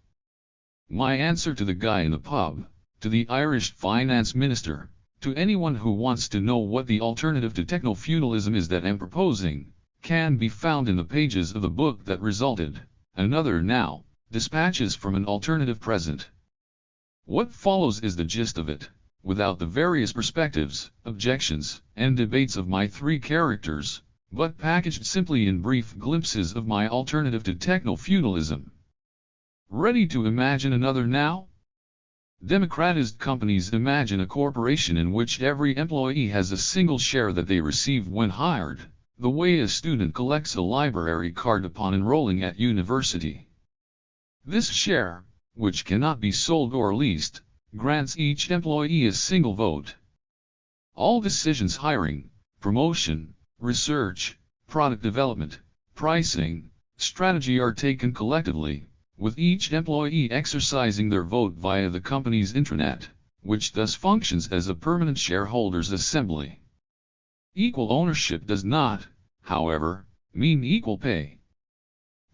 Speaker 1: My answer to the guy in the pub, to the Irish finance minister, to anyone who wants to know what the alternative to techno-feudalism is that I'm proposing, can be found in the pages of the book that resulted, Another Now, Dispatches from an Alternative Present. What follows is the gist of it, without the various perspectives, objections, and debates of my three characters, but packaged simply in brief glimpses of my alternative to techno-feudalism. Ready to imagine another now? Democratized companies imagine a corporation in which every employee has a single share that they receive when hired, the way a student collects a library card upon enrolling at university. This share, which cannot be sold or leased, grants each employee a single vote. All decisions hiring, promotion, research, product development, pricing, strategy are taken collectively, with each employee exercising their vote via the company's intranet, which thus functions as a permanent shareholders' assembly. Equal ownership does not, however, mean equal pay.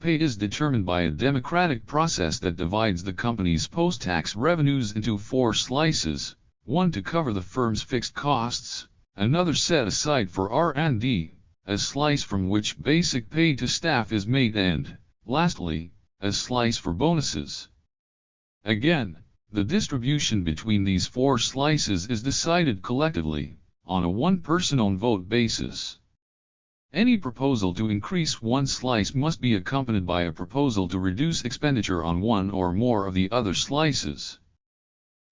Speaker 1: Pay is determined by a democratic process that divides the company's post-tax revenues into 4 slices, one to cover the firm's fixed costs, another set aside for R&D, a slice from which basic pay to staff is made, and, lastly, a slice for bonuses. Again, the distribution between these 4 slices is decided collectively, on a one-person vote basis. Any proposal to increase one slice must be accompanied by a proposal to reduce expenditure on one or more of the other slices.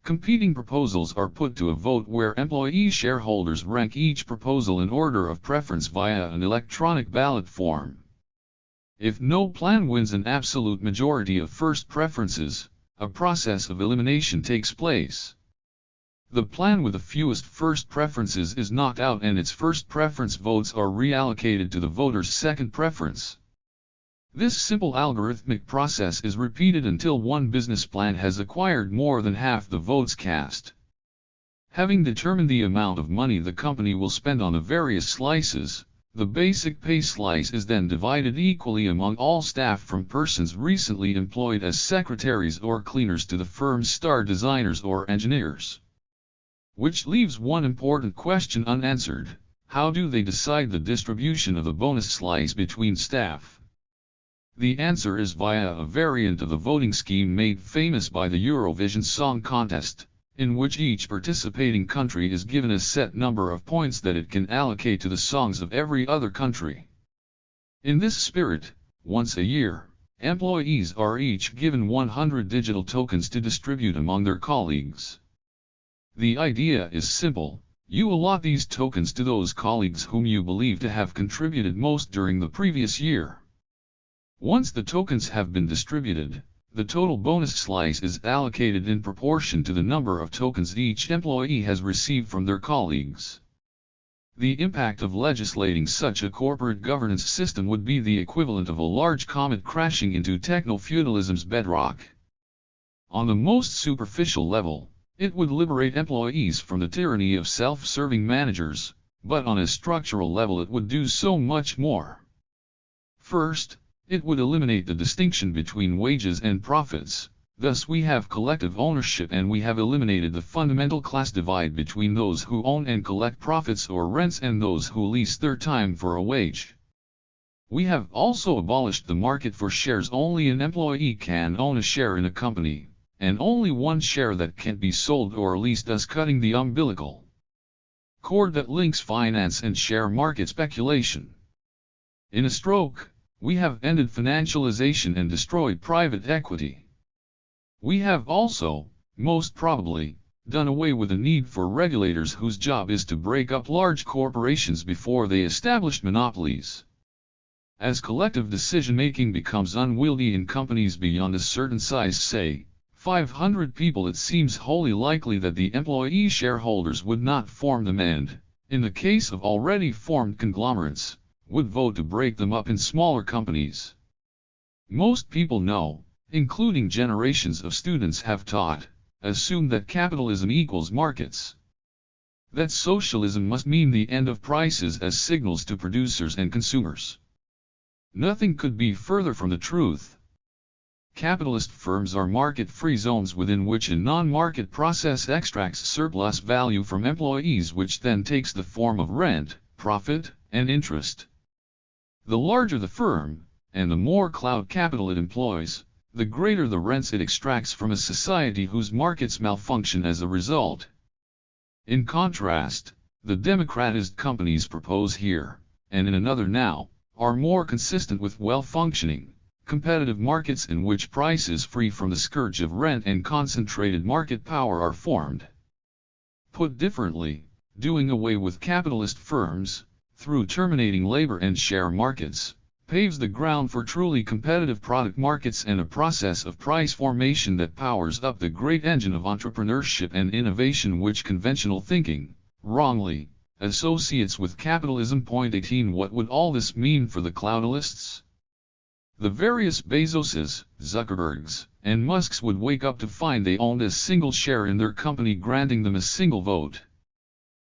Speaker 1: Competing proposals are put to a vote where employee shareholders rank each proposal in order of preference via an electronic ballot form. If no plan wins an absolute majority of first preferences, a process of elimination takes place. The plan with the fewest first preferences is knocked out and its first preference votes are reallocated to the voter's second preference. This simple algorithmic process is repeated until one business plan has acquired more than half the votes cast. Having determined the amount of money the company will spend on the various slices, the basic pay slice is then divided equally among all staff, from persons recently employed as secretaries or cleaners to the firm's star designers or engineers. Which leaves one important question unanswered: how do they decide the distribution of the bonus slice between staff? The answer is via a variant of the voting scheme made famous by the Eurovision Song Contest, in which each participating country is given a set number of points that it can allocate to the songs of every other country. In this spirit, once a year, employees are each given 100 digital tokens to distribute among their colleagues. The idea is simple: you allot these tokens to those colleagues whom you believe to have contributed most during the previous year. Once the tokens have been distributed, the total bonus slice is allocated in proportion to the number of tokens each employee has received from their colleagues. The impact of legislating such a corporate governance system would be the equivalent of a large comet crashing into techno-feudalism's bedrock. On the most superficial level, it would liberate employees from the tyranny of self-serving managers, but on a structural level it would do so much more. First, it would eliminate the distinction between wages and profits. Thus we have collective ownership, and we have eliminated the fundamental class divide between those who own and collect profits or rents and those who lease their time for a wage. We have also abolished the market for shares. Only an employee can own a share in a company, and only one share that can't be sold or leased, thus cutting the umbilical cord that links finance and share market speculation. In a stroke, we have ended financialization and destroyed private equity. We have also, most probably, done away with the need for regulators whose job is to break up large corporations before they establish monopolies. As collective decision-making becomes unwieldy in companies beyond a certain size, say 500 people, it seems wholly likely that the employee shareholders would not form them and, in the case of already formed conglomerates, would vote to break them up in smaller companies. Most people know, including generations of students have taught, assume that capitalism equals markets. That socialism must mean the end of prices as signals to producers and consumers. Nothing could be further from the truth. Capitalist firms are market-free zones within which a non-market process extracts surplus value from employees, which then takes the form of rent, profit, and interest. The larger the firm, and the more cloud capital it employs, the greater the rents it extracts from a society whose markets malfunction as a result. In contrast, the democratized companies proposed here, and in another now, are more consistent with well-functioning, competitive markets in which prices free from the scourge of rent and concentrated market power are formed. Put differently, doing away with capitalist firms, through terminating labor and share markets, paves the ground for truly competitive product markets and a process of price formation that powers up the great engine of entrepreneurship and innovation which conventional thinking, wrongly, associates with capitalism. 18 What would all this mean for the cloudalists? The various Bezoses, Zuckerbergs, and Musks would wake up to find they owned a single share in their company, granting them a single vote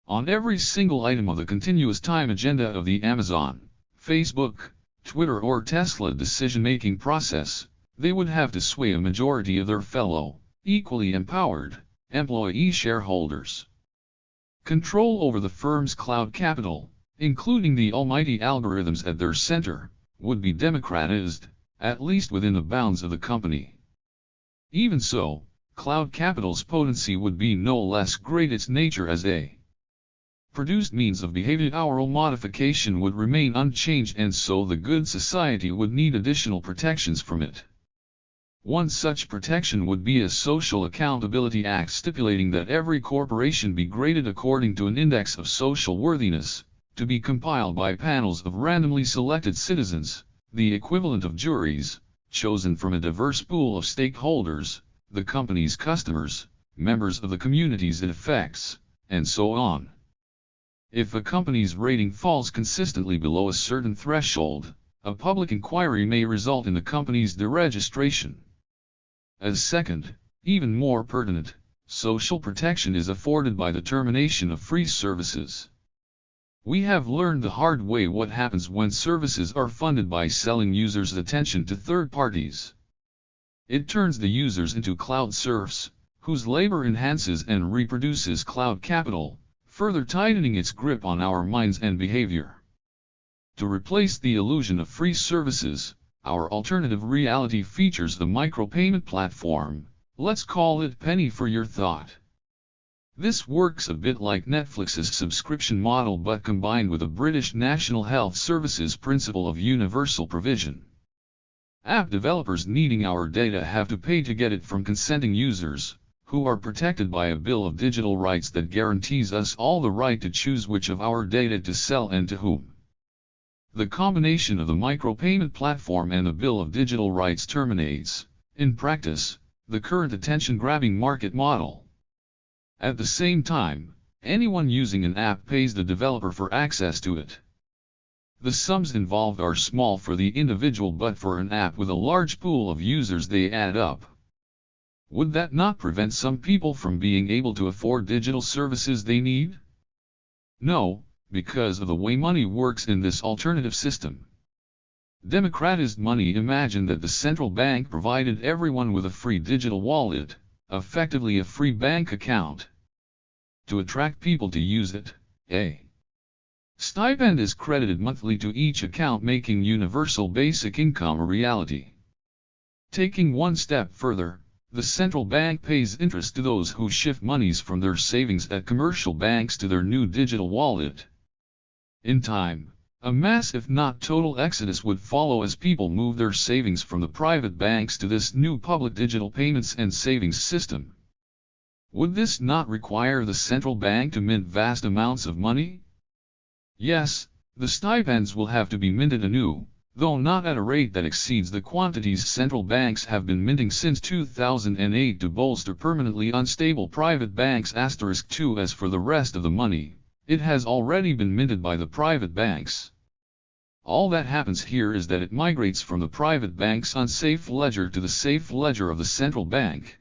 Speaker 1: on every single item of the continuous time agenda of the Amazon, Facebook, Twitter or Tesla decision-making process. They would have to sway a majority of their fellow, equally empowered, employee shareholders. Control over the firm's cloud capital, including the almighty algorithms at their center, would be democratized, at least within the bounds of the company. Even so, cloud capital's potency would be no less great. Its nature as a produced means of behavioral modification would remain unchanged, and so the good society would need additional protections from it. One such protection would be a Social Accountability Act stipulating that every corporation be graded according to an index of social worthiness, to be compiled by panels of randomly selected citizens, the equivalent of juries, chosen from a diverse pool of stakeholders, the company's customers, members of the communities it affects, and so on. If a company's rating falls consistently below a certain threshold, a public inquiry may result in the company's deregistration. As second, even more pertinent, social protection is afforded by the termination of free services. We have learned the hard way what happens when services are funded by selling users' attention to third parties. It turns the users into cloud serfs, whose labor enhances and reproduces cloud capital, further tightening its grip on our minds and behavior. To replace the illusion of free services, our alternative reality features the micropayment platform. Let's call it Penny for your thought. This works a bit like Netflix's subscription model, but combined with a British National Health Service's principle of universal provision. App developers needing our data have to pay to get it from consenting users, who are protected by a Bill of Digital Rights that guarantees us all the right to choose which of our data to sell and to whom. The combination of the micropayment platform and the Bill of Digital Rights terminates, in practice, the current attention-grabbing market model. At the same time, anyone using an app pays the developer for access to it. The sums involved are small for the individual, but for an app with a large pool of users they add up. Would that not prevent some people from being able to afford digital services they need? No, because of the way money works in this alternative system. Democratized money imagined that the central bank provided everyone with a free digital wallet, effectively a free bank account. To attract people to use it, a stipend is credited monthly to each account, making universal basic income a reality. Taking one step further, the central bank pays interest to those who shift monies from their savings at commercial banks to their new digital wallet. In time, a mass if not total exodus would follow as people move their savings from the private banks to this new public digital payments and savings system. Would this not require the central bank to mint vast amounts of money? Yes, the stipends will have to be minted anew, though not at a rate that exceeds the quantities central banks have been minting since 2008 to bolster permanently unstable private banks. *2 As for the rest of the money, it has already been minted by the private banks. All that happens here is that it migrates from the private bank's unsafe ledger to the safe ledger of the central bank.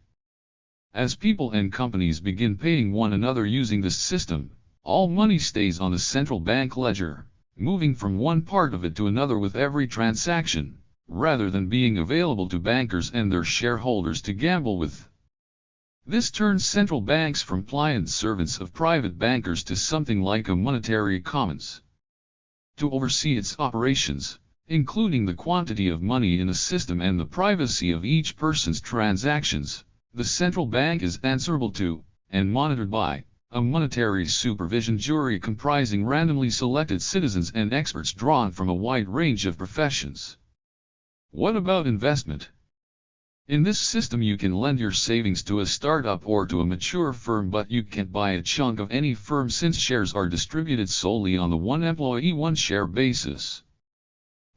Speaker 1: As people and companies begin paying one another using this system, all money stays on the central bank ledger, moving from one part of it to another with every transaction, rather than being available to bankers and their shareholders to gamble with. This turns central banks from pliant servants of private bankers to something like a monetary commons. To oversee its operations, including the quantity of money in the system and the privacy of each person's transactions, the central bank is answerable to, and monitored by, a monetary supervision jury comprising randomly selected citizens and experts drawn from a wide range of professions. What about investment? In this system you can lend your savings to a startup or to a mature firm, but you can't buy a chunk of any firm since shares are distributed solely on the one employee one share basis.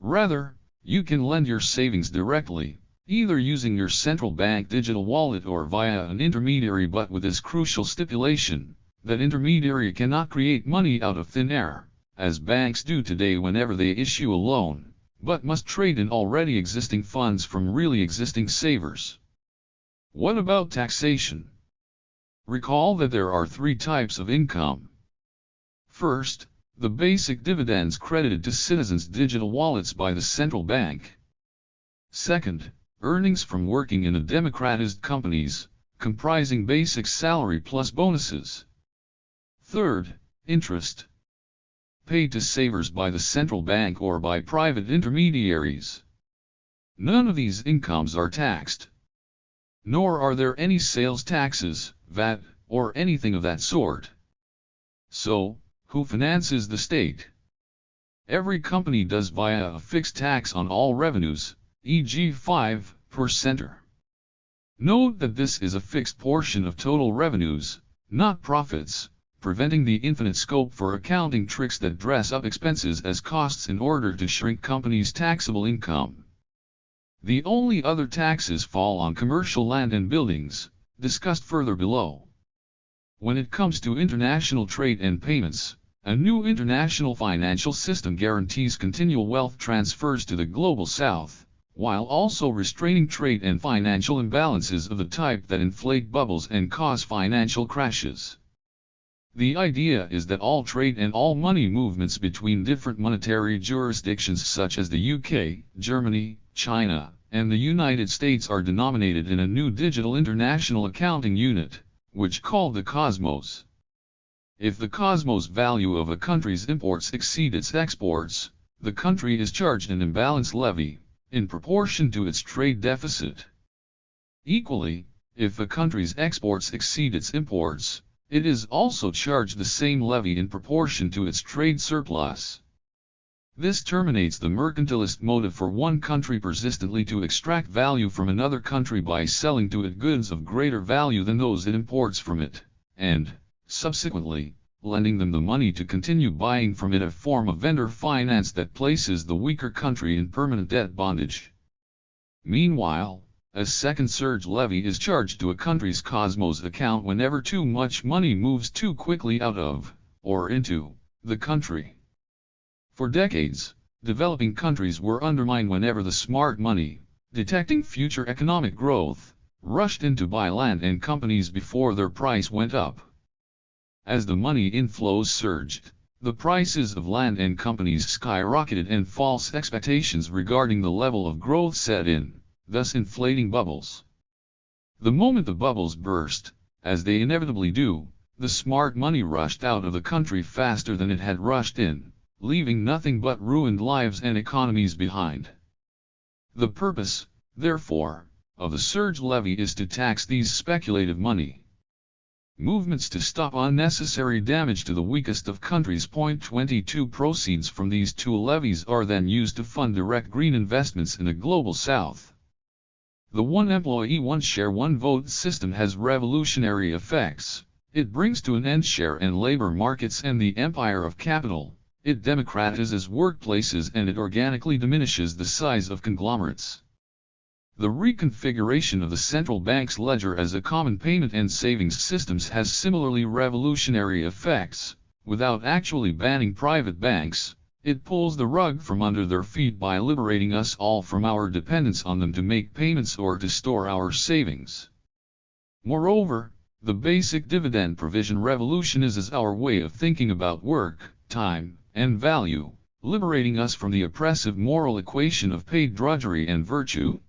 Speaker 1: Rather, you can lend your savings directly, either using your central bank digital wallet or via an intermediary, but with this crucial stipulation: that intermediary cannot create money out of thin air, as banks do today whenever they issue a loan, but must trade in already existing funds from really existing savers. What about taxation? Recall that there are three types of income. First, the basic dividends credited to citizens' digital wallets by the central bank. Second, earnings from working in a democratized companies, comprising basic salary plus bonuses. Third, interest, paid to savers by the central bank or by private intermediaries. None of these incomes are taxed. Nor are there any sales taxes, VAT, or anything of that sort. So, who finances the state? Every company does via a fixed tax on all revenues, e.g. 5%. Note that this is a fixed portion of total revenues, not profits, preventing the infinite scope for accounting tricks that dress up expenses as costs in order to shrink companies' taxable income. The only other taxes fall on commercial land and buildings, discussed further below. When it comes to international trade and payments, a new international financial system guarantees continual wealth transfers to the global south, while also restraining trade and financial imbalances of the type that inflate bubbles and cause financial crashes. The idea is that all trade and all money movements between different monetary jurisdictions such as the UK, Germany, China, and the United States are denominated in a new digital international accounting unit, which called the cosmos. If the cosmos value of a country's imports exceed its exports, the country is charged an imbalance levy, in proportion to its trade deficit. Equally, if a country's exports exceed its imports, it is also charged the same levy in proportion to its trade surplus. This terminates the mercantilist motive for one country persistently to extract value from another country by selling to it goods of greater value than those it imports from it, and, subsequently, lending them the money to continue buying from it, a form of vendor finance that places the weaker country in permanent debt bondage. Meanwhile, a second surge levy is charged to a country's cosmos account whenever too much money moves too quickly out of, or into, the country. For decades, developing countries were undermined whenever the smart money, detecting future economic growth, rushed in to buy land and companies before their price went up. As the money inflows surged, the prices of land and companies skyrocketed and false expectations regarding the level of growth set in, thus inflating bubbles. The moment the bubbles burst, as they inevitably do, the smart money rushed out of the country faster than it had rushed in, leaving nothing but ruined lives and economies behind. The purpose, therefore, of the surge levy is to tax these speculative money movements to stop unnecessary damage to the weakest of countries. Point 22. Proceeds from these two levies are then used to fund direct green investments in the global south. The one employee one share one vote system has revolutionary effects. It brings to an end share and labor markets and the empire of capital. It democratizes workplaces and it organically diminishes the size of conglomerates. The reconfiguration of the central bank's ledger as a common payment and savings systems has similarly revolutionary effects. Without actually banning private banks, it pulls the rug from under their feet by liberating us all from our dependence on them to make payments or to store our savings. Moreover, the basic dividend provision revolutionizes our way of thinking about work, time, and value, liberating us from the oppressive moral equation of paid drudgery and virtue.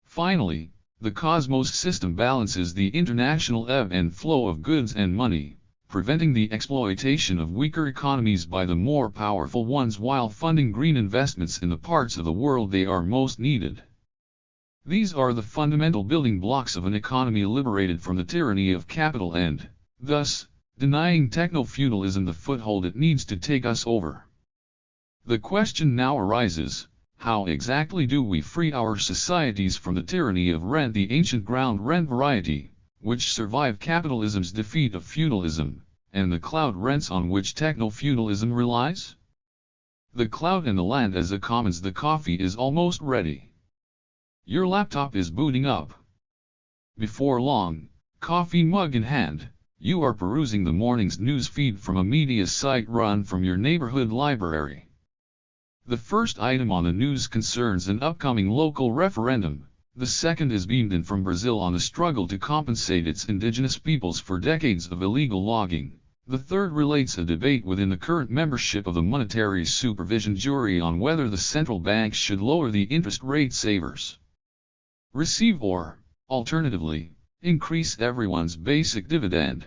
Speaker 1: Finally, the cosmos system balances the international ebb and flow of goods and money, preventing the exploitation of weaker economies by the more powerful ones while funding green investments in the parts of the world they are most needed. These are the fundamental building blocks of an economy liberated from the tyranny of capital and, thus, denying technofeudalism the foothold it needs to take us over. The question now arises, how exactly do we free our societies from the tyranny of rent, the ancient ground rent variety, which survived capitalism's defeat of feudalism, and the cloud rents on which technofeudalism relies? The cloud and the land as a commons. The coffee is almost ready. Your laptop is booting up. Before long, coffee mug in hand, you are perusing the morning's news feed from a media site run from your neighborhood library. The first item on the news concerns an upcoming local referendum. The second is beamed in from Brazil on the struggle to compensate its indigenous peoples for decades of illegal logging. The third relates a debate within the current membership of the Monetary Supervision Jury on whether the central bank should lower the interest rate savers receive or, alternatively, increase everyone's basic dividend.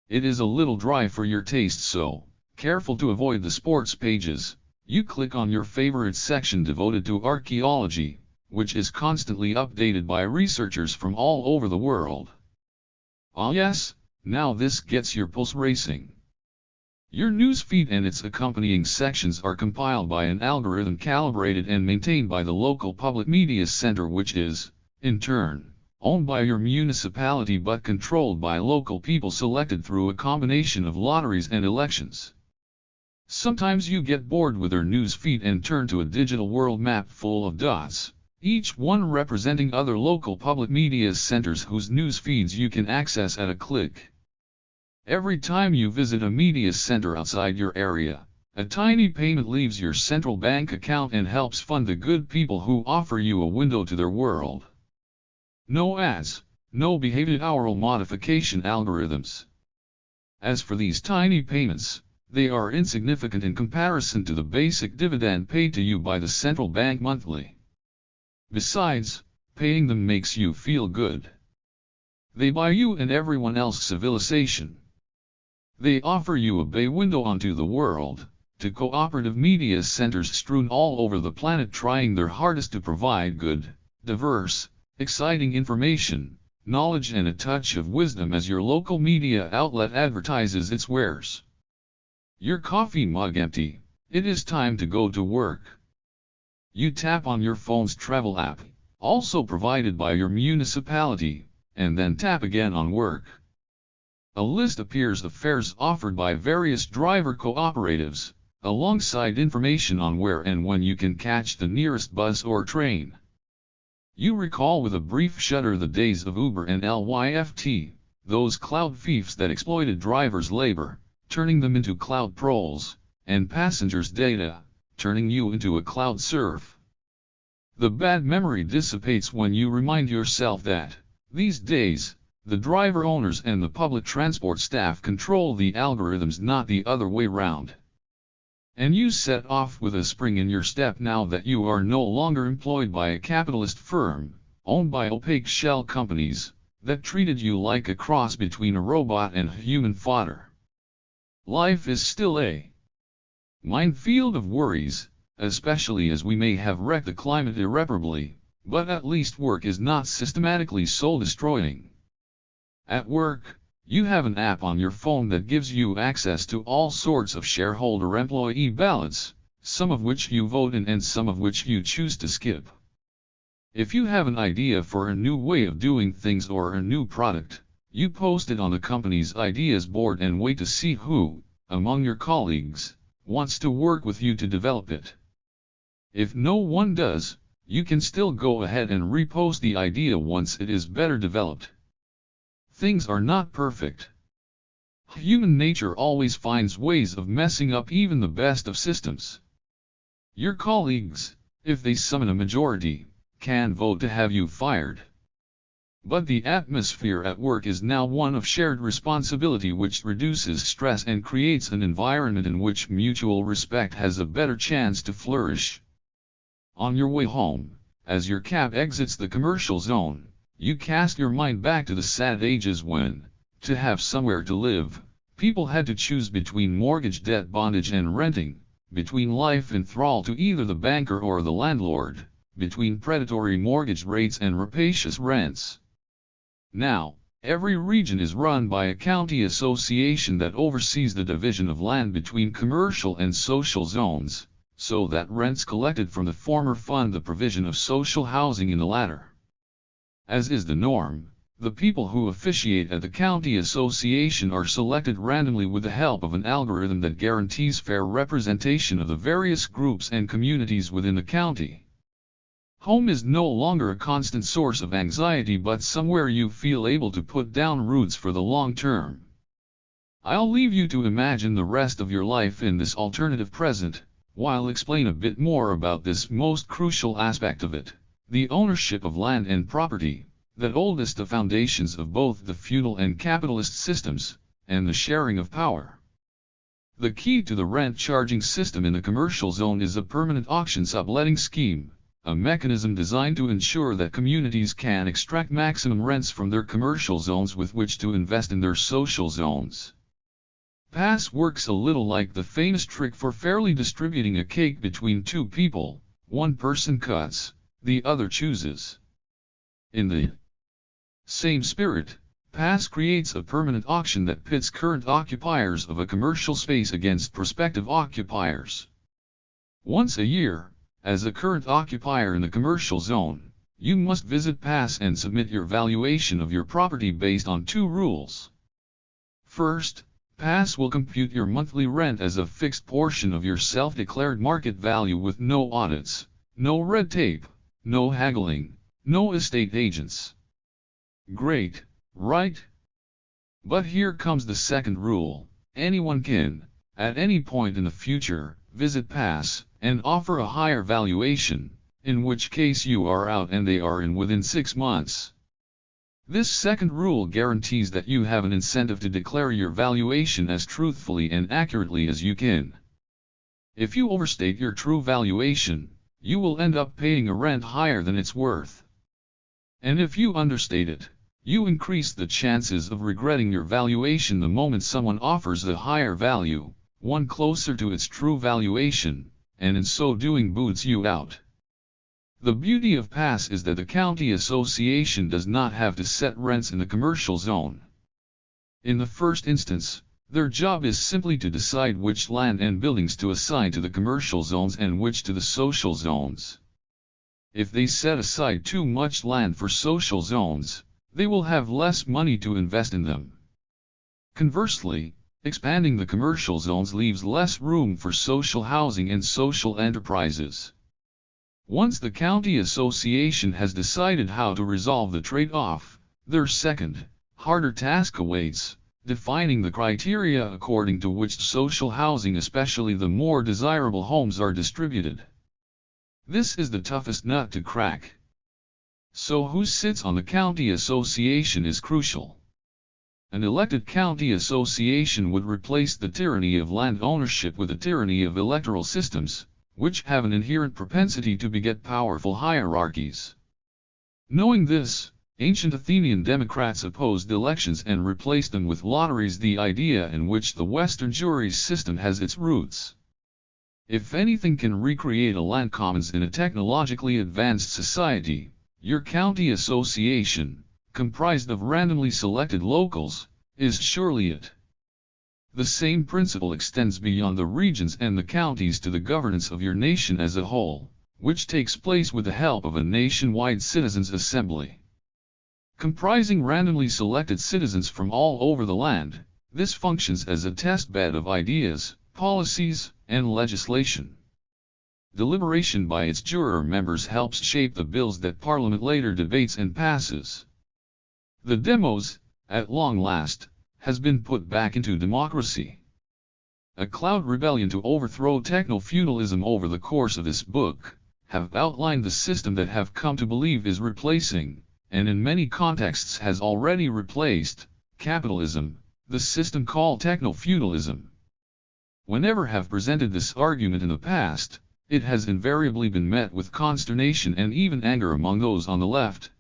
Speaker 1: It is a little dry for your taste, so, careful to avoid the sports pages, you click on your favorite section devoted to archaeology, which is constantly updated by researchers from all over the world. Ah yes, now this gets your pulse racing. Your newsfeed and its accompanying sections are compiled by an algorithm calibrated and maintained by the local public media center, which is, in turn, owned by your municipality but controlled by local people selected through a combination of lotteries and elections. Sometimes you get bored with their news feed and turn to a digital world map full of dots, each one representing other local public media centers whose news feeds you can access at a click. Every time you visit a media center outside your area, a tiny payment leaves your central bank account and helps fund the good people who offer you a window to their world. No ads, no behavioral modification algorithms. As for these tiny payments, they are insignificant in comparison to the basic dividend paid to you by the central bank monthly. Besides, paying them makes you feel good. They buy you and everyone else civilization. They offer you a bay window onto the world, to cooperative media centers strewn all over the planet trying their hardest to provide good, diverse, exciting information, knowledge and a touch of wisdom as your local media outlet advertises its wares. Your coffee mug empty, it is time to go to work. You tap on your phone's travel app, also provided by your municipality, and then tap again on work. A list appears of fares offered by various driver cooperatives, alongside information on where and when you can catch the nearest bus or train. You recall with a brief shudder the days of Uber and Lyft, those cloud thieves that exploited drivers' labor, turning them into cloud proles, and passengers' data, turning you into a cloud serf. The bad memory dissipates when you remind yourself that, these days, the driver owners and the public transport staff control the algorithms, not the other way round. And you set off with a spring in your step now that you are no longer employed by a capitalist firm, owned by opaque shell companies, that treated you like a cross between a robot and human fodder. Life is still a minefield of worries, especially as we may have wrecked the climate irreparably, but at least work is not systematically soul-destroying. At work, you have an app on your phone that gives you access to all sorts of shareholder-employee ballots, some of which you vote in and some of which you choose to skip. If you have an idea for a new way of doing things or a new product, you post it on the company's ideas board and wait to see who, among your colleagues, wants to work with you to develop it. If no one does, you can still go ahead and repost the idea once it is better developed. Things are not perfect. Human nature always finds ways of messing up even the best of systems. Your colleagues, if they summon a majority, can vote to have you fired. But the atmosphere at work is now one of shared responsibility, which reduces stress and creates an environment in which mutual respect has a better chance to flourish. On your way home, as your cab exits the commercial zone, you cast your mind back to the sad ages when, to have somewhere to live, people had to choose between mortgage debt, bondage and renting, between life in thrall to either the banker or the landlord, between predatory mortgage rates and rapacious rents. Now, Every region is run by a county association that oversees the division of land between commercial and social zones, so that rents collected from the former fund the provision of social housing in the latter. As is the norm, the people who officiate at the county association are selected randomly with the help of an algorithm that guarantees fair representation of the various groups and communities within the county. Home is no longer a constant source of anxiety but somewhere you feel able to put down roots for the long term. I'll leave you to imagine the rest of your life in this alternative present, while explain a bit more about this most crucial aspect of it, the ownership of land and property, the oldest of foundations of both the feudal and capitalist systems, and the sharing of power. The key to the rent-charging system in the commercial zone is a permanent auction subletting scheme, a mechanism designed to ensure that communities can extract maximum rents from their commercial zones with which to invest in their social zones. Pass works a little like the famous trick for fairly distributing a cake between two people: one person cuts, the other chooses. In the same spirit, Pass creates a permanent auction that pits current occupiers of a commercial space against prospective occupiers. Once a year, as a current occupier in the commercial zone, you must visit Pass and submit your valuation of your property based on two rules. First, Pass will compute your monthly rent as a fixed portion of your self-declared market value with no audits, no red tape, no haggling, no estate agents. Great, right? But here comes the second rule: anyone can, at any point in the future, visit Pass and offer a higher valuation, in which case you are out and they are in within 6 months. This second rule guarantees that you have an incentive to declare your valuation as truthfully and accurately as you can. If you overstate your true valuation, you will end up paying a rent higher than it's worth. And if you understate it, you increase the chances of regretting your valuation the moment someone offers a higher value, one closer to its true valuation, and in so doing boots you out. The beauty of Pass is that the county association does not have to set rents in the commercial zone. In the first instance, their job is simply to decide which land and buildings to assign to the commercial zones and which to the social zones. If they set aside too much land for social zones, they will have less money to invest in them. Conversely, expanding the commercial zones leaves less room for social housing and social enterprises. Once the county association has decided how to resolve the trade-off, their second, harder task awaits: defining the criteria according to which social housing, especially the more desirable homes, are distributed. This is the toughest nut to crack. So who sits on the county association is crucial. An elected county association would replace the tyranny of land ownership with the tyranny of electoral systems, which have an inherent propensity to beget powerful hierarchies. Knowing this, ancient Athenian democrats opposed elections and replaced them with lotteries, the idea in which the Western jury system has its roots. If anything can recreate a land commons in a technologically advanced society, your county association, comprised of randomly selected locals, is surely it. The same principle extends beyond the regions and the counties to the governance of your nation as a whole, which takes place with the help of a nationwide citizens' assembly. Comprising randomly selected citizens from all over the land, this functions as a test bed of ideas, policies, and legislation. Deliberation by its juror members helps shape the bills that Parliament later debates and passes. The demos, at long last, has been put back into democracy. A cloud rebellion to overthrow technofeudalism over the course of this book have outlined the system that have come to believe is replacing, and in many contexts has already replaced, capitalism, the system called technofeudalism. Whenever have presented this argument in the past, it has invariably been met with consternation and even anger among those on the left.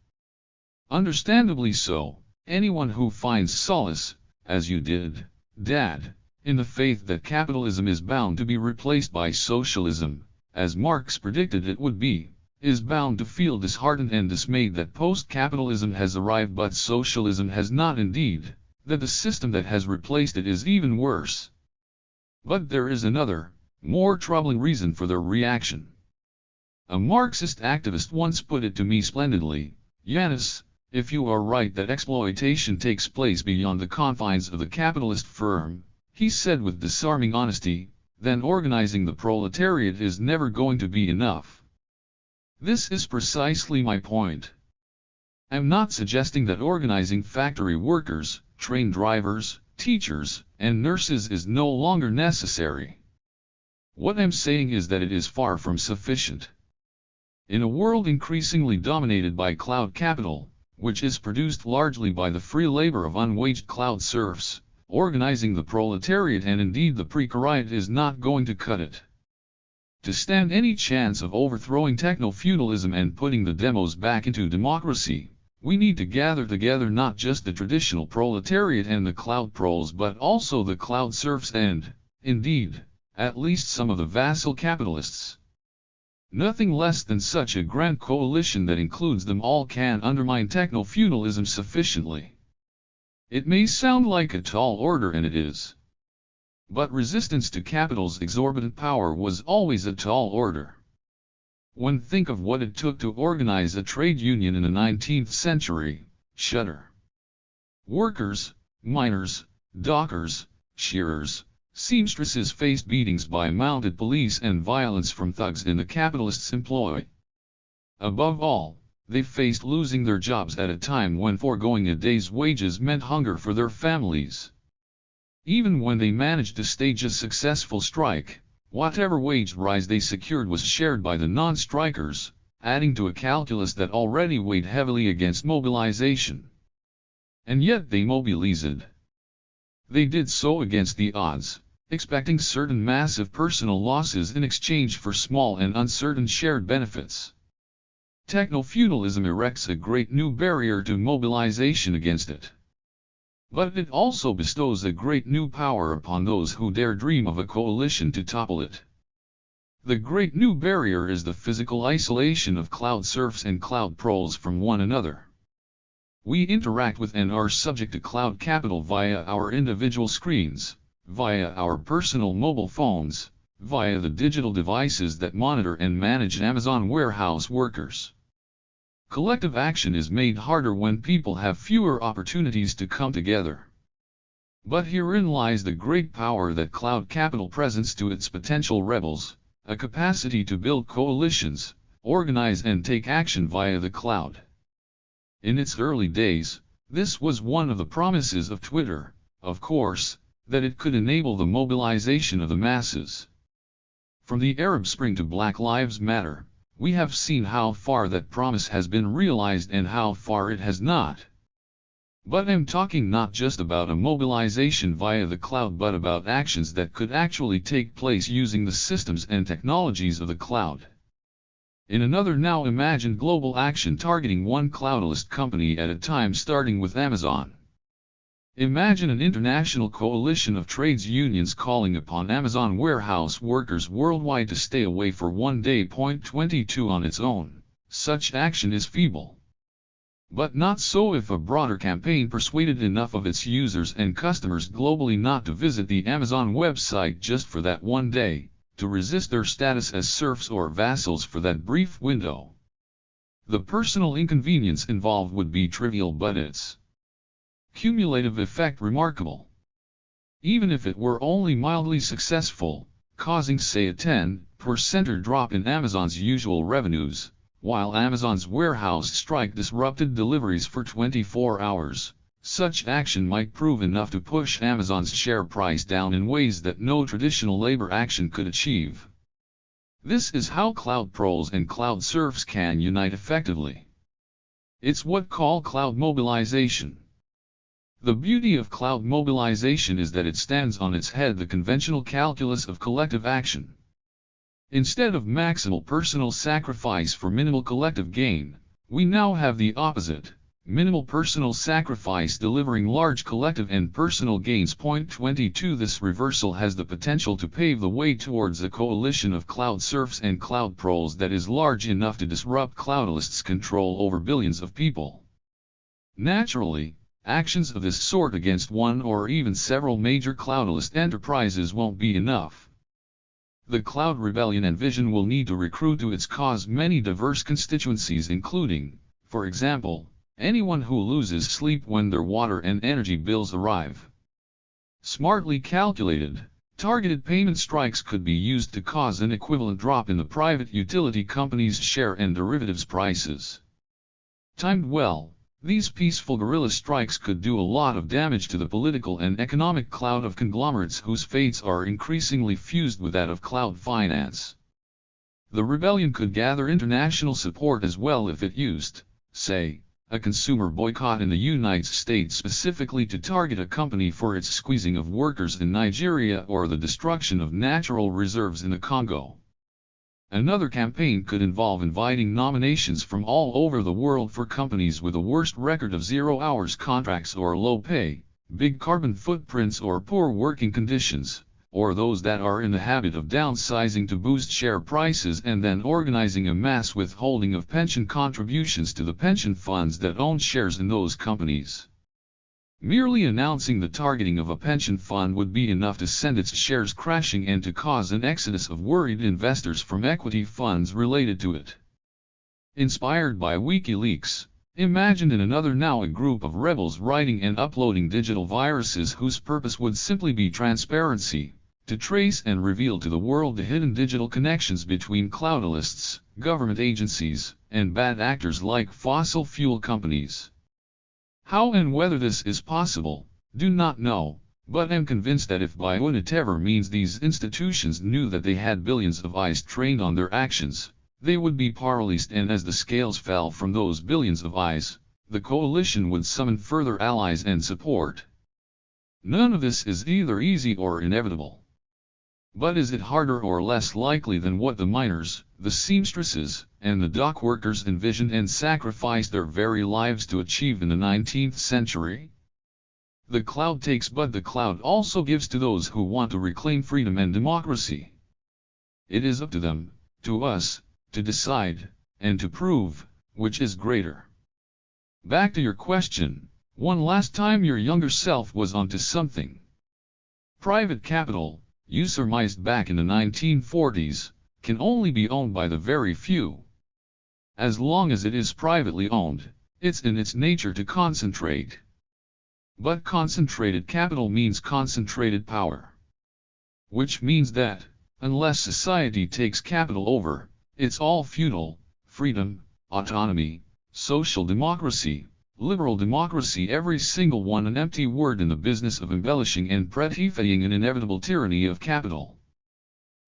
Speaker 1: Understandably so. Anyone who finds solace, as you did, Dad, in the faith that capitalism is bound to be replaced by socialism, as Marx predicted it would be, is bound to feel disheartened and dismayed that post-capitalism has arrived but socialism has not indeed, that the system that has replaced it is even worse. But there is another, more troubling reason for their reaction. A Marxist activist once put it to me splendidly, Yanis, if you are right that exploitation takes place beyond the confines of the capitalist firm, he said with disarming honesty, then organizing the proletariat is never going to be enough. This is precisely my point. I'm not suggesting that organizing factory workers, train drivers, teachers, and nurses is no longer necessary. What I'm saying is that it is far from sufficient. In a world increasingly dominated by cloud capital, which is produced largely by the free labor of unwaged cloud serfs, organizing the proletariat and indeed the precariat is not going to cut it. To stand any chance of overthrowing technofeudalism and putting the demos back into democracy, we need to gather together not just the traditional proletariat and the cloud proles but also the cloud serfs and, indeed, at least some of the vassal capitalists. Nothing less than such a grand coalition that includes them all can undermine technofeudalism sufficiently. It may sound like a tall order, and it is. But resistance to capital's exorbitant power was always a tall order. Think of what it took to organize a trade union in the 19th century, shudder. Workers, miners, dockers, shearers, seamstresses faced beatings by mounted police and violence from thugs in the capitalists' employ. Above all, they faced losing their jobs at a time when foregoing a day's wages meant hunger for their families. Even when they managed to stage a successful strike, whatever wage rise they secured was shared by the non-strikers, adding to a calculus that already weighed heavily against mobilization. And yet they mobilized. They did so against the odds, expecting certain massive personal losses in exchange for small and uncertain shared benefits. Technofeudalism erects a great new barrier to mobilization against it. But it also bestows a great new power upon those who dare dream of a coalition to topple it. The great new barrier is the physical isolation of cloud serfs and cloud proles from one another. We interact with and are subject to cloud capital via our individual screens, via our personal mobile phones, via the digital devices that monitor and manage Amazon warehouse workers. Collective action is made harder when people have fewer opportunities to come together. But herein lies the great power that cloud capital presents to its potential rebels, a capacity to build coalitions, organize and take action via the cloud. In its early days, this was one of the promises of Twitter, of course, that it could enable the mobilization of the masses. From the Arab Spring to Black Lives Matter, we have seen how far that promise has been realized and how far it has not. But I'm talking not just about a mobilization via the cloud but about actions that could actually take place using the systems and technologies of the cloud. In another now imagined global action targeting one cloudless company at a time starting with Amazon. Imagine an international coalition of trades unions calling upon Amazon warehouse workers worldwide to stay away for one day. 22 on its own, such action is feeble. But not so if a broader campaign persuaded enough of its users and customers globally not to visit the Amazon website just for that one day, to resist their status as serfs or vassals for that brief window. The personal inconvenience involved would be trivial but its cumulative effect remarkable. Even if it were only mildly successful, causing say a 10% drop in Amazon's usual revenues, while Amazon's warehouse strike disrupted deliveries for 24 hours, such action might prove enough to push Amazon's share price down in ways that no traditional labor action could achieve. This is how cloud proles and cloud serfs can unite effectively. It's what call cloud mobilization. The beauty of cloud mobilization is that it stands on its head the conventional calculus of collective action. Instead of maximal personal sacrifice for minimal collective gain, we now have the opposite, Minimal personal sacrifice delivering large collective and personal gains. Point 22. This reversal has the potential to pave the way towards a coalition of cloud serfs and cloud proles that is large enough to disrupt cloudalists' control over billions of people. Naturally, actions of this sort against one or even several major cloudalist enterprises won't be enough. The cloud rebellion and vision will need to recruit to its cause many diverse constituencies, including, for example, anyone who loses sleep when their water and energy bills arrive. Smartly calculated, targeted payment strikes could be used to cause an equivalent drop in the private utility companies' share and derivatives prices. Timed well, these peaceful guerrilla strikes could do a lot of damage to the political and economic cloud of conglomerates whose fates are increasingly fused with that of cloud finance. The rebellion could gather international support as well if it used, say, a consumer boycott in the United States specifically to target a company for its squeezing of workers in Nigeria or the destruction of natural reserves in the Congo. Another campaign could involve inviting nominations from all over the world for companies with a worst record of 0-hours contracts or low pay, big carbon footprints or poor working conditions, or those that are in the habit of downsizing to boost share prices and then organizing a mass withholding of pension contributions to the pension funds that own shares in those companies. Merely announcing the targeting of a pension fund would be enough to send its shares crashing and to cause an exodus of worried investors from equity funds related to it. Inspired by WikiLeaks, imagined in another now a group of rebels writing and uploading digital viruses whose purpose would simply be transparency, to trace and reveal to the world the hidden digital connections between cloudalists, government agencies, and bad actors like fossil fuel companies. How and whether this is possible, do not know, but am convinced that if by whatever means these institutions knew that they had billions of eyes trained on their actions, they would be powerless, and as the scales fell from those billions of eyes, the coalition would summon further allies and support. None of this is either easy or inevitable. But is it harder or less likely than what the miners, the seamstresses, and the dock workers envisioned and sacrificed their very lives to achieve in the 19th century? The cloud takes, but the cloud also gives to those who want to reclaim freedom and democracy. It is up to them, to us, to decide, and to prove, which is greater. Back to your question, when last time your younger self was onto something? Private capital, you surmised back in the 1940s, can only be owned by the very few. As long as it is privately owned, it's in its nature to concentrate. But concentrated capital means concentrated power. Which means that, unless society takes capital over, it's all feudal, freedom, autonomy, social democracy, liberal democracy, every single one an empty word in the business of embellishing and prettifying an inevitable tyranny of capital.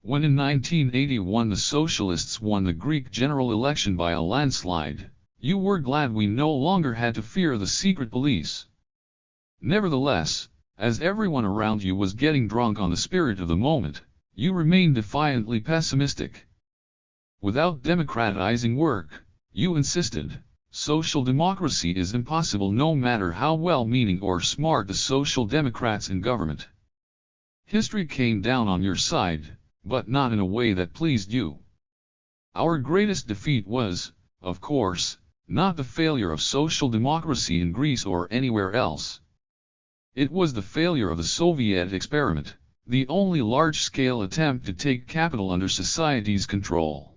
Speaker 1: When in 1981 the socialists won the Greek general election by a landslide, you were glad we no longer had to fear the secret police. Nevertheless, as everyone around you was getting drunk on the spirit of the moment, you remained defiantly pessimistic. Without democratizing work, you insisted, social democracy is impossible no matter how well-meaning or smart the social democrats in government. History came down on your side, but not in a way that pleased you. Our greatest defeat was, of course, not the failure of social democracy in Greece or anywhere else. It was the failure of the Soviet experiment, the only large-scale attempt to take capital under society's control.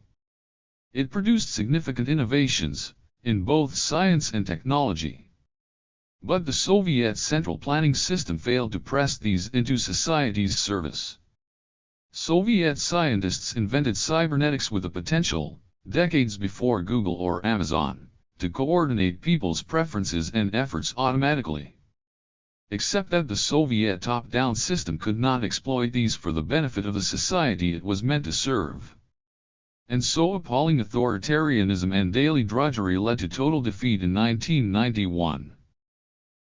Speaker 1: It produced significant innovations, in both science and technology. But the Soviet central planning system failed to press these into society's service. Soviet scientists invented cybernetics with the potential, decades before Google or Amazon, to coordinate people's preferences and efforts automatically. Except that the Soviet top-down system could not exploit these for the benefit of the society it was meant to serve. And so appalling authoritarianism and daily drudgery led to total defeat in 1991.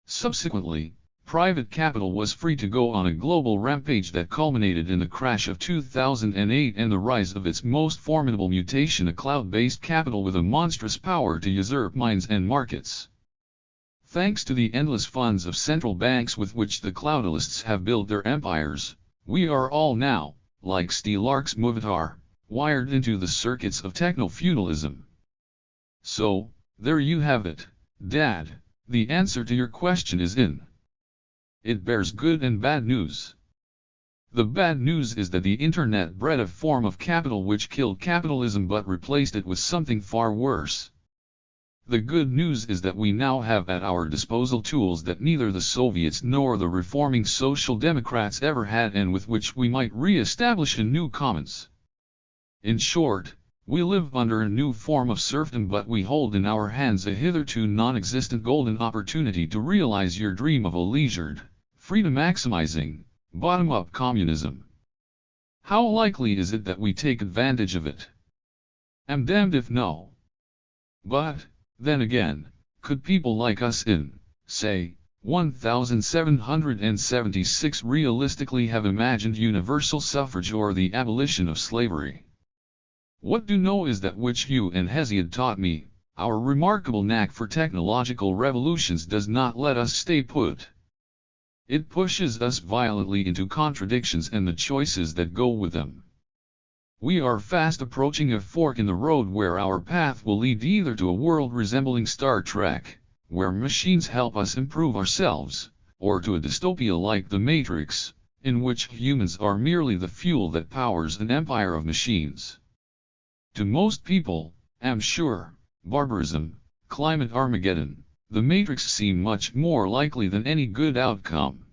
Speaker 1: Subsequently, private capital was free to go on a global rampage that culminated in the crash of 2008 and the rise of its most formidable mutation, a cloud-based capital with a monstrous power to usurp minds and markets. Thanks to the endless funds of central banks with which the cloudalists have built their empires, we are all now, like Stelarc's Movatar, wired into the circuits of techno-feudalism. So, there you have it, Dad. The answer to your question is in. It bears good and bad news. The bad news is that the internet bred a form of capital which killed capitalism but replaced it with something far worse. The good news is that we now have at our disposal tools that neither the Soviets nor the reforming Social Democrats ever had and with which we might re-establish a new commons. In short, we live under a new form of serfdom, but we hold in our hands a hitherto non-existent golden opportunity to realize your dream of a leisured, freedom-maximizing, bottom-up communism. How likely is it that we take advantage of it? I'm damned if no. But, then again, could people like us in, say, 1776 realistically have imagined universal suffrage or the abolition of slavery? What do know is that which you and Hesiod taught me, our remarkable knack for technological revolutions does not let us stay put. It pushes us violently into contradictions and the choices that go with them. We are fast approaching a fork in the road where our path will lead either to a world resembling Star Trek, where machines help us improve ourselves, or to a dystopia like The Matrix, in which humans are merely the fuel that powers an empire of machines. To most people, I'm sure, barbarism, climate Armageddon, The Matrix seem much more likely than any good outcome.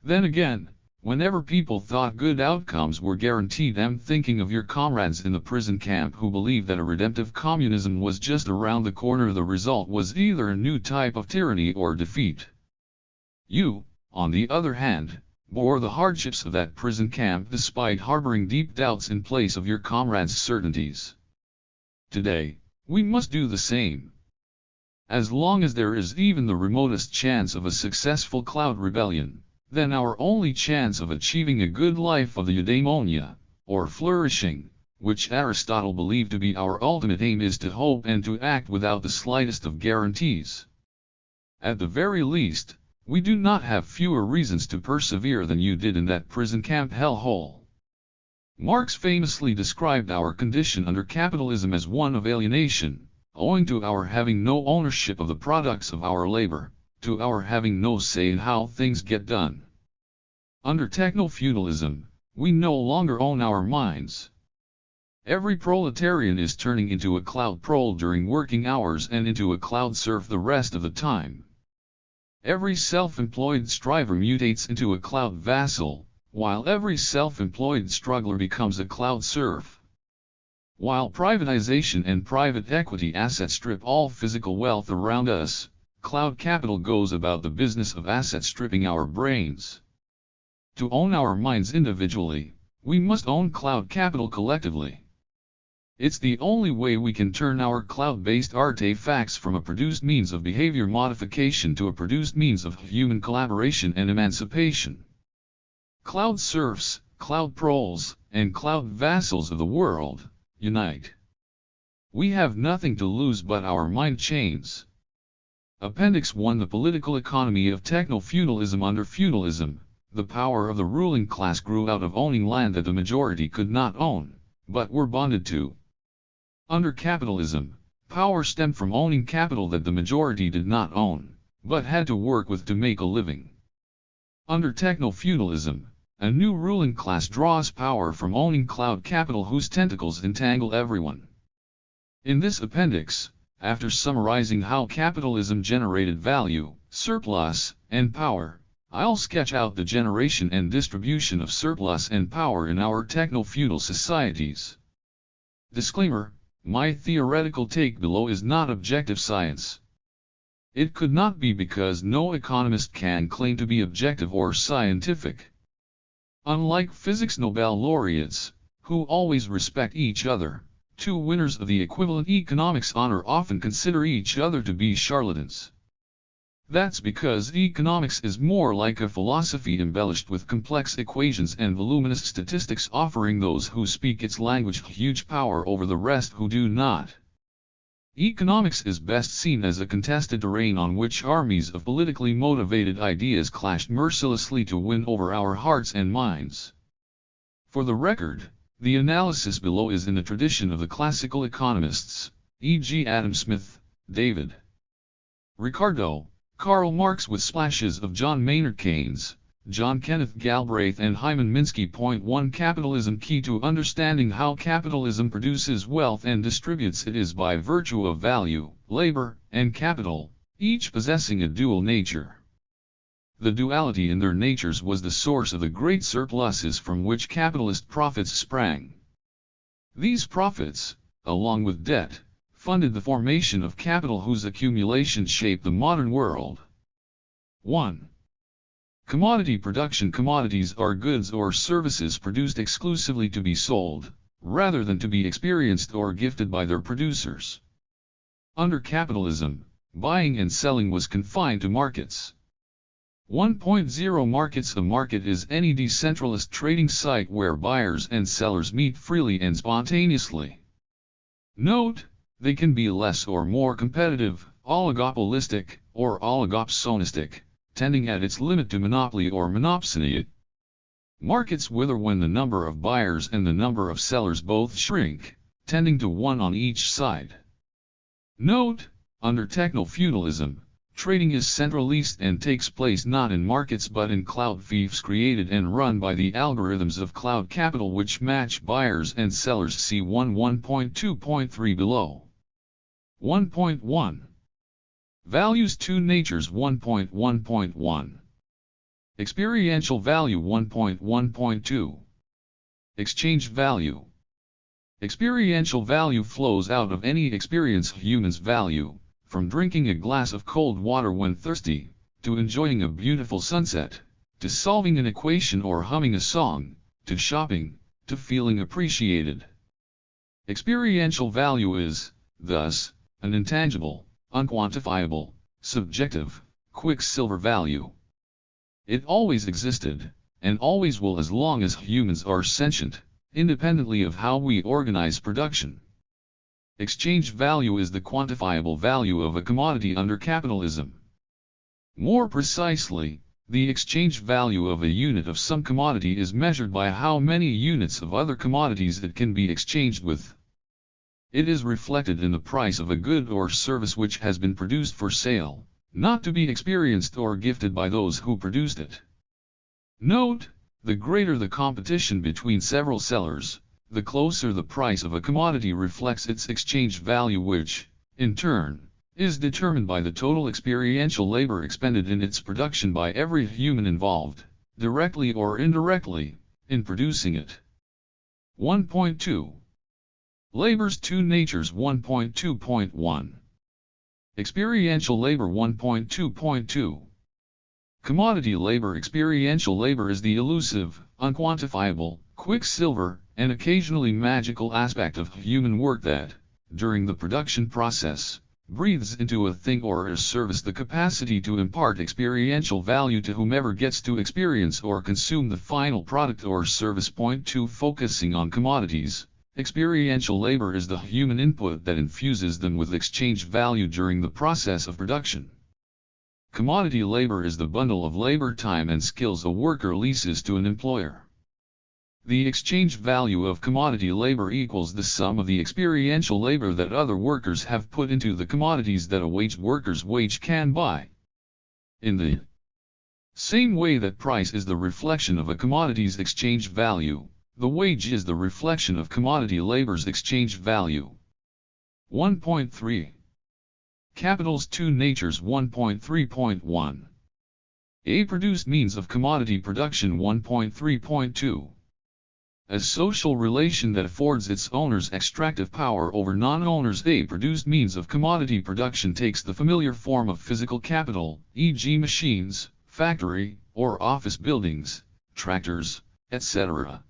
Speaker 1: Then again, whenever people thought good outcomes were guaranteed, I'm thinking of your comrades in the prison camp who believed that a redemptive communism was just around the corner. The result was either a new type of tyranny or defeat. You, on the other hand, bore the hardships of that prison camp despite harboring deep doubts in place of your comrades' certainties. Today, we must do the same. As long as there is even the remotest chance of a successful cloud rebellion, then our only chance of achieving a good life of the eudaimonia, or flourishing, which Aristotle believed to be our ultimate aim, is to hope and to act without the slightest of guarantees. At the very least, we do not have fewer reasons to persevere than you did in that prison camp hellhole. Marx famously described our condition under capitalism as one of alienation, owing to our having no ownership of the products of our labor, to our having no say in how things get done. Under techno-feudalism, we no longer own our minds. Every proletarian is turning into a cloud prole during working hours and into a cloud serf the rest of the time. Every self-employed striver mutates into a cloud vassal, while every self-employed struggler becomes a cloud serf. While privatization and private equity assets strip all physical wealth around us, cloud capital goes about the business of asset stripping our brains. To own our minds individually, we must own cloud capital collectively. It's the only way we can turn our cloud-based artifacts from a produced means of behavior modification to a produced means of human collaboration and emancipation. Cloud serfs, cloud proles, and cloud vassals of the world, unite. We have nothing to lose but our mind chains. Appendix 1: The political economy of techno-feudalism. Under feudalism, the power of the ruling class grew out of owning land that the majority could not own, but were bonded to. Under capitalism, power stemmed from owning capital that the majority did not own, but had to work with to make a living. Under techno-feudalism, a new ruling class draws power from owning cloud capital whose tentacles entangle everyone. In this appendix, after summarizing how capitalism generated value, surplus, and power, I'll sketch out the generation and distribution of surplus and power in our techno-feudal societies. Disclaimer: my theoretical take below is not objective science. It could not be because no economist can claim to be objective or scientific. Unlike physics Nobel laureates, who always respect each other, two winners of the equivalent economics honor often consider each other to be charlatans. That's because economics is more like a philosophy embellished with complex equations and voluminous statistics, offering those who speak its language huge power over the rest who do not. Economics is best seen as a contested terrain on which armies of politically motivated ideas clashed mercilessly to win over our hearts and minds. For the record, the analysis below is in the tradition of the classical economists, e.g. Adam Smith, David Ricardo, Karl Marx with splashes of John Maynard Keynes, John Kenneth Galbraith and Hyman Minsky. 1 Capitalism. Key to understanding how capitalism produces wealth and distributes it is by virtue of value, labor, and capital, each possessing a dual nature. The duality in their natures was the source of the great surpluses from which capitalist profits sprang. These profits, along with debt, funded the formation of capital whose accumulation shaped the modern world. 1. Commodity production. Commodities are goods or services produced exclusively to be sold, rather than to be experienced or gifted by their producers. Under capitalism, buying and selling was confined to markets. 1.0 Markets. A market is any decentralized trading site where buyers and sellers meet freely and spontaneously. Note, they can be less or more competitive, oligopolistic, or oligopsonistic, tending at its limit to monopoly or monopsony. Markets wither when the number of buyers and the number of sellers both shrink, tending to one on each side. Note, under technofeudalism, trading is centralized and takes place not in markets but in cloud fiefs created and run by the algorithms of cloud capital which match buyers and sellers. See 1.2.3 below. 1.1 Values. 2 natures. 1.1.1 Experiential value. 1.1.2 Exchange value. Experiential value flows out of any experience humans value, from drinking a glass of cold water when thirsty, to enjoying a beautiful sunset, to solving an equation or humming a song, to shopping, to feeling appreciated. Experiential value is, thus, an intangible, unquantifiable, subjective, quicksilver value. It always existed, and always will as long as humans are sentient, independently of how we organize production. Exchange value is the quantifiable value of a commodity under capitalism. More precisely, the exchange value of a unit of some commodity is measured by how many units of other commodities it can be exchanged with. It is reflected in the price of a good or service which has been produced for sale, not to be experienced or gifted by those who produced it. Note, the greater the competition between several sellers, the closer the price of a commodity reflects its exchange value which, in turn, is determined by the total experiential labor expended in its production by every human involved, directly or indirectly, in producing it. 1.2 Labor's 2 natures. 1.2.1 Experiential labor. 1.2.2 Commodity labor. Experiential labor is the elusive, unquantifiable, quicksilver, and occasionally magical aspect of human work that, during the production process, breathes into a thing or a service the capacity to impart experiential value to whomever gets to experience or consume the final product or service. 2 Focusing on commodities. Experiential labor is the human input that infuses them with exchange value during the process of production. Commodity labor is the bundle of labor time and skills a worker leases to an employer. The exchange value of commodity labor equals the sum of the experiential labor that other workers have put into the commodities that a wage worker's wage can buy. In the same way that price is the reflection of a commodity's exchange value, the wage is the reflection of commodity labor's exchange value. 1.3 Capital's 2 natures. 1.3.1 A produced means of commodity production. 1.3.2 A social relation that affords its owners extractive power over non-owners. A produced means of commodity production takes the familiar form of physical capital, e.g. machines, factory, or office buildings, tractors, etc.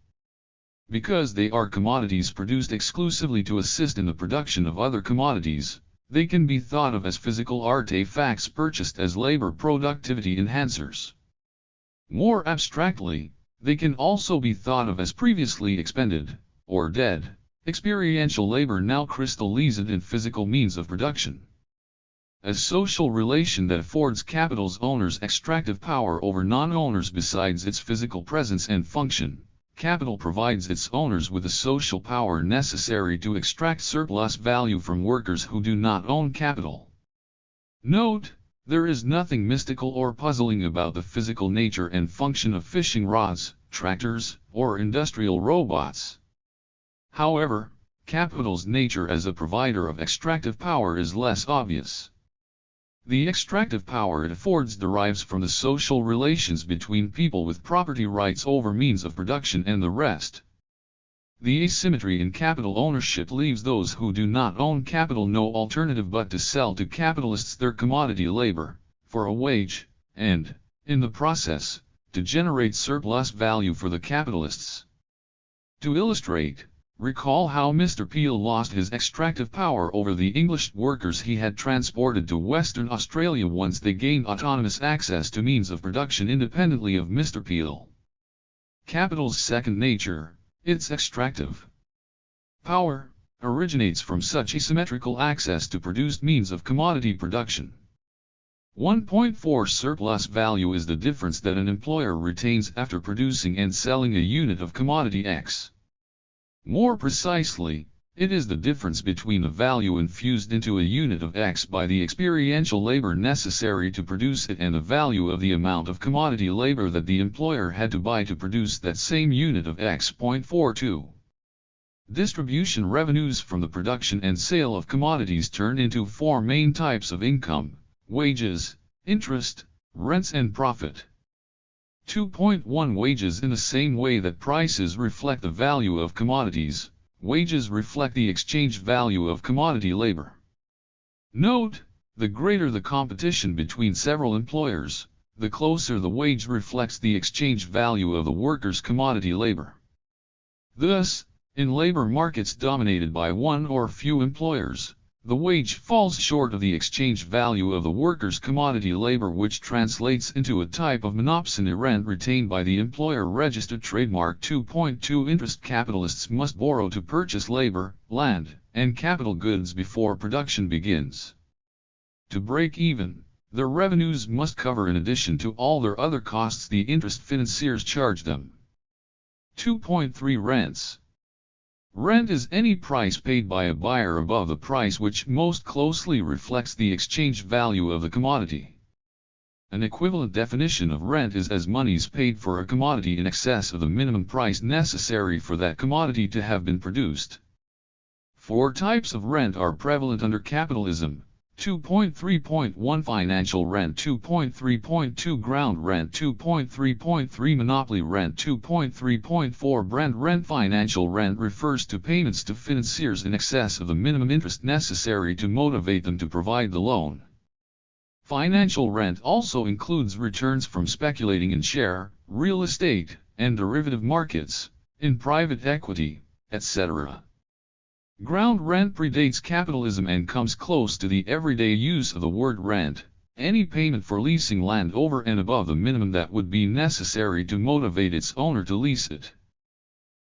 Speaker 1: Because they are commodities produced exclusively to assist in the production of other commodities, they can be thought of as physical artifacts purchased as labor productivity enhancers. More abstractly, they can also be thought of as previously expended, or dead, Experiential labor now crystallizes in physical means of production. A social relation that affords capital's owners extractive power over non-owners. Besides its physical presence and function, capital provides its owners with the social power necessary to extract surplus value from workers who do not own capital. Note, there is nothing mystical or puzzling about the physical nature and function of fishing rods, tractors, or industrial robots. However, capital's nature as a provider of extractive power is less obvious. The extractive power it affords derives from the social relations between people with property rights over means of production and the rest. The asymmetry in capital ownership leaves those who do not own capital no alternative but to sell to capitalists their commodity labor, for a wage, and, in the process, to generate surplus value for the capitalists. To illustrate, recall how Mr. Peel lost his extractive power over the English workers he had transported to Western Australia once they gained autonomous access to means of production independently of Mr. Peel. Capital's second nature, its extractive power, originates from such asymmetrical access to produced means of commodity production. 1.4 Surplus value is the difference that an employer retains after producing and selling a unit of commodity X. More precisely, it is the difference between the value infused into a unit of X by the experiential labor necessary to produce it and the value of the amount of commodity labor that the employer had to buy to produce that same unit of X. 42. Distribution revenues from the production and sale of commodities turn into four main types of income: wages, interest, rents and profit. 2.1 Wages. In the same way that prices reflect the value of commodities, wages reflect the exchange value of commodity labor. Note, the greater the competition between several employers, the closer the wage reflects the exchange value of the worker's commodity labor. Thus, in labor markets dominated by one or few employers, the wage falls short of the exchange value of the worker's commodity labor, which translates into a type of monopsony rent retained by the employer-registered trademark. 2.2 Interest. Capitalists must borrow to purchase labor, land, and capital goods before production begins. To break even, their revenues must cover, in addition to all their other costs, the interest financiers charge them. 2.3 Rents. Rent is any price paid by a buyer above the price which most closely reflects the exchange value of the commodity. An equivalent definition of rent is as monies paid for a commodity in excess of the minimum price necessary for that commodity to have been produced. Four types of rent are prevalent under capitalism: 2.3.1 Financial rent, 2.3.2 Ground rent, 2.3.3 Monopoly rent, 2.3.4 Brand rent. Financial rent refers to payments to financiers in excess of the minimum interest necessary to motivate them to provide the loan. Financial rent also includes returns from speculating in share, real estate, and derivative markets, in private equity, etc. Ground rent predates capitalism and comes close to the everyday use of the word rent, any payment for leasing land over and above the minimum that would be necessary to motivate its owner to lease it.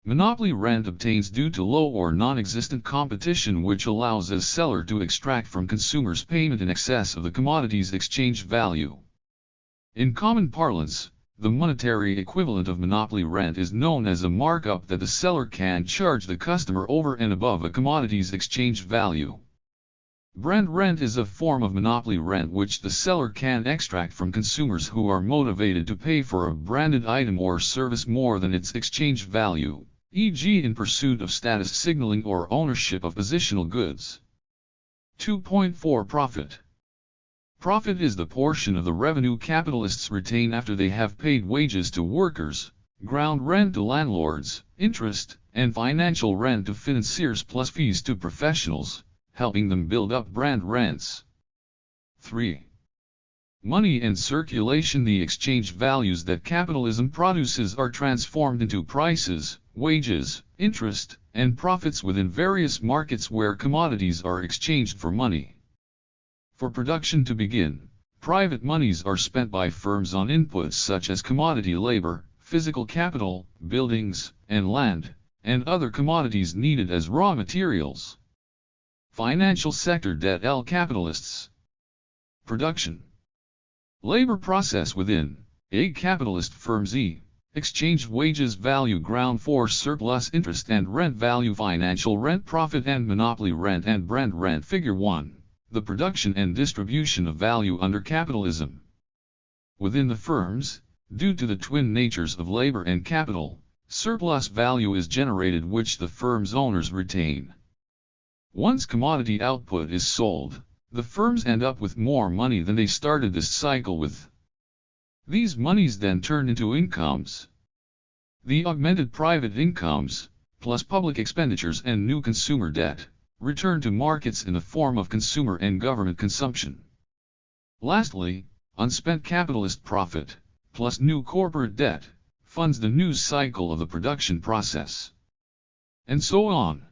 Speaker 1: Monopoly rent obtains due to low or non-existent competition, which allows a seller to extract from consumers payment in excess of the commodity's exchange value. In common parlance, the monetary equivalent of monopoly rent is known as a markup that the seller can charge the customer over and above a commodity's exchange value. Brand rent is a form of monopoly rent which the seller can extract from consumers who are motivated to pay for a branded item or service more than its exchange value, e.g. in pursuit of status signaling or ownership of positional goods. 2.4 Profit. Profit is the portion of the revenue capitalists retain after they have paid wages to workers, ground rent to landlords, interest, and financial rent to financiers plus fees to professionals, helping them build up brand rents. 3. Money and circulation. The exchange values that capitalism produces are transformed into prices, wages, interest, and profits within various markets where commodities are exchanged for money. For production to begin, private monies are spent by firms on inputs such as commodity labor, physical capital, buildings, and land, and other commodities needed as raw materials. Financial sector debt. L. Capitalists. Production. Labor process within a capitalist firms. E. Exchange wages value ground force surplus interest and rent value financial rent profit and monopoly rent and brand rent. Figure 1. The production and distribution of value under capitalism. Within the firms, due to the twin natures of labor and capital, surplus value is generated which the firm's owners retain. Once commodity output is sold, the firms end up with more money than they started this cycle with. These monies then turn into incomes. The augmented private incomes, plus public expenditures and new consumer debt, return to markets in the form of consumer and government consumption. Lastly, unspent capitalist profit, plus new corporate debt, funds the new cycle of the production process. And so on.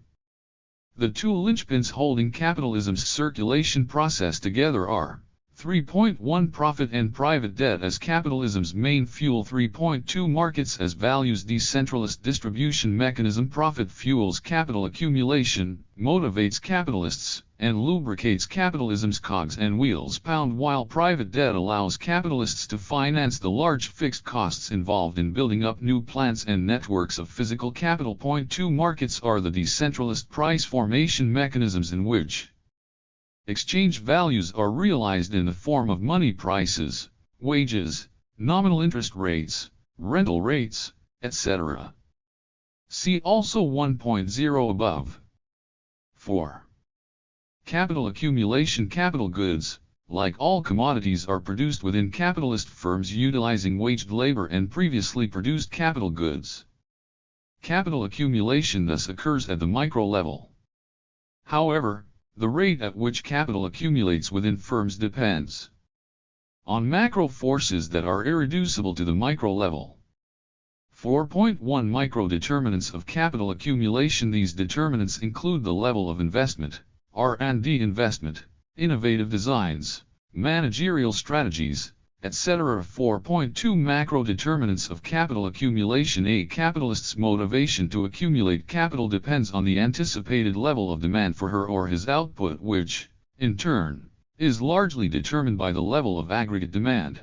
Speaker 1: The two linchpins holding capitalism's circulation process together are 3.1 Profit and private debt as capitalism's main fuel. 3.2 Markets as values decentralist distribution mechanism. Profit fuels capital accumulation, motivates capitalists, and lubricates capitalism's cogs and wheels. While private debt allows capitalists to finance the large fixed costs involved in building up new plants and networks of physical capital. 2 Markets are the decentralist price formation mechanisms in which exchange values are realized in the form of money prices, wages, nominal interest rates, rental rates, etc. See also 1.0 above. 4. Capital accumulation. Capital goods, like all commodities, are produced within capitalist firms utilizing waged labor and previously produced capital goods. Capital accumulation thus occurs at the micro level. However, the rate at which capital accumulates within firms depends on macro forces that are irreducible to the micro level. 4.1 Micro determinants of capital accumulation. These determinants include the level of investment, R&D investment, innovative designs, managerial strategies, etc. 4.2 Macro determinants of capital accumulation. A capitalist's motivation to accumulate capital depends on the anticipated level of demand for her or his output, which, in turn, is largely determined by the level of aggregate demand.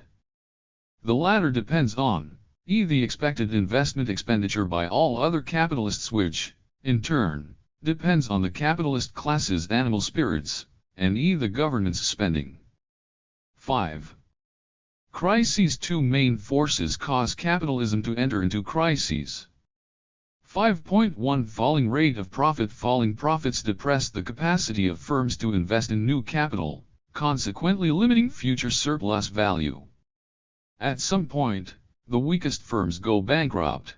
Speaker 1: The latter depends on E. the expected investment expenditure by all other capitalists, which, in turn, depends on the capitalist class's animal spirits, and E. the government's spending. 5. Crises. 2 main forces cause capitalism to enter into crises. 5.1 Falling rate of profit. Falling profits depress the capacity of firms to invest in new capital, consequently limiting future surplus value. At some point, the weakest firms go bankrupt.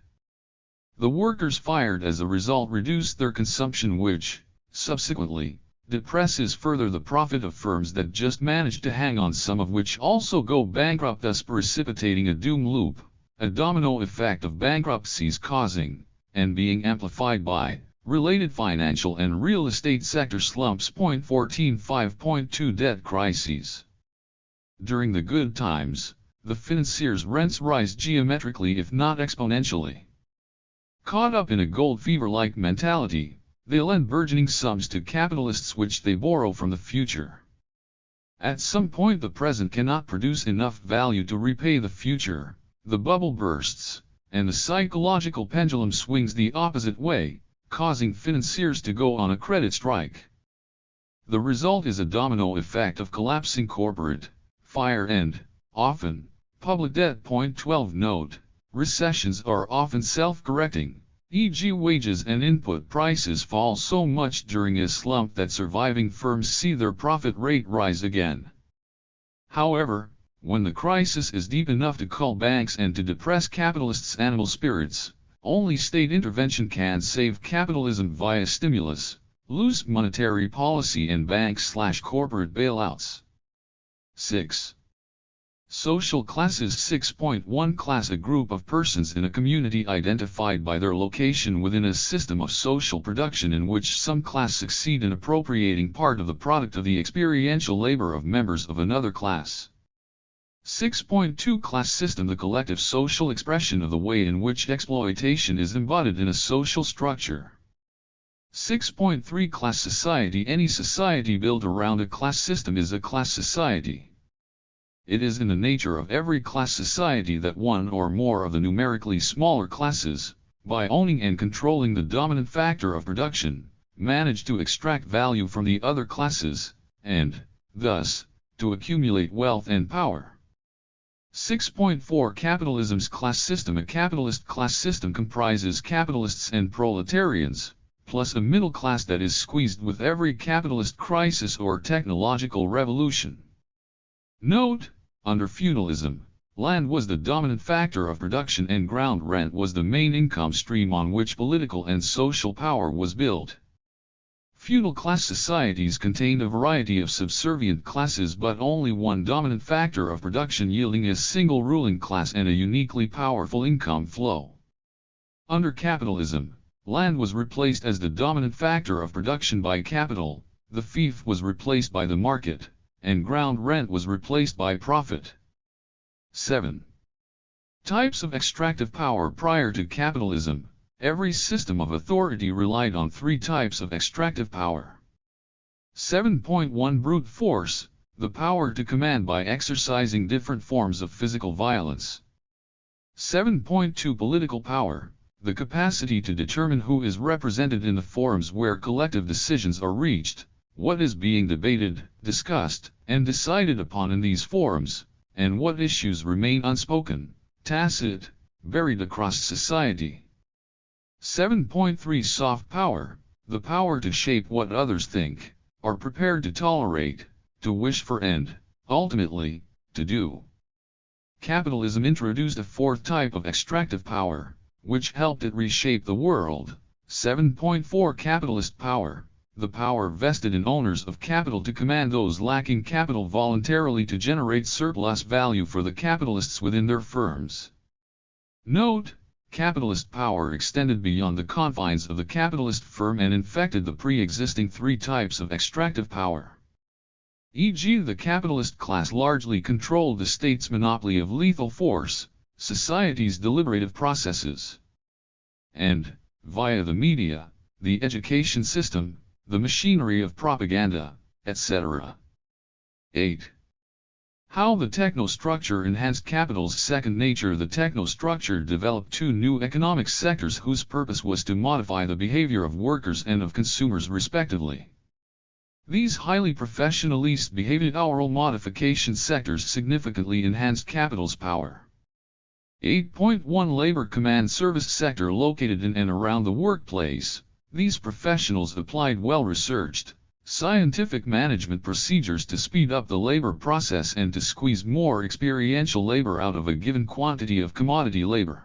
Speaker 1: The workers fired as a result reduce their consumption, which, subsequently, depresses further the profit of firms that just managed to hang on, some of which also go bankrupt, thus precipitating a doom loop, a domino effect of bankruptcies causing, and being amplified by, related financial and real estate sector slumps. 14 5.2 Debt crises. During the good times, the financiers' rents rise geometrically if not exponentially. Caught up in a gold fever-like mentality, they lend burgeoning sums to capitalists which they borrow from the future. At some point the present cannot produce enough value to repay the future, the bubble bursts, and the psychological pendulum swings the opposite way, causing financiers to go on a credit strike. The result is a domino effect of collapsing corporate, fire and, often, public debt. 12 Note, recessions are often self-correcting. E.g. wages and input prices fall so much during a slump that surviving firms see their profit rate rise again. However, when the crisis is deep enough to call banks and to depress capitalists' animal spirits, only state intervention can save capitalism via stimulus, loose monetary policy and bank/corporate bailouts. 6. Social classes. 6.1 Class. A group of persons in a community identified by their location within a system of social production in which some class succeed in appropriating part of the product of the experiential labor of members of another class. 6.2 Class system: the collective social expression of the way in which exploitation is embodied in a social structure. 6.3 Class society: any society built around a class system is a class society. It is in the nature of every class society that one or more of the numerically smaller classes, by owning and controlling the dominant factor of production, manage to extract value from the other classes, and, thus, to accumulate wealth and power. 6.4 Capitalism's class system: a capitalist class system comprises capitalists and proletarians, plus a middle class that is squeezed with every capitalist crisis or technological revolution. Note: under feudalism, land was the dominant factor of production and ground rent was the main income stream on which political and social power was built. Feudal class societies contained a variety of subservient classes but only one dominant factor of production, yielding a single ruling class and a uniquely powerful income flow. Under capitalism, land was replaced as the dominant factor of production by capital, the fief was replaced by the market, and ground rent was replaced by profit. 7. Types of extractive power: prior to capitalism, every system of authority relied on three types of extractive power. 7.1 Brute force: the power to command by exercising different forms of physical violence. 7.2 Political power: the capacity to determine who is represented in the forums where collective decisions are reached, what is being debated, discussed, and decided upon in these forums, and what issues remain unspoken, tacit, buried across society. 7.3 Soft power: the power to shape what others think, are prepared to tolerate, to wish for, and, ultimately, to do. Capitalism introduced a fourth type of extractive power, which helped it reshape the world. 7.4 Capitalist power: the power vested in owners of capital to command those lacking capital voluntarily to generate surplus value for the capitalists within their firms. Note: capitalist power extended beyond the confines of the capitalist firm and infected the pre-existing three types of extractive power. E.g., the capitalist class largely controlled the state's monopoly of lethal force, society's deliberative processes, and, via the media, the education system, the machinery of propaganda, etc. 8. How the technostructure enhanced capital's second nature: the technostructure developed two new economic sectors whose purpose was to modify the behavior of workers and of consumers respectively. These highly professionalist behavioral modification sectors significantly enhanced capital's power. 8.1 Labor Command Service sector: located in and around the workplace, these professionals applied well-researched, scientific management procedures to speed up the labor process and to squeeze more experiential labor out of a given quantity of commodity labor.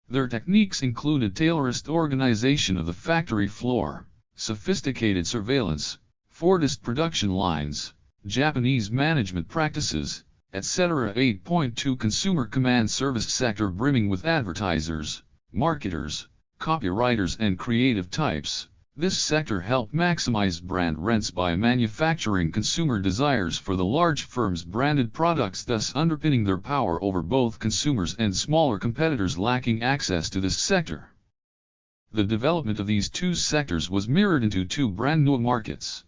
Speaker 1: Their techniques included tailorist organization of the factory floor, sophisticated surveillance, Fordist production lines, Japanese management practices, etc. 8.2 Consumer Command Service sector: brimming with advertisers, marketers, copywriters and creative types. This sector helped maximize brand rents by manufacturing consumer desires for the large firms' branded products, thus underpinning their power over both consumers and smaller competitors lacking access to this sector. The development of these two sectors was mirrored into two brand new markets.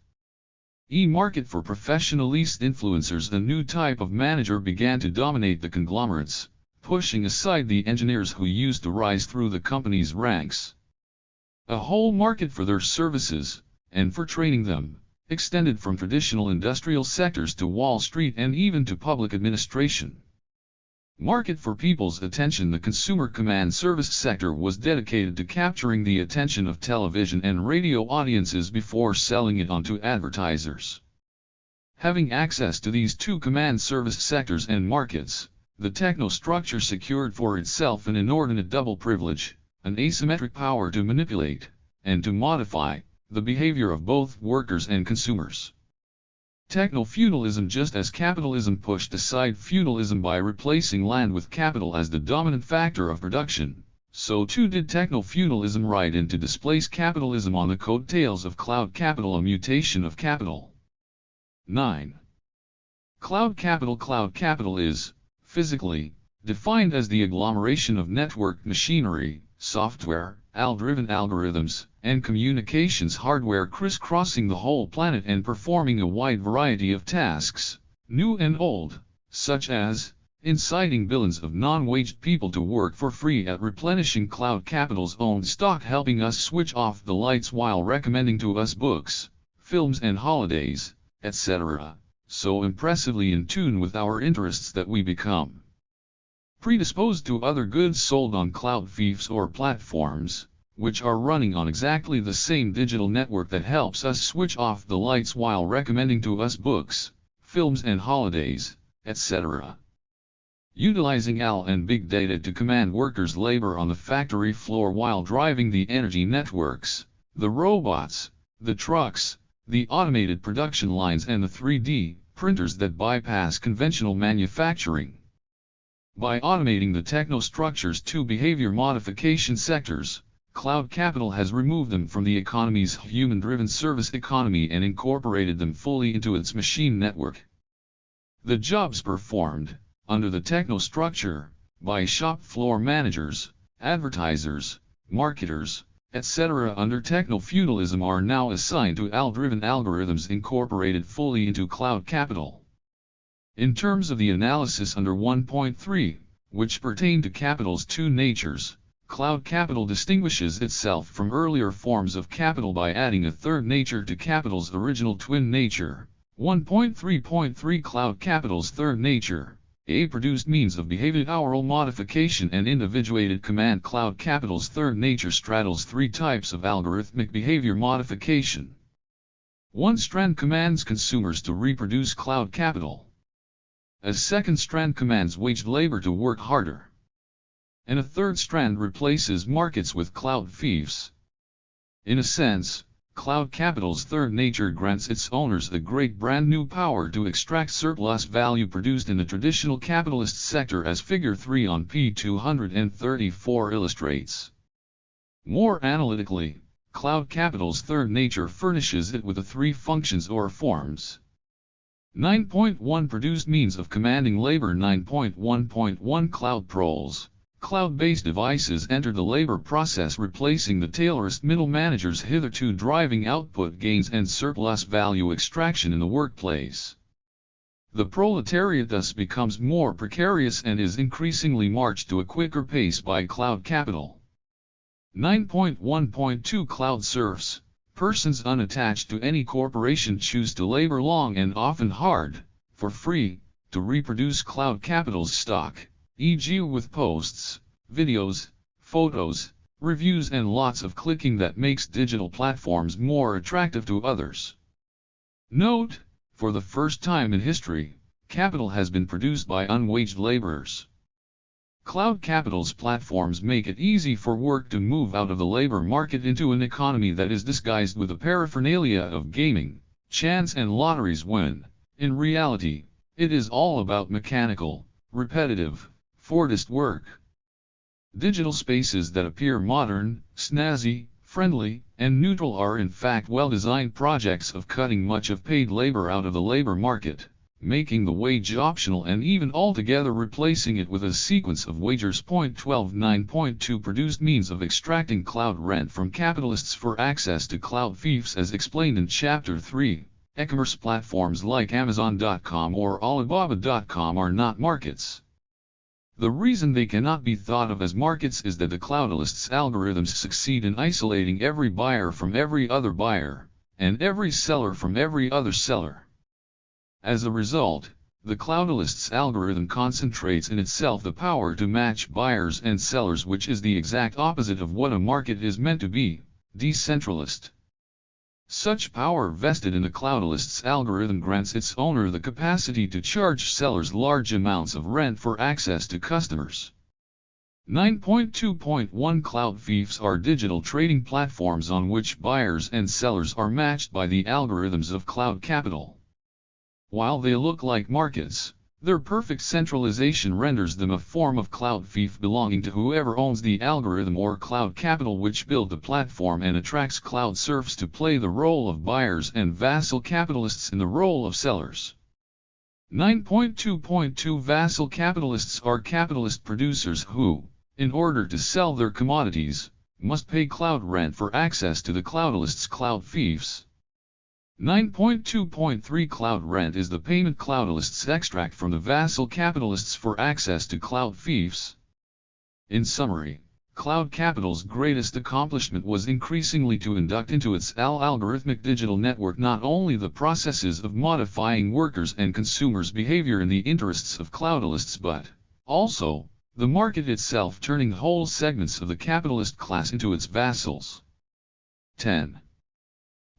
Speaker 1: E-market: for professionalist influencers, a new type of manager began to dominate the conglomerates, pushing aside the engineers who used to rise through the company's ranks. A whole market for their services, and for training them, extended from traditional industrial sectors to Wall Street and even to public administration. Market for people's attention: the consumer command service sector was dedicated to capturing the attention of television and radio audiences before selling it on to advertisers. Having access to these two command service sectors and markets, the technostructure secured for itself an inordinate double privilege, an asymmetric power to manipulate, and to modify, the behavior of both workers and consumers. Technofeudalism: just as capitalism pushed aside feudalism by replacing land with capital as the dominant factor of production, so too did technofeudalism ride in to displace capitalism on the coattails of cloud capital, a mutation of capital. 9. Cloud capital is, physically, defined as the agglomeration of networked machinery, software, AI-driven algorithms, and communications hardware crisscrossing the whole planet and performing a wide variety of tasks, new and old, such as inciting billions of non-waged people to work for free at replenishing cloud capital's own stock, helping us switch off the lights while recommending to us books, films and holidays, etc., so impressively in tune with our interests that we become predisposed to other goods sold on cloud fiefs or platforms, which are running on exactly the same digital network that helps us switch off the lights while recommending to us books, films and holidays, etc. Utilizing AI and big data to command workers' labor on the factory floor while driving the energy networks, the robots, the trucks, the automated production lines and the 3D printers that bypass conventional manufacturing. By automating the technostructures to behavior modification sectors, cloud capital has removed them from the economy's human-driven service economy and incorporated them fully into its machine network. The jobs performed, under the technostructure, by shop floor managers, advertisers, marketers, etc. under technofeudalism are now assigned to AI-driven algorithms incorporated fully into cloud capital. In terms of the analysis under 1.3, which pertain to capital's two natures, cloud capital distinguishes itself from earlier forms of capital by adding a third nature to capital's original twin nature. 1.3.3 Cloud capital's third nature, a produced means of behavioral modification and individuated command. Cloud capital's third nature straddles three types of algorithmic behavior modification. One strand commands consumers to reproduce cloud capital. A second strand commands waged labor to work harder. And a third strand replaces markets with cloud fiefs. In a sense, cloud capital's third nature grants its owners a great brand new power to extract surplus value produced in the traditional capitalist sector, as figure 3 on p. 234 illustrates. More analytically, cloud capital's third nature furnishes it with the three functions or forms. 9.1 Produced means of commanding labor. 9.1.1 Cloud proles. Cloud-based devices enter the labor process, replacing the Taylorist middle managers hitherto driving output gains and surplus value extraction in the workplace. The proletariat thus becomes more precarious and is increasingly marched to a quicker pace by cloud capital. 9.1.2 Cloud serfs. Persons unattached to any corporation choose to labor long and often hard, for free, to reproduce cloud capital's stock, e.g. with posts, videos, photos, reviews and lots of clicking that makes digital platforms more attractive to others. Note, for the first time in history, capital has been produced by unwaged laborers. Cloud capital's platforms make it easy for work to move out of the labor market into an economy that is disguised with the paraphernalia of gaming, chance and lotteries when, in reality, it is all about mechanical, repetitive, Fordist work. Digital spaces that appear modern, snazzy, friendly, and neutral are in fact well-designed projects of cutting much of paid labor out of the labor market, making the wage optional and even altogether replacing it with a sequence of wagers. 12 9.2 Produced means of extracting cloud rent from capitalists for access to cloud fiefs. As explained in Chapter 3, e-commerce platforms like Amazon.com or Alibaba.com are not markets. The reason they cannot be thought of as markets is that the cloudalists' algorithms succeed in isolating every buyer from every other buyer, and every seller from every other seller. As a result, the cloudalists' algorithm concentrates in itself the power to match buyers and sellers, which is the exact opposite of what a market is meant to be, decentralist. Such power vested in the cloudalists' algorithm grants its owner the capacity to charge sellers large amounts of rent for access to customers. 9.2.1 Cloud fiefs are digital trading platforms on which buyers and sellers are matched by the algorithms of cloud capital. While they look like markets, their perfect centralization renders them a form of cloud fief belonging to whoever owns the algorithm or cloud capital which built the platform and attracts cloud serfs to play the role of buyers and vassal capitalists in the role of sellers. 9.2.2 Vassal capitalists are capitalist producers who, in order to sell their commodities, must pay cloud rent for access to the cloudalists' cloud fiefs. 9.2.3 Cloud rent is the payment cloudalists extract from the vassal capitalists for access to cloud fiefs. In summary, cloud capital's greatest accomplishment was increasingly to induct into its algorithmic digital network not only the processes of modifying workers' and consumers' behavior in the interests of cloudalists but also the market itself, turning whole segments of the capitalist class into its vassals. 10.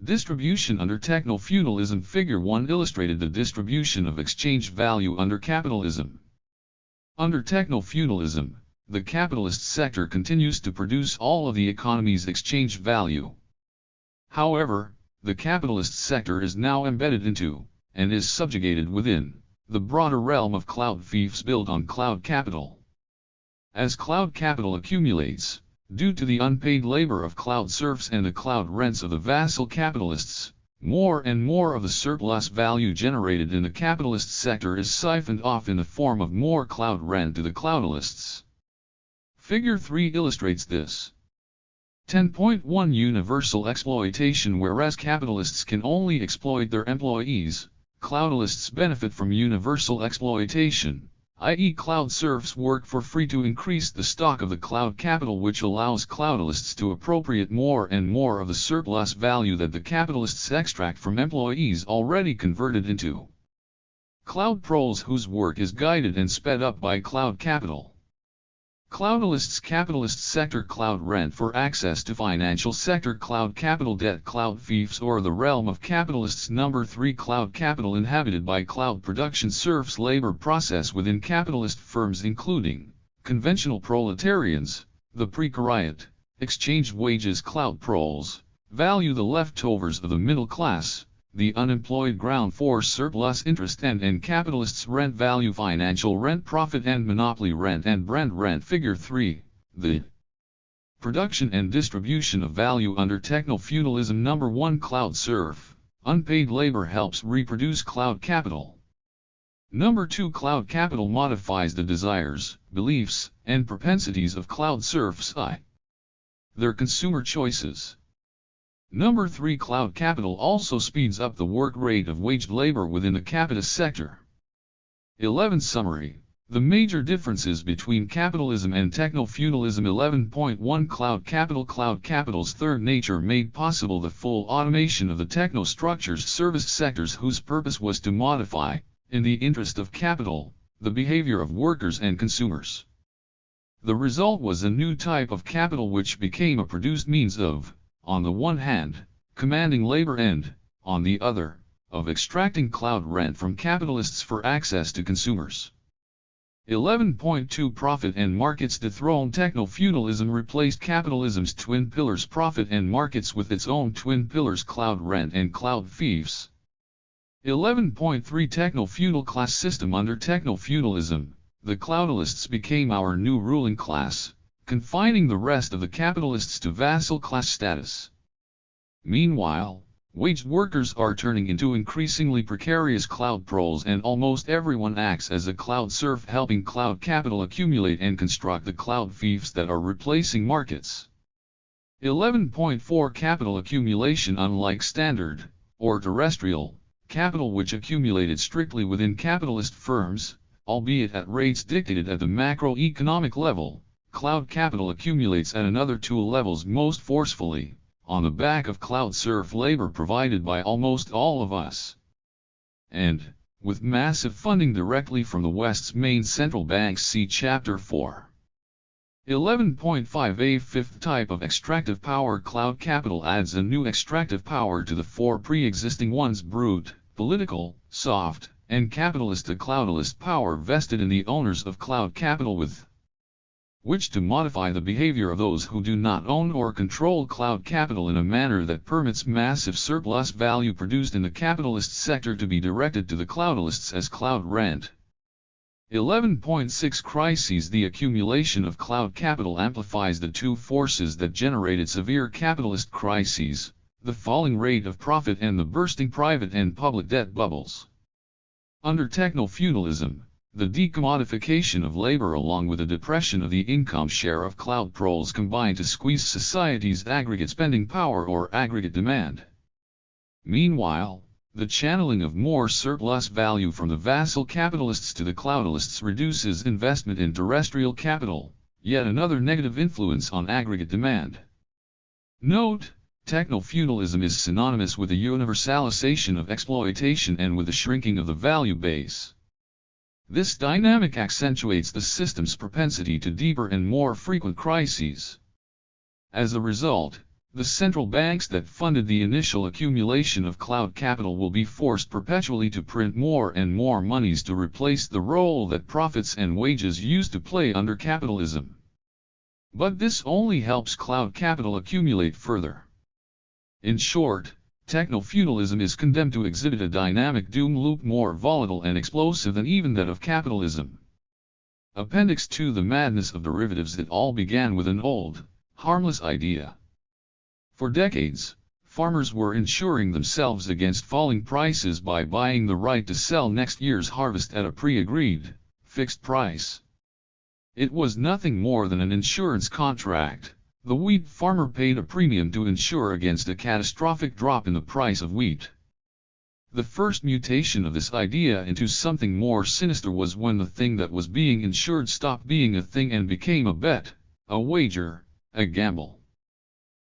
Speaker 1: Distribution under Technofeudalism. Figure 1 illustrated the distribution of exchange value under capitalism. Under Technofeudalism, the capitalist sector continues to produce all of the economy's exchange value. However, the capitalist sector is now embedded into, and is subjugated within, the broader realm of cloud fiefs built on cloud capital. As cloud capital accumulates, due to the unpaid labor of cloud serfs and the cloud rents of the vassal capitalists, more and more of the surplus value generated in the capitalist sector is siphoned off in the form of more cloud rent to the cloudalists. Figure 3 illustrates this. 10.1 Universal exploitation. Whereas capitalists can only exploit their employees, cloudalists benefit from universal exploitation, i.e. cloud serfs work for free to increase the stock of the cloud capital, which allows cloudalists to appropriate more and more of the surplus value that the capitalists extract from employees already converted into cloud proles whose work is guided and sped up by cloud capital. Cloudalists capitalist sector cloud rent for access to financial sector cloud capital debt cloud fiefs or the realm of capitalists. Number 3 Cloud capital inhabited by cloud production serfs labor process within capitalist firms including conventional proletarians, the precariat, exchange wages cloud proles, value the leftovers of the middle class, the unemployed ground force surplus interest and capitalists rent value financial rent profit and monopoly rent and brand rent. Figure 3, the production and distribution of value under Technofeudalism. Number 1 Cloud serf, unpaid labor helps reproduce cloud capital. Number 2 Cloud capital modifies the desires, beliefs, and propensities of cloud serfs i.e. their consumer choices. Number 3 Cloud capital also speeds up the work rate of waged labor within the capitalist sector. 11 Summary. The major differences between capitalism and technofeudalism. 11.1 Cloud capital's third nature made possible the full automation of the technostructure's service sectors whose purpose was to modify, in the interest of capital, the behavior of workers and consumers. The result was a new type of capital which became a produced means of, on the one hand, commanding labor and, on the other, of extracting cloud rent from capitalists for access to consumers. 11.2 Profit and markets dethroned technofeudalism replaced capitalism's twin pillars profit and markets with its own twin pillars cloud rent and cloud fiefs. 11.3 Technofeudal class system. Under technofeudalism, the cloudalists became our new ruling class, confining the rest of the capitalists to vassal class status. Meanwhile, waged workers are turning into increasingly precarious cloud proles and almost everyone acts as a cloud serf helping cloud capital accumulate and construct the cloud fiefs that are replacing markets. 11.4 Capital accumulation. Unlike standard, or terrestrial, capital which accumulated strictly within capitalist firms, albeit at rates dictated at the macroeconomic level, cloud capital accumulates at another two levels most forcefully, on the back of cloud serf labor provided by almost all of us. And, with massive funding directly from the West's main central banks. See Chapter 4. 11.5 A fifth type of extractive power. Cloud capital adds a new extractive power to the four pre-existing ones: brute, political, soft, and capitalist. A cloudalist power vested in the owners of cloud capital with which to modify the behavior of those who do not own or control cloud capital in a manner that permits massive surplus value produced in the capitalist sector to be directed to the cloudalists as cloud rent. 11.6 Crises. The accumulation of cloud capital amplifies the two forces that generated severe capitalist crises, the falling rate of profit and the bursting private and public debt bubbles. Under technofeudalism, the decommodification of labor along with the depression of the income share of cloud proles combine to squeeze society's aggregate spending power or aggregate demand. Meanwhile, the channeling of more surplus value from the vassal capitalists to the cloudalists reduces investment in terrestrial capital, yet another negative influence on aggregate demand. Note, technofeudalism is synonymous with the universalization of exploitation and with the shrinking of the value base. This dynamic accentuates the system's propensity to deeper and more frequent crises. As a result, the central banks that funded the initial accumulation of cloud capital will be forced perpetually to print more and more monies to replace the role that profits and wages used to play under capitalism. But this only helps cloud capital accumulate further. In short, technofeudalism is condemned to exhibit a dynamic doom loop more volatile and explosive than even that of capitalism. Appendix 2. The madness of derivatives. It all began with an old, harmless idea. For decades, farmers were insuring themselves against falling prices by buying the right to sell next year's harvest at a pre-agreed, fixed price. It was nothing more than an insurance contract. The wheat farmer paid a premium to insure against a catastrophic drop in the price of wheat. The first mutation of this idea into something more sinister was when the thing that was being insured stopped being a thing and became a bet, a wager, a gamble.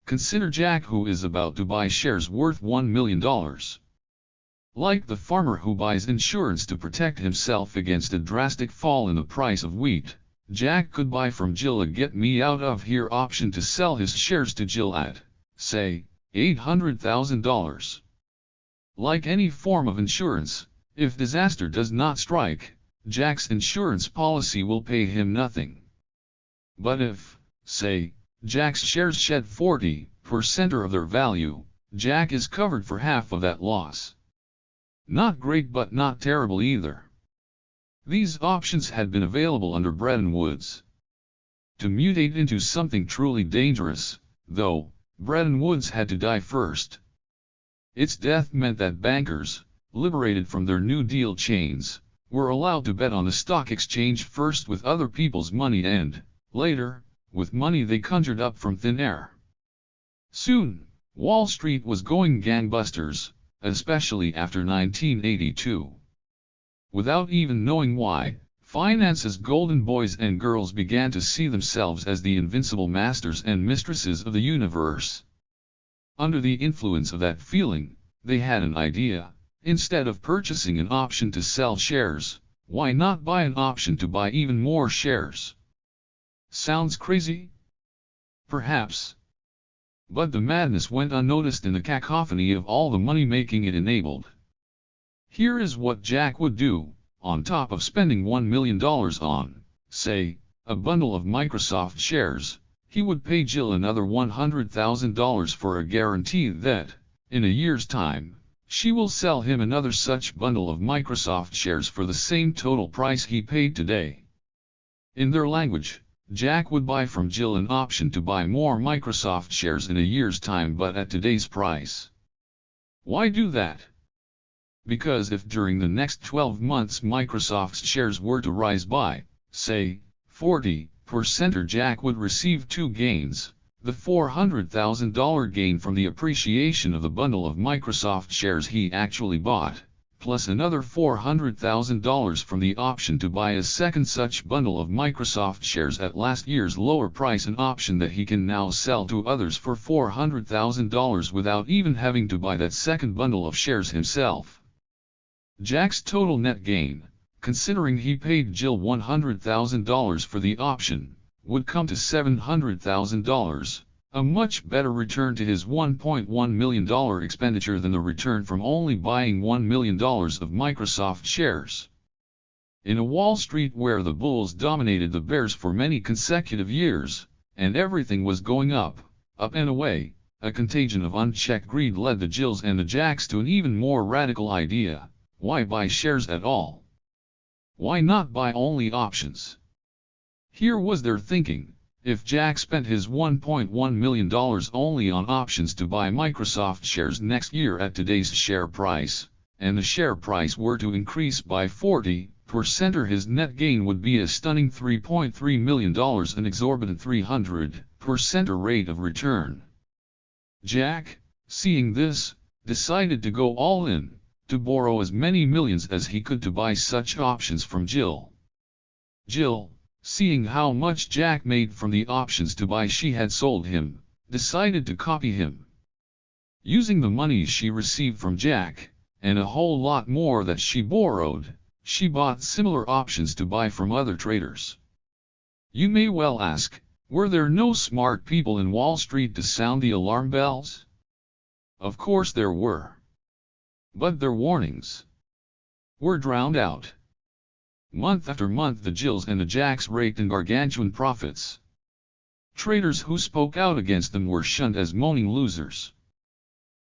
Speaker 1: Consider Jack, who is about to buy shares worth $1 million. Like the farmer who buys insurance to protect himself against a drastic fall in the price of wheat, Jack could buy from Jill a get-me-out-of-here option to sell his shares to Jill at, say, $800,000. Like any form of insurance, if disaster does not strike, Jack's insurance policy will pay him nothing. But if, say, Jack's shares shed 40% of their value, Jack is covered for half of that loss. Not great but not terrible either. These options had been available under Bretton Woods. To mutate into something truly dangerous, though, Bretton Woods had to die first. Its death meant that bankers, liberated from their New Deal chains, were allowed to bet on the stock exchange first with other people's money and, later, with money they conjured up from thin air. Soon, Wall Street was going gangbusters, especially after 1982. Without even knowing why, finance's golden boys and girls began to see themselves as the invincible masters and mistresses of the universe. Under the influence of that feeling, they had an idea. Instead of purchasing an option to sell shares, why not buy an option to buy even more shares? Sounds crazy? Perhaps. But the madness went unnoticed in the cacophony of all the money-making it enabled. Here is what Jack would do, on top of spending $1 million on, say, a bundle of Microsoft shares. He would pay Jill another $100,000 for a guarantee that, in a year's time, she will sell him another such bundle of Microsoft shares for the same total price he paid today. In their language, Jack would buy from Jill an option to buy more Microsoft shares in a year's time but at today's price. Why do that? Because if during the next 12 months Microsoft's shares were to rise by, say, 40%, Jack would receive two gains: the $400,000 gain from the appreciation of the bundle of Microsoft shares he actually bought, plus another $400,000 from the option to buy a second such bundle of Microsoft shares at last year's lower price, an option that he can now sell to others for $400,000 without even having to buy that second bundle of shares himself. Jack's total net gain, considering he paid Jill $100,000 for the option, would come to $700,000, a much better return to his $1.1 million expenditure than the return from only buying $1 million of Microsoft shares. In a Wall Street where the bulls dominated the bears for many consecutive years, and everything was going up and away, a contagion of unchecked greed led the Jills and the Jacks to an even more radical idea: why buy shares at all? Why not buy only options? Here was their thinking: if Jack spent his $1.1 million only on options to buy Microsoft shares next year at today's share price, and the share price were to increase by 40%, or his net gain would be a stunning $3.3 million, an exorbitant 300% rate of return. Jack, seeing this, decided to go all in, to borrow as many millions as he could to buy such options from Jill. Jill, seeing how much Jack made from the options to buy she had sold him, decided to copy him. Using the money she received from Jack, and a whole lot more that she borrowed, she bought similar options to buy from other traders. You may well ask, were there no smart people in Wall Street to sound the alarm bells? Of course there were. But their warnings were drowned out. Month after month the Jills and the Jacks raked in gargantuan profits. Traders who spoke out against them were shunned as moaning losers.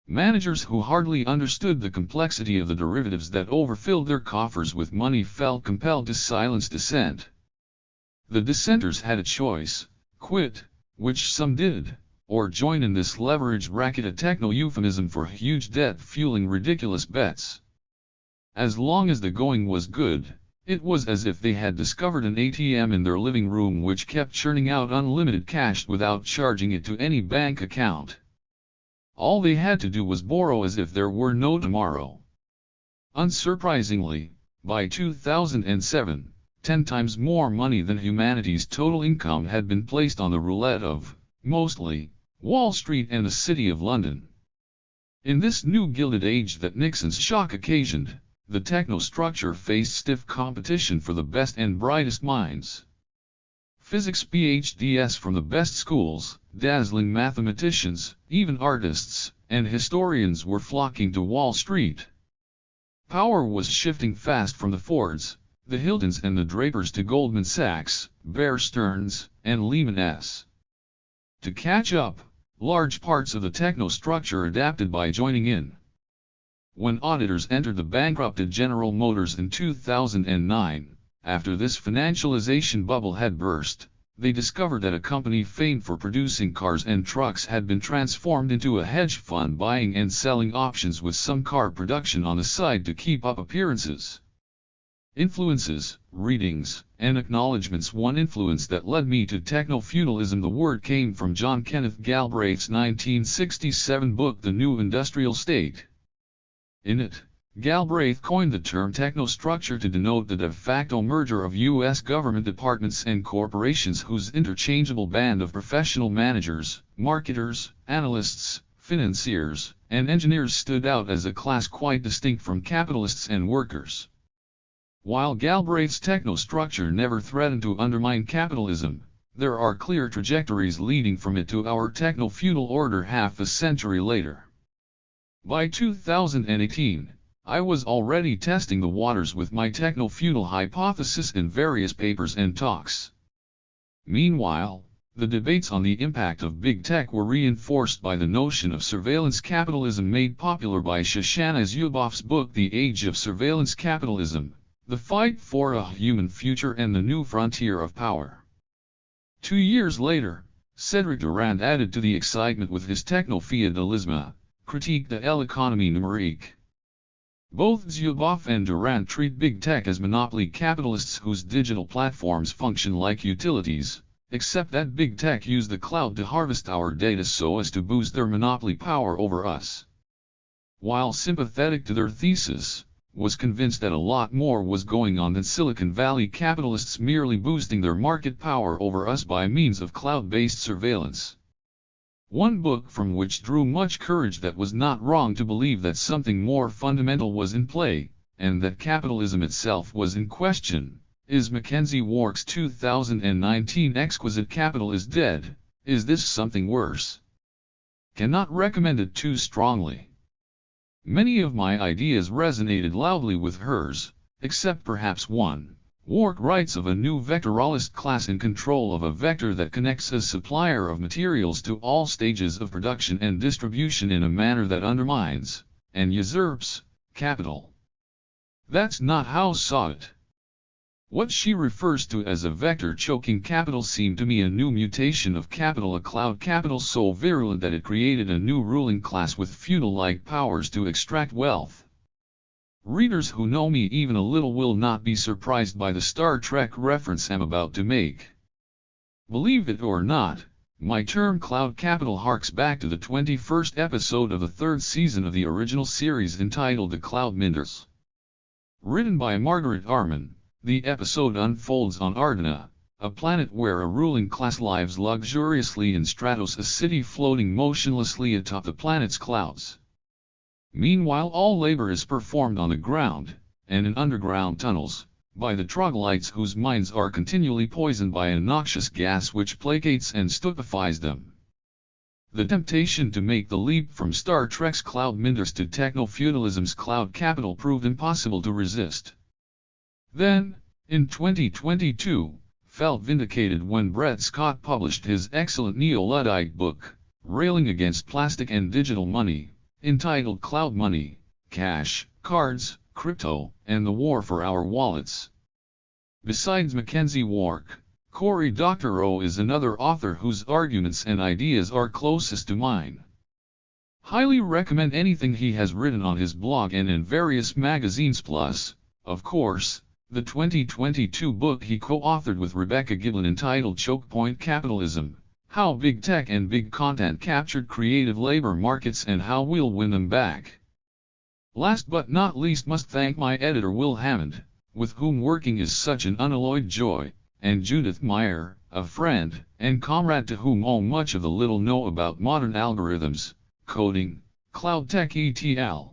Speaker 1: Managers who hardly understood the complexity of the derivatives that overfilled their coffers with money felt compelled to silence dissent. The dissenters had a choice: quit, which some did, or join in this leverage racket, a techno-euphemism for huge debt fueling ridiculous bets. As long as the going was good, it was as if they had discovered an ATM in their living room which kept churning out unlimited cash without charging it to any bank account. All they had to do was borrow as if there were no tomorrow. Unsurprisingly, by 2007, 10 times more money than humanity's total income had been placed on the roulette of, mostly, Wall Street and the City of London. In this new Gilded Age that Nixon's shock occasioned, the technostructure faced stiff competition for the best and brightest minds. Physics PhDs from the best schools, dazzling mathematicians, even artists, and historians were flocking to Wall Street. Power was shifting fast from the Fords, the Hiltons and the Drapers to Goldman Sachs, Bear Stearns, and Lehman S. To catch up, large parts of the technostructure adapted by joining in. When auditors entered the bankrupted General Motors in 2009, after this financialization bubble had burst, they discovered that a company famed for producing cars and trucks had been transformed into a hedge fund buying and selling options with some car production on the side to keep up appearances. Influences, readings, and acknowledgments. One influence that led me to technofeudalism. The word came from John Kenneth Galbraith's 1967 book The New Industrial State. In it, Galbraith coined the term technostructure to denote the de facto merger of U.S. government departments and corporations whose interchangeable band of professional managers, marketers, analysts, financiers, and engineers stood out as a class quite distinct from capitalists and workers. While Galbraith's technostructure never threatened to undermine capitalism, there are clear trajectories leading from it to our techno-feudal order half a century later. By 2018, I was already testing the waters with my techno-feudal hypothesis in various papers and talks. Meanwhile, the debates on the impact of big tech were reinforced by the notion of surveillance capitalism made popular by Shoshana Zuboff's book The Age of Surveillance Capitalism, The Fight for a Human Future and the New Frontier of Power. 2 years later, Cedric Durand added to the excitement with his Technofeudalism, Critique de l'économie numérique. Both Zuboff and Durand treat big tech as monopoly capitalists whose digital platforms function like utilities, except that big tech use the cloud to harvest our data so as to boost their monopoly power over us. While sympathetic to their thesis, was convinced that a lot more was going on than Silicon Valley capitalists merely boosting their market power over us by means of cloud-based surveillance. One book from which drew much courage that was not wrong to believe that something more fundamental was in play, and that capitalism itself was in question, is Mackenzie Wark's 2019 exquisite Capital is Dead, Is This Something Worse? Cannot recommend it too strongly. Many of my ideas resonated loudly with hers, except perhaps one. Wark writes of a new vectoralist class in control of a vector that connects a supplier of materials to all stages of production and distribution in a manner that undermines, and usurps, capital. That's not how saw it. What she refers to as a vector choking capital seemed to me a new mutation of capital, a cloud capital so virulent that it created a new ruling class with feudal-like powers to extract wealth. Readers who know me even a little will not be surprised by the Star Trek reference I'm about to make. Believe it or not, my term cloud capital harks back to the 21st episode of the third season of the original series entitled The Cloud Minders. Written by Margaret Arman, the episode unfolds on Ardena, a planet where a ruling class lives luxuriously in Stratos, a city floating motionlessly atop the planet's clouds. Meanwhile, all labor is performed on the ground, and in underground tunnels, by the troglodytes whose minds are continually poisoned by a noxious gas which placates and stupefies them. The temptation to make the leap from Star Trek's Cloud Minders to Technofeudalism's Cloud Capital proved impossible to resist. Then, in 2022, felt vindicated when Brett Scott published his excellent neo-Luddite book, railing against plastic and digital money, entitled Cloud Money, Cash, Cards, Crypto, and the War for Our Wallets. Besides Mackenzie Wark, Cory Doctorow is another author whose arguments and ideas are closest to mine. Highly recommend anything he has written on his blog and in various magazines, plus, of course, the 2022 book he co-authored with Rebecca Giblin entitled Choke Point Capitalism: How Big Tech and Big Content Captured Creative Labor Markets and How We'll Win Them Back. Last but not least, must thank my editor Will Hammond, with whom working is such an unalloyed joy, and Judith Meyer, a friend and comrade to whom owe much of the little know about modern algorithms, coding, cloud tech etc.